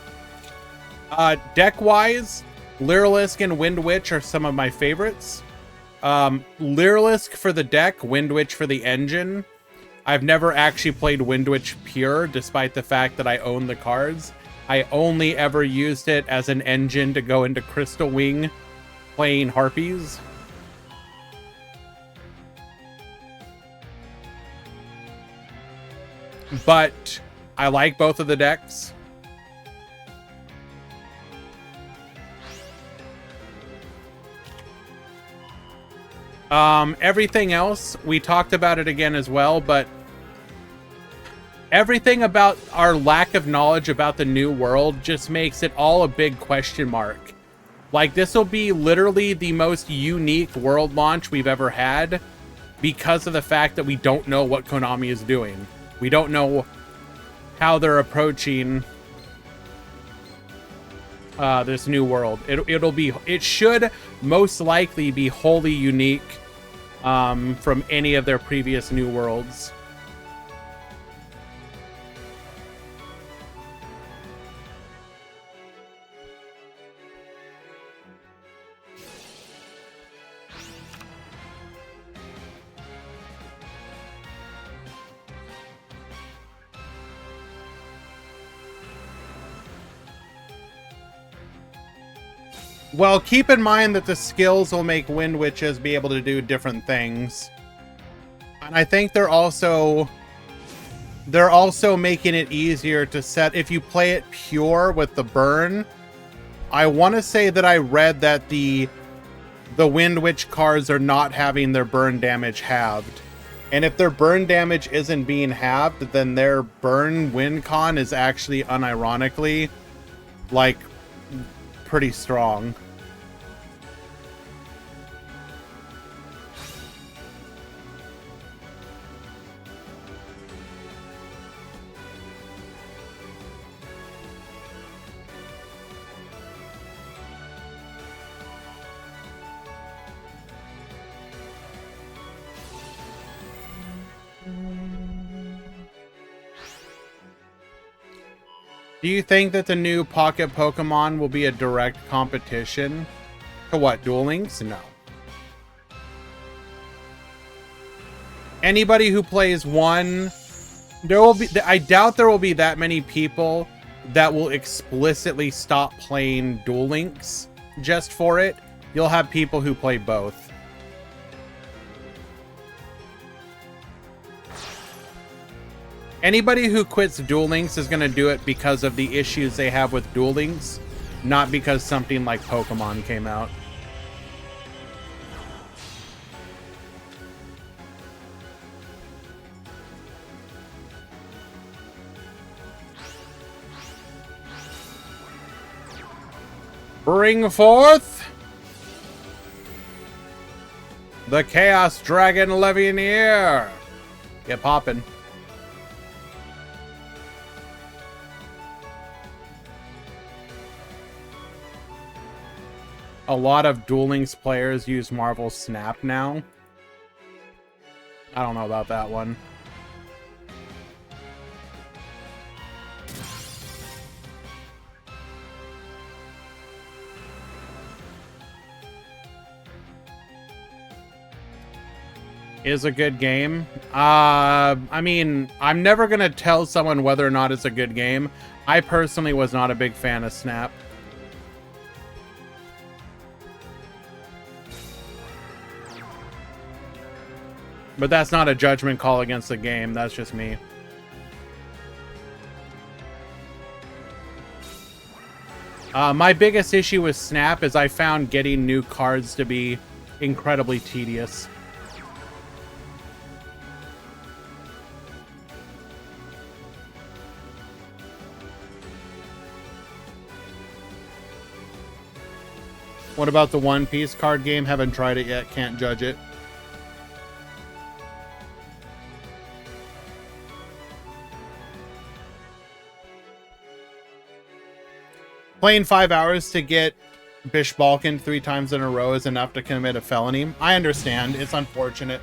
Deck-wise, Lyrilisk and Wind Witch are some of my favorites. Lyrilisk for the deck, Wind Witch for the engine. I've never actually played Wind Witch pure, despite the fact that I own the cards. I only ever used it as an engine to go into Crystal Wing playing Harpies. But I like both of the decks. Everything else, we talked about it again as well, but everything about our lack of knowledge about the new world just makes it all a big question mark. Like, this will be literally the most unique world launch we've ever had because of the fact that we don't know what Konami is doing. We don't know how they're approaching this new world. It should most likely be wholly unique from any of their previous new worlds. Well, keep in mind that the skills will make Wind Witches be able to do different things. And I think they're also making it easier to set, if you play it pure with the burn. I want to say that I read that the Wind Witch cards are not having their burn damage halved. And if their burn damage isn't being halved, then their burn win con is actually unironically, like, pretty strong. Do you think that the new Pocket Pokemon will be a direct competition to what, Duel Links? No. Anybody who plays one, I doubt there will be that many people that will explicitly stop playing Duel Links just for it. You'll have people who play both. Anybody who quits Duel Links is going to do it because of the issues they have with Duel Links, not because something like Pokemon came out. Bring forth the Chaos Dragon Levianeer. Get poppin'. A lot of Duel Links players use Marvel Snap now. I don't know about that one. Is a good game. I mean, I'm never gonna tell someone whether or not it's a good game. I personally was not a big fan of Snap. But that's not a judgment call against the game. That's just me. My biggest issue with Snap is I found getting new cards to be incredibly tedious. What about the One Piece card game? Haven't tried it yet. Can't judge it. Playing 5 hours to get Bish Balkan 3 times in a row is enough to commit a felony. I understand. It's unfortunate.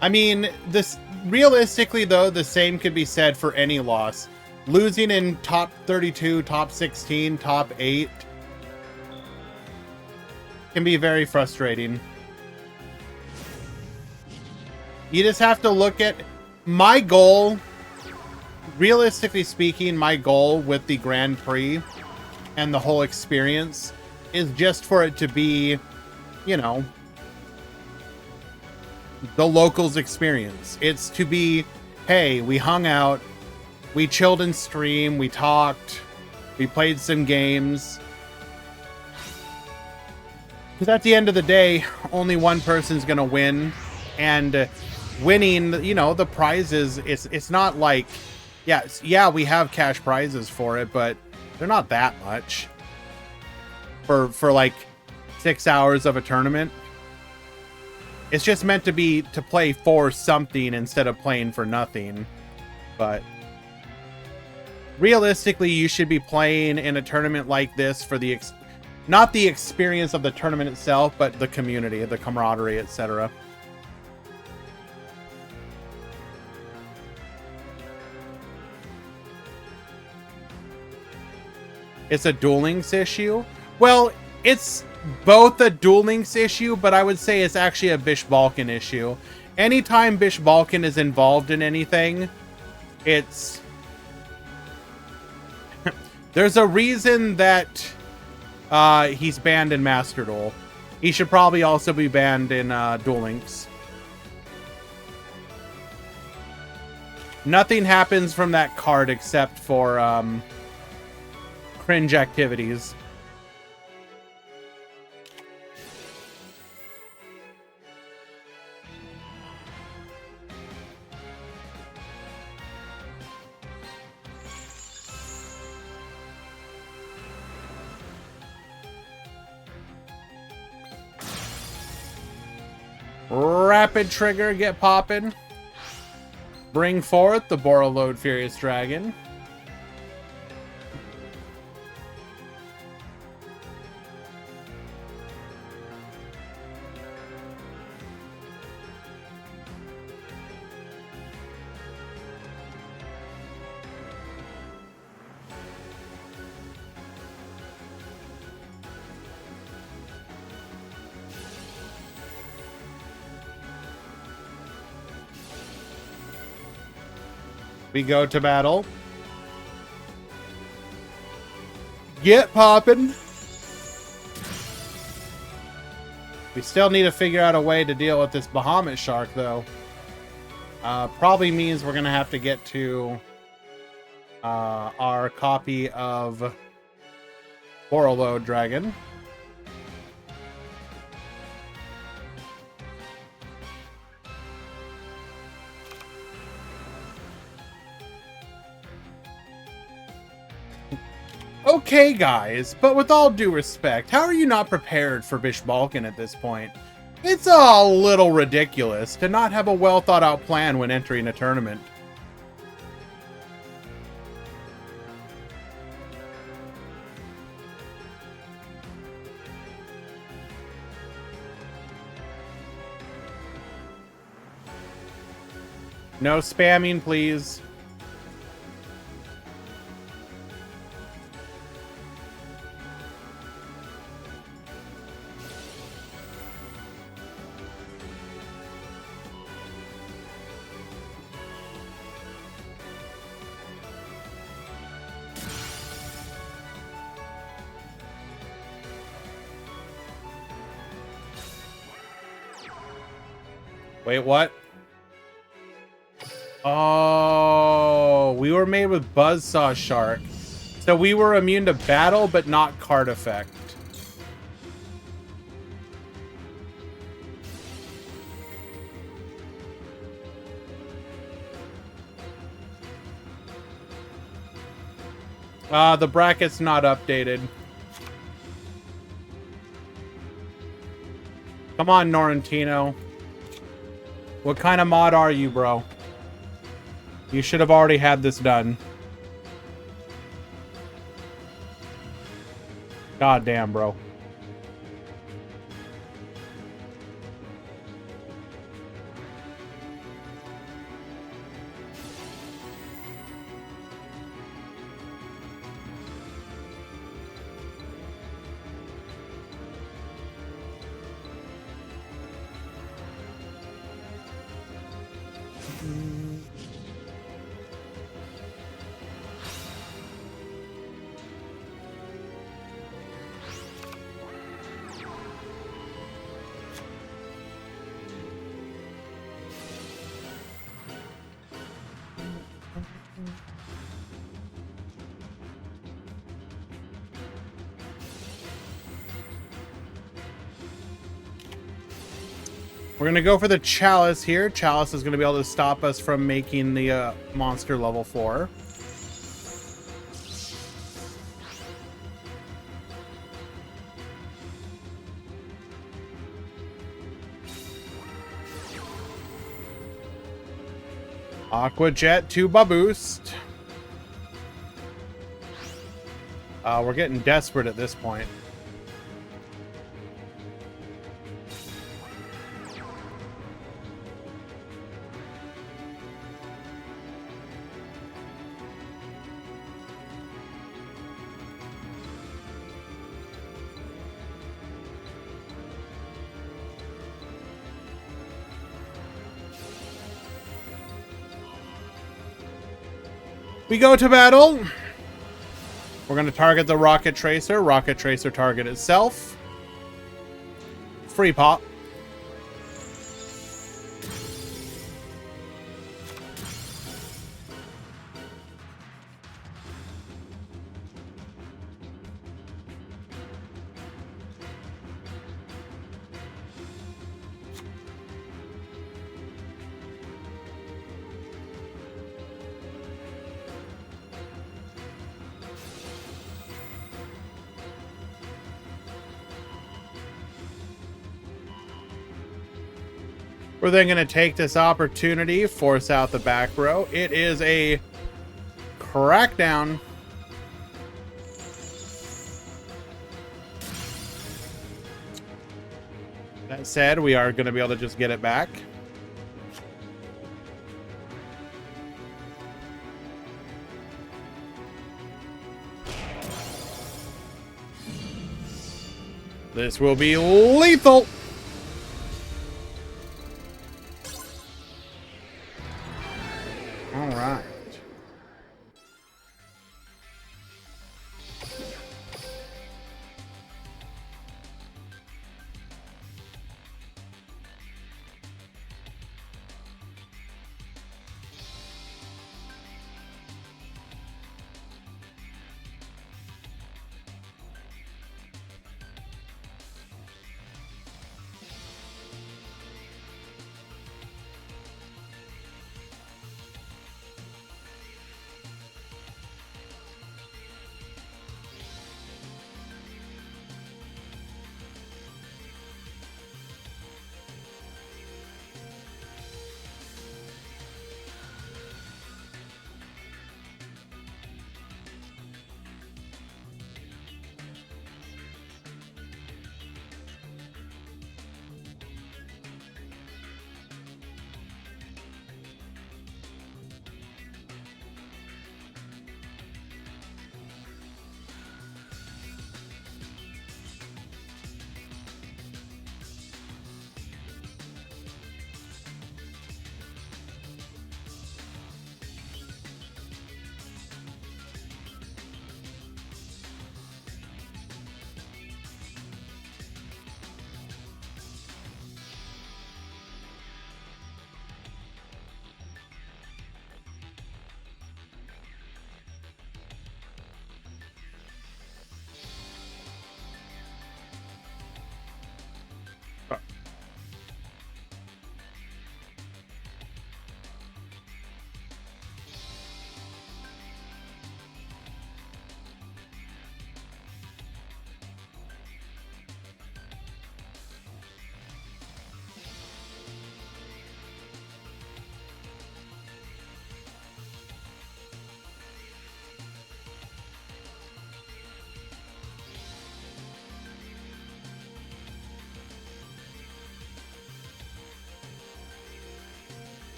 I mean, this realistically, though, the same could be said for any loss. Losing in top 32, top 16, top 8 can be very frustrating. You just have to look at my goal. Realistically speaking, my goal with the Grand Prix and the whole experience is just for it to be, you know, the locals experience. It's to be, hey, we hung out, we chilled in stream, we talked, we played some games. Because at the end of the day, only one person's gonna win, and winning, you know, the prizes, it's not like, yeah, we have cash prizes for it, but they're not that much for like 6 hours of a tournament. It's just meant to be to play for something instead of playing for nothing. But realistically, you should be playing in a tournament like this for the not the experience of the tournament itself, but the community, the camaraderie, etc. It's a Duel Links issue. Well, it's both a Duel Links issue, but I would say it's actually a Bish Balkan issue. Anytime Bish Balkan is involved in anything, it's there's a reason that he's banned in Master Duel. He should probably also be banned in Duel Links. Nothing happens from that card except for cringe activities. Rapid trigger, get poppin'. Bring forth the Borreload Furious Dragon. We go to battle. Get poppin'. We still need to figure out a way to deal with this Bahamut shark, though. Probably means we're gonna have to get to our copy of Borreload Dragon. Okay, guys, but with all due respect, how are you not prepared for Bish Balkan at this point? It's a little ridiculous to not have a well thought out plan when entering a tournament. No spamming, please. Wait, what? Oh, we were made with Buzzsaw Shark. So we were immune to battle, but not card effect. The bracket's not updated. Come on, Norrentino. What kind of mod are you, bro? You should have already had this done. God damn, bro. We're going to go for the Chalice here. Chalice is going to be able to stop us from making the monster level 4. Aqua Jet to boost. We're getting desperate at this point. We go to battle. We're going to target the Rocket Tracer. Rocket Tracer target itself. Free pop. We're then going to take this opportunity, force out the back row. It is a crackdown. That said, we are going to be able to just get it back. This will be lethal. All right.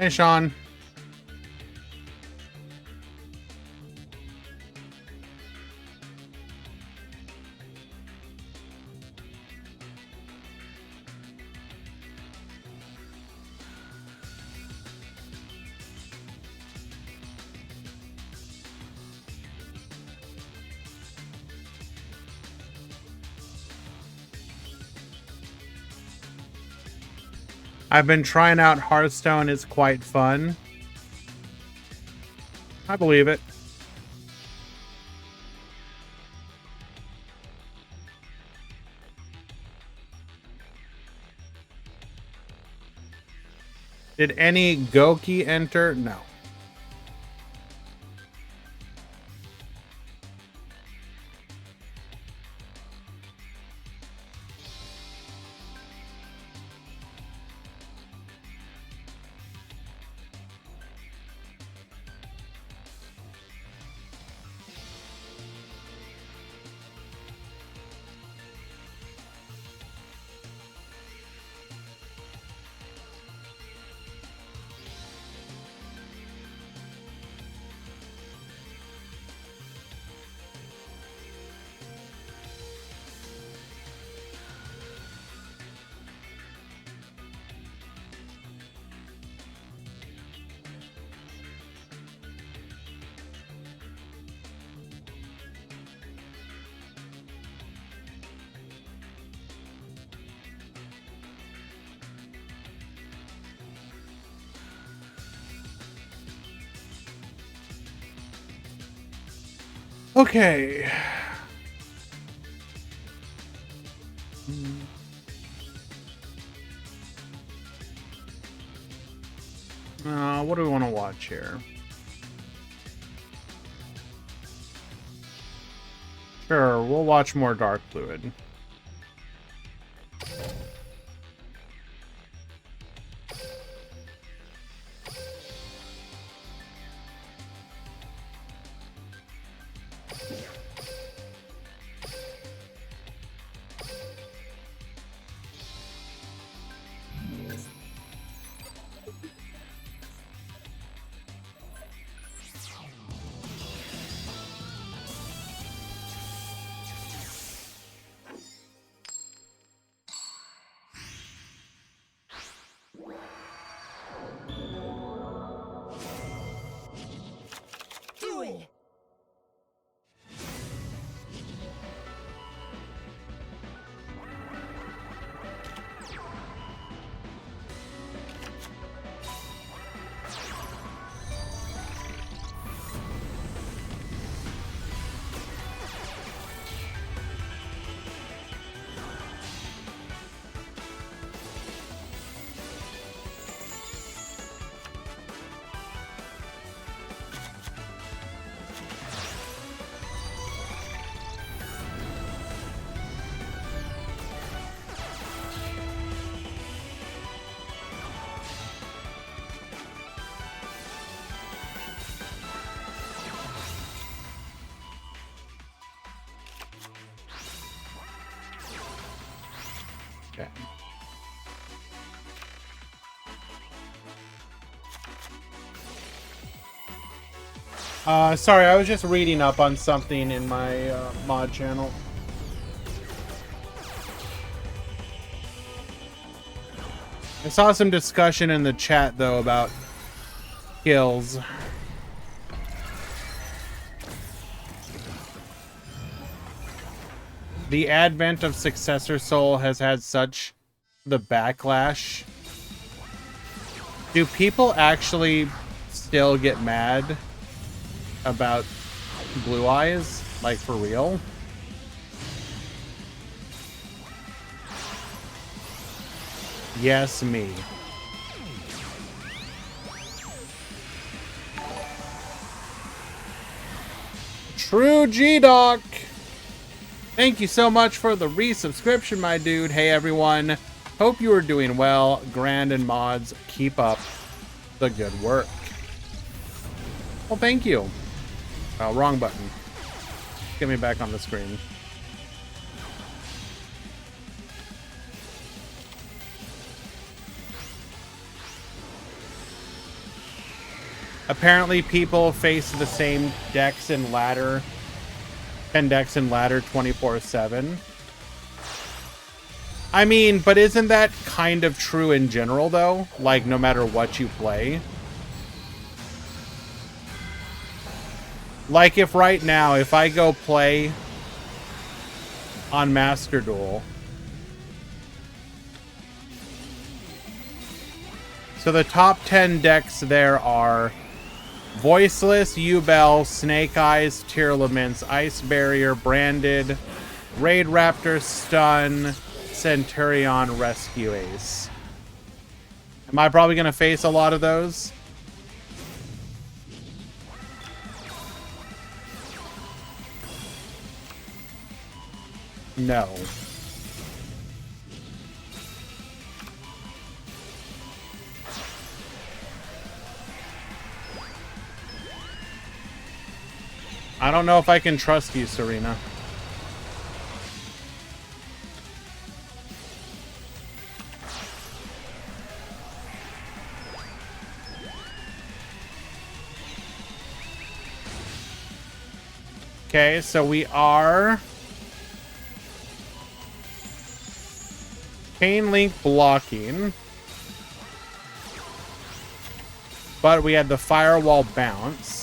Hey, Sean. I've been trying out Hearthstone. It's quite fun. I believe it. Did any Goki enter? No. Okay. What do we want to watch here? Sure, we'll watch more Dark Fluid. Duel. Okay. Sorry, I was just reading up on something in my mod channel. I saw some discussion in the chat, though, about skills. The advent of Successor Soul has had such the backlash. Do people actually still get mad about Blue Eyes? Like, for real? Yes, me. True G-Doc! Thank you so much for the resubscription, my dude. Hey, everyone. Hope you are doing well. Grand and mods, keep up the good work. Well, thank you. Oh, wrong button. Get me back on the screen. Apparently people face the same decks in ladder, 10 decks in ladder 24/7. I mean, but isn't that kind of true in general, though? Like, no matter what you play? Like, if right now, if I go play on Master Duel... So the top 10 decks there are Voiceless, Yubel, Snake Eyes, Tearlaments, Ice Barrier, Branded, Raid Raptor, Stun, Centurion, Rescue Ace. Am I probably going to face a lot of those? No. I don't know if I can trust you, Serena. Okay, so we are Chain Link blocking, but we had the Firewall bounce.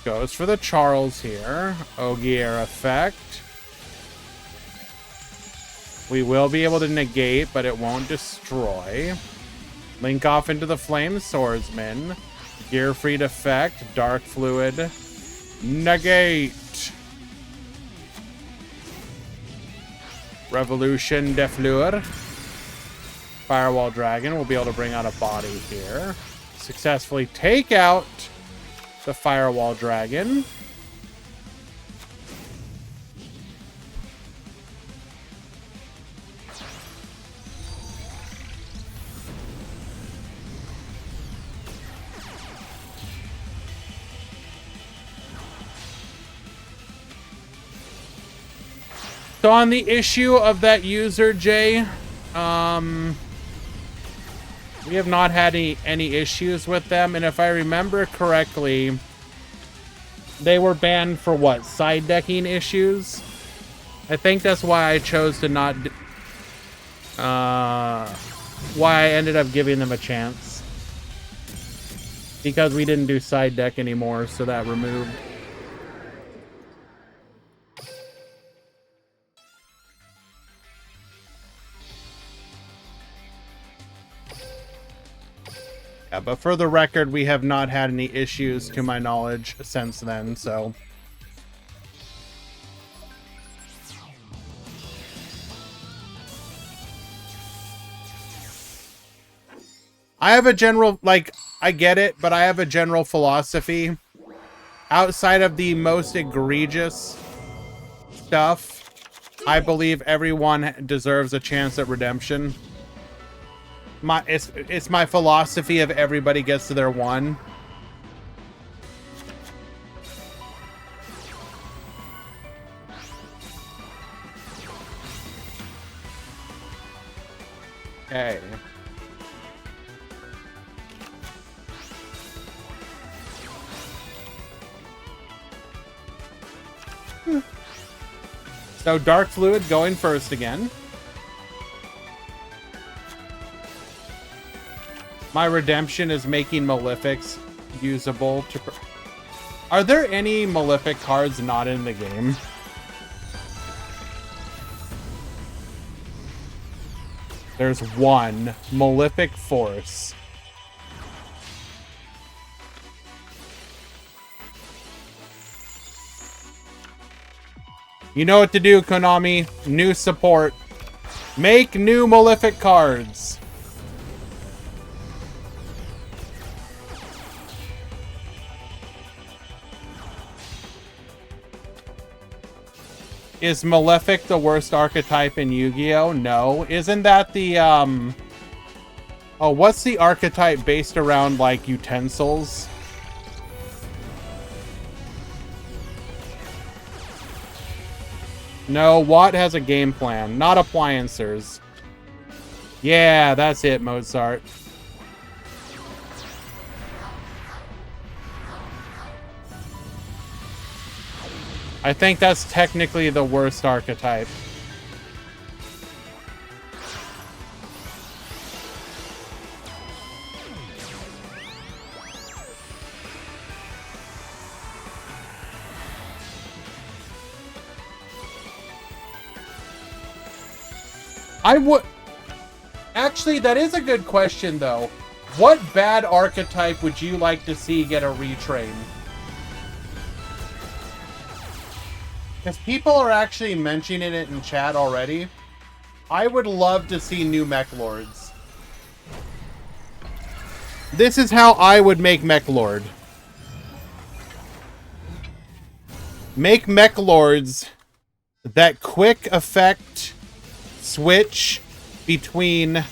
Goes for the Charles here. Ogier effect. We will be able to negate, but it won't destroy. Link off into the Flame Swordsman. Gearfried effect. Dark Fluid. Negate. Revolution Defleur. Firewall Dragon. We'll be able to bring out a body here. Successfully take out the Firewall Dragon. So on the issue of that user, Jay, we have not had any issues with them, and if I remember correctly, they were banned for what? Side decking issues? I think that's why I chose to not... why I ended up giving them a chance. Because we didn't do side deck anymore, so that removed. Yeah, but for the record, we have not had any issues to my knowledge since then, so... I have a general, like, I get it, but I have a general philosophy. Outside of the most egregious stuff, I believe everyone deserves a chance at redemption. It's my philosophy of everybody gets to their one. Okay. So Dark Fluid going first again. My redemption is making Malefics usable to... Are there any Malefic cards not in the game? There's one. Malefic Force. You know what to do, Konami. New support. Make new Malefic cards. Is Malefic the worst archetype in Yu-Gi-Oh? No. Isn't that the, Oh, what's the archetype based around, like, utensils? No, Watt has a game plan, not appliancers. Yeah, that's it, Mozart. I think that's technically the worst archetype. I would... Actually, that is a good question, though. What bad archetype would you like to see get a retrain? Because people are actually mentioning it in chat already. I would love to see new Mech Lords. This is how I would make Mech Lord. Make Mech Lords that quick effect switch between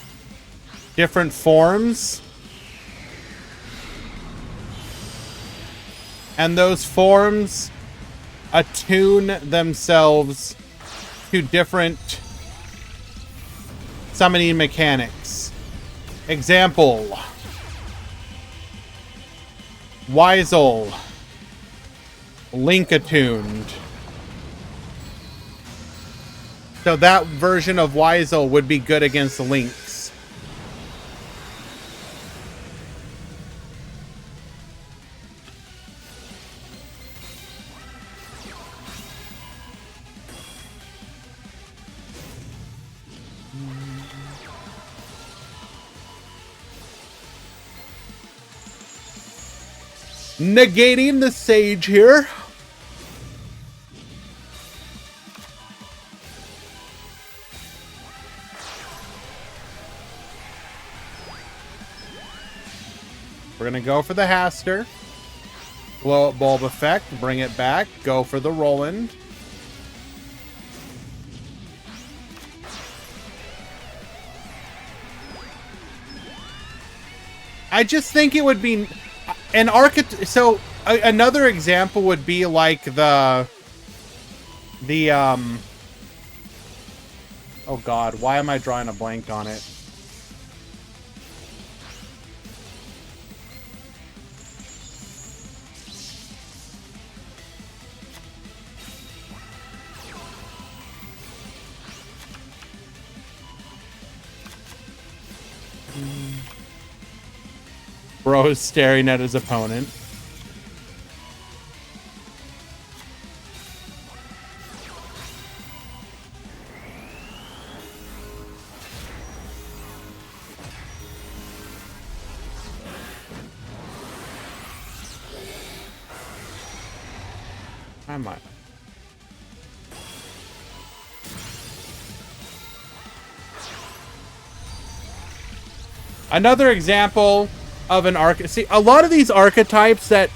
different forms. And those forms attune themselves to different summoning mechanics. Example. Weisel. Link attuned. So that version of Weisel would be good against Lynx. Negating the Sage here. We're going to go for the Haster. Blow up Bulb effect. Bring it back. Go for the Roland. I just think it would be an archetype. So another example would be like the oh god, why am I drawing a blank on it? Bro is staring at his opponent. I might. Another example of an arc. See, a lot of these archetypes that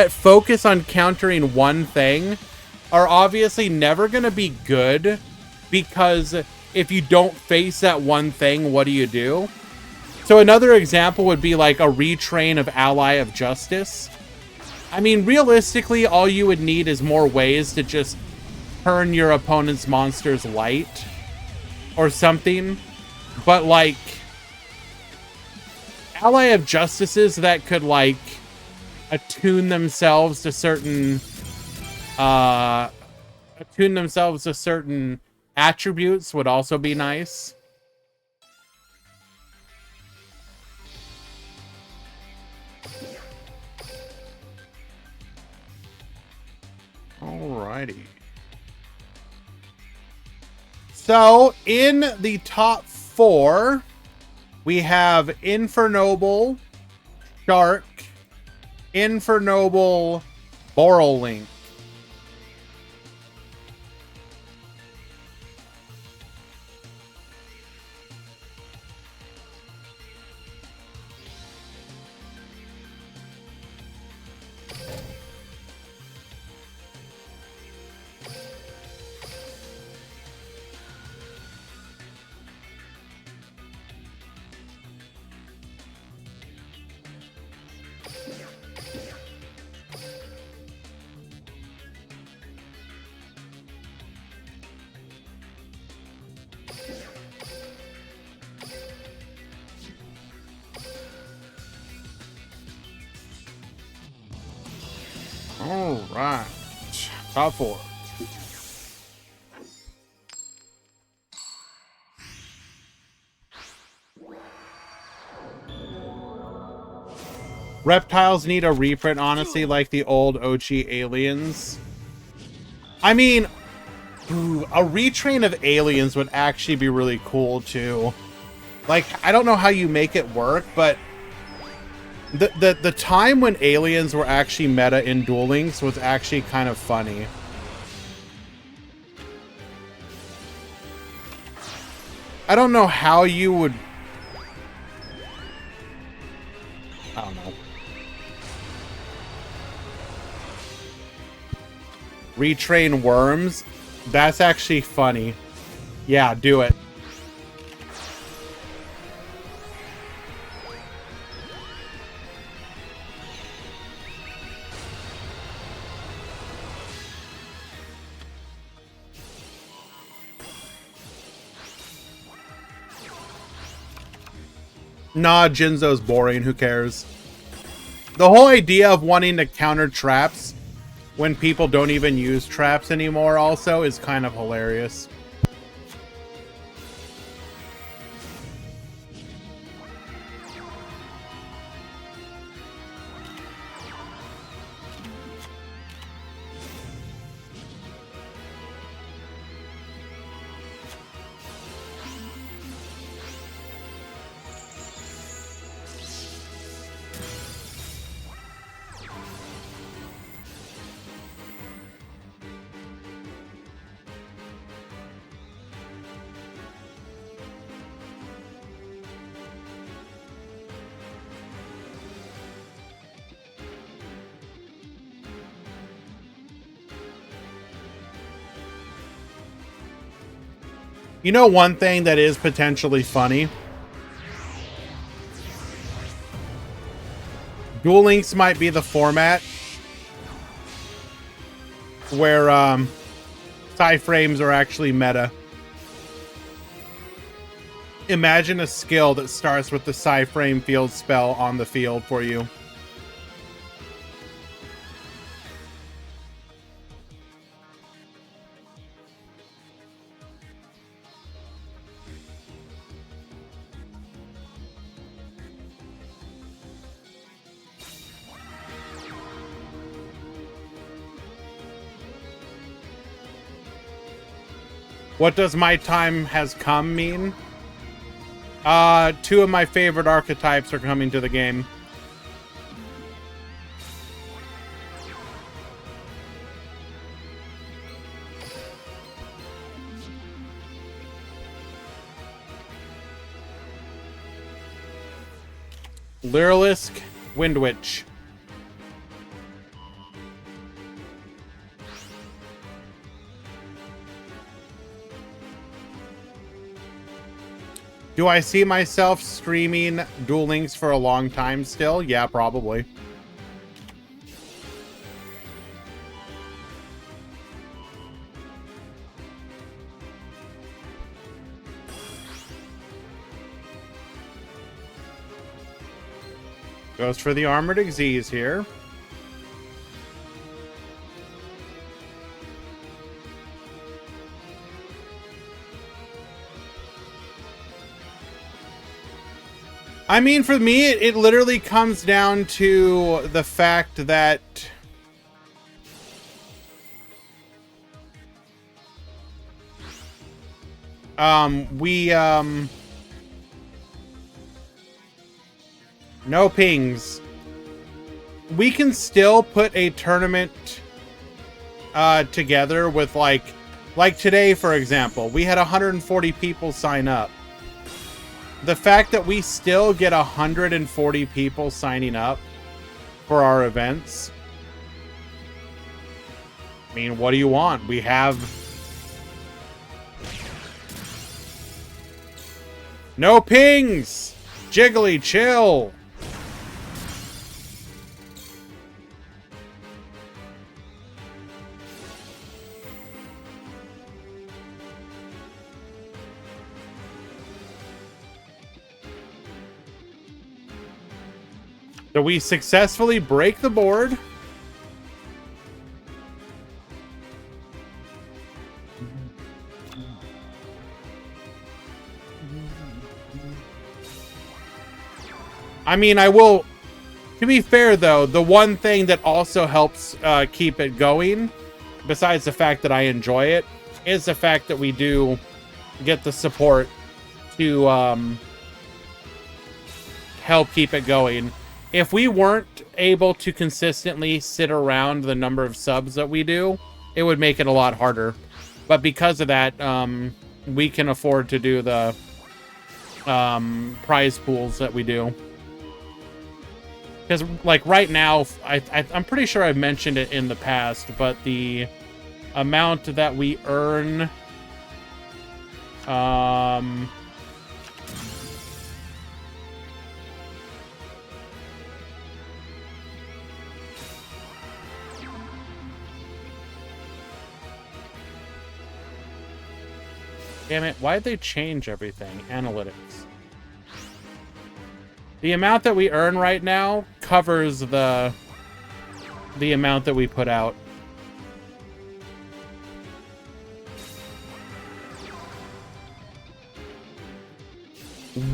focus on countering one thing are obviously never going to be good, because if you don't face that one thing, what do you do? So another example would be like a retrain of Ally of Justice. I mean, realistically, all you would need is more ways to just turn your opponent's monsters light or something. But like, Ally of Justices that could like attune themselves to certain attributes would also be nice. Alrighty. So in the top 4, we have Infernoble, Shark, Infernoble, Borrelink. All right, top 4. Reptiles need a reprint, honestly, like the old Ochi aliens. I mean, ooh, a retrain of aliens would actually be really cool, too. Like, I don't know how you make it work, but the time when aliens were actually meta in Duel Links was actually kind of funny. I don't know how you would... I don't know. Retrain worms? That's actually funny. Yeah, do it. Nah, Jinzo's boring. Who cares? The whole idea of wanting to counter traps when people don't even use traps anymore also is kind of hilarious. You know one thing that is potentially funny? Duel Links might be the format where Psy-frames are actually meta. Imagine a skill that starts with the Psy-frame field spell on the field for you. What does my time has come mean? Two of my favorite archetypes are coming to the game. Lyrilisk, Windwitch. Do I see myself streaming Duel Links for a long time still? Yeah, probably. Goes for the Armored Xyz here. I mean, for me, it literally comes down to the fact that no pings. We can still put a tournament together with like today, for example, we had 140 people sign up. The fact that we still get 140 people signing up for our events. I mean, what do you want? We have no pings. Jiggly, chill. So we successfully break the board. I mean, I will To be fair, though, the one thing that also helps keep it going, besides the fact that I enjoy it, is the fact that we do get the support to help keep it going. If we weren't able to consistently sit around the number of subs that we do, it would make it a lot harder. But because of that, we can afford to do the prize pools that we do. Because, like, right now, I'm pretty sure I've mentioned it in the past, but the amount that we earn... Damn it, why'd they change everything? Analytics. The amount that we earn right now covers the amount that we put out.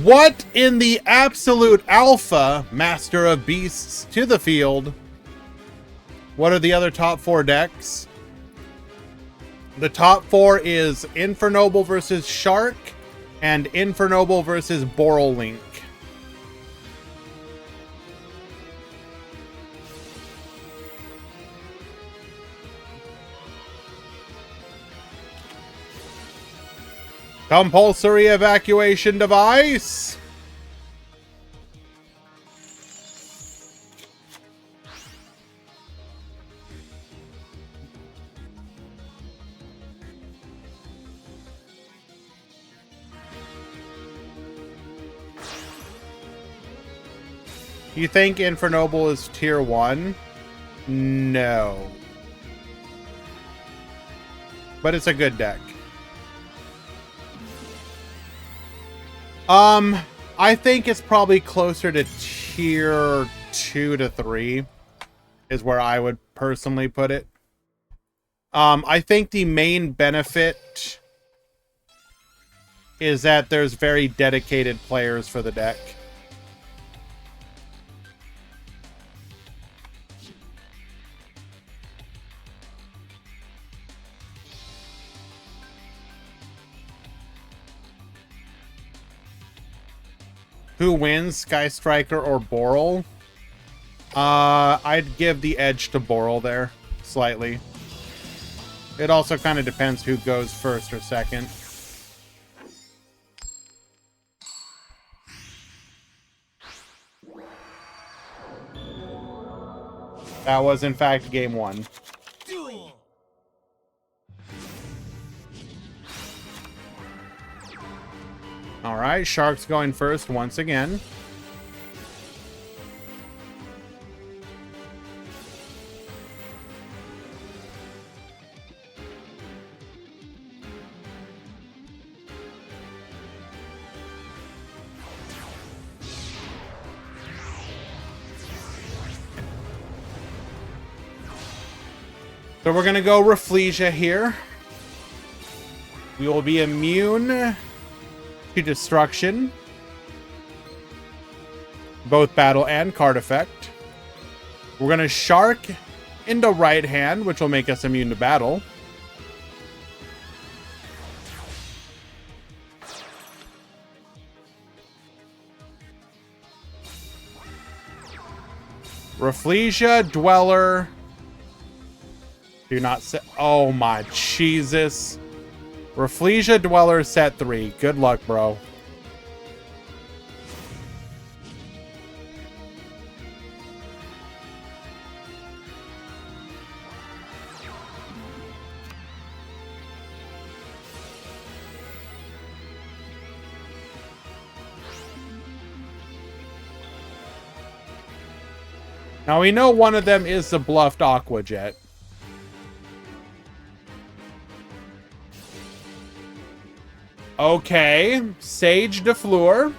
What in the absolute alpha, Master of Beasts, to the field? What are the other top 4 decks? The top 4 is Infernoble versus Shark and Infernoble versus Borrelink. Compulsory evacuation device. You think Infernoble is tier 1? No. But it's a good deck. I think it's probably closer to tier 2 to 3 is where I would personally put it. I think the main benefit is that there's very dedicated players for the deck. Who wins, Sky Striker or Boral? I'd give the edge to Boral there, slightly. It also kind of depends who goes first or second. That was, in fact, game 1. Duel. All right, Shark's going first once again. So we're going to go Rafflesia here. We will be immune to destruction, both battle and card effect. We're going to Shark into right hand, which will make us immune to battle. Rafflesia, Dweller. Do not set. Oh my Jesus. Rafflesia, Dweller, set 3. Good luck, bro. Now we know one of them is the bluffed Aqua Jet. Okay, Sage DeFleur.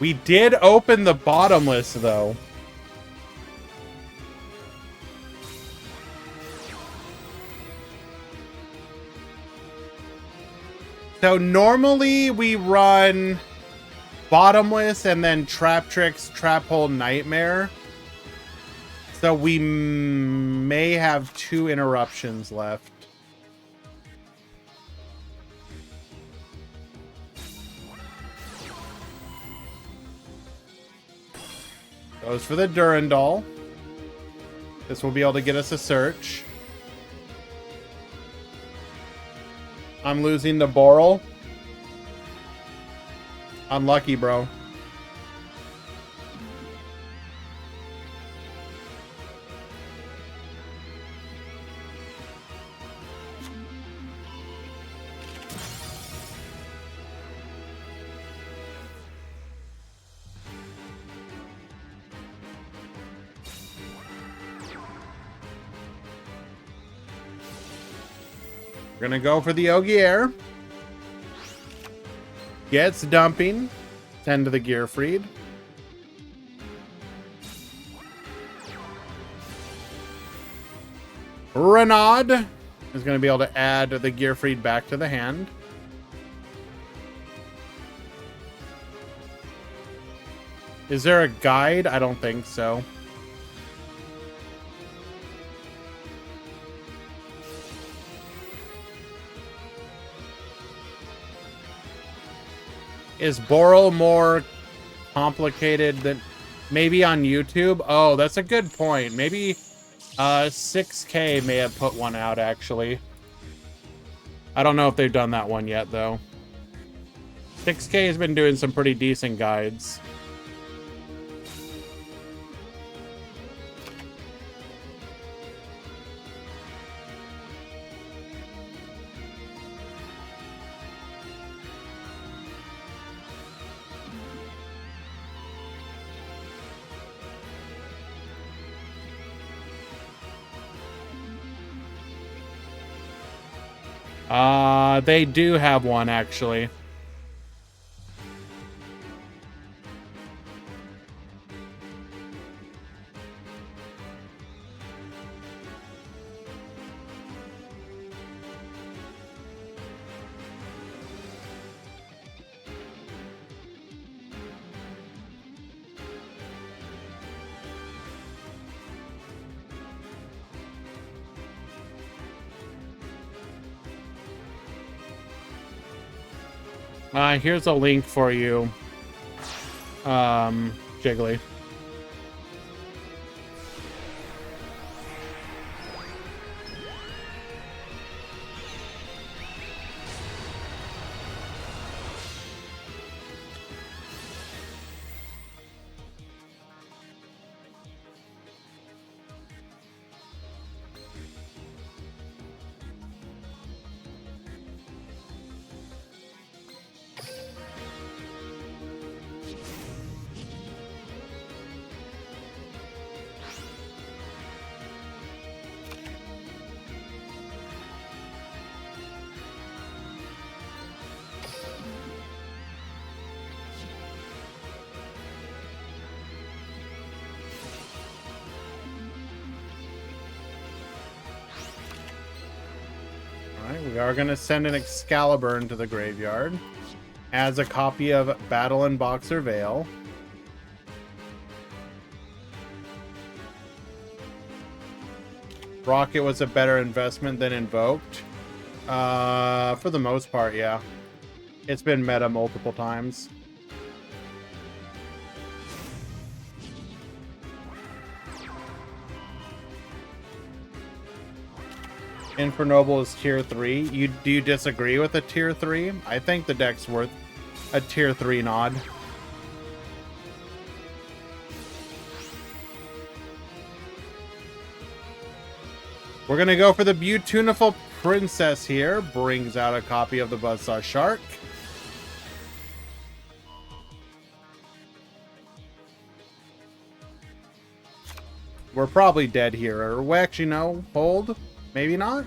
We did open the bottomless, though. So normally we run bottomless and then trap tricks, trap hole, nightmare. So we may have 2 interruptions left. Goes for the Durandal. This will be able to get us a search. I'm losing the Boral. Unlucky, bro. We're gonna go for the Ogier. Gets dumping. 10 to the Gearfried. Renaud is going to be able to add the Gearfried back to the hand. Is there a guide? I don't think so. Is Boral more complicated than maybe on YouTube? Oh, that's a good point. Maybe 6K may have put one out, actually. I don't know if they've done that one yet, though. 6K has been doing some pretty decent guides. They do have one, actually. Here's a link for you, Jiggly. We are going to send an Excalibur into the graveyard. Adds a copy of Battle and Boxer Veil. Rocket was a better investment than Invoked. For the most part, yeah. It's been meta multiple times. Infernoble is tier 3. Do you disagree with a tier 3? I think the deck's worth a tier 3 nod. We're gonna go for the Beautiful Princess here. Brings out a copy of the Buzzsaw Shark. We're probably dead here. Or we actually no. Hold. Maybe not.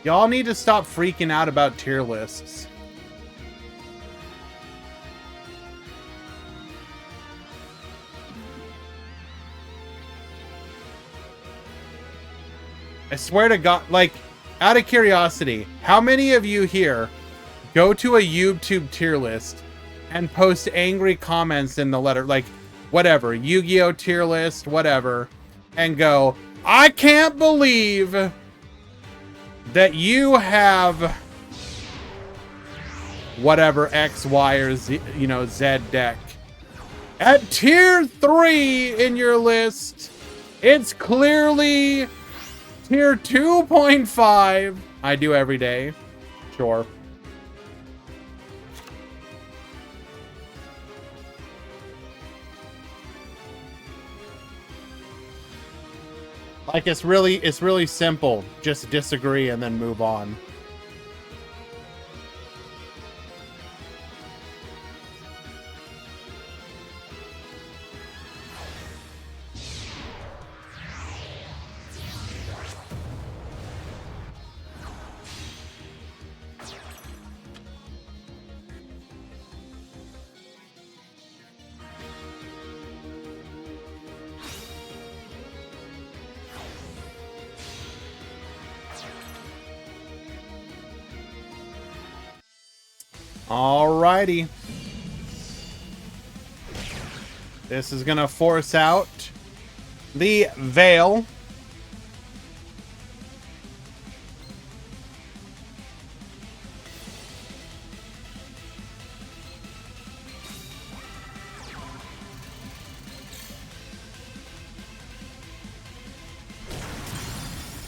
Y'all need to stop freaking out about tier lists. I swear to God, like, out of curiosity, how many of you here go to a YouTube tier list and post angry comments in the letter, like, whatever, Yu-Gi-Oh! Tier list, whatever, and go, I can't believe that you have whatever X, Y, or Z, you know, Z deck at tier 3 in your list. It's clearly tier 2.5. I do every day. Sure. Like, it's really simple. Just disagree and then move on. Alrighty. This is gonna force out the Veil.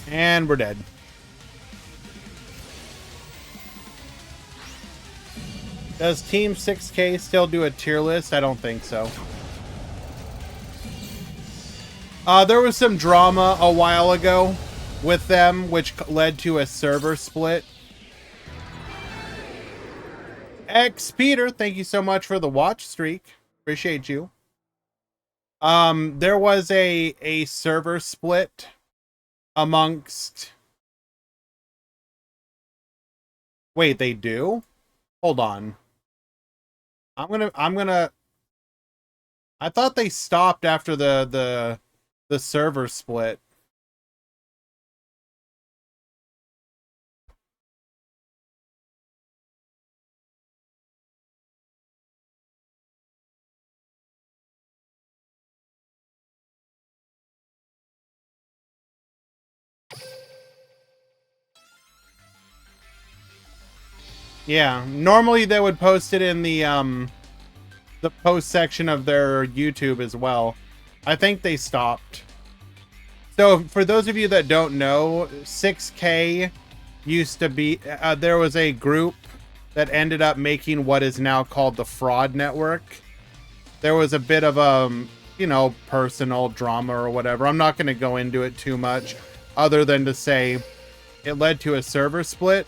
And we're dead. Does Team 6K still do a tier list? I don't think so. There was some drama a while ago with them, which led to a server split. X Peter, thank you so much for the watch streak. Appreciate you. There was a server split amongst... Wait, they do? Hold on. I'm gonna I thought they stopped after the server split. Yeah, normally they would post it in the post section of their YouTube as well. I think they stopped. So for those of you that don't know, 6K used to be, there was a group that ended up making what is now called the Fraud Network. There was a bit of you know, personal drama or whatever. I'm not going to go into it too much other than to say it led to a server split.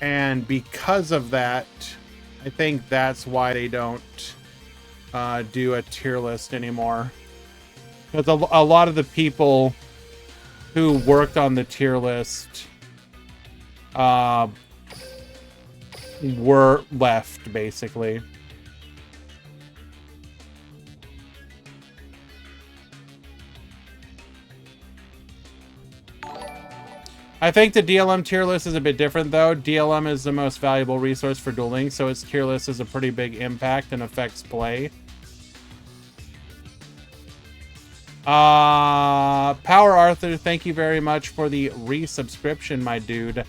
And because of that, I think that's why they don't do a tier list anymore. Because a lot of the people who worked on the tier list were left, basically. I think the DLM tier list is a bit different, though. DLM is the most valuable resource for dueling, so its tier list is a pretty big impact and affects play. Power Arthur, thank you very much for the resubscription, my dude.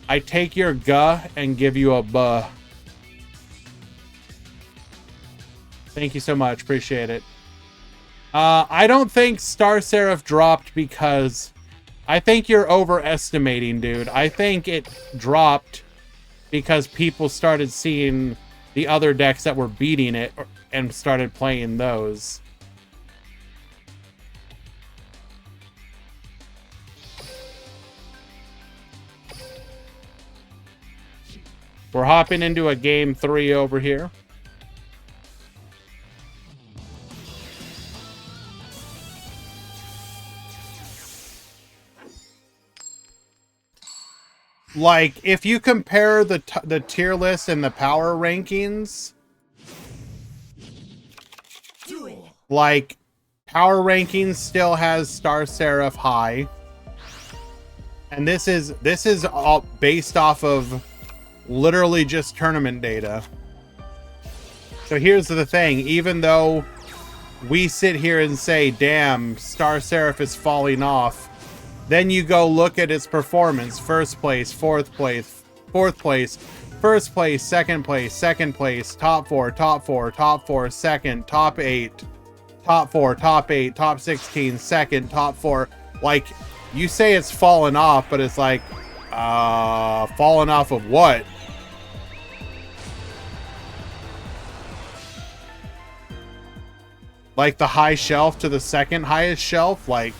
I take your guh and give you a buh. Thank you so much. Appreciate it. I don't think Star Seraph dropped because... I think you're overestimating, dude. I think it dropped because people started seeing the other decks that were beating it and started playing those. We're hopping into a game 3 over here. Like, if you compare the tier list and the power rankings, Duel. like, power rankings still has Star Seraph high. And this is all based off of literally just tournament data. So here's the thing, even though we sit here and say, damn, Star Seraph is falling off, then you go look at its performance. First place, fourth place, fourth place, first place, second place, top four, second, top 8, top 4, top 8, top 16, second, top 4. Like, you say it's fallen off, but it's like, fallen off of what? Like the high shelf to the second highest shelf? Like,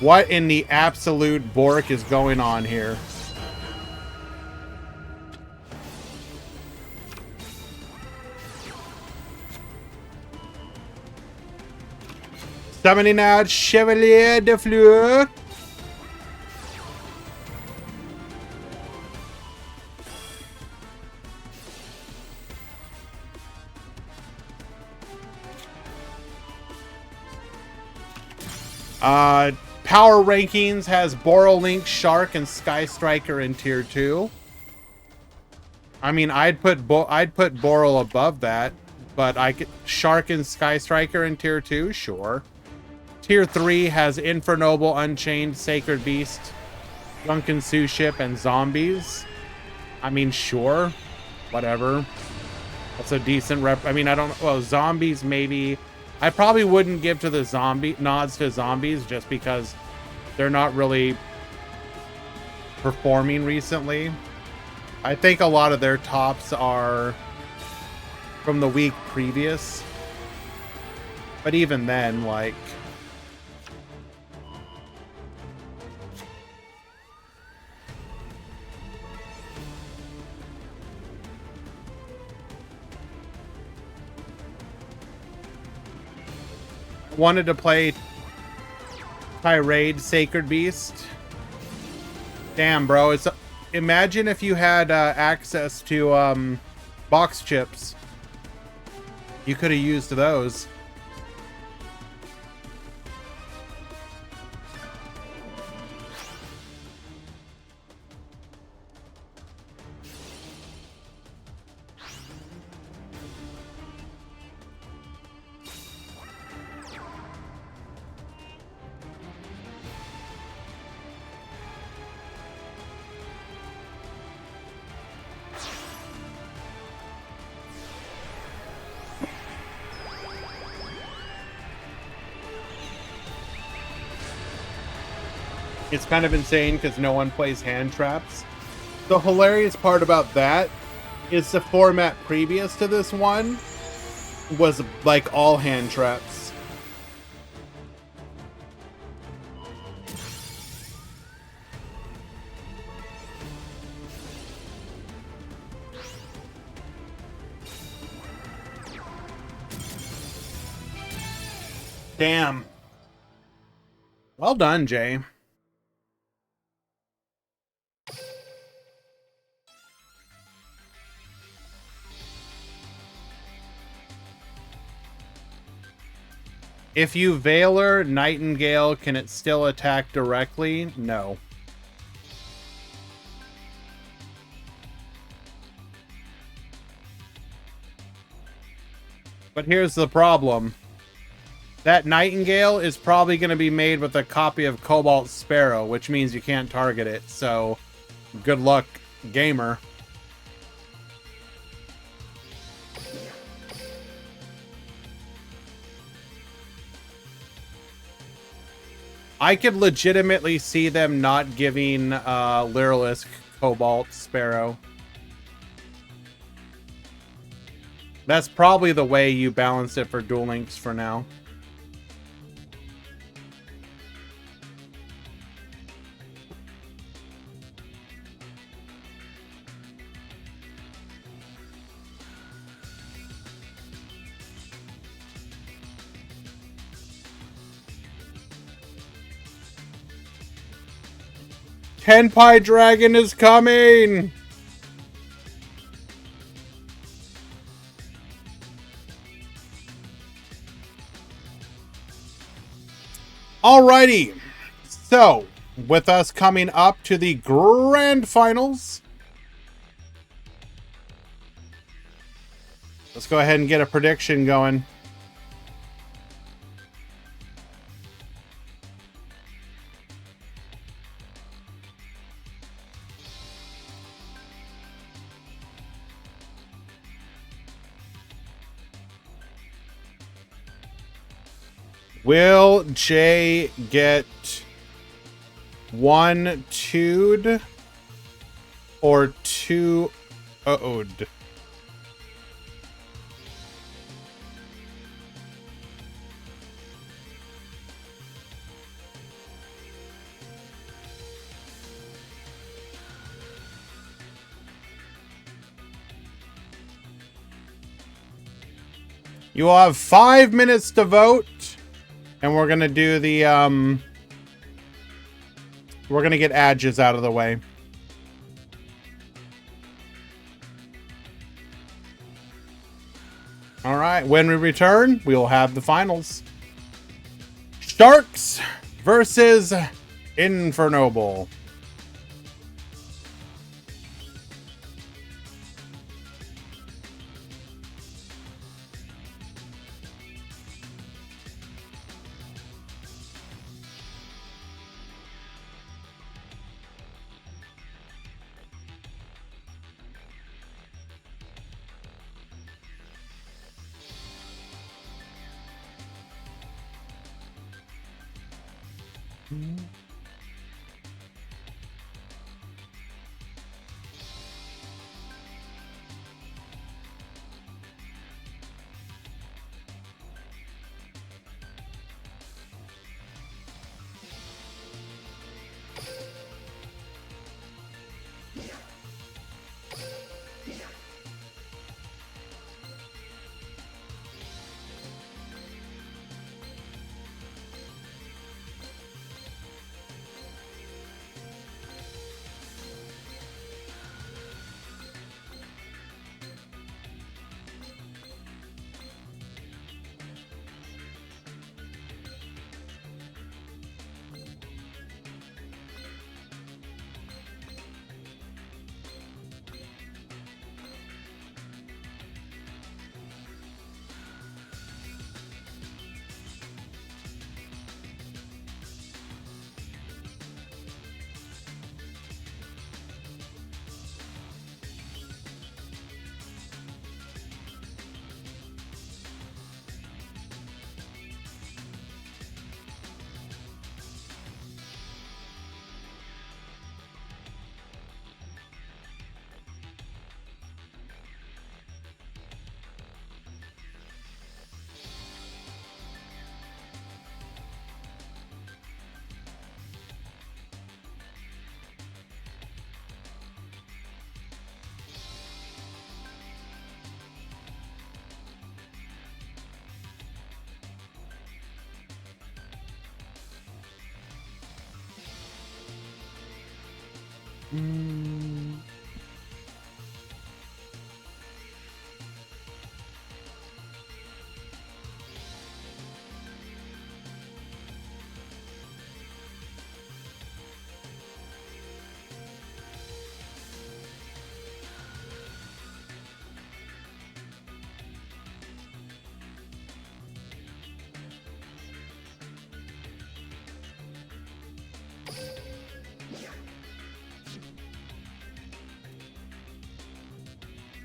what in the absolute bork is going on here? Summoning out Chevalier de Fleur. Power rankings has Borrelink, Shark, and Sky Striker in tier 2. I mean, I'd put Borrel above that, but I could Shark and Sky Striker in tier 2, sure. Tier 3 has Infernoble, Unchained, Sacred Beast, Drunken Sue Ship, and Zombies. I mean, sure, whatever. That's a decent rep. I mean, I don't. Well, Zombies maybe. I probably wouldn't give to the nods to Zombies just because they're not really performing recently. I think a lot of their tops are from the week previous. But even then, like, wanted to play Tirade Sacred Beast. Damn, bro. It's imagine if you had access to box chips. You could have used those. It's kind of insane because no one plays hand traps. The hilarious part about that is the format previous to this one was like all hand traps. Damn. Well done, Jay. If you Veiler Nightingale, can it still attack directly? No. But here's the problem. That Nightingale is probably going to be made with a copy of Cobalt Sparrow, which means you can't target it. So, good luck, gamer. I could legitimately see them not giving Lyrilisk Cobalt Sparrow. That's probably the way you balance it for Duel Links for now. Tenpai Dragon is coming! Alrighty. So, with us coming up to the grand finals, let's go ahead and get a prediction going. Will Jay get 1-2'd or 2-0'd? You will have 5 minutes to vote. And we're going to do the, we're going to get Adges out of the way. All right. When we return, we will have the finals. Sharks versus Infernoble.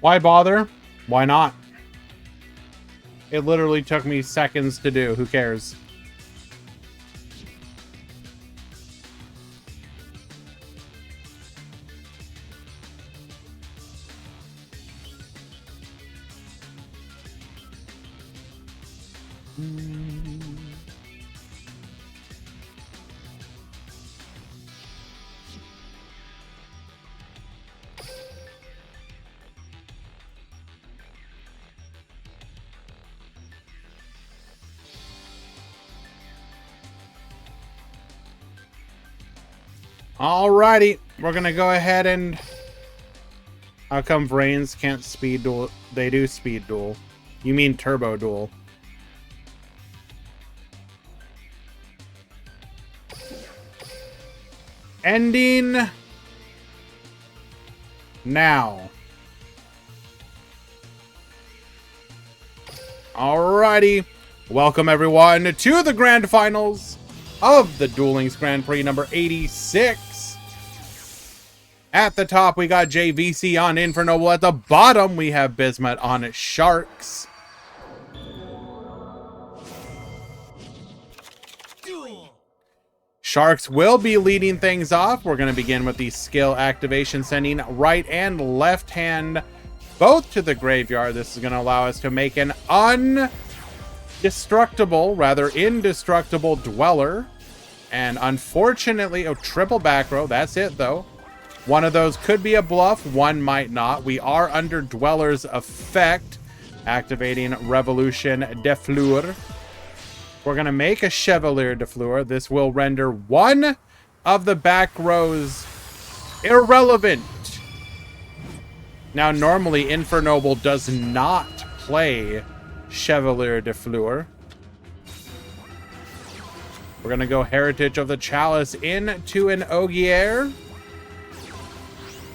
Why bother? Why not? It literally took me seconds to do. Who cares? Alrighty, we're gonna go ahead and... How come Vrains can't speed duel? They do speed duel. You mean turbo duel. Ending now. Alrighty. Welcome everyone to the grand finals of the Duel Links Grand Prix number 86. At the top, we got JVC on Infernoble. At the bottom, we have Bismuth on Sharks. Duel. Sharks will be leading things off. We're going to begin with the skill activation, sending right and left hand both to the graveyard. This is going to allow us to make an indestructible Dweller. And unfortunately, a triple back row. That's it, though. One of those could be a bluff. One might not. We are under Dweller's effect, activating Revolution de Fleur. We're going to make a Chevalier de Fleur. This will render one of the back rows irrelevant. Now, normally, Infernoble does not play Chevalier de Fleur. We're going to go Heritage of the Chalice into an Ogier.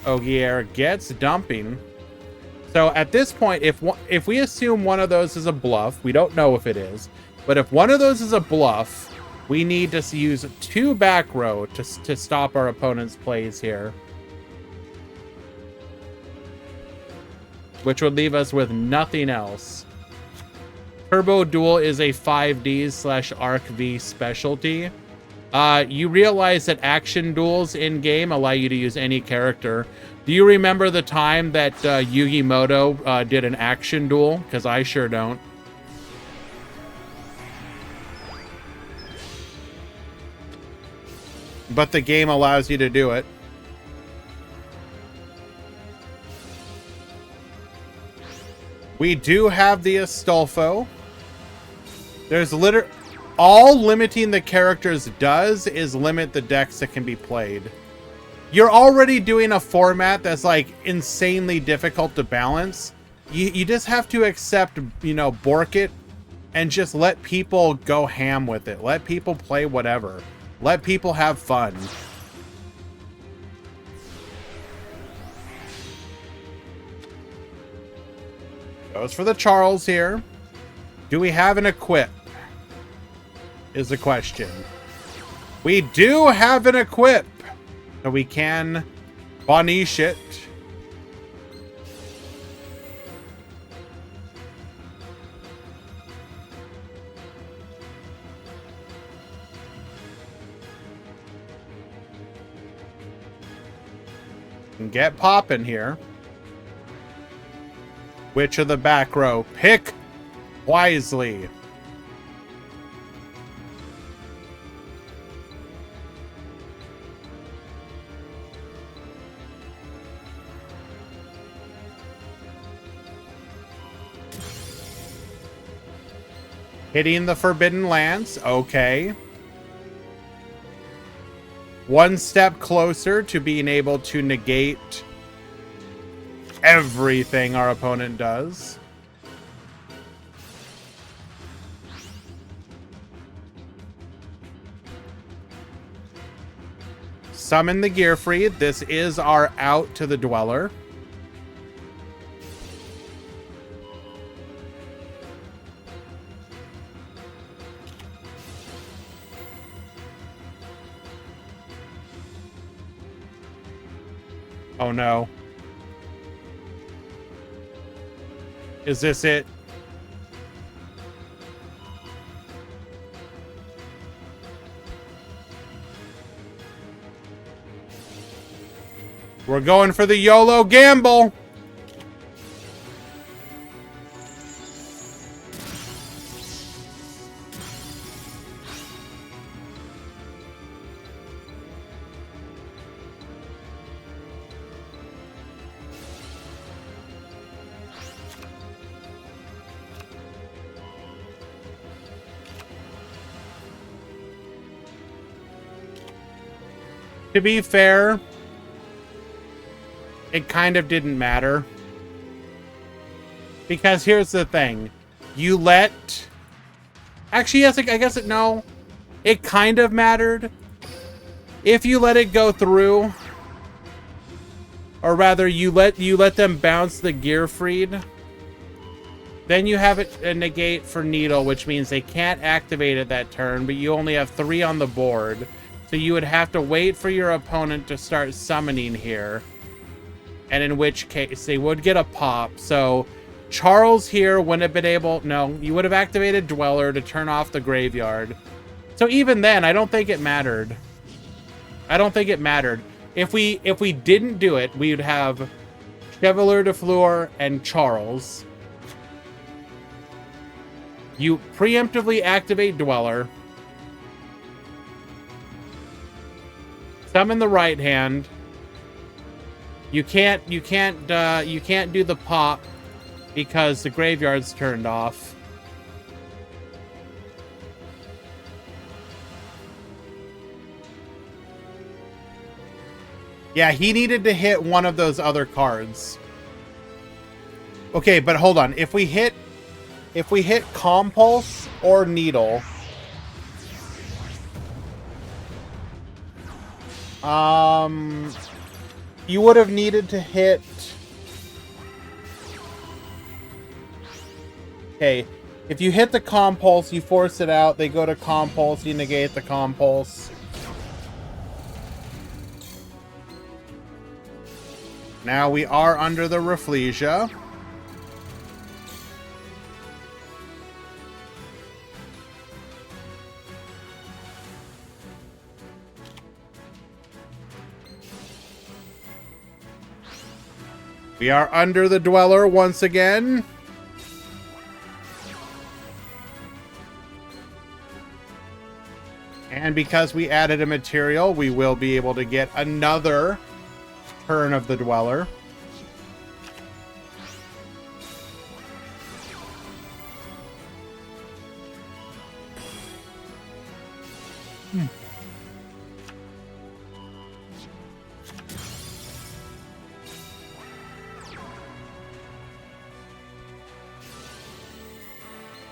Ogier gets dumping. So at this point, if we assume one of those is a bluff, we don't know if it is, but if one of those is a bluff, we need to use two back row to stop our opponent's plays here. Which would leave us with nothing else. Turbo Duel is a 5D/Arc V specialty. You realize that action duels in-game allow you to use any character. Do you remember the time that Yugimoto did an action duel? Because I sure don't. But the game allows you to do it. We do have the Astolfo. There's all limiting the characters does is limit the decks that can be played. You're already doing a format that's like insanely difficult to balance. You just have to accept, bork it and just let people go ham with it. Let people play whatever. Let people have fun. Goes for the Charles here. Do we have an equip? Is the question. We do have an equip. So we can banish it. And get popping here. Which of the back row? Pick wisely. Hitting the Forbidden Lance. Okay. One step closer to being able to negate everything our opponent does. Summon the Gearfried. This is our out to the Dweller. Oh no. Is this it? We're going for the YOLO gamble. To be fair, it kind of didn't matter. Because here's the thing. You let... Actually, yes, I guess it... No. It kind of mattered. If you let it go through... Or rather, you let them bounce the gear freed. Then you have it a negate for Needle, which means they can't activate it that turn, but you only have 3 on the board. So you would have to wait for your opponent to start summoning here. And in which case, they would get a pop. So Charles here wouldn't have been able... No, you would have activated Dweller to turn off the graveyard. So even then, I don't think it mattered. I don't think it mattered. If we didn't do it, we would have Chevalier de Fleur and Charles. You preemptively activate Dweller. Summon the right hand. You can't do the pop because the graveyard's turned off. Yeah, he needed to hit one of those other cards. Okay, but hold on. If we hit Compulse or Needle, you would have needed to hit... Okay, if you hit the Compulse, you force it out, they go to Compulse, you negate the Compulse. Now we are under the Rafflesia. We are under the Dweller once again. And because we added a material, we will be able to get another turn of the Dweller.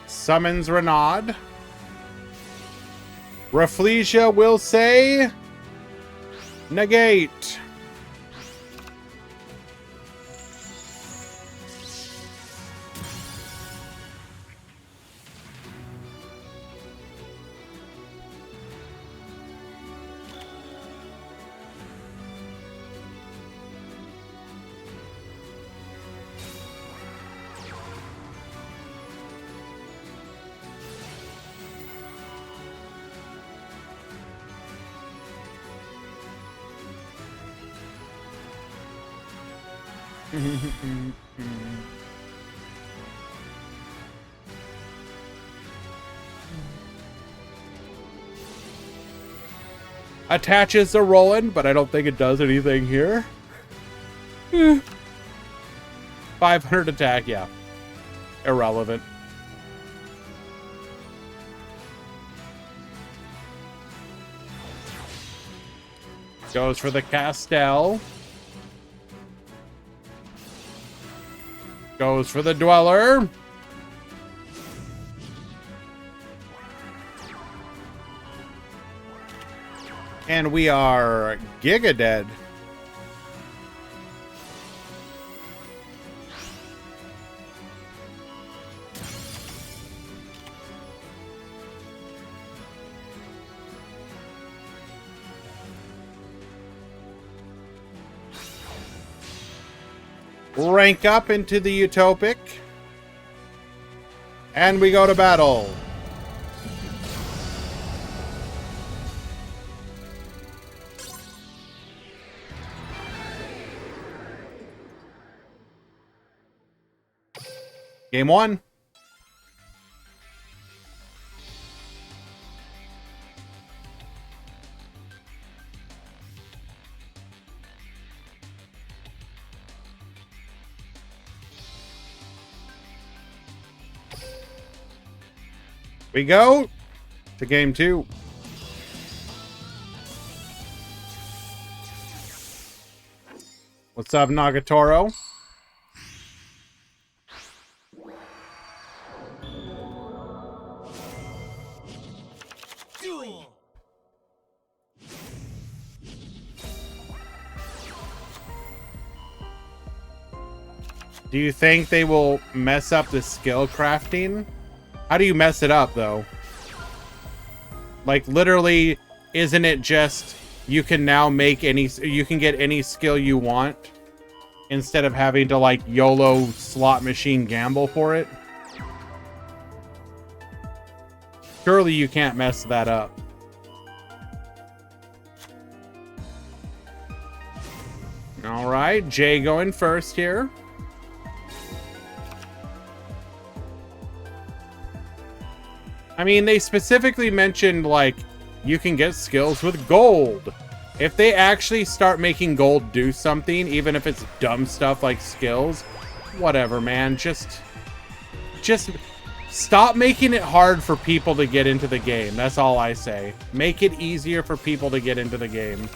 Summons Renaud. Rafflesia will say negate. Attaches the Roland, but I don't think it does anything here. 500 attack, yeah. Irrelevant. Goes for the Castell. Goes for the Dweller. And we are Giga Dead. Rank up into the Utopic. And we go to battle. Game 1. We go to game 2. What's up, Nagatoro? Duel. Do you think they will mess up the skill crafting? How do you mess it up, though? Like, literally, isn't it just you can now make any... You can get any skill you want instead of having to, like, YOLO slot machine gamble for it? Surely you can't mess that up. All right, Jay going first here. I mean, they specifically mentioned, like, you can get skills with gold. If they actually start making gold do something, even if it's dumb stuff like skills, whatever, man. Just stop making it hard for people to get into the game. That's all I say. Make it easier for people to get into the game.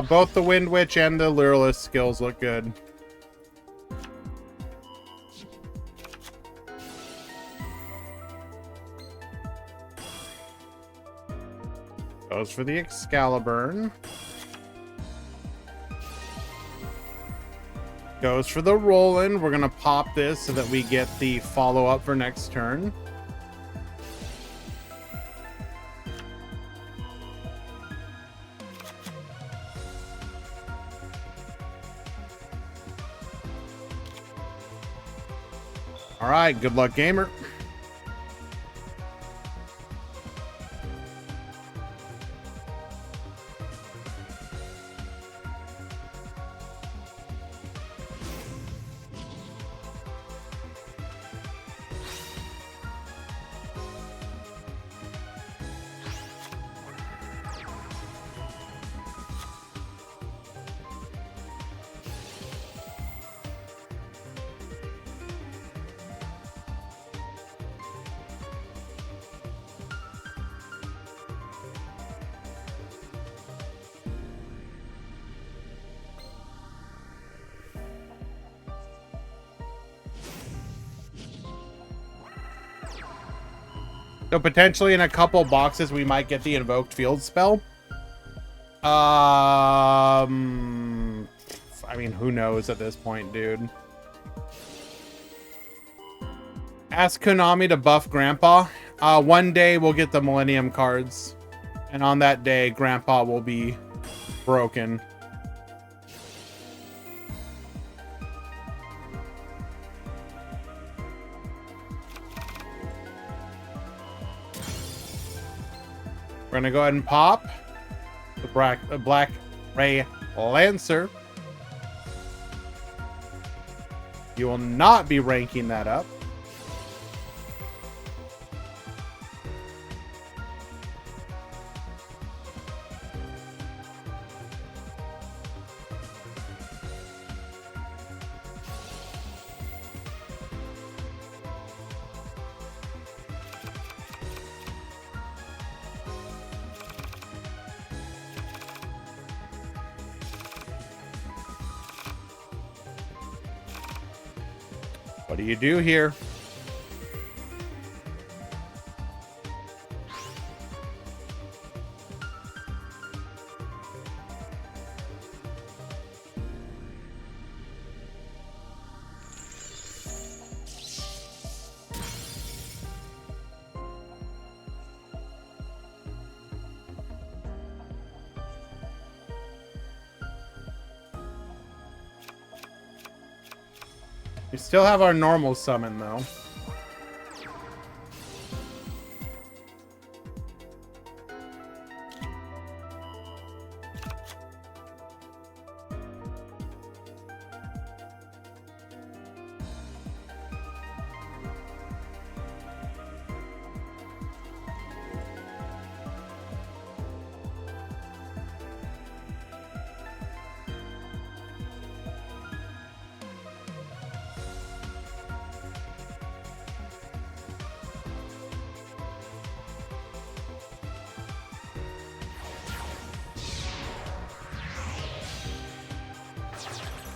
Both the Wind Witch and the Lureless skills look good. Goes for the Excalibur. Goes for the Roland. We're gonna pop this so that we get the follow-up for next turn. All right, good luck, gamer. So potentially in a couple boxes, we might get the Invoked Field spell. I mean, who knows at this point, dude. Ask Konami to buff Grandpa. One day we'll get the Millennium cards. And on that day, Grandpa will be broken. We're gonna go ahead and pop the Black Ray Lancer. You will not be ranking that up. What do you do here? We still have our normal summon, though.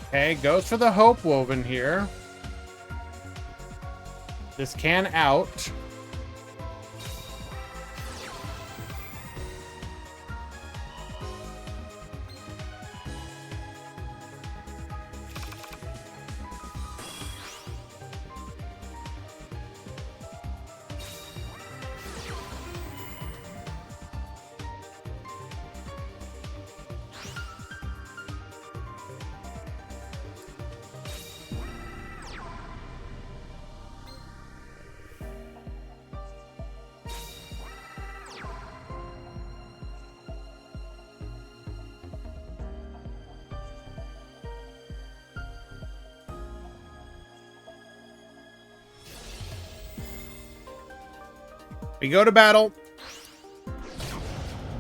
Okay, goes for the Hope Woven here. This can out. We go to battle.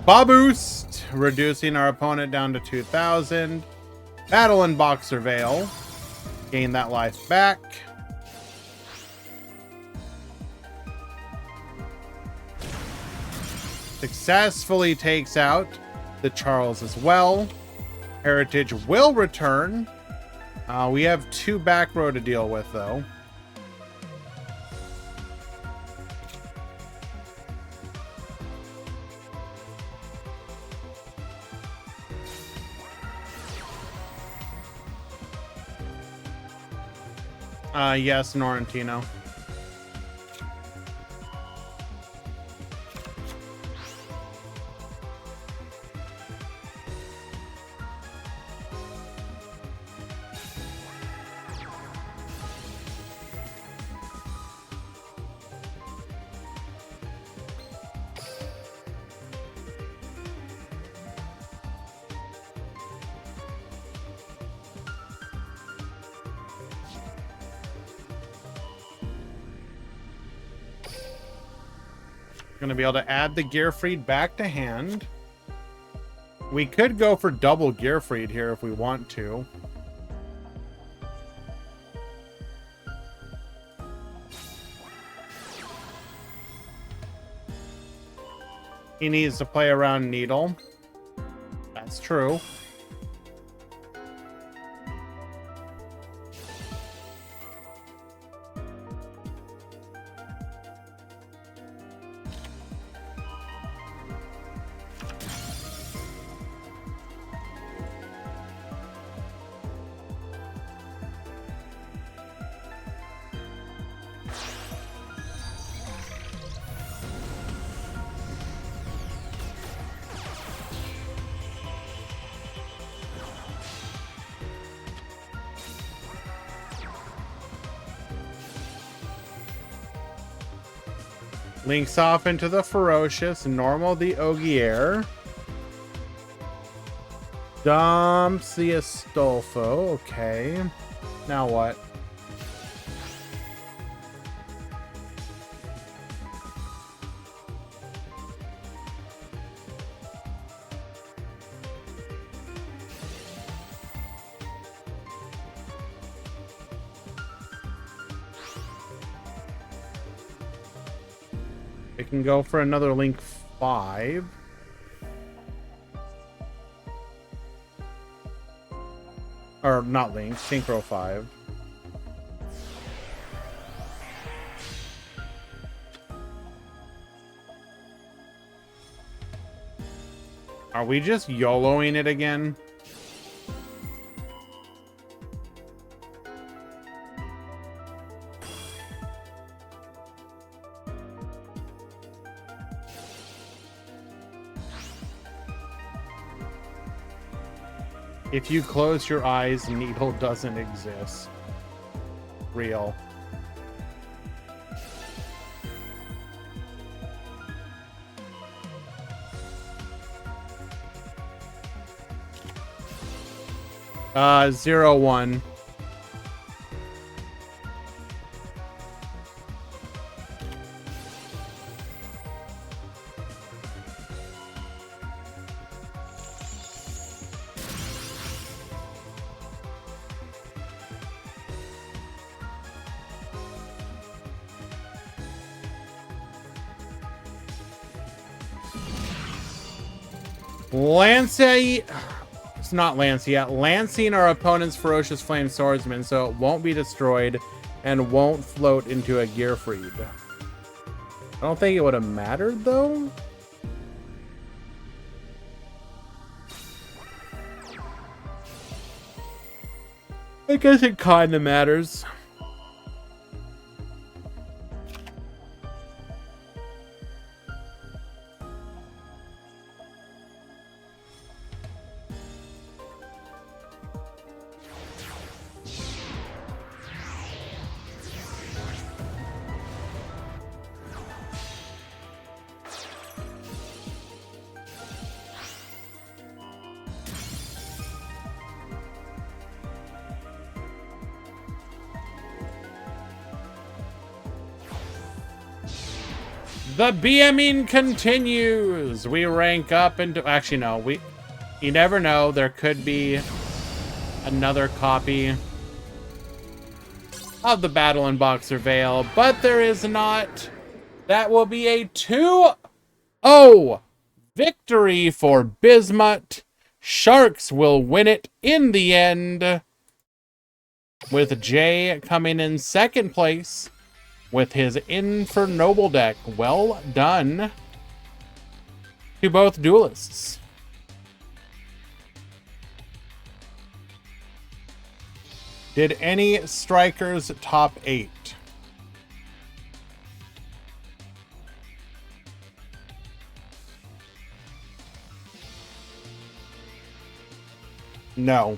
Boost, reducing our opponent down to 2,000. Battle in Boxer Veil. Gain that life back. Successfully takes out the Charles as well. Heritage will return. We have 2 back row to deal with, though. Yes, Norrentino. Going to be able to add the Gearfried back to hand. We could go for double Gearfried here if we want to. He needs to play around Needle. That's true. Links off into the Ferocious, normal the Ogier. Dumps the Astolfo, okay. Now what? It can go for another Link 5. Or not Link, Synchro 5. Are we just YOLOing it again? If you close your eyes, Needle doesn't exist. real. Uh, 0-1. Lancey, it's not Lancey yet. Lancing our opponent's ferocious flame swordsman, so it won't be destroyed and won't float into a gear freed. I don't think it would have mattered though. I guess it kind of matters. The BMing continues. We rank up into... Actually, no. You never know. There could be another copy of the Battle in Boxer Vale, but there is not. That will be a 2-0 victory for Bismuth. Sharks will win it in the end, with Jay coming in second place with his Infernoble deck. Well done to both duelists. Did any strikers top 8? No.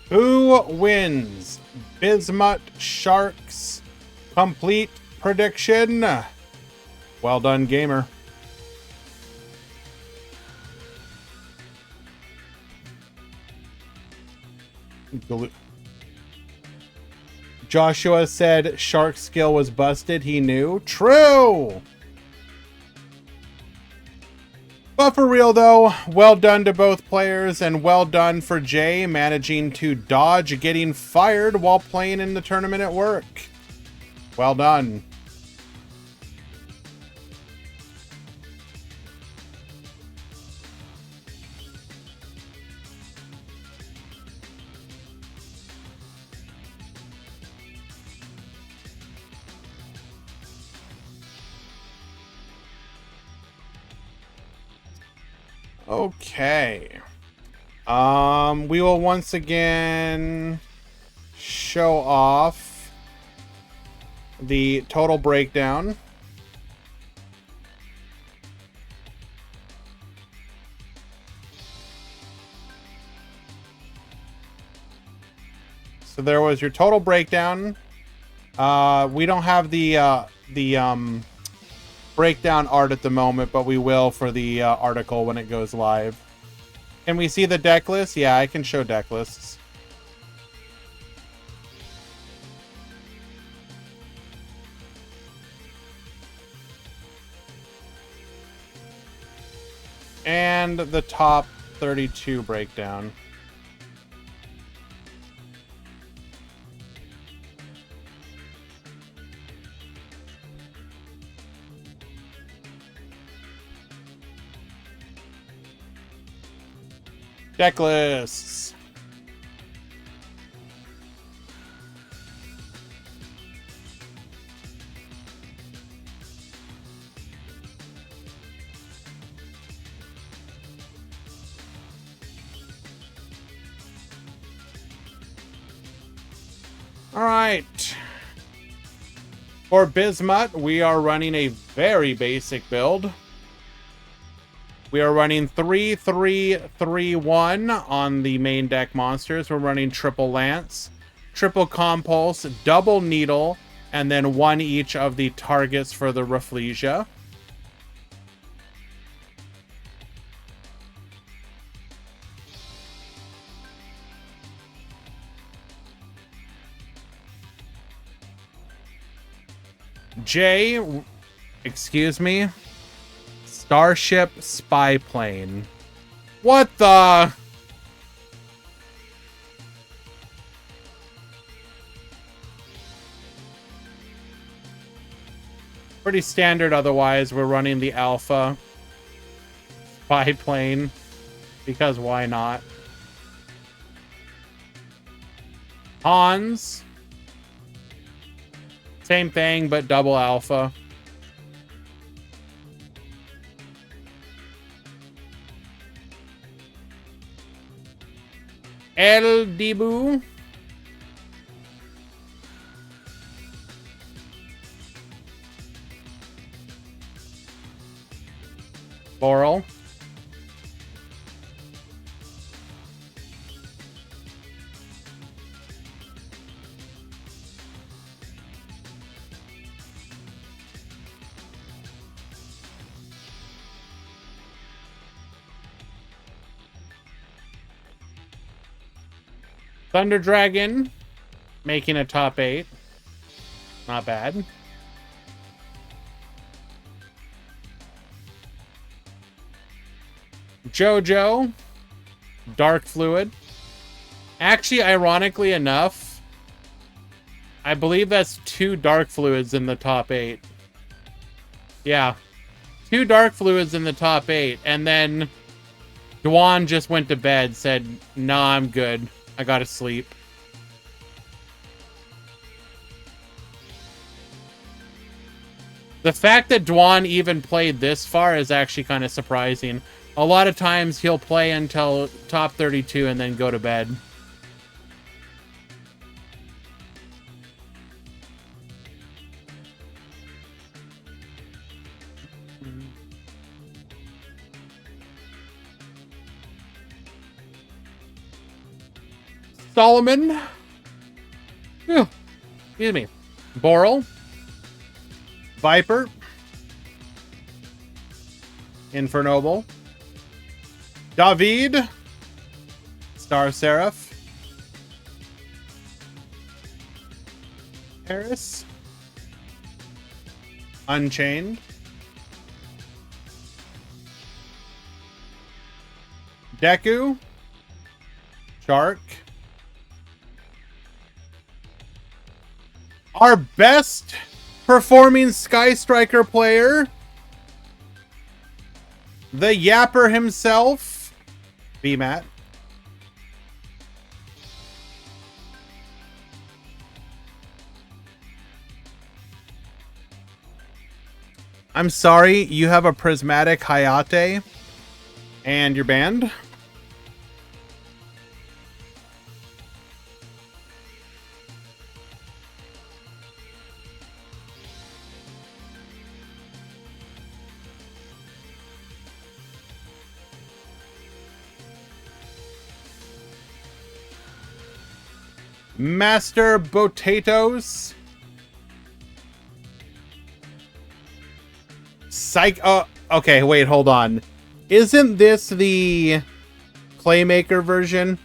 Who wins? Bismuth Sharks complete prediction. Well done, gamer. Joshua said Shark's skill was busted. He knew. True. But for real though, well done to both players, and well done for Jay managing to dodge getting fired while playing in the tournament at work. Well done. Okay. We will once again show off the total breakdown. So there was your total breakdown. We don't have the breakdown art at the moment, but we will for the article when it goes live. Can we see the deck list? Yeah, I can show deck lists. And the top 32 breakdown. Deck lists. All right. For Bismuth, we are running a very basic build. We are running 3-3-3-1 on the main deck monsters. We're running triple lance, triple compulse, double needle, and then one each of the targets for the Rafflesia. Excuse me, Starship Spy Plane. What the? Pretty standard otherwise. We're running the Alpha Spy Plane because why not? Hans. Same thing, but double Alpha. El Dibu. Laurel. Thunder Dragon, making a top 8. Not bad. Jojo, Dark Fluid. Actually, ironically enough, I believe that's 2 Dark Fluids in the top 8. Yeah. 2 Dark Fluids in the top 8. And then Dwan just went to bed, said, nah, I'm good. I gotta sleep. The fact that Dwan even played this far is actually kind of surprising. A lot of times he'll play until top 32 and then go to bed. Solomon. Phew. Excuse me. Boral. Viper. Infernoble. David. Star Seraph. Paris. Unchained. Deku. Shark. Our best performing Sky Striker player, the Yapper himself, VMAT. I'm sorry, you have a prismatic Hayate and you're banned. Master Potatoes. Okay, wait, hold on. Isn't this the Playmaker version?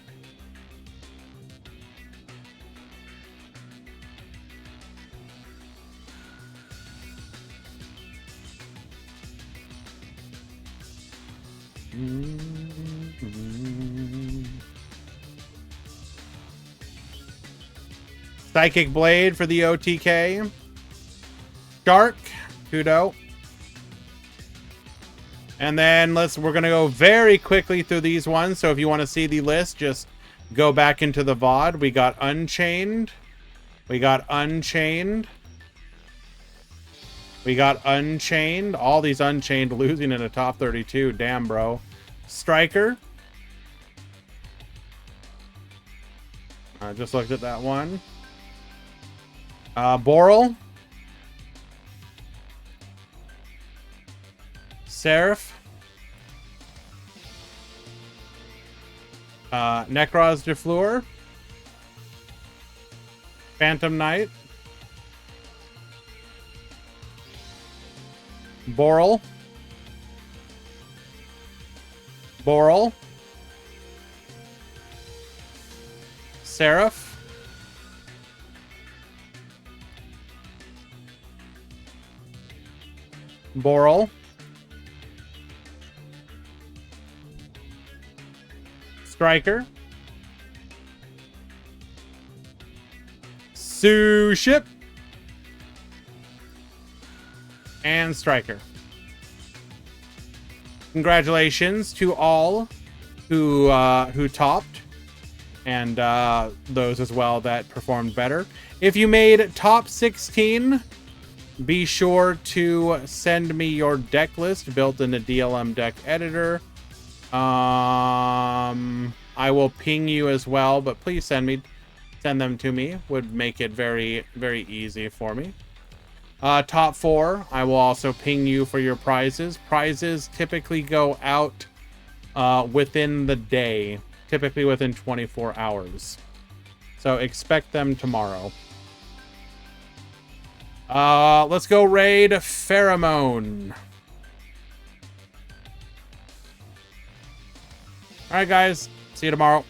Psychic Blade for the OTK. Shark, Kudo. And then we're gonna go very quickly through these ones. So if you want to see the list, just go back into the VOD. We got Unchained. We got Unchained. We got Unchained. All these Unchained losing in a top 32. Damn, bro. Striker. I just looked at that one. Boral. Seraph. Necros de Fleur. Phantom Knight. Boral. Boral. Seraph. Boral. Striker. Ship. And Striker. Congratulations to all who topped, and those as well that performed better. If you made top 16, be sure to send me your deck list built in the DLM deck editor. I will ping you as well, but please send them to me. Would make it very, very easy for me. Top 4, I will also ping you for your prizes. Prizes typically go out within the day, typically within 24 hours. So expect them tomorrow. Let's go raid Pheromone. All right, guys. See you tomorrow.